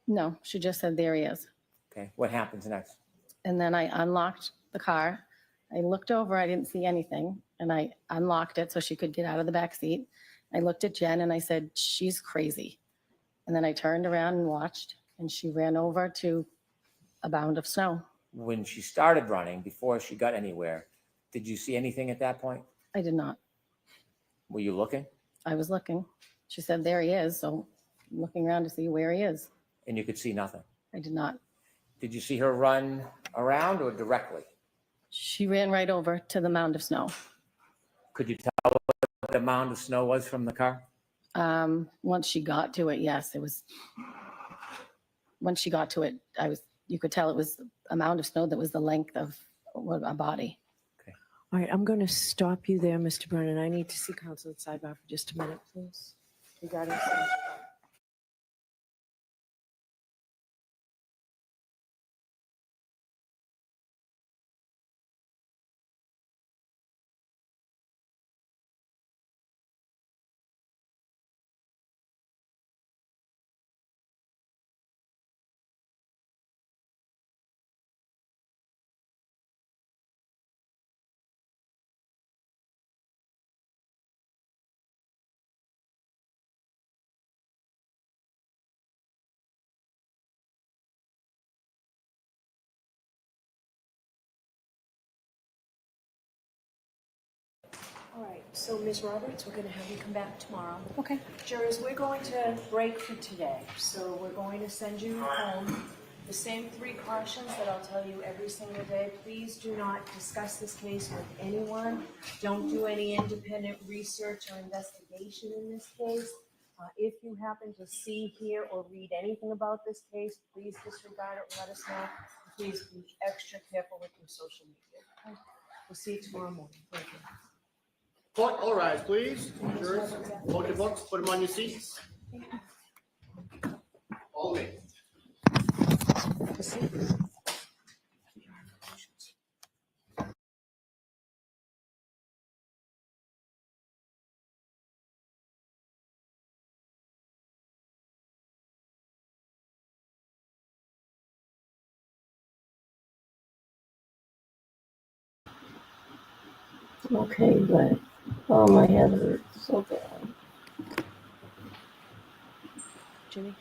No, she just said, there he is. Okay. What happens next? And then I unlocked the car. I looked over, I didn't see anything. And I unlocked it so she could get out of the back seat. I looked at Jen and I said, she's crazy. And then I turned around and watched, and she ran over to a mound of snow. When she started running, before she got anywhere, did you see anything at that point? I did not. Were you looking? I was looking. She said, there he is. So I'm looking around to see where he is. And you could see nothing? I did not. Did you see her run around or directly? She ran right over to the mound of snow. Could you tell what the mound of snow was from the car? Once she got to it, yes, it was. Once she got to it, you could tell it was a mound of snow that was the length of a body. All right, I'm going to stop you there, Mr. Brennan. I need to see counsel at sidebar for just a minute, please. Regarding. All right, so Ms. Roberts, we're going to have you come back tomorrow. Okay. Jurors, we're going to break for today, so we're going to send you home. The same 3 cautions that I'll tell you every single day. Please do not discuss this case with anyone. Don't do any independent research or investigation in this case. If you happen to see, hear, or read anything about this case, please disregard it, let us know. Please be extra careful with your social media. Okay? We'll see you tomorrow morning. Thank you. Court, all rise, please. Jurors, hold your books, put them on your seats. All in. Okay, but, oh, my head hurts so bad. Jimmy?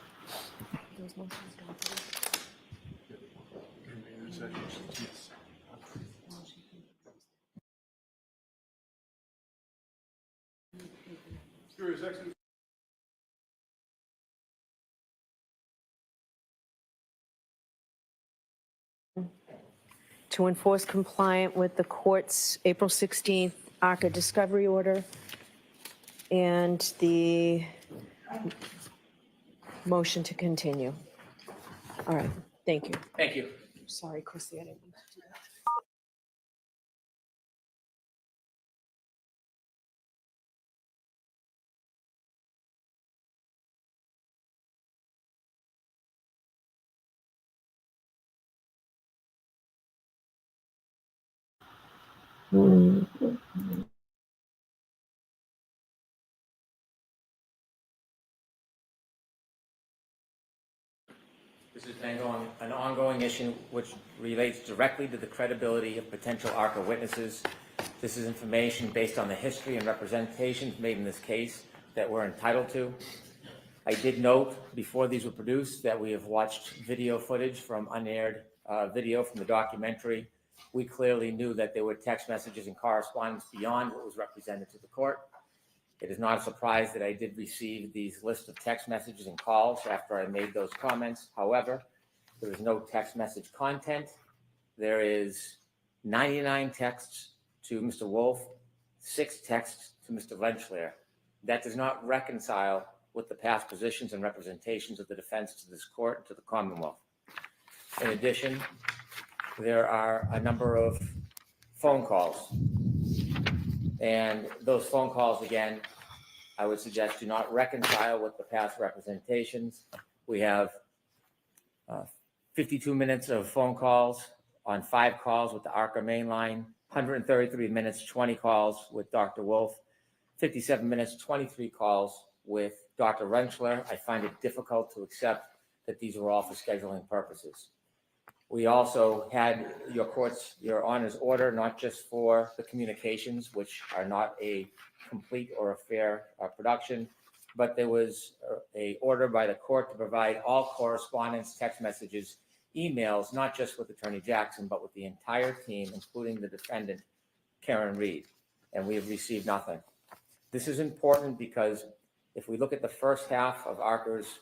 Those motions done today? Curious, actually. To enforce compliant with the court's April 16th ARCA discovery order and the motion to continue. All right, thank you. Thank you. Sorry, Chrissy, I didn't mean to do that. Hmm. This is an ongoing issue which relates directly to the credibility of potential ARCA witnesses. This is information based on the history and representations made in this case that we're entitled to. I did note before these were produced that we have watched video footage from unaired video from the documentary. We clearly knew that there were text messages and correspondence beyond what was represented to the court. It is not a surprise that I did receive these lists of text messages and calls after I made those comments. However, there is no text message content. There is 99 texts to Mr. Wolf, 6 texts to Mr. Rentschler. That does not reconcile with the past positions and representations of the defense to this court and to the Commonwealth. In addition, there are a number of phone calls. And those phone calls, again, I would suggest do not reconcile with the past representations. We have 52 minutes of phone calls on 5 calls with the ARCA mainline, 133 minutes, 20 calls with Dr. Wolf, 57 minutes, 23 calls with Dr. Rentschler. I find it difficult to accept that these were all for scheduling purposes. We also had your honor's order, not just for the communications, which are not a complete or a fair production, but there was a order by the court to provide all correspondence, text messages, emails, not just with Attorney Jackson, but with the entire team, including the defendant, Karen Reed, and we have received nothing. This is important because if we look at the first half of ARCA's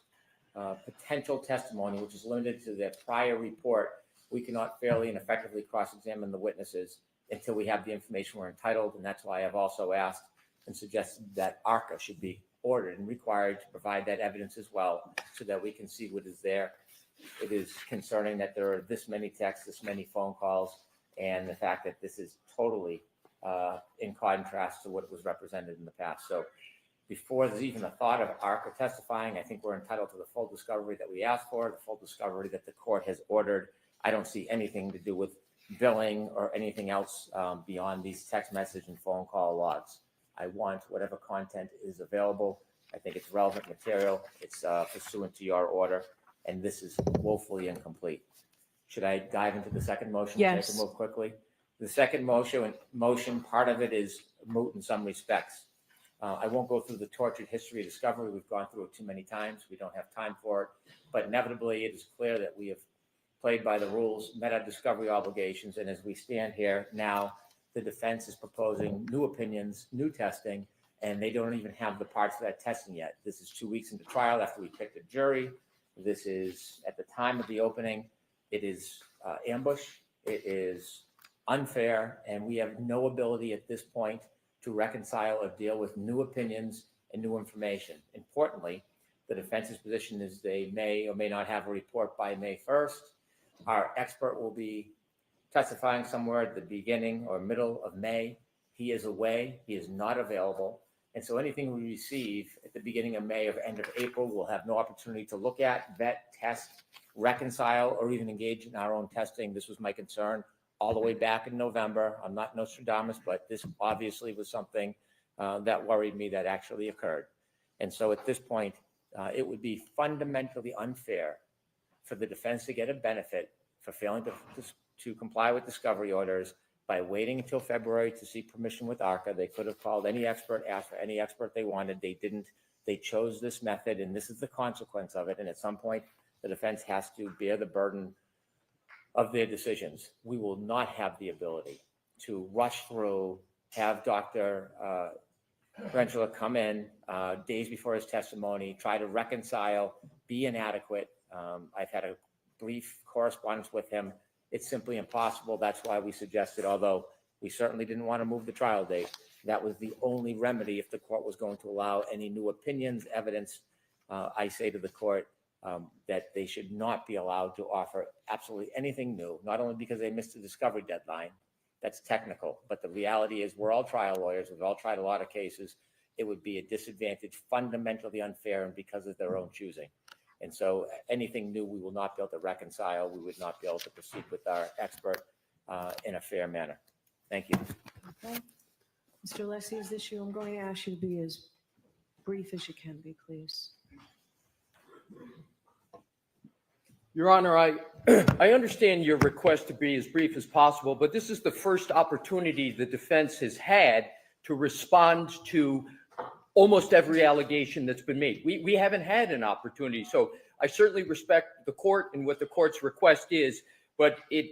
potential testimony, which is limited to their prior report, we cannot fairly and effectively cross-examine the witnesses until we have the information we're entitled, and that's why I've also asked and suggested that ARCA should be ordered and required to provide that evidence as well so that we can see what is there. It is concerning that there are this many texts, this many phone calls, and the fact that this is totally in contrast to what was represented in the past. So before there's even a thought of ARCA testifying, I think we're entitled to the full discovery that we asked for, the full discovery that the court has ordered. I don't see anything to do with billing or anything else beyond these text message and phone call logs. I want whatever content is available. I think it's relevant material. It's pursuant to your order, and this is woefully incomplete. Should I dive into the second motion? Yes. So I can move quickly. The second motion, part of it is moot in some respects. I won't go through the tortured history of discovery. We've gone through it too many times. We don't have time for it. But inevitably, it is clear that we have played by the rules, met our discovery obligations, and as we stand here now, the defense is proposing new opinions, new testing, and they don't even have the parts of that testing yet. This is 2 weeks into trial after we picked a jury. This is at the time of the opening. It is ambush. It is unfair, and we have no ability at this point to reconcile or deal with new opinions and new information. Importantly, the defense's position is they may or may not have a report by May 1st. Our expert will be testifying somewhere at the beginning or middle of May. He is away. He is not available. And so anything we receive at the beginning of May or end of April, we'll have no opportunity to look at, vet, test, reconcile, or even engage in our own testing. This was my concern all the way back in November. I'm not Nostradamus, but this obviously was something that worried me that actually occurred. And so at this point, it would be fundamentally unfair for the defense to get a benefit for failing to comply with discovery orders by waiting until February to seek permission with ARCA. They could have called any expert, asked for any expert they wanted. They didn't. They chose this method, and this is the consequence of it. And at some point, the defense has to bear the burden of their decisions. We will not have the ability to rush through, have Dr. Brensler come in days before his testimony, try to reconcile, be inadequate. I've had a brief correspondence with him. It's simply impossible. That's why we suggested, although we certainly didn't want to move the trial date, that was the only remedy if the court was going to allow any new opinions, evidence. I say to the court that they should not be allowed to offer absolutely anything new, not only because they missed the discovery deadline. That's technical, but the reality is we're all trial lawyers. We've all tried a lot of cases. It would be a disadvantage, fundamentally unfair, and because of their own choosing. And so anything new, we will not be able to reconcile. We would not be able to proceed with our expert in a fair manner. Thank you. Okay. Mr. Alessi, is this you? I'm going to ask you to be as brief as you can be, please. Your Honor, I understand your request to be as brief as possible, but this is the first opportunity the defense has had to respond to almost every allegation that's been made. We haven't had an opportunity, so I certainly respect the court and what the court's request is, but it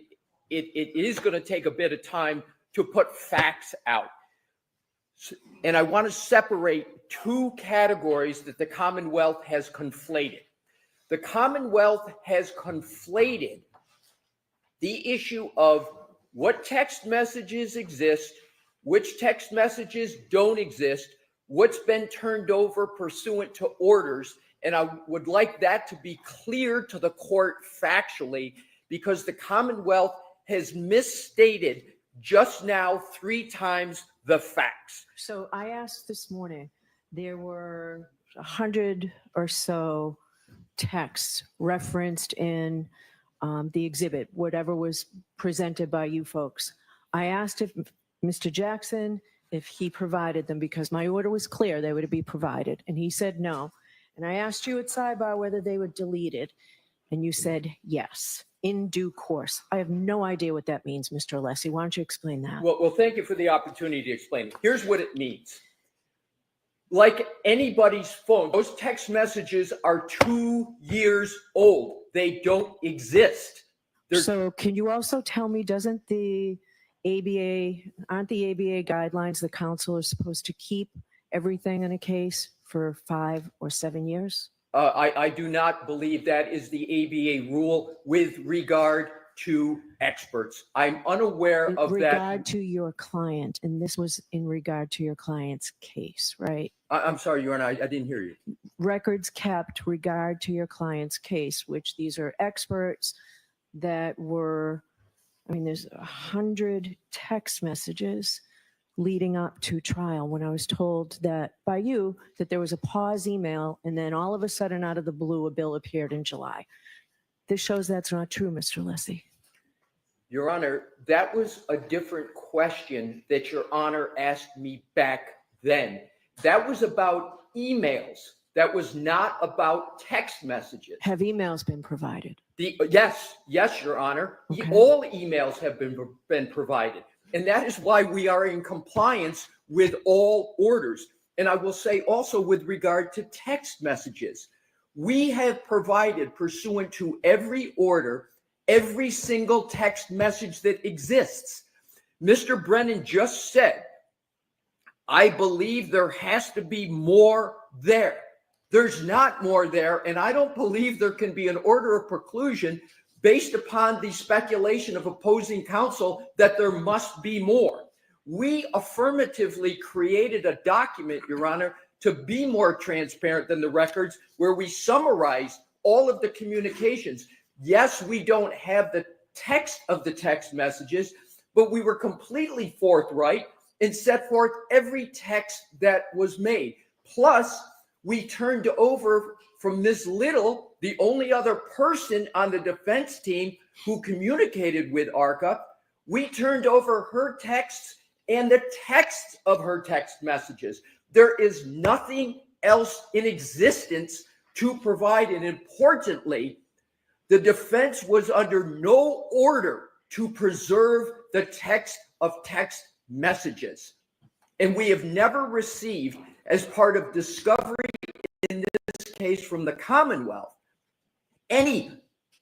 is going to take a bit of time to put facts out. And I want to separate two categories that the Commonwealth has conflated. The Commonwealth has conflated the issue of what text messages exist, which text messages don't exist, what's been turned over pursuant to orders. And I would like that to be clear to the court factually, because the Commonwealth has misstated just now 3 times the facts. So I asked this morning, there were 100 or so texts referenced in the exhibit, whatever was presented by you folks. I asked if Mr. Jackson, if he provided them, because my order was clear, they were to be provided. And he said no. And I asked you at sidebar whether they were deleted. And you said yes, in due course. I have no idea what that means, Mr. Alessi. Why don't you explain that? Well, thank you for the opportunity to explain it. Here's what it means. Like anybody's phone, those text messages are 2 years old. They don't exist. So can you also tell me, doesn't the aren't the ABA guidelines the council is supposed to keep everything in a case for 5 or 7 years? I do not believe that is the ABA rule with regard to experts. I'm unaware of that. In regard to your client, and this was in regard to your client's case, right? I'm sorry, Your Honor, I didn't hear you. Records kept regard to your client's case, which these are experts that were, I mean, there's 100 text messages leading up to trial when I was told that by you that there was a pause email, and then all of a sudden out of the blue a bill appeared in July. This shows that's not true, Mr. Alessi. Your Honor, that was a different question that Your Honor asked me back then. That was about emails. That was not about text messages. Have emails been provided? Yes, Your Honor. Okay. All emails have been provided. And that is why we are in compliance with all orders. And I will say also with regard to text messages, we have provided, pursuant to every order, every single text message that exists. Mr. Brennan just said, I believe there has to be more there. There's not more there, and I don't believe there can be an order of preclusion based upon the speculation of opposing counsel that there must be more. We affirmatively created a document, Your Honor, to be more transparent than the records, where we summarize all of the communications. Yes, we don't have the text of the text messages, but we were completely forthright and set forth every text that was made. Plus, we turned over from Ms. Little, the only other person on the defense team who communicated with ARCA, we turned over her texts and the text of her text messages. There is nothing else in existence to provide. And importantly, the defense was under no order to preserve the text of text messages. And we have never received, as part of discovery in this case from the Commonwealth, any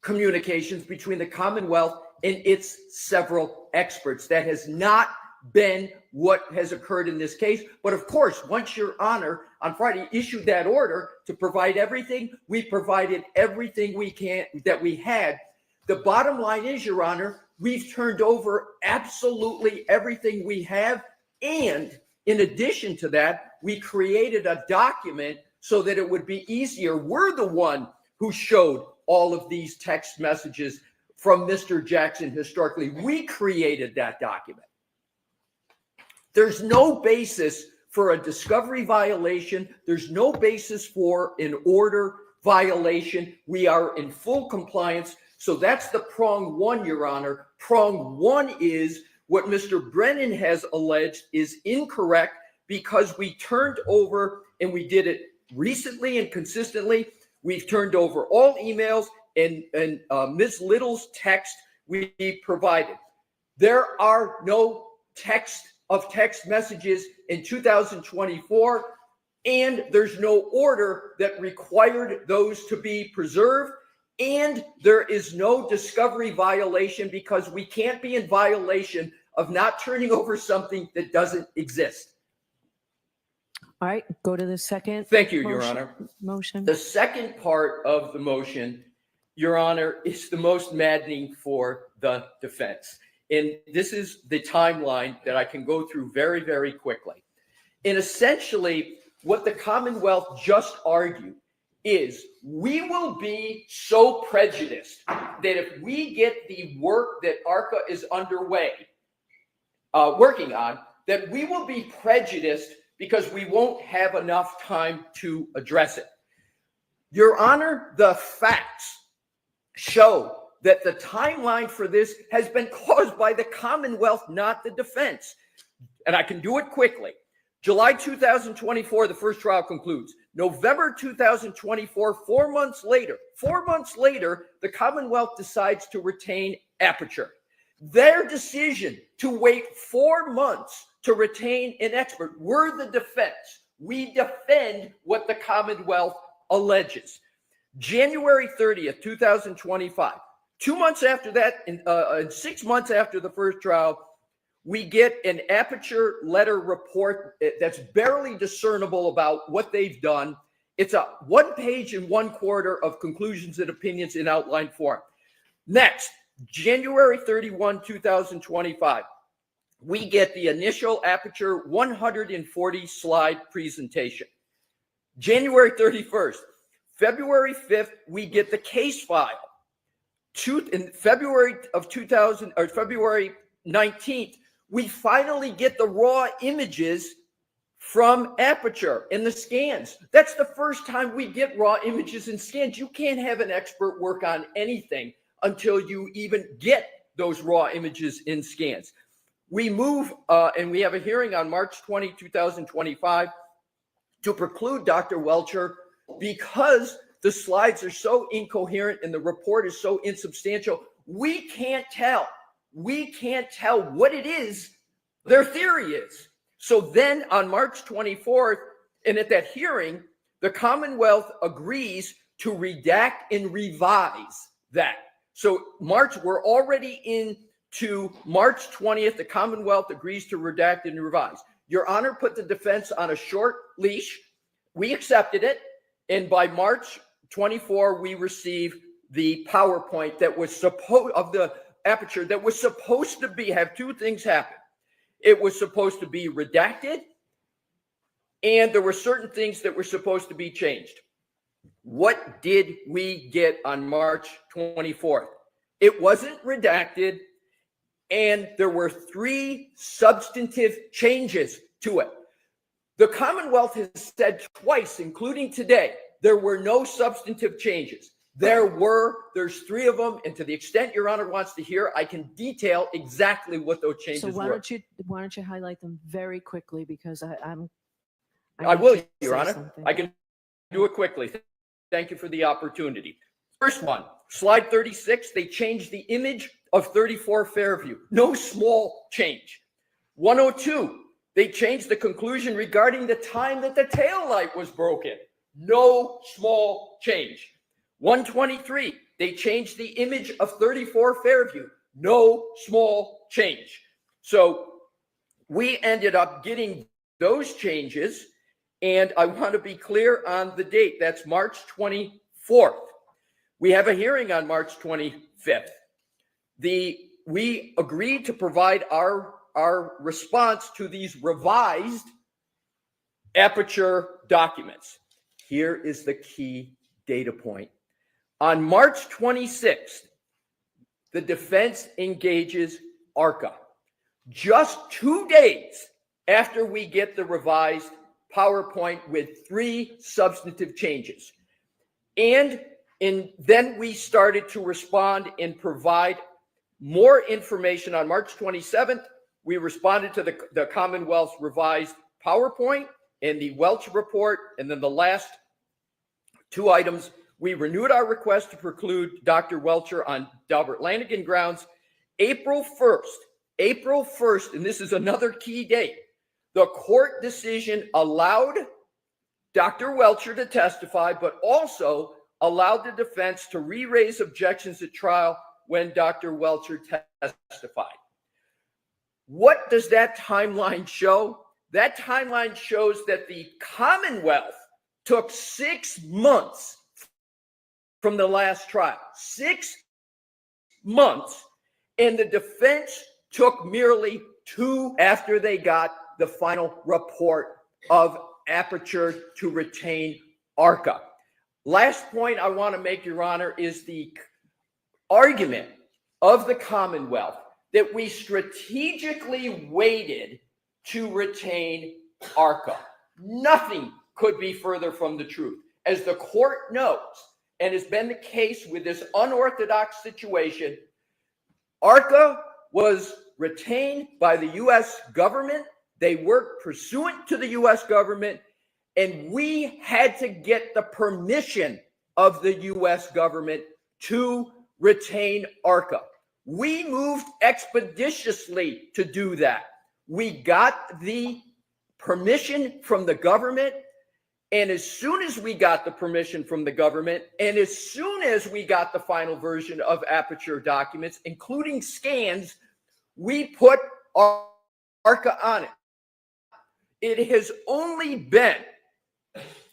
communications between the Commonwealth and its several experts. That has not been what has occurred in this case. But of course, once Your Honor on Friday issued that order to provide everything, we provided everything we can that we had. The bottom line is, Your Honor, we've turned over absolutely everything we have. And in addition to that, we created a document so that it would be easier. We're the one who showed all of these text messages from Mr. Jackson historically. We created that document. There's no basis for a discovery violation. There's no basis for an order violation. We are in full compliance. So that's the prong one, Your Honor. Prong one is what Mr. Brennan has alleged is incorrect because we turned over, and we did it recently and consistently. We've turned over all emails and Ms. Little's text we provided. There are no text messages in 2024, and there's no order that required those to be preserved, and there is no discovery violation because we can't be in violation of not turning over something that doesn't exist. All right, go to the second. Thank you, Your Honor. Motion. The second part of the motion, Your Honor, is the most maddening for the defense. And this is the timeline that I can go through very, very quickly. And essentially, what the Commonwealth just argued is we will be so prejudiced that if we get the work that ARCA is underway, working on, that we will be prejudiced because we won't have enough time to address it. Your Honor, the facts show that the timeline for this has been caused by the Commonwealth, not the defense. And I can do it quickly. July 2024, the first trial concludes. November 2024, 4 months later, the Commonwealth decides to retain Aperture. Their decision to wait 4 months to retain an expert, we're the defense. We defend what the Commonwealth alleges. January 30th, 2025, 2 months after that, and 6 months after the first trial, we get an Aperture letter report that's barely discernible about what they've done. It's a 1 page and 1/4 of conclusions and opinions in outline form. Next, January 31, 2025, we get the initial Aperture 140 slide presentation. January 31st, February 5th, we get the case file. In February of 2000, or February 19th, we finally get the raw images from Aperture in the scans. That's the first time we get raw images and scans. You can't have an expert work on anything until you even get those raw images in scans. We move, and we have a hearing on March 20, 2025 to preclude Dr. Welcher because the slides are so incoherent and the report is so insubstantial. We can't tell what it is their theory is. So then on March 24th, and at that hearing, the Commonwealth agrees to redact and revise that. So we're already into March 20th. The Commonwealth agrees to redact and revise. Your Honor put the defense on a short leash. We accepted it. And by March 24, we receive the PowerPoint that was of the Aperture that was supposed to have two things happen. It was supposed to be redacted, and there were certain things that were supposed to be changed. What did we get on March 24th? It wasn't redacted, and there were 3 substantive changes to it. The Commonwealth has said twice, including today, there were no substantive changes. There's 3 of them, and to the extent Your Honor wants to hear, I can detail exactly what those changes So were. why don't you highlight them very quickly, because I will, need to Your say Honor. something. I can do it quickly. Thank you for the opportunity. First one, slide 36, they changed the image of 34 Fairview. No small change. 102, they changed the conclusion regarding the time that the tail light was broken. No small change. 123, they changed the image of 34 Fairview. No small change. So we ended up getting those changes, and I want to be clear on the date. That's March 24th. We have a hearing on March 25th. We agreed to provide our response to these revised Aperture documents. Here is the key data point. On March 26th, the defense engages ARCA. Just 2 days after we get the revised PowerPoint with 3 substantive changes. And then we started to respond and provide more information. On March 27th, we responded to the Commonwealth's revised PowerPoint and the Welch report. And then the last 2 items, we renewed our request to preclude Dr. Welcher on Delbert Lanigan grounds. April 1st, and this is another key date, the court decision allowed Dr. Welcher to testify, but also allowed the defense to re-raise objections at trial when Dr. Welcher testified. What does that timeline show? That timeline shows that the Commonwealth took 6 months from the last trial. 6 months. And the defense took merely 2 after they got the final report of Aperture to retain ARCA. Last point I want to make, Your Honor, is the argument of the Commonwealth that we strategically waited to retain ARCA. Nothing could be further from the truth. As the court knows, and has been the case with this unorthodox situation, ARCA was retained by the U.S. government. They worked pursuant to the U.S. government, and we had to get the permission of the U.S. government to retain ARCA. We moved expeditiously to do that. We got the permission from the government, and as soon as we got the permission from the government, and as soon as we got the final version of Aperture documents, including scans, we put ARCA on it. It has only been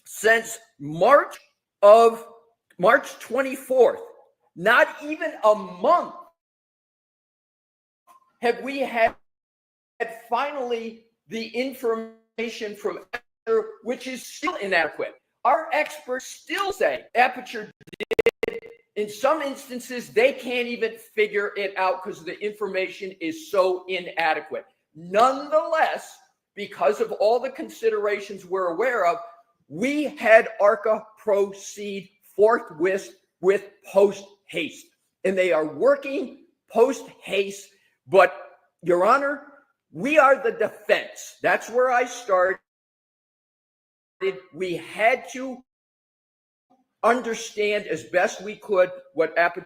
since March 24th, not even a month, have we had finally the information from Aperture, which is still inadequate. Our experts still say Aperture did. In some instances, they can't even figure it out because the information is so inadequate. Nonetheless, because of all the considerations we're aware of, we had ARCA proceed forthwith with post haste. And they are working post haste. But, Your Honor, we are the defense. That's where I started. We had to understand as best we could what happened.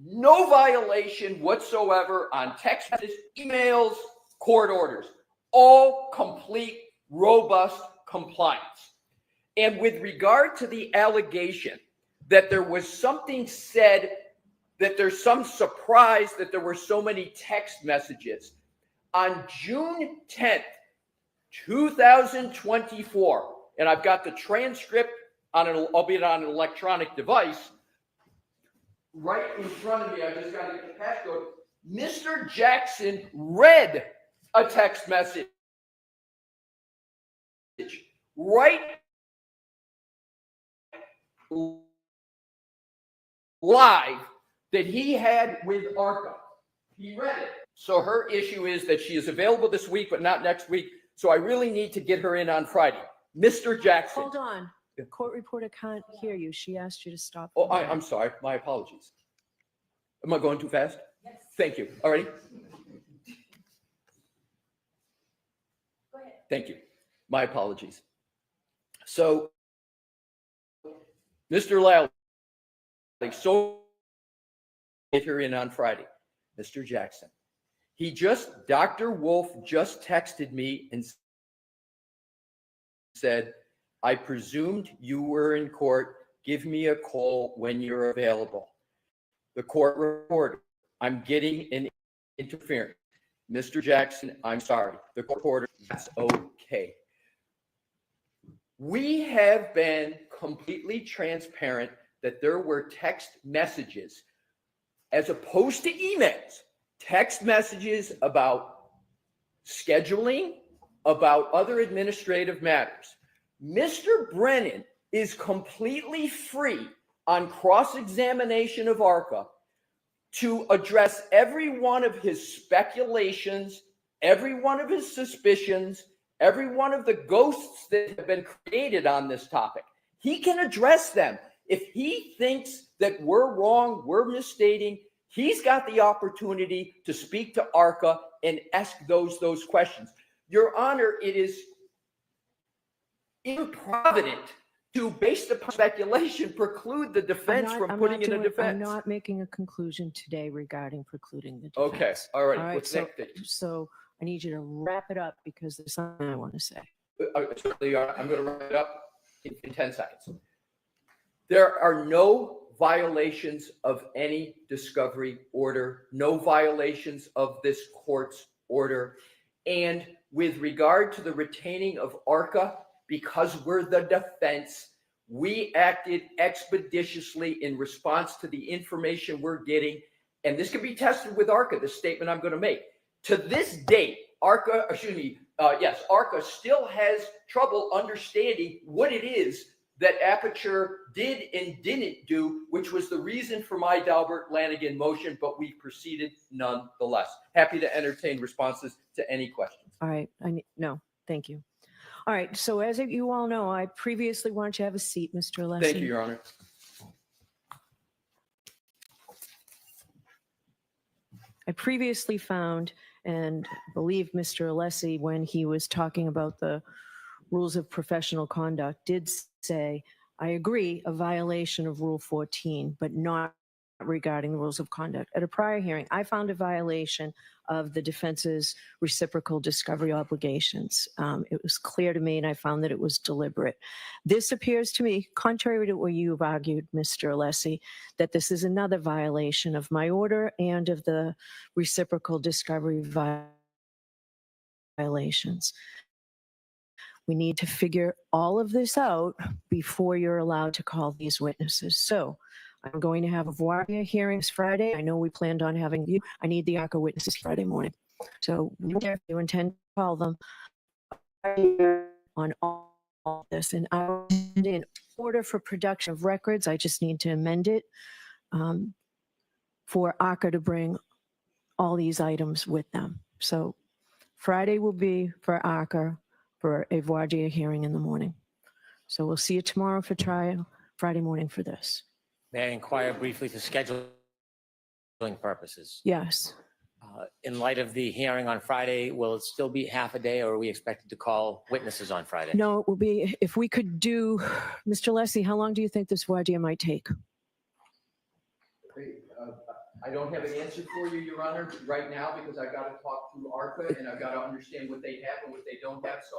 No violation whatsoever on text messages, emails, court orders. All complete, robust compliance. And with regard to the allegation that there was something said, that there's some surprise that there were so many text messages, on June 10th, 2024, and I've got the transcript on an, albeit on an electronic device, right in front of me. I just got to get the passcode. Mr. Jackson read a text message right live that he had with ARCA. He read it. So her issue is that she is available this week, but not next week. So I really need to get her in on Friday. Mr. Jackson. Hold on. The court reporter can't hear you. She asked you to stop. Oh, I'm sorry. My apologies. Am I going too fast? Yes. Thank you. All righty. Go ahead. Thank you. My apologies. So, Mr. Lally, so get her in on Friday. Mr. Jackson. Dr. Wolf just texted me and said, I presumed you were in court. Give me a call when you're available. The court reporter, I'm getting an interference. Mr. Jackson, I'm sorry. The court reporter, that's okay. We have been completely transparent that there were text messages as opposed to emails, text messages about scheduling, about other administrative matters. Mr. Brennan is completely free on cross-examination of ARCA to address every one of his speculations, every one of his suspicions, every one of the ghosts that have been created on this topic. He can address them. If he thinks that we're wrong, we're misstating, he's got the opportunity to speak to ARCA and ask those questions. Your Honor, it is improvident to, based upon speculation, preclude the defense from putting in a defense. I'm not making a conclusion today regarding precluding the defense. Okay, all right. All right, What's next? so I need you to wrap it up because there's something I want to say. Certainly, I'm going to wrap it up in 10 seconds. There are no violations of any discovery order, no violations of this court's order. And with regard to the retaining of ARCA, because we're the defense, we acted expeditiously in response to the information we're getting. And this can be tested with ARCA, the statement I'm going to make. To this date, ARCA still has trouble understanding what it is that Aperture did and didn't do, which was the reason for my Dalbert Lanigan motion, but we proceeded nonetheless. Happy to entertain responses to any questions. All right. No, thank you. All right. So as you all know, I previously wanted you to have a seat, Mr. Alessi. Thank you, Your Honor. I previously found and believe Mr. Alessi, when he was talking about the rules of professional conduct, did say, I agree, a violation of Rule 14, but not regarding the rules of conduct. At a prior hearing, I found a violation of the defense's reciprocal discovery obligations. It was clear to me, and I found that it was deliberate. This appears to me, contrary to what you've argued, Mr. Alessi, that this is another violation of my order and of the reciprocal discovery violations. We need to figure all of this out before you're allowed to call these witnesses. So I'm going to have a voir dire hearings Friday. I know we planned on having you. I need the ARCA witnesses Friday morning. So if you intend to call them on all this, and I'll send in order for production of records. I just need to amend it for ARCA to bring all these items with them. So Friday will be for ARCA for a voir dire hearing in the morning. So we'll see you tomorrow for trial, Friday morning for this. May I inquire briefly for scheduling purposes? Yes. In light of the hearing on Friday, will it still be half a day, or are we expected to call witnesses on Friday? No, it will be, if we could do, Mr. Alessi, how long do you think this voir dire might take? I don't have an answer for you, Your Honor, right now, because I got to talk to ARCA and I've got to understand what they have and what they don't have. So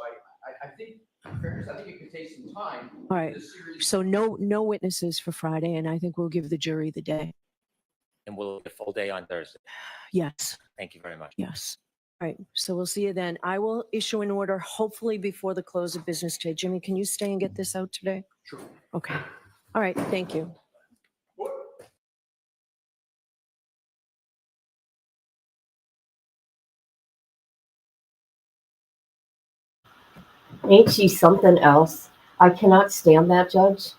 I think, in fairness, I think it could take some time. All right. So no witnesses for Friday, and I think we'll give the jury the day. And will it be a full day on Thursday? Yes. Thank you very much. Yes. All right. So we'll see you then. I will issue an order, hopefully before the close of business today. Jimmy, can you stay and get this out today? Sure. Okay. All right. Thank you. Ain't she something else? I cannot stand that judge.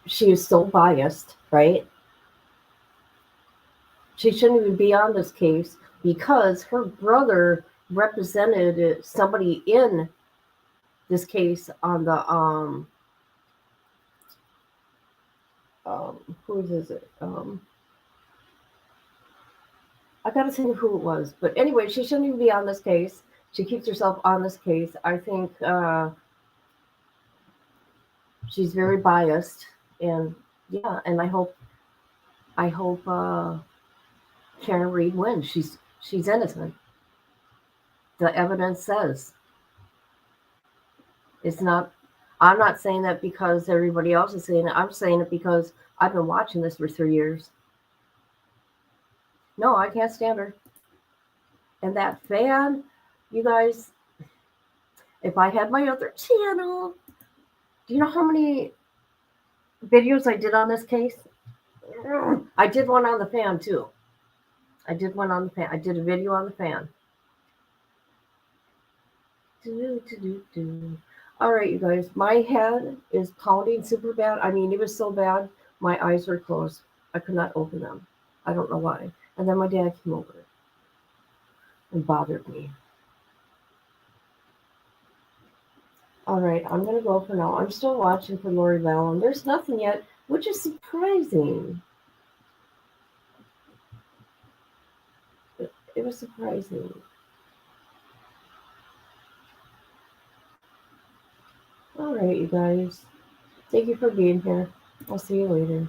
She is so biased, right? She shouldn't even be on this case because her brother represented somebody in this case on the who is it? I gotta think of who it was, but anyway, she shouldn't even be on this case. She keeps herself on this case. I think she's very biased, and yeah, and I hope I hope Karen Reed wins. She's innocent. The evidence says it's not. I'm not saying that because everybody else is saying it. I'm saying it because I've been watching this for 3 years. No, I can't stand her. And that fan, you guys, if I had my other channel, do you know how many videos I did on this case? I did one on the fan too. I did one on the fan. I did a video on the fan. All right, you guys, my head is pounding super bad. I mean, it was so bad, my eyes were closed. I could not open them. I don't know why. And then my dad came over and bothered me. All right, I'm going to go for now. I'm still watching for Lori Vallow. There's nothing yet, which is surprising. It was surprising. All right, you guys. Thank you for being here. I'll see you later.